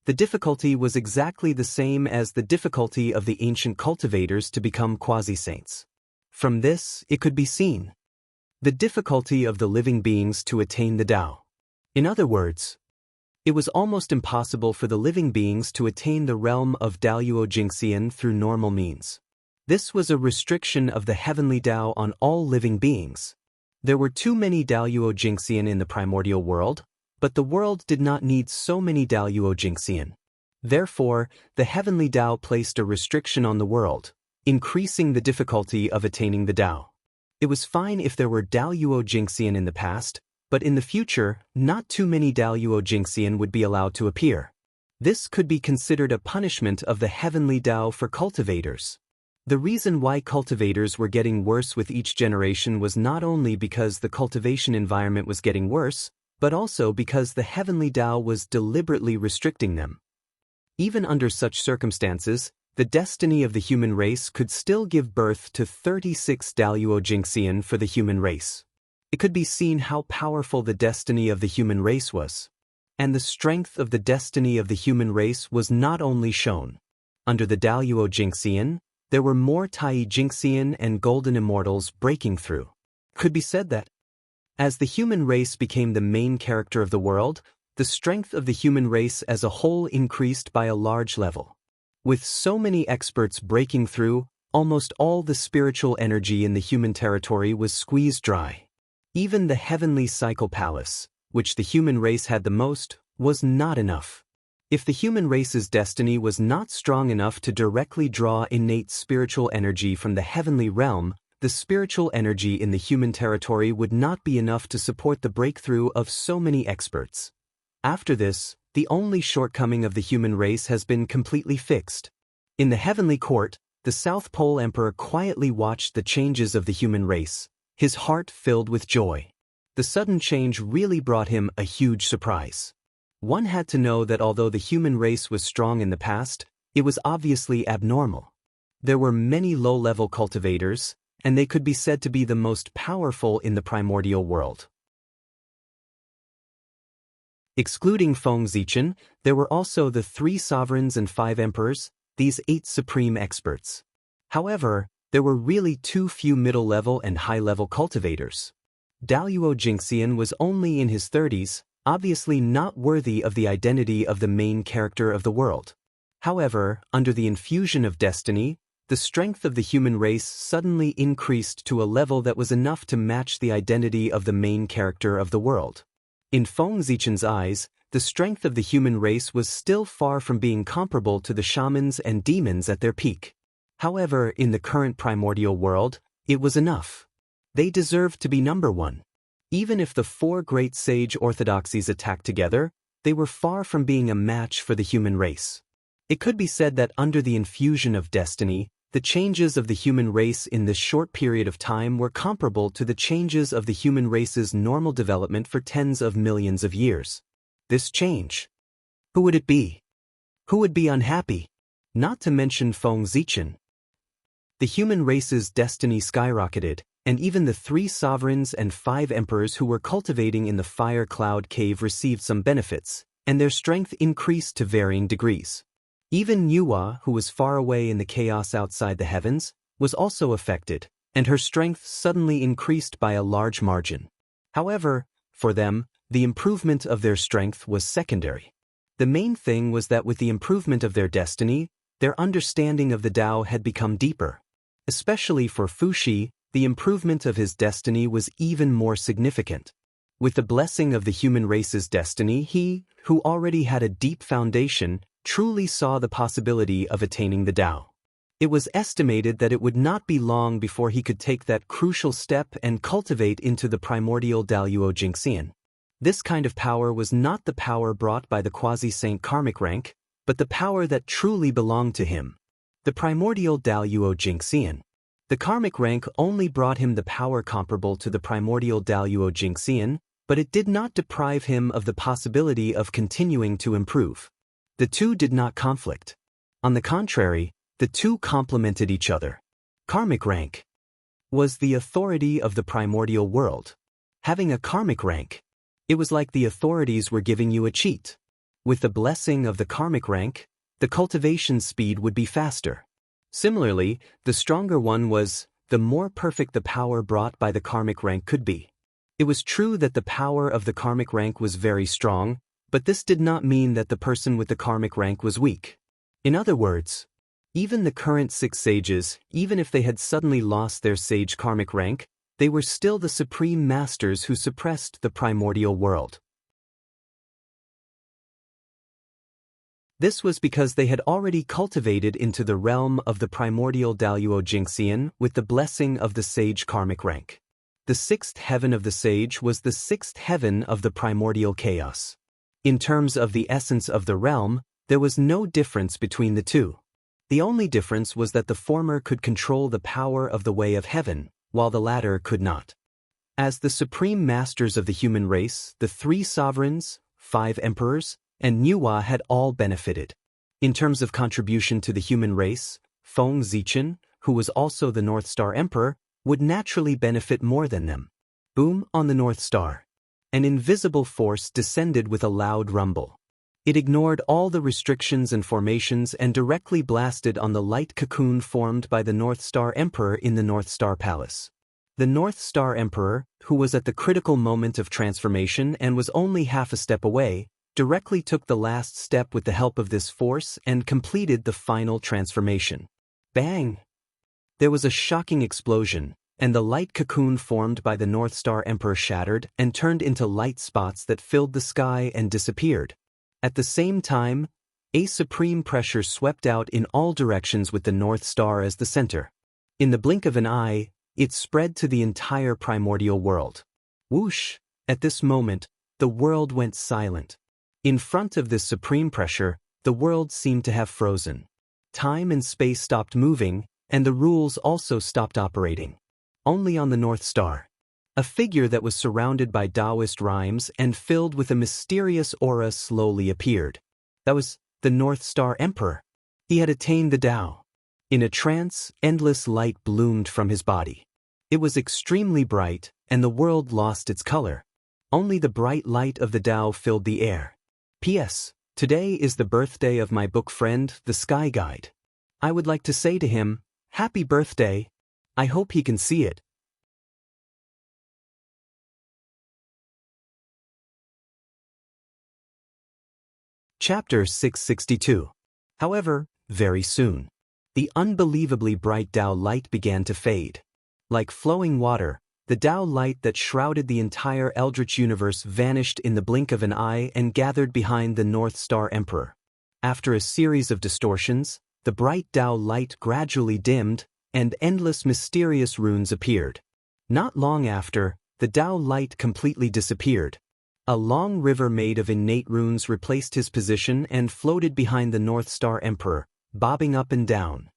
the difficulty was exactly the same as the difficulty of the ancient cultivators to become quasi-saints. From this, it could be seen the difficulty of the living beings to attain the Tao. In other words, it was almost impossible for the living beings to attain the realm of Daluo through normal means. This was a restriction of the heavenly Tao on all living beings. There were too many Daluo in the primordial world, but the world did not need so many Daluo. Therefore, the heavenly Tao placed a restriction on the world, increasing the difficulty of attaining the Tao. It was fine if there were Daluo in the past, but in the future, not too many Daluo would be allowed to appear. This could be considered a punishment of the heavenly Tao for cultivators. The reason why cultivators were getting worse with each generation was not only because the cultivation environment was getting worse, but also because the heavenly Tao was deliberately restricting them. Even under such circumstances, the destiny of the human race could still give birth to 36 Daluo for the human race. It could be seen how powerful the destiny of the human race was. And the strength of the destiny of the human race was not only shown. Under the Daluo, there were more Tai Jinxian and Golden Immortals breaking through. It could be said that, as the human race became the main character of the world, the strength of the human race as a whole increased by a large level. With so many experts breaking through, almost all the spiritual energy in the human territory was squeezed dry. Even the heavenly cycle palace, which the human race had the most, was not enough. If the human race's destiny was not strong enough to directly draw innate spiritual energy from the heavenly realm, the spiritual energy in the human territory would not be enough to support the breakthrough of so many experts. After this, the only shortcoming of the human race has been completely fixed. In the heavenly court, the South Pole Emperor quietly watched the changes of the human race, his heart filled with joy. The sudden change really brought him a huge surprise. One had to know that although the human race was strong in the past, it was obviously abnormal. There were many low-level cultivators, and they could be said to be the most powerful in the primordial world. Excluding Feng Zichen, there were also the 3 sovereigns and 5 emperors, these 8 supreme experts. However, there were really too few middle-level and high-level cultivators. Daluo was only in his 30s, obviously not worthy of the identity of the main character of the world. However, under the infusion of destiny, the strength of the human race suddenly increased to a level that was enough to match the identity of the main character of the world. In Feng Zichen's eyes, the strength of the human race was still far from being comparable to the shamans and demons at their peak. However, in the current primordial world, it was enough. They deserved to be number one. Even if the 4 great sage orthodoxies attacked together, they were far from being a match for the human race. It could be said that under the infusion of destiny, The changes of the human race in this short period of time were comparable to the changes of the human race's normal development for tens of millions of years. This change. Who would it be? Who would be unhappy? Not to mention Feng Zichen. The human race's destiny skyrocketed, and even the 3 sovereigns and 5 emperors who were cultivating in the fire cloud cave received some benefits, and their strength increased to varying degrees. Even Nuwa, who was far away in the chaos outside the heavens, was also affected, and her strength suddenly increased by a large margin. However, for them, the improvement of their strength was secondary. The main thing was that with the improvement of their destiny, their understanding of the Tao had become deeper. Especially for Fuxi, the improvement of his destiny was even more significant. With the blessing of the human race's destiny, he, who already had a deep foundation, truly saw the possibility of attaining the Tao. It was estimated that it would not be long before he could take that crucial step and cultivate into the primordial Daluo Jingxian. This kind of power was not the power brought by the quasi-saint karmic rank, but the power that truly belonged to him. The primordial Daluo Jingxian. The karmic rank only brought him the power comparable to the primordial Daluo Jingxian, but it did not deprive him of the possibility of continuing to improve. The two did not conflict. On the contrary, the two complemented each other. Karmic rank was the authority of the primordial world. Having a karmic rank, it was like the authorities were giving you a cheat. With the blessing of the karmic rank, the cultivation speed would be faster. Similarly, the stronger one was, the more perfect the power brought by the karmic rank could be. It was true that the power of the karmic rank was very strong, but this did not mean that the person with the karmic rank was weak. In other words, even the current 6 sages, even if they had suddenly lost their sage karmic rank, they were still the supreme masters who suppressed the primordial world. This was because they had already cultivated into the realm of the primordial Daluo Jingxian with the blessing of the sage karmic rank. The 6th heaven of the sage was the 6th heaven of the primordial chaos. In terms of the essence of the realm, there was no difference between the two. The only difference was that the former could control the power of the way of heaven, while the latter could not. As the supreme masters of the human race, the 3 sovereigns, 5 emperors, and Nuwa had all benefited. In terms of contribution to the human race, Feng Zichen, who was also the North Star Emperor, would naturally benefit more than them. Boom on the North Star. An invisible force descended with a loud rumble. It ignored all the restrictions and formations and directly blasted on the light cocoon formed by the North Star Emperor in the North Star Palace. The North Star Emperor, who was at the critical moment of transformation and was only half a step away, directly took the last step with the help of this force and completed the final transformation. Bang! There was a shocking explosion, and the light cocoon formed by the North Star Emperor shattered and turned into light spots that filled the sky and disappeared. At the same time, a supreme pressure swept out in all directions with the North Star as the center. In the blink of an eye, it spread to the entire primordial world. Whoosh! At this moment, the world went silent. In front of this supreme pressure, the world seemed to have frozen. Time and space stopped moving, and the rules also stopped operating. Only on the North Star. A figure that was surrounded by Taoist rhymes and filled with a mysterious aura slowly appeared. That was the North Star Emperor. He had attained the Tao. In a trance, endless light bloomed from his body. It was extremely bright, and the world lost its color. Only the bright light of the Tao filled the air. P.S. Today is the birthday of my book friend, the Sky Guide. I would like to say to him, Happy birthday! I hope he can see it. Chapter 662. However, very soon, the unbelievably bright Tao light began to fade. Like flowing water, the Tao light that shrouded the entire Eldritch universe vanished in the blink of an eye and gathered behind the North Star Emperor. After a series of distortions, the bright Tao light gradually dimmed, and endless mysterious runes appeared. Not long after, the Tao light completely disappeared. A long river made of innate runes replaced his position and floated behind the North Star Emperor, bobbing up and down.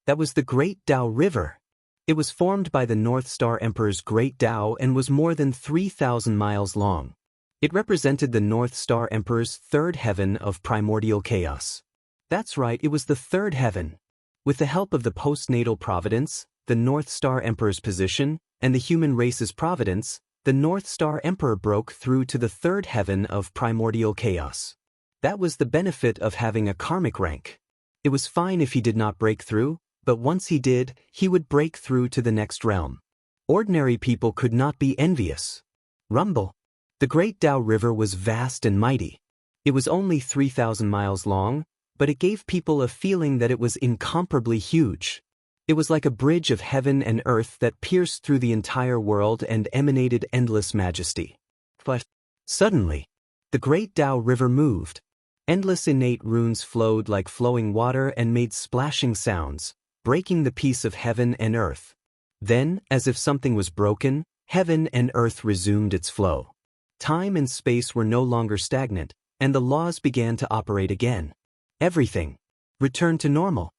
That was the Great Tao River. It was formed by the North Star Emperor's Great Tao and was more than 3,000 miles long. It represented the North Star Emperor's third heaven of primordial chaos. That's right, it was the third heaven. With the help of the postnatal providence, the North Star Emperor's position, and the human race's providence, the North Star Emperor broke through to the third heaven of primordial chaos. That was the benefit of having a karmic rank. It was fine if he did not break through, but once he did, he would break through to the next realm. Ordinary people could not be envious. Rumble. The Great Tao River was vast and mighty. It was only 3,000 miles long, but it gave people a feeling that it was incomparably huge. It was like a bridge of heaven and earth that pierced through the entire world and emanated endless majesty. But suddenly, the Great Tao River moved. Endless innate runes flowed like flowing water and made splashing sounds, breaking the peace of heaven and earth. Then, as if something was broken, heaven and earth resumed its flow. Time and space were no longer stagnant, and the laws began to operate again. Everything returned to normal.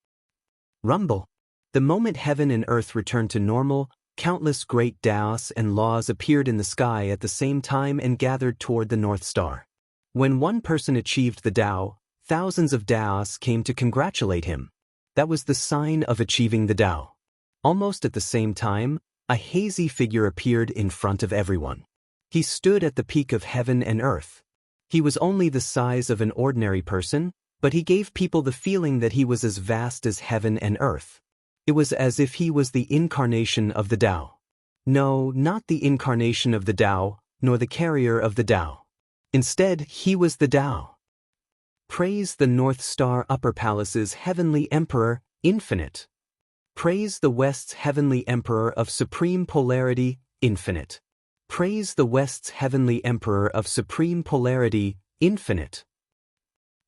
Rumble. The moment heaven and earth returned to normal, countless great Taos and laws appeared in the sky at the same time and gathered toward the North Star. When one person achieved the Tao, thousands of Taos came to congratulate him. That was the sign of achieving the Tao. Almost at the same time, a hazy figure appeared in front of everyone. He stood at the peak of heaven and earth. He was only the size of an ordinary person, but he gave people the feeling that he was as vast as heaven and earth. It was as if he was the incarnation of the Tao. No, not the incarnation of the Tao, nor the carrier of the Tao. Instead, he was the Tao. Praise the North Star Upper Palace's heavenly emperor, infinite. Praise the West's heavenly emperor of supreme polarity, infinite. Praise the West's heavenly emperor of supreme polarity, infinite.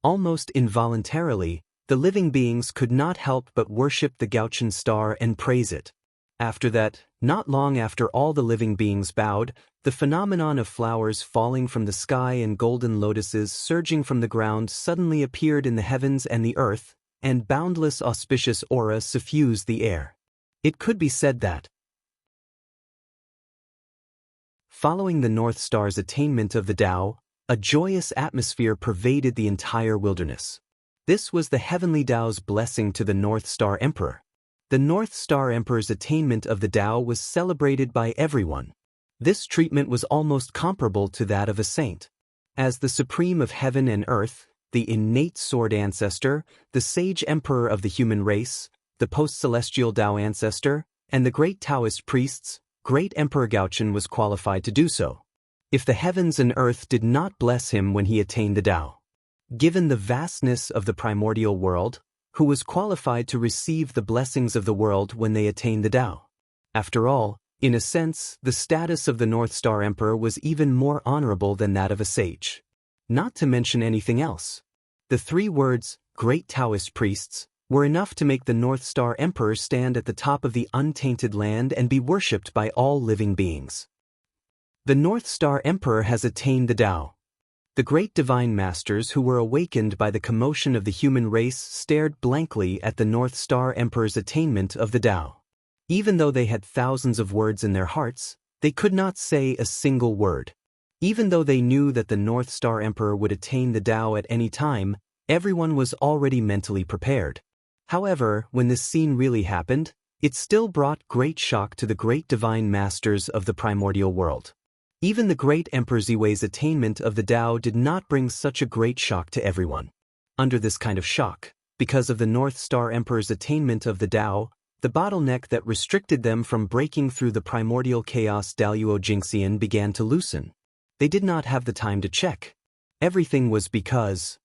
Almost involuntarily, the living beings could not help but worship the Gauchian star and praise it. After that, not long after all the living beings bowed, the phenomenon of flowers falling from the sky and golden lotuses surging from the ground suddenly appeared in the heavens and the earth, and boundless auspicious aura suffused the air. It could be said that, following the North Star's attainment of the Tao, a joyous atmosphere pervaded the entire wilderness. This was the heavenly Tao's blessing to the North Star Emperor. The North Star Emperor's attainment of the Tao was celebrated by everyone. This treatment was almost comparable to that of a saint. As the supreme of heaven and earth, the innate sword ancestor, the sage emperor of the human race, the post-celestial Tao ancestor, and the great Taoist priests, Great Emperor Gauchian was qualified to do so. If the heavens and earth did not bless him when he attained the Tao, given the vastness of the primordial world, who was qualified to receive the blessings of the world when they attained the Tao? After all, in a sense, the status of the North Star Emperor was even more honorable than that of a sage. Not to mention anything else. The three words, Great Taoist Priests, were enough to make the North Star Emperor stand at the top of the untainted land and be worshipped by all living beings. The North Star Emperor has attained the Tao. The great divine masters who were awakened by the commotion of the human race stared blankly at the North Star Emperor's attainment of the Tao. Even though they had thousands of words in their hearts, they could not say a single word. Even though they knew that the North Star Emperor would attain the Tao at any time, everyone was already mentally prepared. However, when this scene really happened, it still brought great shock to the great divine masters of the primordial world. Even the great Emperor Ziwei's attainment of the Tao did not bring such a great shock to everyone. Under this kind of shock, because of the North Star Emperor's attainment of the Tao, the bottleneck that restricted them from breaking through the primordial chaos Daluo Jingxian began to loosen. They did not have the time to check. Everything was because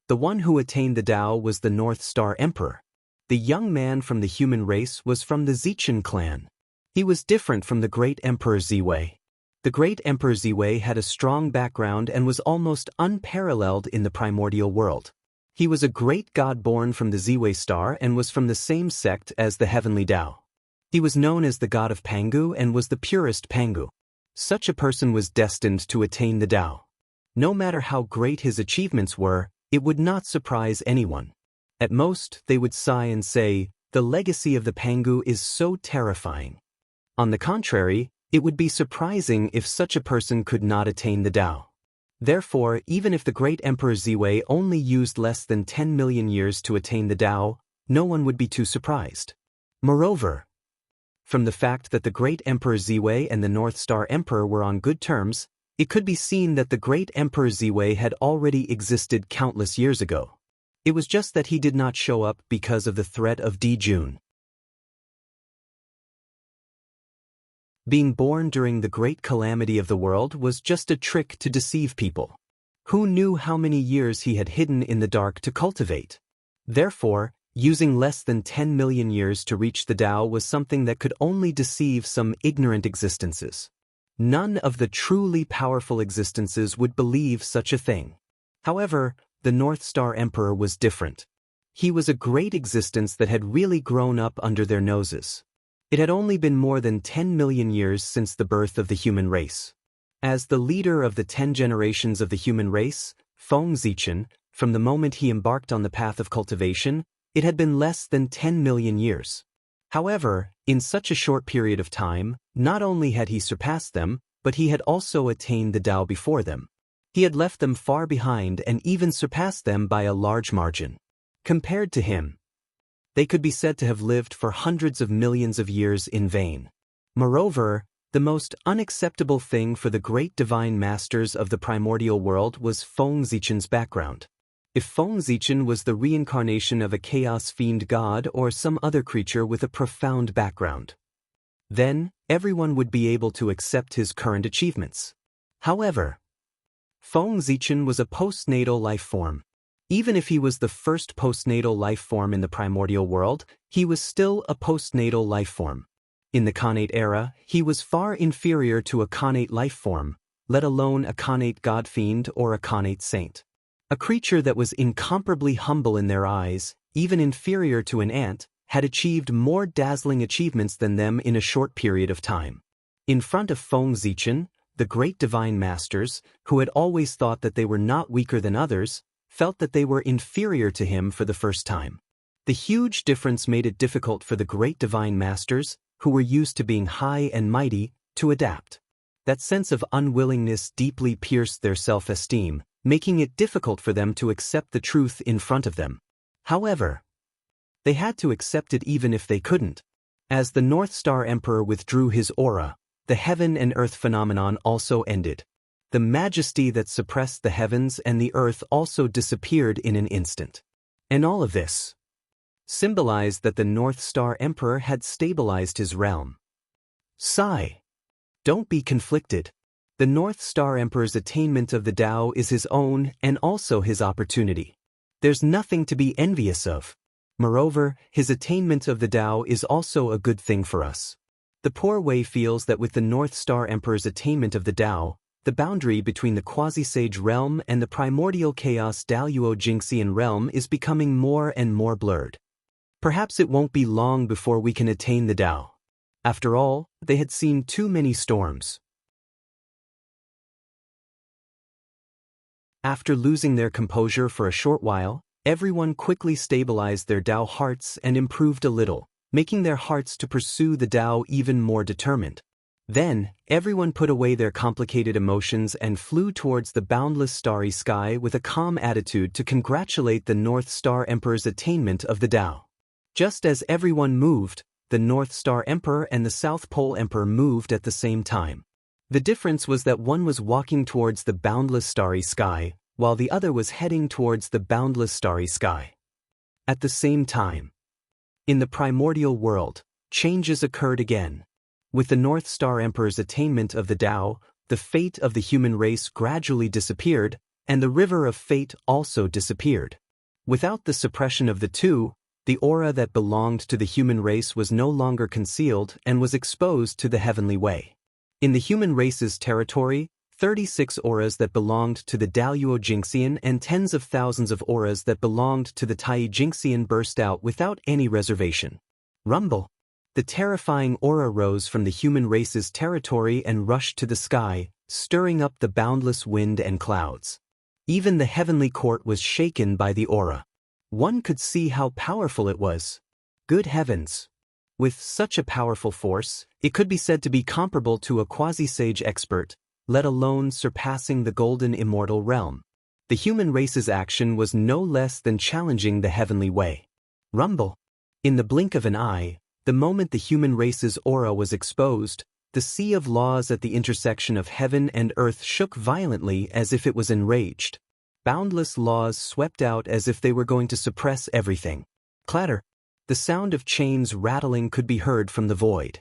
the one who attained the Tao was the North Star Emperor. The young man from the human race was from the Zichen clan. He was different from the great Emperor Ziwei. The great Emperor Ziwei had a strong background and was almost unparalleled in the primordial world. He was a great god born from the Ziwei star and was from the same sect as the heavenly Tao. He was known as the god of Pangu and was the purest Pangu. Such a person was destined to attain the Tao. No matter how great his achievements were, it would not surprise anyone. At most, they would sigh and say, the legacy of the Pangu is so terrifying. On the contrary, it would be surprising if such a person could not attain the Tao. Therefore, even if the great Emperor Ziwei only used less than 10 million years to attain the Tao, no one would be too surprised. Moreover, from the fact that the great Emperor Ziwei and the North Star Emperor were on good terms, it could be seen that the great Emperor Ziwei had already existed countless years ago. It was just that he did not show up because of the threat of Dijun. Being born during the great calamity of the world was just a trick to deceive people. Who knew how many years he had hidden in the dark to cultivate? Therefore, using less than 10 million years to reach the Tao was something that could only deceive some ignorant existences. None of the truly powerful existences would believe such a thing. However, the North Star Emperor was different. He was a great existence that had really grown up under their noses. It had only been more than 10 million years since the birth of the human race. As the leader of the 10 generations of the human race, Feng Zichen, from the moment he embarked on the path of cultivation, it had been less than 10 million years. However, in such a short period of time, not only had he surpassed them, but he had also attained the Tao before them. He had left them far behind and even surpassed them by a large margin. Compared to him, they could be said to have lived for hundreds of millions of years in vain. Moreover, the most unacceptable thing for the great divine masters of the primordial world was Feng Zichen's background. If Feng Zichen was the reincarnation of a chaos fiend god or some other creature with a profound background, then everyone would be able to accept his current achievements. However, Feng Zichen was a postnatal life form. Even if he was the first postnatal life form in the primordial world, he was still a postnatal life form. In the Khanate era, he was far inferior to a Khanate life form, let alone a Khanate god fiend or a Khanate saint. A creature that was incomparably humble in their eyes, even inferior to an ant, had achieved more dazzling achievements than them in a short period of time. In front of Feng Zichen, the great divine masters, who had always thought that they were not weaker than others, felt that they were inferior to him for the first time. The huge difference made it difficult for the great divine masters, who were used to being high and mighty, to adapt. That sense of unwillingness deeply pierced their self-esteem, making it difficult for them to accept the truth in front of them. However, they had to accept it even if they couldn't. As the North Star Emperor withdrew his aura, the heaven and earth phenomenon also ended. The majesty that suppressed the heavens and the earth also disappeared in an instant. And all of this symbolized that the North Star Emperor had stabilized his realm. Sigh. Don't be conflicted. The North Star Emperor's attainment of the Tao is his own and also his opportunity. There's nothing to be envious of. Moreover, his attainment of the Tao is also a good thing for us. The poor Wei feels that with the North Star Emperor's attainment of the Tao, the boundary between the quasi-sage realm and the primordial chaos Daluo Jingxian realm is becoming more and more blurred. Perhaps it won't be long before we can attain the Tao. After all, they had seen too many storms. After losing their composure for a short while, everyone quickly stabilized their Tao hearts and improved a little, making their hearts to pursue the Tao even more determined. Then, everyone put away their complicated emotions and flew towards the boundless starry sky with a calm attitude to congratulate the North Star Emperor's attainment of the Tao. Just as everyone moved, the North Star Emperor and the South Pole Emperor moved at the same time. The difference was that one was walking towards the boundless starry sky, while the other was heading towards the boundless starry sky. At the same time, in the primordial world, changes occurred again. With the North Star Emperor's attainment of the Tao, the fate of the human race gradually disappeared, and the river of fate also disappeared. Without the suppression of the two, the aura that belonged to the human race was no longer concealed and was exposed to the heavenly way. In the human race's territory, 36 auras that belonged to the Daluo Jingxian and tens of thousands of auras that belonged to the Tai Jingxian burst out without any reservation. Rumble! The terrifying aura rose from the human race's territory and rushed to the sky, stirring up the boundless wind and clouds. Even the heavenly court was shaken by the aura. One could see how powerful it was. Good heavens! With such a powerful force, it could be said to be comparable to a quasi-sage expert, let alone surpassing the golden immortal realm. The human race's action was no less than challenging the heavenly way. Rumble! In the blink of an eye, the moment the human race's aura was exposed, the sea of laws at the intersection of heaven and earth shook violently as if it was enraged. Boundless laws swept out as if they were going to suppress everything. Clatter! The sound of chains rattling could be heard from the void.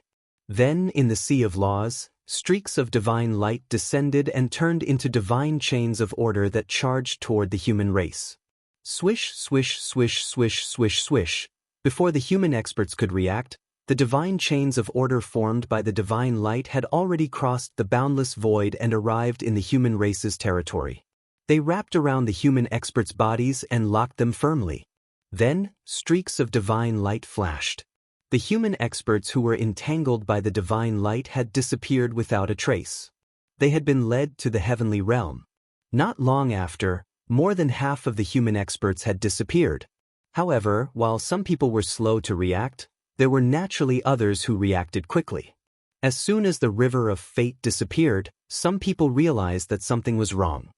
Then, in the sea of laws, streaks of divine light descended and turned into divine chains of order that charged toward the human race. Swish, swish, swish, swish, swish, swish. Before the human experts could react, the divine chains of order formed by the divine light had already crossed the boundless void and arrived in the human race's territory. They wrapped around the human experts' bodies and locked them firmly. Then, streaks of divine light flashed. The human experts who were entangled by the divine light had disappeared without a trace. They had been led to the heavenly realm. Not long after, more than half of the human experts had disappeared. However, while some people were slow to react, there were naturally others who reacted quickly. As soon as the river of fate disappeared, some people realized that something was wrong.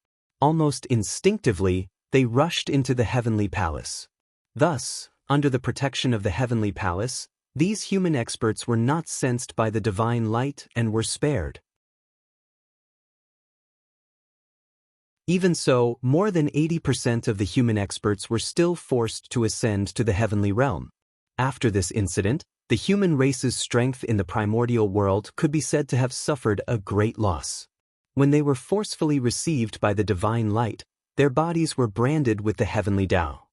Almost instinctively, they rushed into the heavenly palace. Thus, under the protection of the heavenly palace, these human experts were not sensed by the divine light and were spared. Even so, more than 80% of the human experts were still forced to ascend to the heavenly realm. After this incident, the human race's strength in the primordial world could be said to have suffered a great loss. When they were forcefully received by the divine light, their bodies were branded with the heavenly Tao.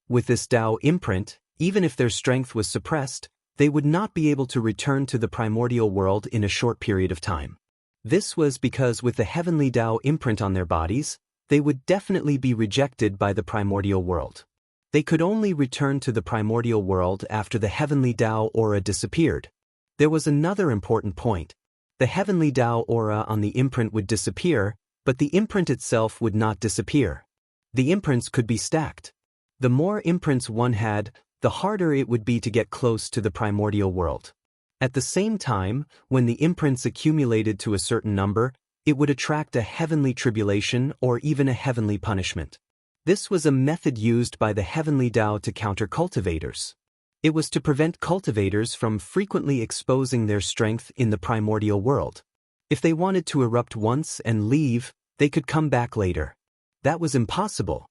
With this Tao imprint, even if their strength was suppressed, they would not be able to return to the primordial world in a short period of time. This was because with the heavenly Tao imprint on their bodies, they would definitely be rejected by the primordial world. They could only return to the primordial world after the heavenly Tao aura disappeared. There was another important point. The heavenly Tao aura on the imprint would disappear, but the imprint itself would not disappear. The imprints could be stacked. The more imprints one had, the harder it would be to get close to the primordial world. At the same time, when the imprints accumulated to a certain number, it would attract a heavenly tribulation or even a heavenly punishment. This was a method used by the heavenly Tao to counter cultivators. It was to prevent cultivators from frequently exposing their strength in the primordial world. If they wanted to erupt once and leave, they could come back later. That was impossible.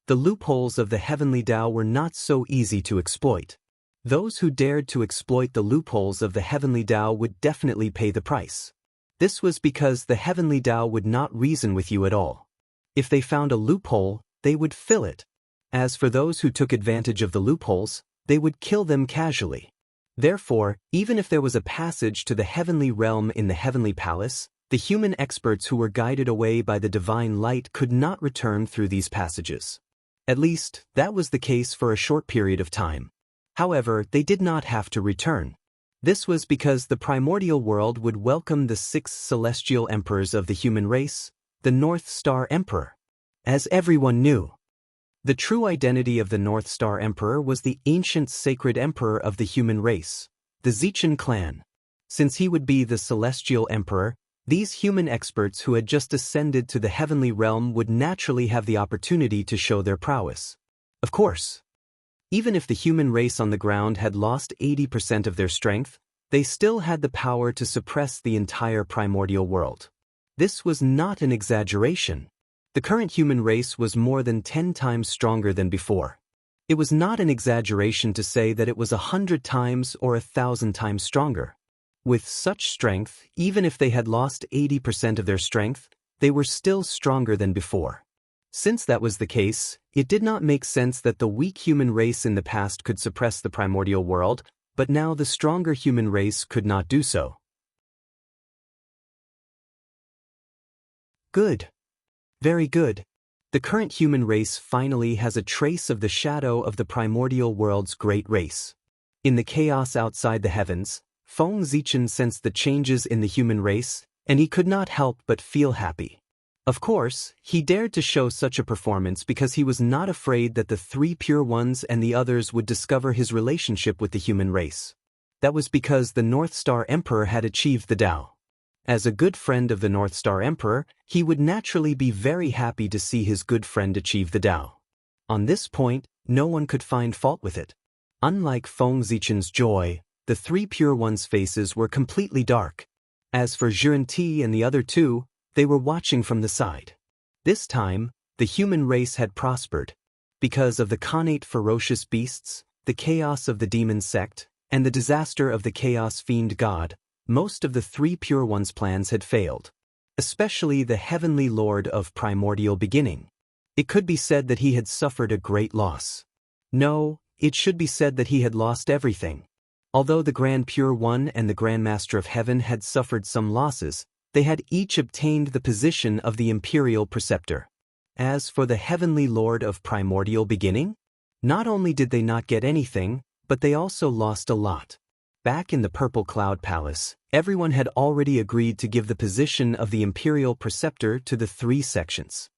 The loopholes of the heavenly Tao were not so easy to exploit. Those who dared to exploit the loopholes of the heavenly Tao would definitely pay the price. This was because the heavenly Tao would not reason with you at all. If they found a loophole, they would fill it. As for those who took advantage of the loopholes, they would kill them casually. Therefore, even if there was a passage to the heavenly realm in the heavenly palace, the human experts who were guided away by the divine light could not return through these passages. At least, that was the case for a short period of time. However, they did not have to return. This was because the primordial world would welcome the 6 celestial emperors of the human race, the North Star Emperor. As everyone knew, the true identity of the North Star Emperor was the ancient sacred emperor of the human race, the Zichin clan. Since he would be the celestial emperor, these human experts who had just ascended to the heavenly realm would naturally have the opportunity to show their prowess. Of course, even if the human race on the ground had lost 80% of their strength, they still had the power to suppress the entire primordial world. This was not an exaggeration. The current human race was more than 10 times stronger than before. It was not an exaggeration to say that it was 100 times or 1,000 times stronger. With such strength, even if they had lost 80% of their strength, they were still stronger than before. Since that was the case, it did not make sense that the weak human race in the past could suppress the primordial world, but now the stronger human race could not do so. Good. Very good. The current human race finally has a trace of the shadow of the primordial world's great race. In the chaos outside the heavens, Feng Zichin sensed the changes in the human race, and he could not help but feel happy. Of course, he dared to show such a performance because he was not afraid that the three pure ones and the others would discover his relationship with the human race. That was because the North Star Emperor had achieved the Tao. As a good friend of the North Star Emperor, he would naturally be very happy to see his good friend achieve the Tao. On this point, no one could find fault with it. Unlike Feng Zichen's joy, the three pure ones' faces were completely dark. As for Zhuanti and the other two, they were watching from the side. This time, the human race had prospered. Because of the Khanate ferocious beasts, the chaos of the demon sect, and the disaster of the chaos fiend god, most of the three pure ones' plans had failed. Especially the heavenly lord of primordial beginning. It could be said that he had suffered a great loss. No, it should be said that he had lost everything. Although the Grand Pure One and the Grand Master of Heaven had suffered some losses, they had each obtained the position of the Imperial Preceptor. As for the Heavenly Lord of Primordial Beginning, not only did they not get anything, but they also lost a lot. Back in the Purple Cloud Palace, everyone had already agreed to give the position of the Imperial Preceptor to the three sections.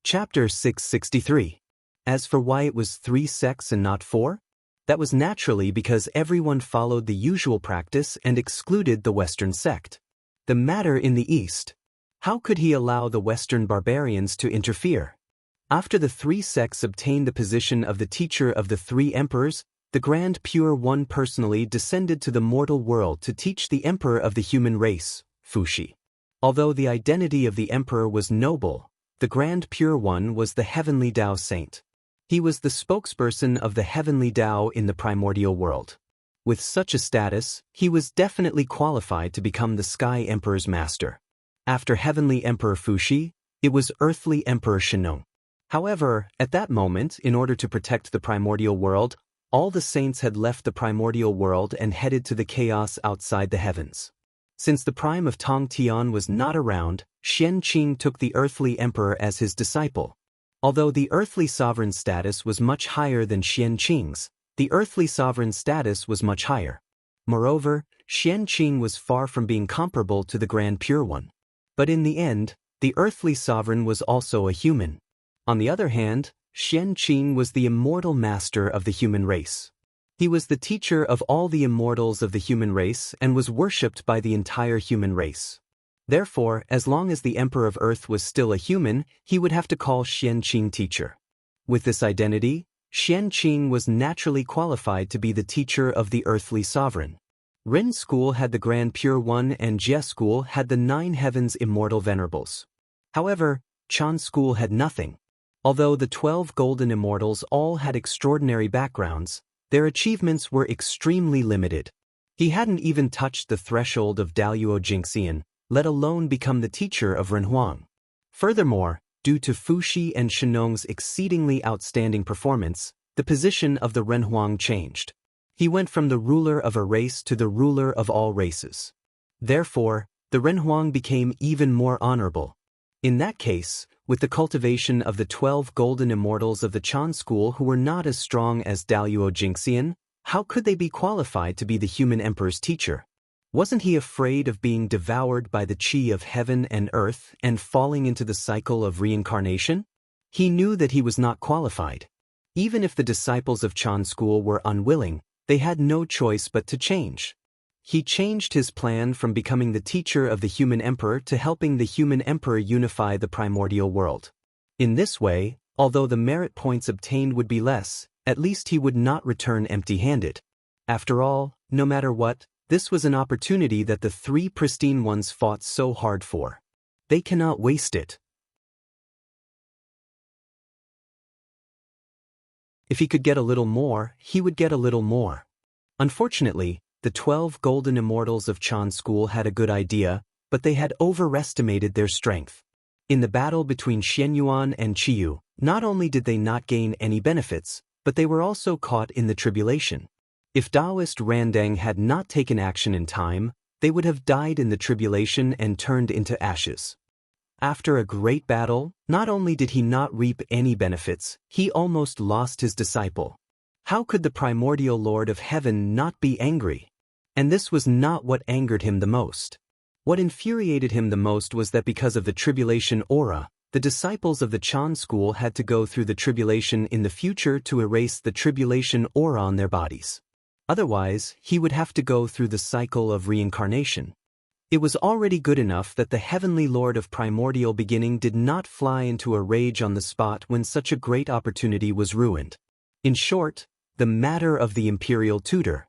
Chapter 663. As for why it was 3 sects and not 4? That was naturally because everyone followed the usual practice and excluded the Western sect. The matter in the East. How could he allow the Western barbarians to interfere? After the 3 sects obtained the position of the teacher of the 3 emperors, the Grand Pure One personally descended to the mortal world to teach the emperor of the human race, Fuxi. Although the identity of the emperor was noble, the Grand Pure One was the heavenly Tao saint. He was the spokesperson of the heavenly Tao in the primordial world. With such a status, he was definitely qualified to become the Sky Emperor's master. After Heavenly Emperor Fuxi, it was Earthly Emperor Shenong. However, at that moment, in order to protect the primordial world, all the saints had left the primordial world and headed to the chaos outside the heavens. Since the prime of Tong Tian was not around, Xian Qing took the Earthly Emperor as his disciple. Although the Earthly Sovereign status was much higher than Xian Qing's, the Earthly Sovereign status was much higher. Moreover, Xian Qing was far from being comparable to the Grand Pure One. But in the end, the Earthly Sovereign was also a human. On the other hand, Xian Qing was the immortal master of the human race. He was the teacher of all the immortals of the human race and was worshipped by the entire human race. Therefore, as long as the Emperor of Earth was still a human, he would have to call Xian Qing teacher. With this identity, Xian Qing was naturally qualified to be the teacher of the Earthly Sovereign. Ren School had the Grand Pure One and Jie School had the 9 Heavens Immortal Venerables. However, Chan School had nothing. Although the 12 Golden Immortals all had extraordinary backgrounds, their achievements were extremely limited. He hadn't even touched the threshold of Daluo Jingxian, let alone become the teacher of Renhuang. Furthermore, due to Fuxi and Shenong's exceedingly outstanding performance, the position of the Renhuang changed. He went from the ruler of a race to the ruler of all races. Therefore, the Renhuang became even more honorable. In that case, with the cultivation of the 12 golden immortals of the Chan school who were not as strong as Daluo Jingxian, how could they be qualified to be the human emperor's teacher? Wasn't he afraid of being devoured by the qi of heaven and earth and falling into the cycle of reincarnation? He knew that he was not qualified. Even if the disciples of Chan school were unwilling, they had no choice but to change. He changed his plan from becoming the teacher of the human emperor to helping the human emperor unify the primordial world. In this way, although the merit points obtained would be less, at least he would not return empty-handed. After all, no matter what, this was an opportunity that the 3 pristine ones fought so hard for. They cannot waste it. If he could get a little more, he would get a little more. Unfortunately, the 12 golden immortals of Chan school had a good idea, but they had overestimated their strength. In the battle between Xianyuan and Qiyu, not only did they not gain any benefits, but they were also caught in the tribulation. If Taoist Randang had not taken action in time, they would have died in the tribulation and turned into ashes. After a great battle, not only did he not reap any benefits, he almost lost his disciple. How could the primordial Lord of Heaven not be angry? And this was not what angered him the most. What infuriated him the most was that because of the tribulation aura, the disciples of the Chan school had to go through the tribulation in the future to erase the tribulation aura on their bodies. Otherwise, he would have to go through the cycle of reincarnation. It was already good enough that the heavenly Lord of primordial beginning did not fly into a rage on the spot when such a great opportunity was ruined. In short, the matter of the imperial tutor.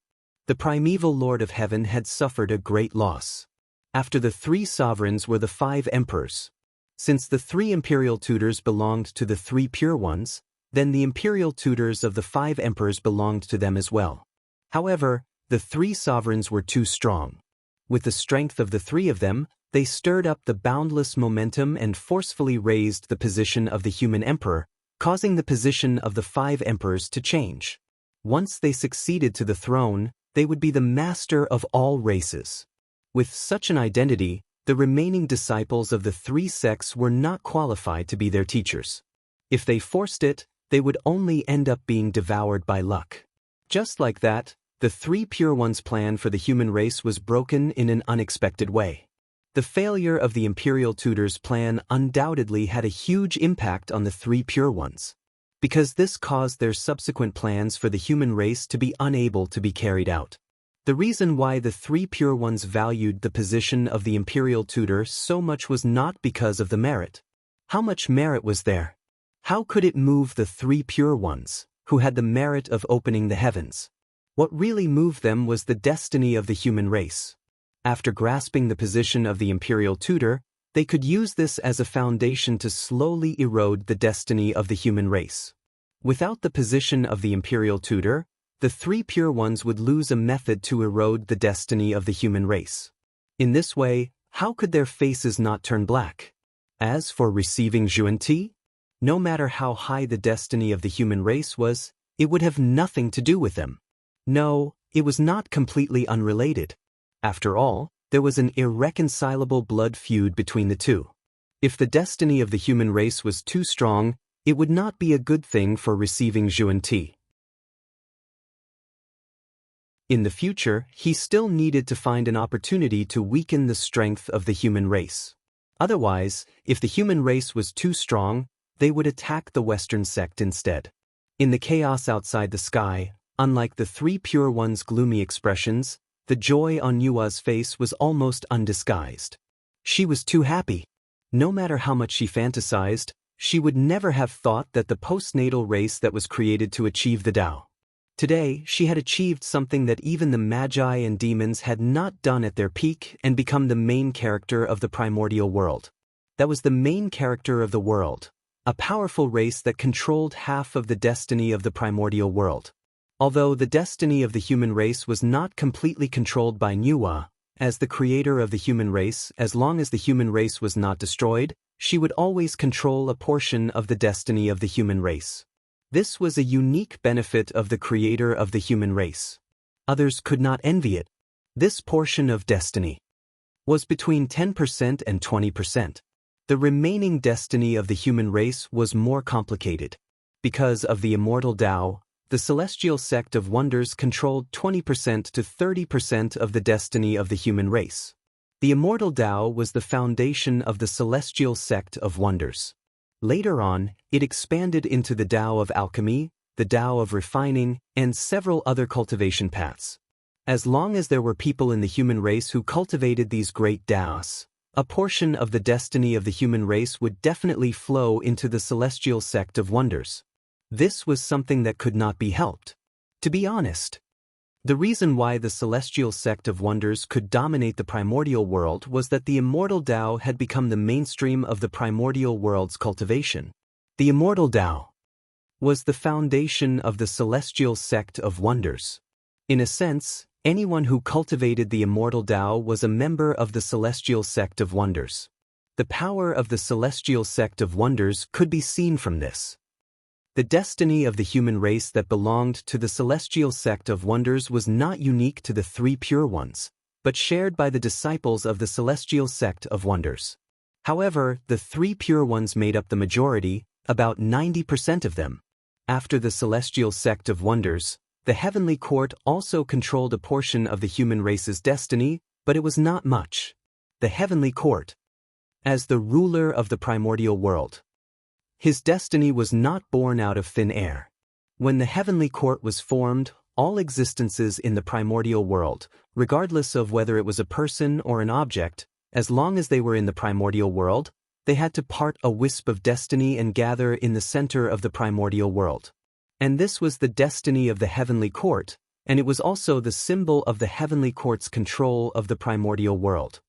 The primeval Lord of Heaven had suffered a great loss. After the 3 sovereigns were the 5 emperors. Since the 3 imperial tutors belonged to the 3 pure ones, then the imperial tutors of the 5 emperors belonged to them as well. However, the 3 sovereigns were too strong. With the strength of the 3 of them, they stirred up the boundless momentum and forcefully raised the position of the human emperor, causing the position of the 5 emperors to change. Once they succeeded to the throne, they would be the master of all races. With such an identity, the remaining disciples of the 3 sects were not qualified to be their teachers. If they forced it, they would only end up being devoured by luck. Just like that, the 3 pure ones' plan for the human race was broken in an unexpected way. The failure of the imperial tutors' plan undoubtedly had a huge impact on the 3 pure ones, because this caused their subsequent plans for the human race to be unable to be carried out. The reason why the 3 pure ones valued the position of the imperial tutor so much was not because of the merit. How much merit was there? How could it move the 3 pure ones, who had the merit of opening the heavens? What really moved them was the destiny of the human race. After grasping the position of the imperial tutor, they could use this as a foundation to slowly erode the destiny of the human race. Without the position of the imperial tutor, the 3 pure ones would lose a method to erode the destiny of the human race. In this way, how could their faces not turn black? As for receiving Zhuan-Ti, no matter how high the destiny of the human race was, it would have nothing to do with them. No, it was not completely unrelated. After all, there was an irreconcilable blood feud between the two. If the destiny of the human race was too strong, it would not be a good thing for receiving Zhuan-Ti. In the future, he still needed to find an opportunity to weaken the strength of the human race. Otherwise, if the human race was too strong, they would attack the Western sect instead. In the chaos outside the sky, unlike the 3 pure ones' gloomy expressions, the joy on Yua's face was almost undisguised. She was too happy. No matter how much she fantasized, she would never have thought that the postnatal race that was created to achieve the Tao. Today, she had achieved something that even the magi and demons had not done at their peak and become the main character of the primordial world. That was the main character of the world, a powerful race that controlled half of the destiny of the primordial world. Although the destiny of the human race was not completely controlled by Nuwa, as the creator of the human race, as long as the human race was not destroyed, she would always control a portion of the destiny of the human race. This was a unique benefit of the creator of the human race. Others could not envy it. This portion of destiny was between 10% and 20%. The remaining destiny of the human race was more complicated. Because of the immortal Tao, the celestial sect of wonders controlled 20% to 30% of the destiny of the human race. The immortal Tao was the foundation of the celestial sect of wonders. Later on, it expanded into the Tao of alchemy, the Tao of refining, and several other cultivation paths. As long as there were people in the human race who cultivated these great Taos, a portion of the destiny of the human race would definitely flow into the celestial sect of wonders. This was something that could not be helped. To be honest, the reason why the celestial sect of wonders could dominate the primordial world was that the immortal Tao had become the mainstream of the primordial world's cultivation. The immortal Tao was the foundation of the celestial sect of wonders. In a sense, anyone who cultivated the immortal Tao was a member of the celestial sect of wonders. The power of the celestial sect of wonders could be seen from this. The destiny of the human race that belonged to the celestial sect of wonders was not unique to the 3 pure ones, but shared by the disciples of the celestial sect of wonders. However, the 3 pure ones made up the majority, about 90% of them. After the celestial sect of wonders, the heavenly court also controlled a portion of the human race's destiny, but it was not much. The heavenly court, as the ruler of the primordial world, his destiny was not born out of thin air. When the heavenly court was formed, all existences in the primordial world, regardless of whether it was a person or an object, as long as they were in the primordial world, they had to part a wisp of destiny and gather in the center of the primordial world. And this was the destiny of the heavenly court, and it was also the symbol of the heavenly court's control of the primordial world.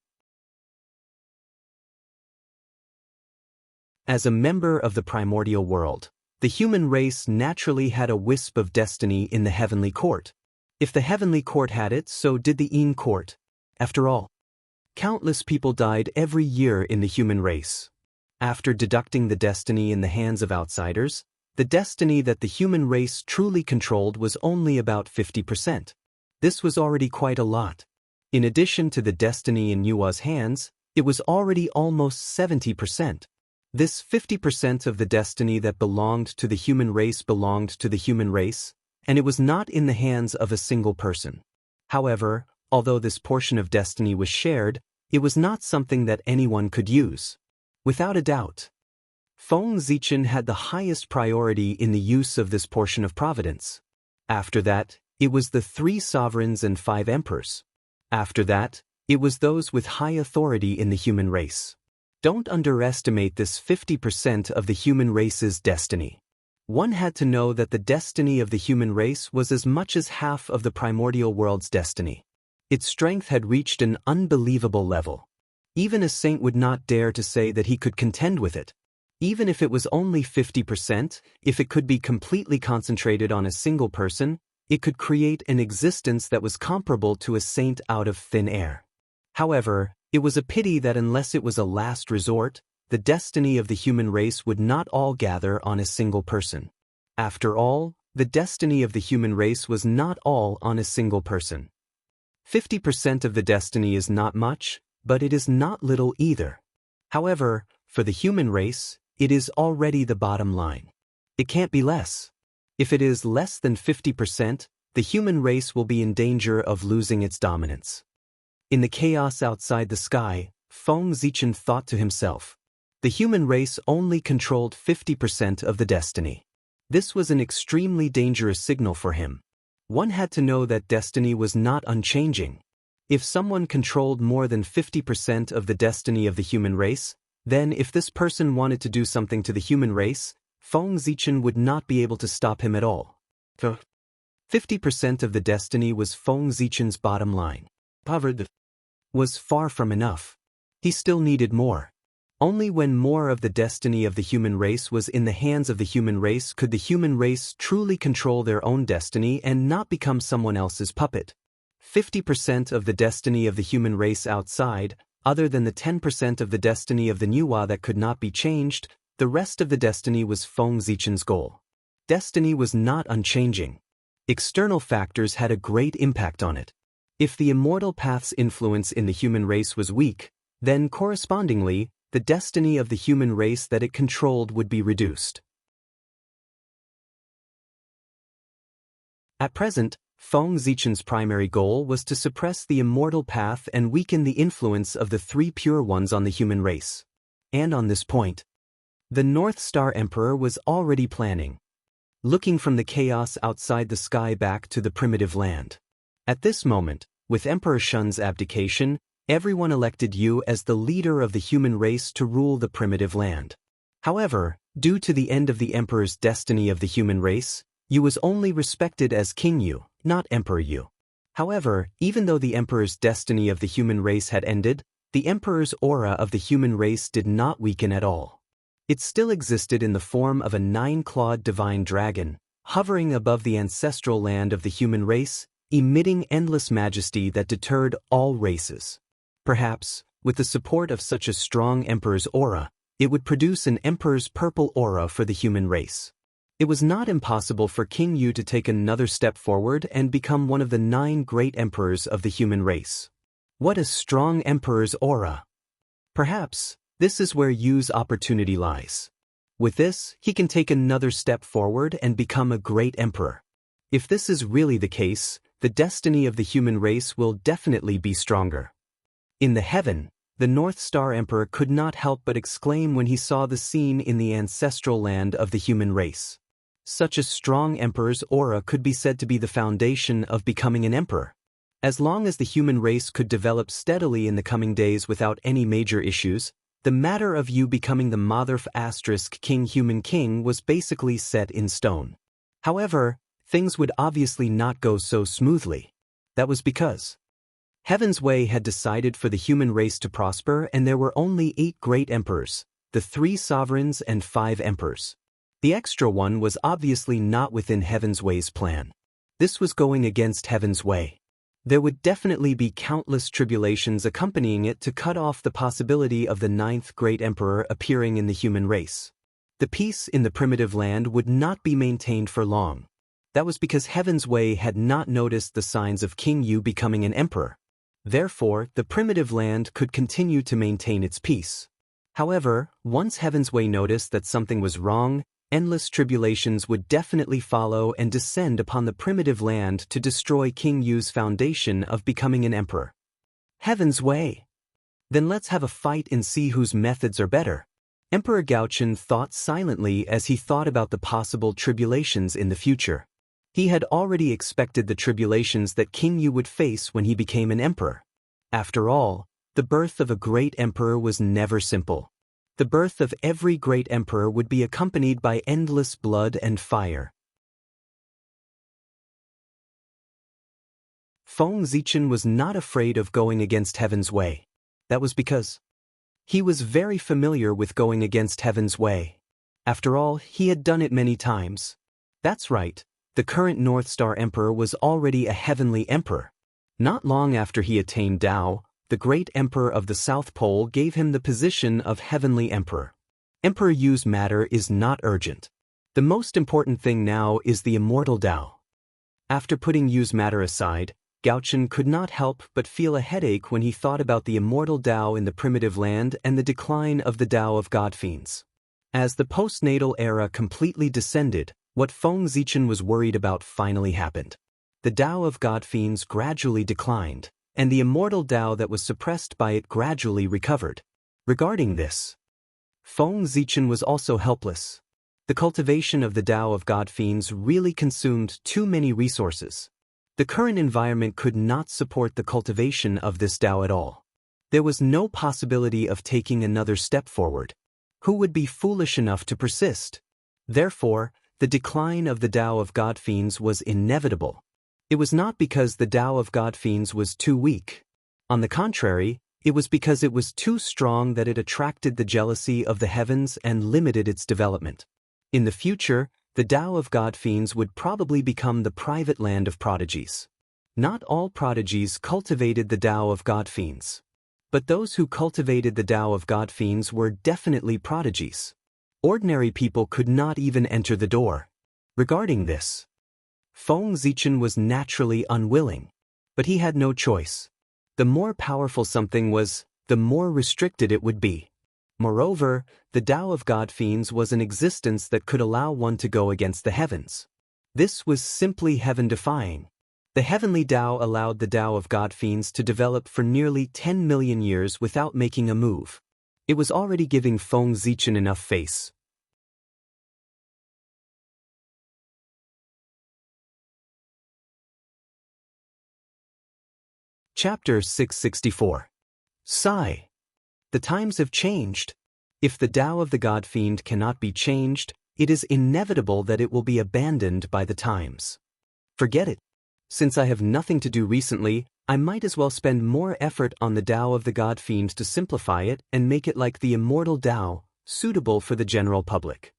As a member of the primordial world, the human race naturally had a wisp of destiny in the heavenly court. If the heavenly court had it, so did the Een court. After all, countless people died every year in the human race. After deducting the destiny in the hands of outsiders, the destiny that the human race truly controlled was only about 50%. This was already quite a lot. In addition to the destiny in Nua's hands, it was already almost 70%. This 50% of the destiny that belonged to the human race belonged to the human race, and it was not in the hands of a single person. However, although this portion of destiny was shared, it was not something that anyone could use. Without a doubt, Feng Zichen had the highest priority in the use of this portion of providence. After that, it was the 3 sovereigns and 5 emperors. After that, it was those with high authority in the human race. Don't underestimate this 50% of the human race's destiny. One had to know that the destiny of the human race was as much as half of the primordial world's destiny. Its strength had reached an unbelievable level. Even a saint would not dare to say that he could contend with it. Even if it was only 50%, if it could be completely concentrated on a single person, it could create an existence that was comparable to a saint out of thin air. However, it was a pity that unless it was a last resort, the destiny of the human race would not all gather on a single person. After all, the destiny of the human race was not all on a single person. 50% of the destiny is not much, but it is not little either. However, for the human race, it is already the bottom line. It can't be less. If it is less than 50%, the human race will be in danger of losing its dominance. In the chaos outside the sky, Feng Zichen thought to himself, the human race only controlled 50% of the destiny. This was an extremely dangerous signal for him. One had to know that destiny was not unchanging. If someone controlled more than 50% of the destiny of the human race, then if this person wanted to do something to the human race, Feng Zichen would not be able to stop him at all. 50% of the destiny was Feng Zichen's bottom line. Poverty was far from enough. He still needed more. Only when more of the destiny of the human race was in the hands of the human race could the human race truly control their own destiny and not become someone else's puppet. 50% of the destiny of the human race outside, other than the 10% of the destiny of the Nua that could not be changed, the rest of the destiny was Feng Zichen's goal. Destiny was not unchanging. External factors had a great impact on it. If the immortal path's influence in the human race was weak, then correspondingly, the destiny of the human race that it controlled would be reduced. At present, Feng Zichen's primary goal was to suppress the immortal path and weaken the influence of the 3 pure ones on the human race. And on this point, the North Star Emperor was already planning, looking from the chaos outside the sky back to the primitive land. At this moment, with Emperor Shun's abdication, everyone elected Yu as the leader of the human race to rule the primitive land. However, due to the end of the Emperor's destiny of the human race, Yu was only respected as King Yu, not Emperor Yu. However, even though the Emperor's destiny of the human race had ended, the Emperor's aura of the human race did not weaken at all. It still existed in the form of a 9-clawed divine dragon, hovering above the ancestral land of the human race, emitting endless majesty that deterred all races. Perhaps, with the support of such a strong emperor's aura, it would produce an emperor's purple aura for the human race. It was not impossible for King Yu to take another step forward and become one of the 9 great emperors of the human race. What a strong emperor's aura! Perhaps, this is where Yu's opportunity lies. With this, he can take another step forward and become a great emperor. If this is really the case, the destiny of the human race will definitely be stronger. In the heaven, the North Star Emperor could not help but exclaim when he saw the scene in the ancestral land of the human race. Such a strong emperor's aura could be said to be the foundation of becoming an emperor. As long as the human race could develop steadily in the coming days without any major issues, the matter of you becoming the Motherf * King Human King was basically set in stone. However, things would obviously not go so smoothly. That was because Heaven's Way had decided for the human race to prosper, and there were only 8 great emperors, the 3 sovereigns and 5 emperors. The extra one was obviously not within Heaven's Way's plan. This was going against Heaven's Way. There would definitely be countless tribulations accompanying it to cut off the possibility of the 9th great emperor appearing in the human race. The peace in the primitive land would not be maintained for long. That was because Heaven's Way had not noticed the signs of King Yu becoming an emperor. Therefore, the primitive land could continue to maintain its peace. However, once Heaven's Way noticed that something was wrong, endless tribulations would definitely follow and descend upon the primitive land to destroy King Yu's foundation of becoming an emperor. Heaven's Way. Then let's have a fight and see whose methods are better. Emperor Gaochen thought silently as he thought about the possible tribulations in the future. He had already expected the tribulations that King Yu would face when he became an emperor. After all, the birth of a great emperor was never simple. The birth of every great emperor would be accompanied by endless blood and fire. Feng Zichen was not afraid of going against Heaven's Way. That was because he was very familiar with going against Heaven's Way. After all, he had done it many times. That's right. The current North Star Emperor was already a heavenly emperor. Not long after he attained Tao, the great emperor of the South Pole gave him the position of heavenly emperor. Emperor Yu's matter is not urgent. The most important thing now is the immortal Tao. After putting Yu's matter aside, Gaochen could not help but feel a headache when he thought about the immortal Tao in the primitive land and the decline of the Tao of God-fiends. As the postnatal era completely descended, what Feng Zichen was worried about finally happened. The Tao of God-fiends gradually declined, and the immortal Tao that was suppressed by it gradually recovered. Regarding this, Feng Zichen was also helpless. The cultivation of the Tao of God-fiends really consumed too many resources. The current environment could not support the cultivation of this Tao at all. There was no possibility of taking another step forward. Who would be foolish enough to persist? Therefore, the decline of the Tao of God-fiends was inevitable. It was not because the Tao of God-fiends was too weak. On the contrary, it was because it was too strong that it attracted the jealousy of the heavens and limited its development. In the future, the Tao of God-fiends would probably become the private land of prodigies. Not all prodigies cultivated the Tao of God-fiends. But those who cultivated the Tao of God-fiends were definitely prodigies. Ordinary people could not even enter the door. Regarding this, Feng Zichen was naturally unwilling, but he had no choice. The more powerful something was, the more restricted it would be. Moreover, the Tao of God-fiends was an existence that could allow one to go against the heavens. This was simply heaven-defying. The heavenly Tao allowed the Tao of God-fiends to develop for nearly 10 million years without making a move. It was already giving Feng Zichen enough face. Chapter 664. Sigh. The times have changed. If the Tao of the God-fiend cannot be changed, it is inevitable that it will be abandoned by the times. Forget it. Since I have nothing to do recently, I might as well spend more effort on the Tao of the God-fiend to simplify it and make it like the immortal Tao, suitable for the general public.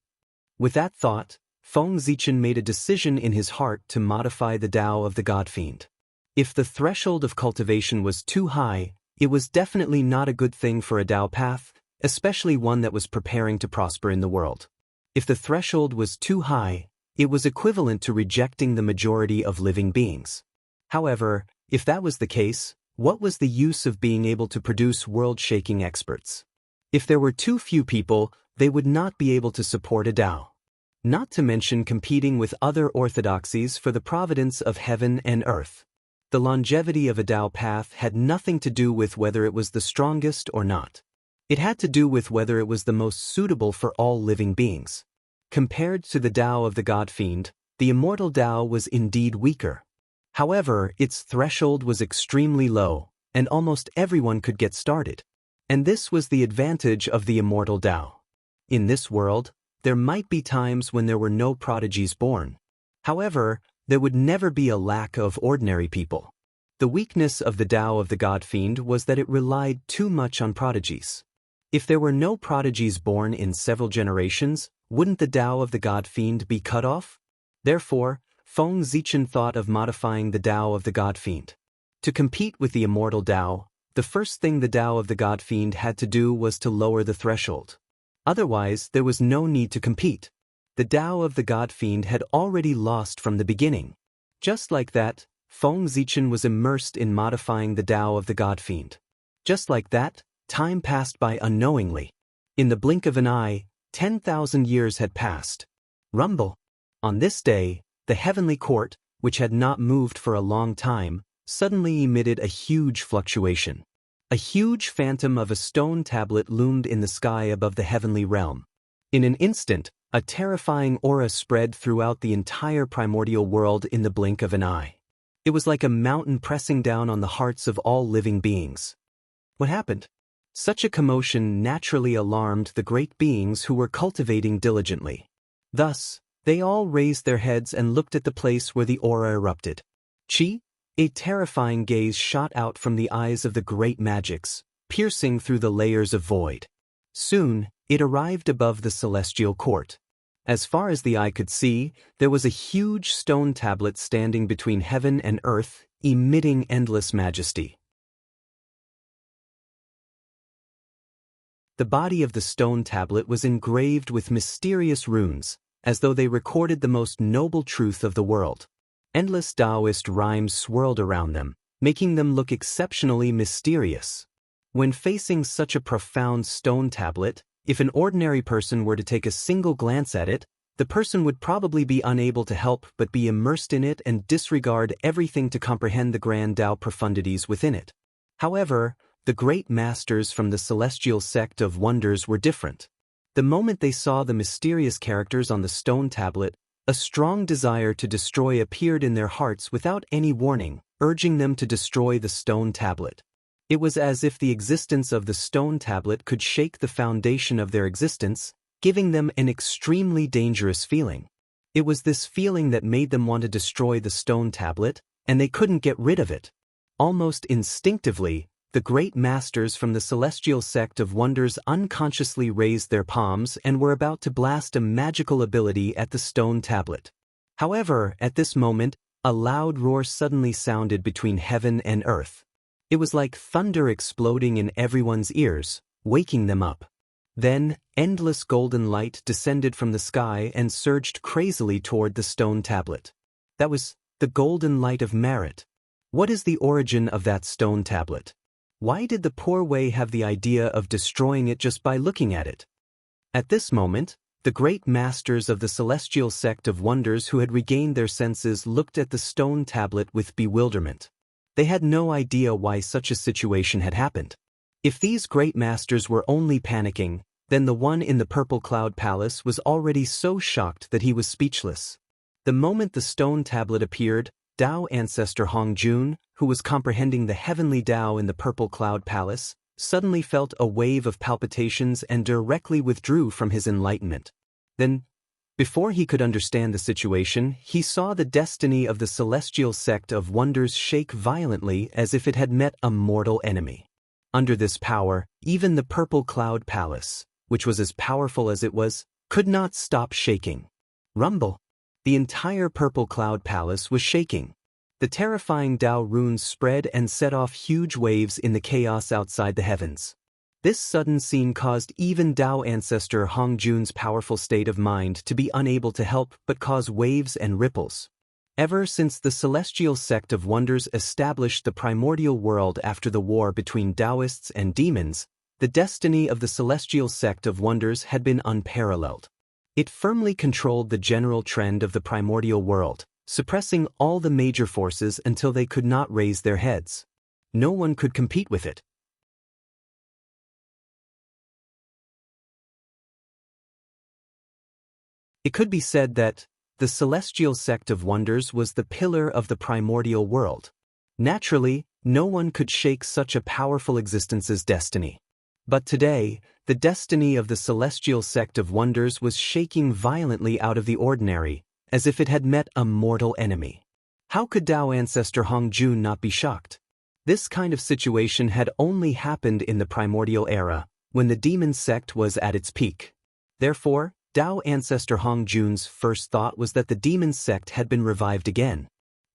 With that thought, Feng Zichen made a decision in his heart to modify the Tao of the God-fiend. If the threshold of cultivation was too high, it was definitely not a good thing for a Tao path, especially one that was preparing to prosper in the world. If the threshold was too high, it was equivalent to rejecting the majority of living beings. However, if that was the case, what was the use of being able to produce world-shaking experts? If there were too few people, they would not be able to support a Tao. Not to mention competing with other orthodoxies for the providence of heaven and earth. The longevity of a Tao path had nothing to do with whether it was the strongest or not. It had to do with whether it was the most suitable for all living beings. Compared to the Tao of the God-Fiend, the immortal Tao was indeed weaker. However, its threshold was extremely low, and almost everyone could get started. And this was the advantage of the immortal Tao. In this world, there might be times when there were no prodigies born. However, there would never be a lack of ordinary people. The weakness of the Tao of the God-Fiend was that it relied too much on prodigies. If there were no prodigies born in several generations, wouldn't the Tao of the God-Fiend be cut off? Therefore, Feng Zichen thought of modifying the Tao of the God-Fiend. To compete with the immortal Tao, the first thing the Tao of the God-Fiend had to do was to lower the threshold. Otherwise, there was no need to compete. The Tao of the God-Fiend had already lost from the beginning. Just like that, Feng Zichen was immersed in modifying the Tao of the God-Fiend. Just like that, time passed by unknowingly. In the blink of an eye, 10,000 years had passed. Rumble. On this day, the heavenly court, which had not moved for a long time, suddenly emitted a huge fluctuation. A huge phantom of a stone tablet loomed in the sky above the heavenly realm. In an instant, a terrifying aura spread throughout the entire primordial world in the blink of an eye. It was like a mountain pressing down on the hearts of all living beings. What happened? Such a commotion naturally alarmed the great beings who were cultivating diligently. Thus, they all raised their heads and looked at the place where the aura erupted. Chi? A terrifying gaze shot out from the eyes of the great magics, piercing through the layers of void. Soon, it arrived above the celestial court. As far as the eye could see, there was a huge stone tablet standing between heaven and earth, emitting endless majesty. The body of the stone tablet was engraved with mysterious runes, as though they recorded the most noble truth of the world. Endless Taoist rhymes swirled around them, making them look exceptionally mysterious. When facing such a profound stone tablet, if an ordinary person were to take a single glance at it, the person would probably be unable to help but be immersed in it and disregard everything to comprehend the grand Tao profundities within it. However, the great masters from the celestial sect of wonders were different. The moment they saw the mysterious characters on the stone tablet, a strong desire to destroy appeared in their hearts without any warning, urging them to destroy the stone tablet. It was as if the existence of the stone tablet could shake the foundation of their existence, giving them an extremely dangerous feeling. It was this feeling that made them want to destroy the stone tablet, and they couldn't get rid of it. Almost instinctively, the great masters from the celestial sect of wonders unconsciously raised their palms and were about to blast a magical ability at the stone tablet. However, at this moment, a loud roar suddenly sounded between heaven and earth. It was like thunder exploding in everyone's ears, waking them up. Then, endless golden light descended from the sky and surged crazily toward the stone tablet. That was the golden light of merit. What is the origin of that stone tablet? Why did the poor Wei have the idea of destroying it just by looking at it? At this moment, the great masters of the celestial sect of wonders who had regained their senses looked at the stone tablet with bewilderment. They had no idea why such a situation had happened. If these great masters were only panicking, then the one in the purple cloud palace was already so shocked that he was speechless. The moment the stone tablet appeared, Tao ancestor Hongjun, who was comprehending the heavenly Tao in the purple cloud palace, suddenly felt a wave of palpitations and directly withdrew from his enlightenment. Then, before he could understand the situation, he saw the destiny of the celestial sect of wonders shake violently as if it had met a mortal enemy. Under this power, even the purple cloud palace, which was as powerful as it was, could not stop shaking. Rumble. The entire purple cloud palace was shaking. The terrifying Tao runes spread and set off huge waves in the chaos outside the heavens. This sudden scene caused even Tao ancestor Hongjun's powerful state of mind to be unable to help but cause waves and ripples. Ever since the celestial sect of wonders established the primordial world after the war between Taoists and demons, the destiny of the Celestial Sect of Wonders had been unparalleled. It firmly controlled the general trend of the primordial world, suppressing all the major forces until they could not raise their heads. No one could compete with it. It could be said that the Celestial Sect of Wonders was the pillar of the primordial world. Naturally, no one could shake such a powerful existence's destiny. But today, the destiny of the Celestial Sect of Wonders was shaking violently out of the ordinary, as if it had met a mortal enemy. How could Tao ancestor Hongjun not be shocked? This kind of situation had only happened in the primordial era, when the demon sect was at its peak. Therefore, Tao ancestor Hongjun's first thought was that the demon sect had been revived again.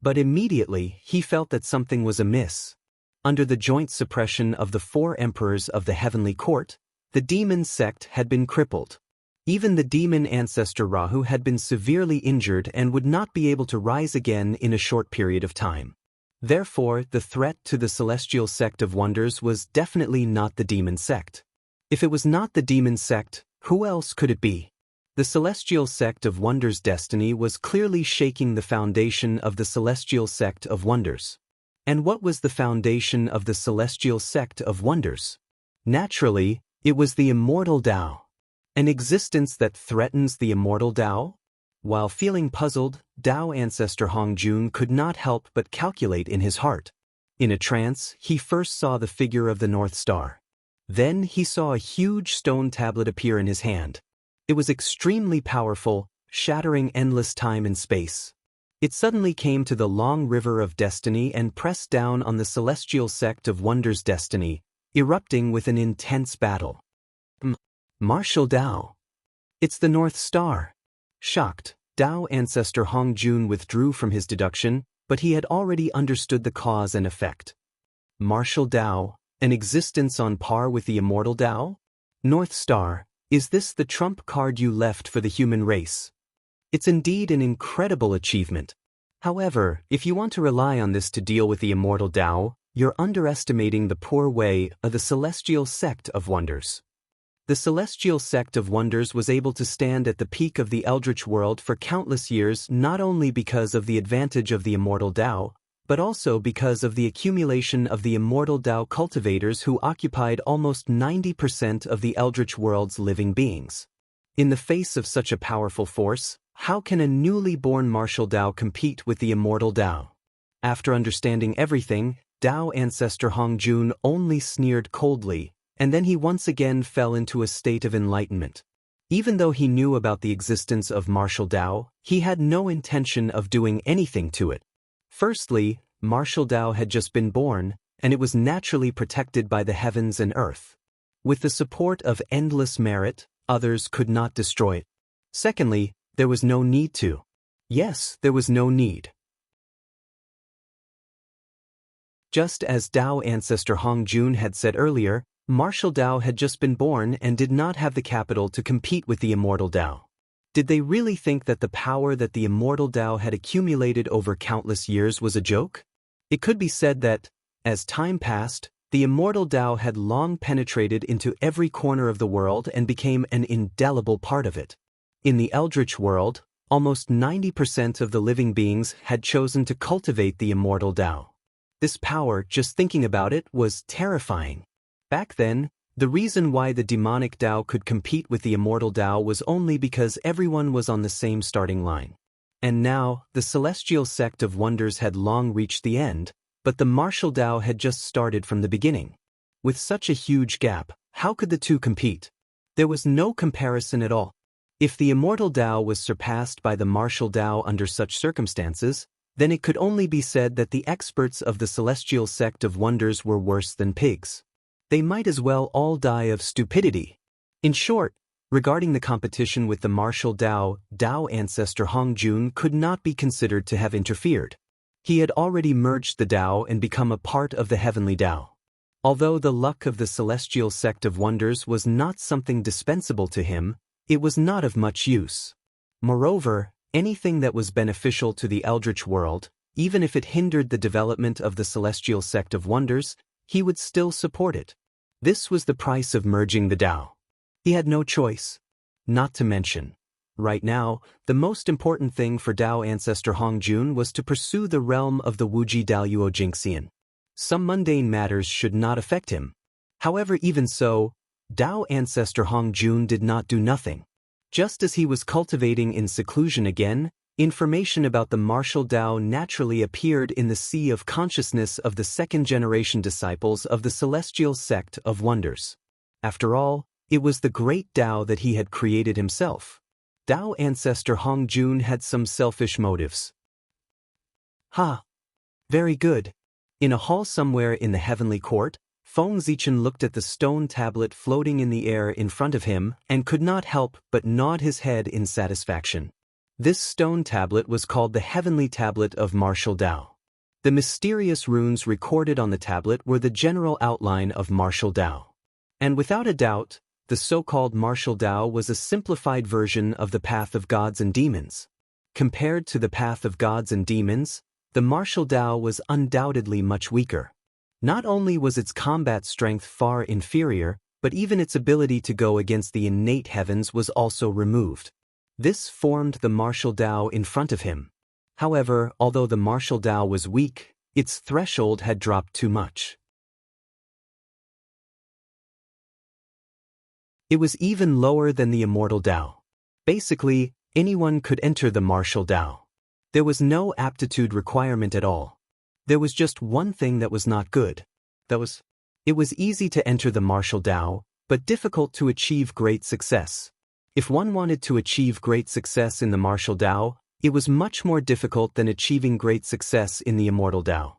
But immediately, he felt that something was amiss. Under the joint suppression of the 4 emperors of the heavenly court, the demon sect had been crippled. Even the demon ancestor Rahu had been severely injured and would not be able to rise again in a short period of time. Therefore, the threat to the Celestial Sect of Wonders was definitely not the demon sect. If it was not the demon sect, who else could it be? The Celestial Sect of Wonders' destiny was clearly shaking the foundation of the Celestial Sect of Wonders. And what was the foundation of the Celestial Sect of Wonders? Naturally, it was the immortal Tao. An existence that threatens the immortal Tao? While feeling puzzled, Tao ancestor Hongjun could not help but calculate in his heart. In a trance, he first saw the figure of the North Star. Then he saw a huge stone tablet appear in his hand. It was extremely powerful, shattering endless time and space. It suddenly came to the long river of destiny and pressed down on the Celestial Sect of Wonders' destiny, erupting with an intense battle. Martial Tao. It's the North Star. Shocked, Tao ancestor Hongjun withdrew from his deduction, but he had already understood the cause and effect. Martial Tao, an existence on par with the immortal Tao? North Star, is this the trump card you left for the human race? It's indeed an incredible achievement. However, if you want to rely on this to deal with the immortal Tao, you're underestimating the poor way of the Celestial Sect of Wonders. The Celestial Sect of Wonders was able to stand at the peak of the Eldritch world for countless years not only because of the advantage of the immortal Tao, but also because of the accumulation of the immortal Tao cultivators who occupied almost 90% of the Eldritch world's living beings. In the face of such a powerful force, how can a newly born martial Tao compete with the immortal Tao? After understanding everything, Tao ancestor Hongjun only sneered coldly, and then he once again fell into a state of enlightenment. Even though he knew about the existence of martial Tao, he had no intention of doing anything to it. Firstly, martial Tao had just been born, and it was naturally protected by the heavens and earth. With the support of endless merit, others could not destroy it. Secondly, there was no need to. Yes, there was no need. Just as Tao ancestor Hongjun had said earlier, martial Tao had just been born and did not have the capital to compete with the immortal Tao. Did they really think that the power that the immortal Tao had accumulated over countless years was a joke? It could be said that, as time passed, the immortal Tao had long penetrated into every corner of the world and became an indelible part of it. In the Eldritch world, almost 90% of the living beings had chosen to cultivate the immortal Tao. This power, just thinking about it, was terrifying. Back then, the reason why the demonic Tao could compete with the immortal Tao was only because everyone was on the same starting line. And now, the Celestial Sect of Wonders had long reached the end, but the martial Tao had just started from the beginning. With such a huge gap, how could the two compete? There was no comparison at all. If the immortal Tao was surpassed by the martial Tao under such circumstances, then it could only be said that the experts of the Celestial Sect of Wonders were worse than pigs. They might as well all die of stupidity. In short, regarding the competition with the martial Tao, Tao ancestor Hongjun could not be considered to have interfered. He had already merged the Tao and become a part of the heavenly Tao. Although the luck of the Celestial Sect of Wonders was not something dispensable to him, it was not of much use. Moreover, anything that was beneficial to the Eldritch world, even if it hindered the development of the Celestial Sect of Wonders, he would still support it. This was the price of merging the Tao. He had no choice. Not to mention, right now, the most important thing for Tao ancestor Hongjun was to pursue the realm of the Wuji Daoyuo Jingxian. Some mundane matters should not affect him. However, even so, Tao ancestor Hongjun did not do nothing. Just as he was cultivating in seclusion again, information about the martial Tao naturally appeared in the sea of consciousness of the second-generation disciples of the celestial sect of wonders. After all, it was the great Tao that he had created himself. Tao ancestor Hongjun had some selfish motives. Very good. In a hall somewhere in the heavenly court, Feng Zichen looked at the stone tablet floating in the air in front of him and could not help but nod his head in satisfaction. This stone tablet was called the Heavenly Tablet of Martial Tao. The mysterious runes recorded on the tablet were the general outline of Martial Tao. And without a doubt, the so-called Martial Tao was a simplified version of the Path of Gods and Demons. Compared to the Path of Gods and Demons, the Martial Tao was undoubtedly much weaker. Not only was its combat strength far inferior, but even its ability to go against the innate heavens was also removed. This formed the Martial Tao in front of him. However, although the Martial Tao was weak, its threshold had dropped too much. It was even lower than the Immortal Tao. Basically, anyone could enter the Martial Tao. There was no aptitude requirement at all. There was just one thing that was not good. It was easy to enter the Martial Tao, but difficult to achieve great success. If one wanted to achieve great success in the Martial Tao, it was much more difficult than achieving great success in the Immortal Tao.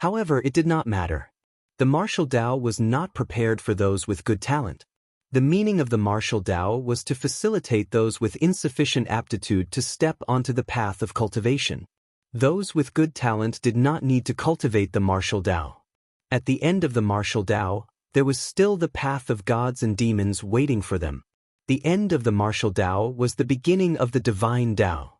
However, it did not matter. The Martial Tao was not prepared for those with good talent. The meaning of the Martial Tao was to facilitate those with insufficient aptitude to step onto the path of cultivation. Those with good talent did not need to cultivate the Martial Tao. At the end of the Martial Tao, there was still the path of gods and demons waiting for them. The end of the Martial Tao was the beginning of the Divine Tao.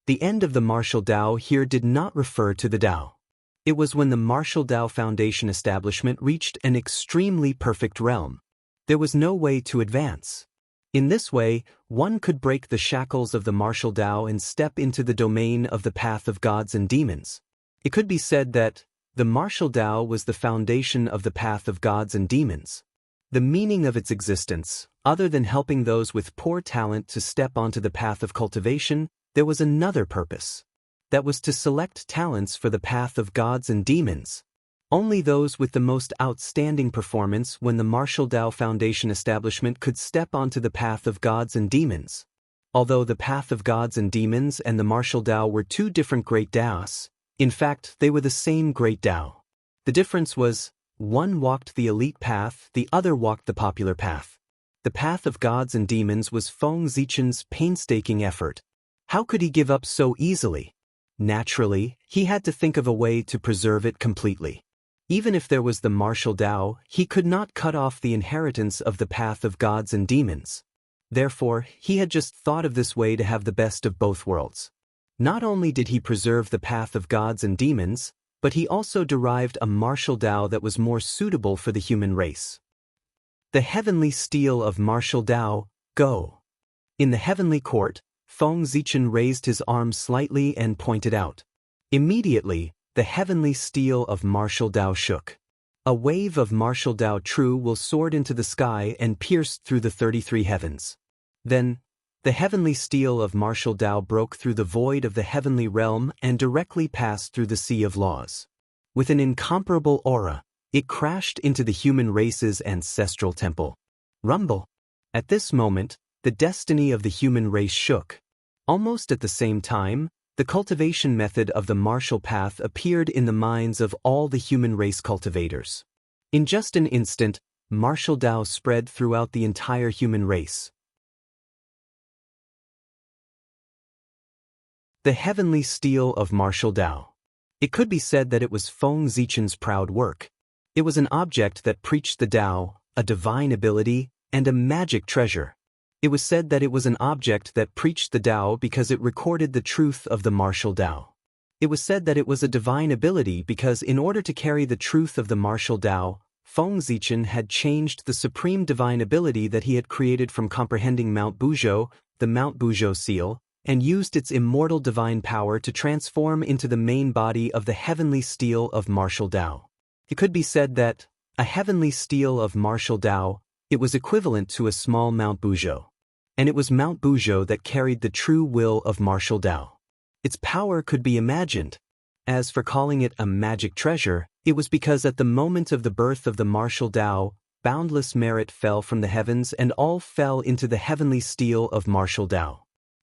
The end of the Martial Tao here did not refer to the Tao. It was when the Martial Tao Foundation establishment reached an extremely perfect realm. There was no way to advance. In this way, one could break the shackles of the Martial Tao and step into the domain of the path of gods and demons. It could be said that the Martial Tao was the foundation of the path of gods and demons. The meaning of its existence, other than helping those with poor talent to step onto the path of cultivation, there was another purpose. That was to select talents for the path of gods and demons. Only those with the most outstanding performance when the Martial Tao Foundation establishment could step onto the path of gods and demons. Although the path of gods and demons and the Martial Tao were two different great Taos, in fact, they were the same great Tao. The difference was, one walked the elite path, the other walked the popular path. The path of gods and demons was Feng Zichen's painstaking effort. How could he give up so easily? Naturally, he had to think of a way to preserve it completely. Even if there was the Martial Tao, he could not cut off the inheritance of the path of gods and demons. Therefore, he had just thought of this way to have the best of both worlds. Not only did he preserve the path of gods and demons, but he also derived a Martial Tao that was more suitable for the human race. The Heavenly Steel of Martial Tao, go. In the heavenly court, Feng Zichen raised his arm slightly and pointed out. Immediately, the heavenly steel of Martial Tao shook. A wave of Martial Tao true will soared into the sky and pierced through the 33 heavens. Then, the heavenly steel of Martial Tao broke through the void of the heavenly realm and directly passed through the sea of laws. With an incomparable aura, it crashed into the human race's ancestral temple. Rumble! At this moment, the destiny of the human race shook. Almost at the same time, the cultivation method of the martial path appeared in the minds of all the human race cultivators. In just an instant, Martial Tao spread throughout the entire human race. The Heavenly Steel of Martial Tao. It could be said that it was Feng Zichen's proud work. It was an object that preached the Tao, a divine ability, and a magic treasure. It was said that it was an object that preached the Tao because it recorded the truth of the Martial Tao. It was said that it was a divine ability because in order to carry the truth of the Martial Tao, Feng Zichen had changed the supreme divine ability that he had created from comprehending Mount Buzhou, the Mount Buzhou seal, and used its immortal divine power to transform into the main body of the heavenly steel of martial Dao. It could be said that, a heavenly steel of martial Dao, it was equivalent to a small Mount Buzhou. And it was Mount Buzhou that carried the true will of martial Dao. Its power could be imagined. As for calling it a magic treasure, it was because at the moment of the birth of the martial Dao, boundless merit fell from the heavens and all fell into the heavenly steel of martial Dao.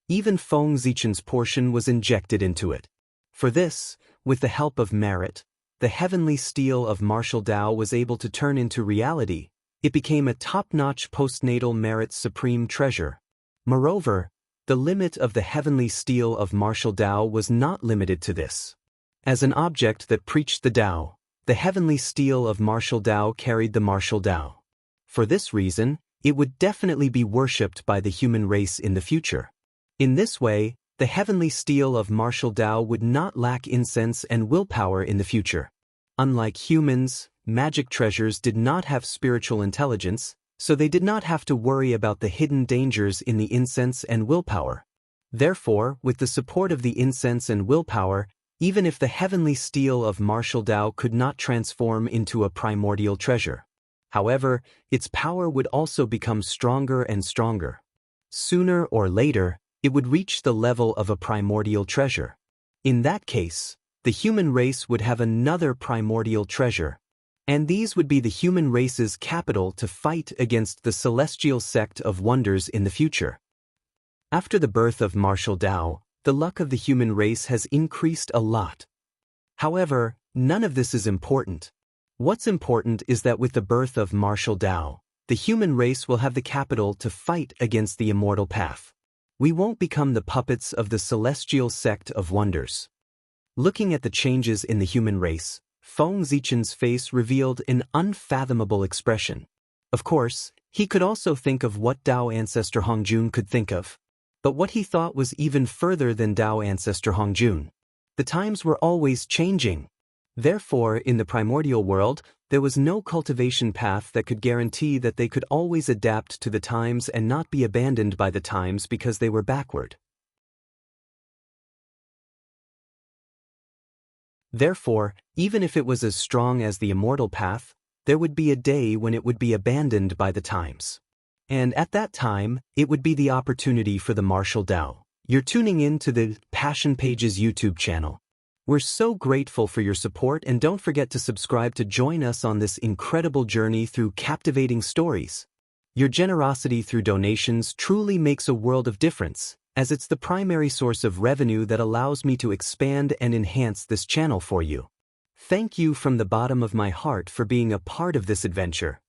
Even Feng Zichen's portion was injected into it. For this, with the help of merit, the heavenly steel of martial Dao was able to turn into reality. It became a top-notch postnatal merit supreme treasure. Moreover, the limit of the heavenly steel of martial Dao was not limited to this. As an object that preached the Dao, the heavenly steel of martial Dao carried the martial Dao. For this reason, it would definitely be worshipped by the human race in the future. In this way, the heavenly steel of martial Dao would not lack incense and willpower in the future. Unlike humans, magic treasures did not have spiritual intelligence, so they did not have to worry about the hidden dangers in the incense and willpower. Therefore, with the support of the incense and willpower, even if the heavenly steel of martial Dao could not transform into a primordial treasure. However, its power would also become stronger and stronger. Sooner or later, it would reach the level of a primordial treasure. In that case, the human race would have another primordial treasure, and these would be the human race's capital to fight against the celestial sect of wonders in the future. After the birth of martial Dao, the luck of the human race has increased a lot. However, none of this is important. What's important is that with the birth of martial Dao, the human race will have the capital to fight against the immortal path. We won't become the puppets of the celestial sect of wonders. Looking at the changes in the human race, Feng Zichen's face revealed an unfathomable expression. Of course, he could also think of what Dao ancestor Hongjun could think of. But what he thought was even further than Dao ancestor Hongjun. The times were always changing. Therefore, in the primordial world, there was no cultivation path that could guarantee that they could always adapt to the times and not be abandoned by the times because they were backward. Therefore, even if it was as strong as the immortal path, there would be a day when it would be abandoned by the times. And at that time, it would be the opportunity for the martial Dao. You're tuning in to the Passion Pages YouTube channel. We're so grateful for your support, and don't forget to subscribe to join us on this incredible journey through captivating stories. Your generosity through donations truly makes a world of difference, as it's the primary source of revenue that allows me to expand and enhance this channel for you. Thank you from the bottom of my heart for being a part of this adventure.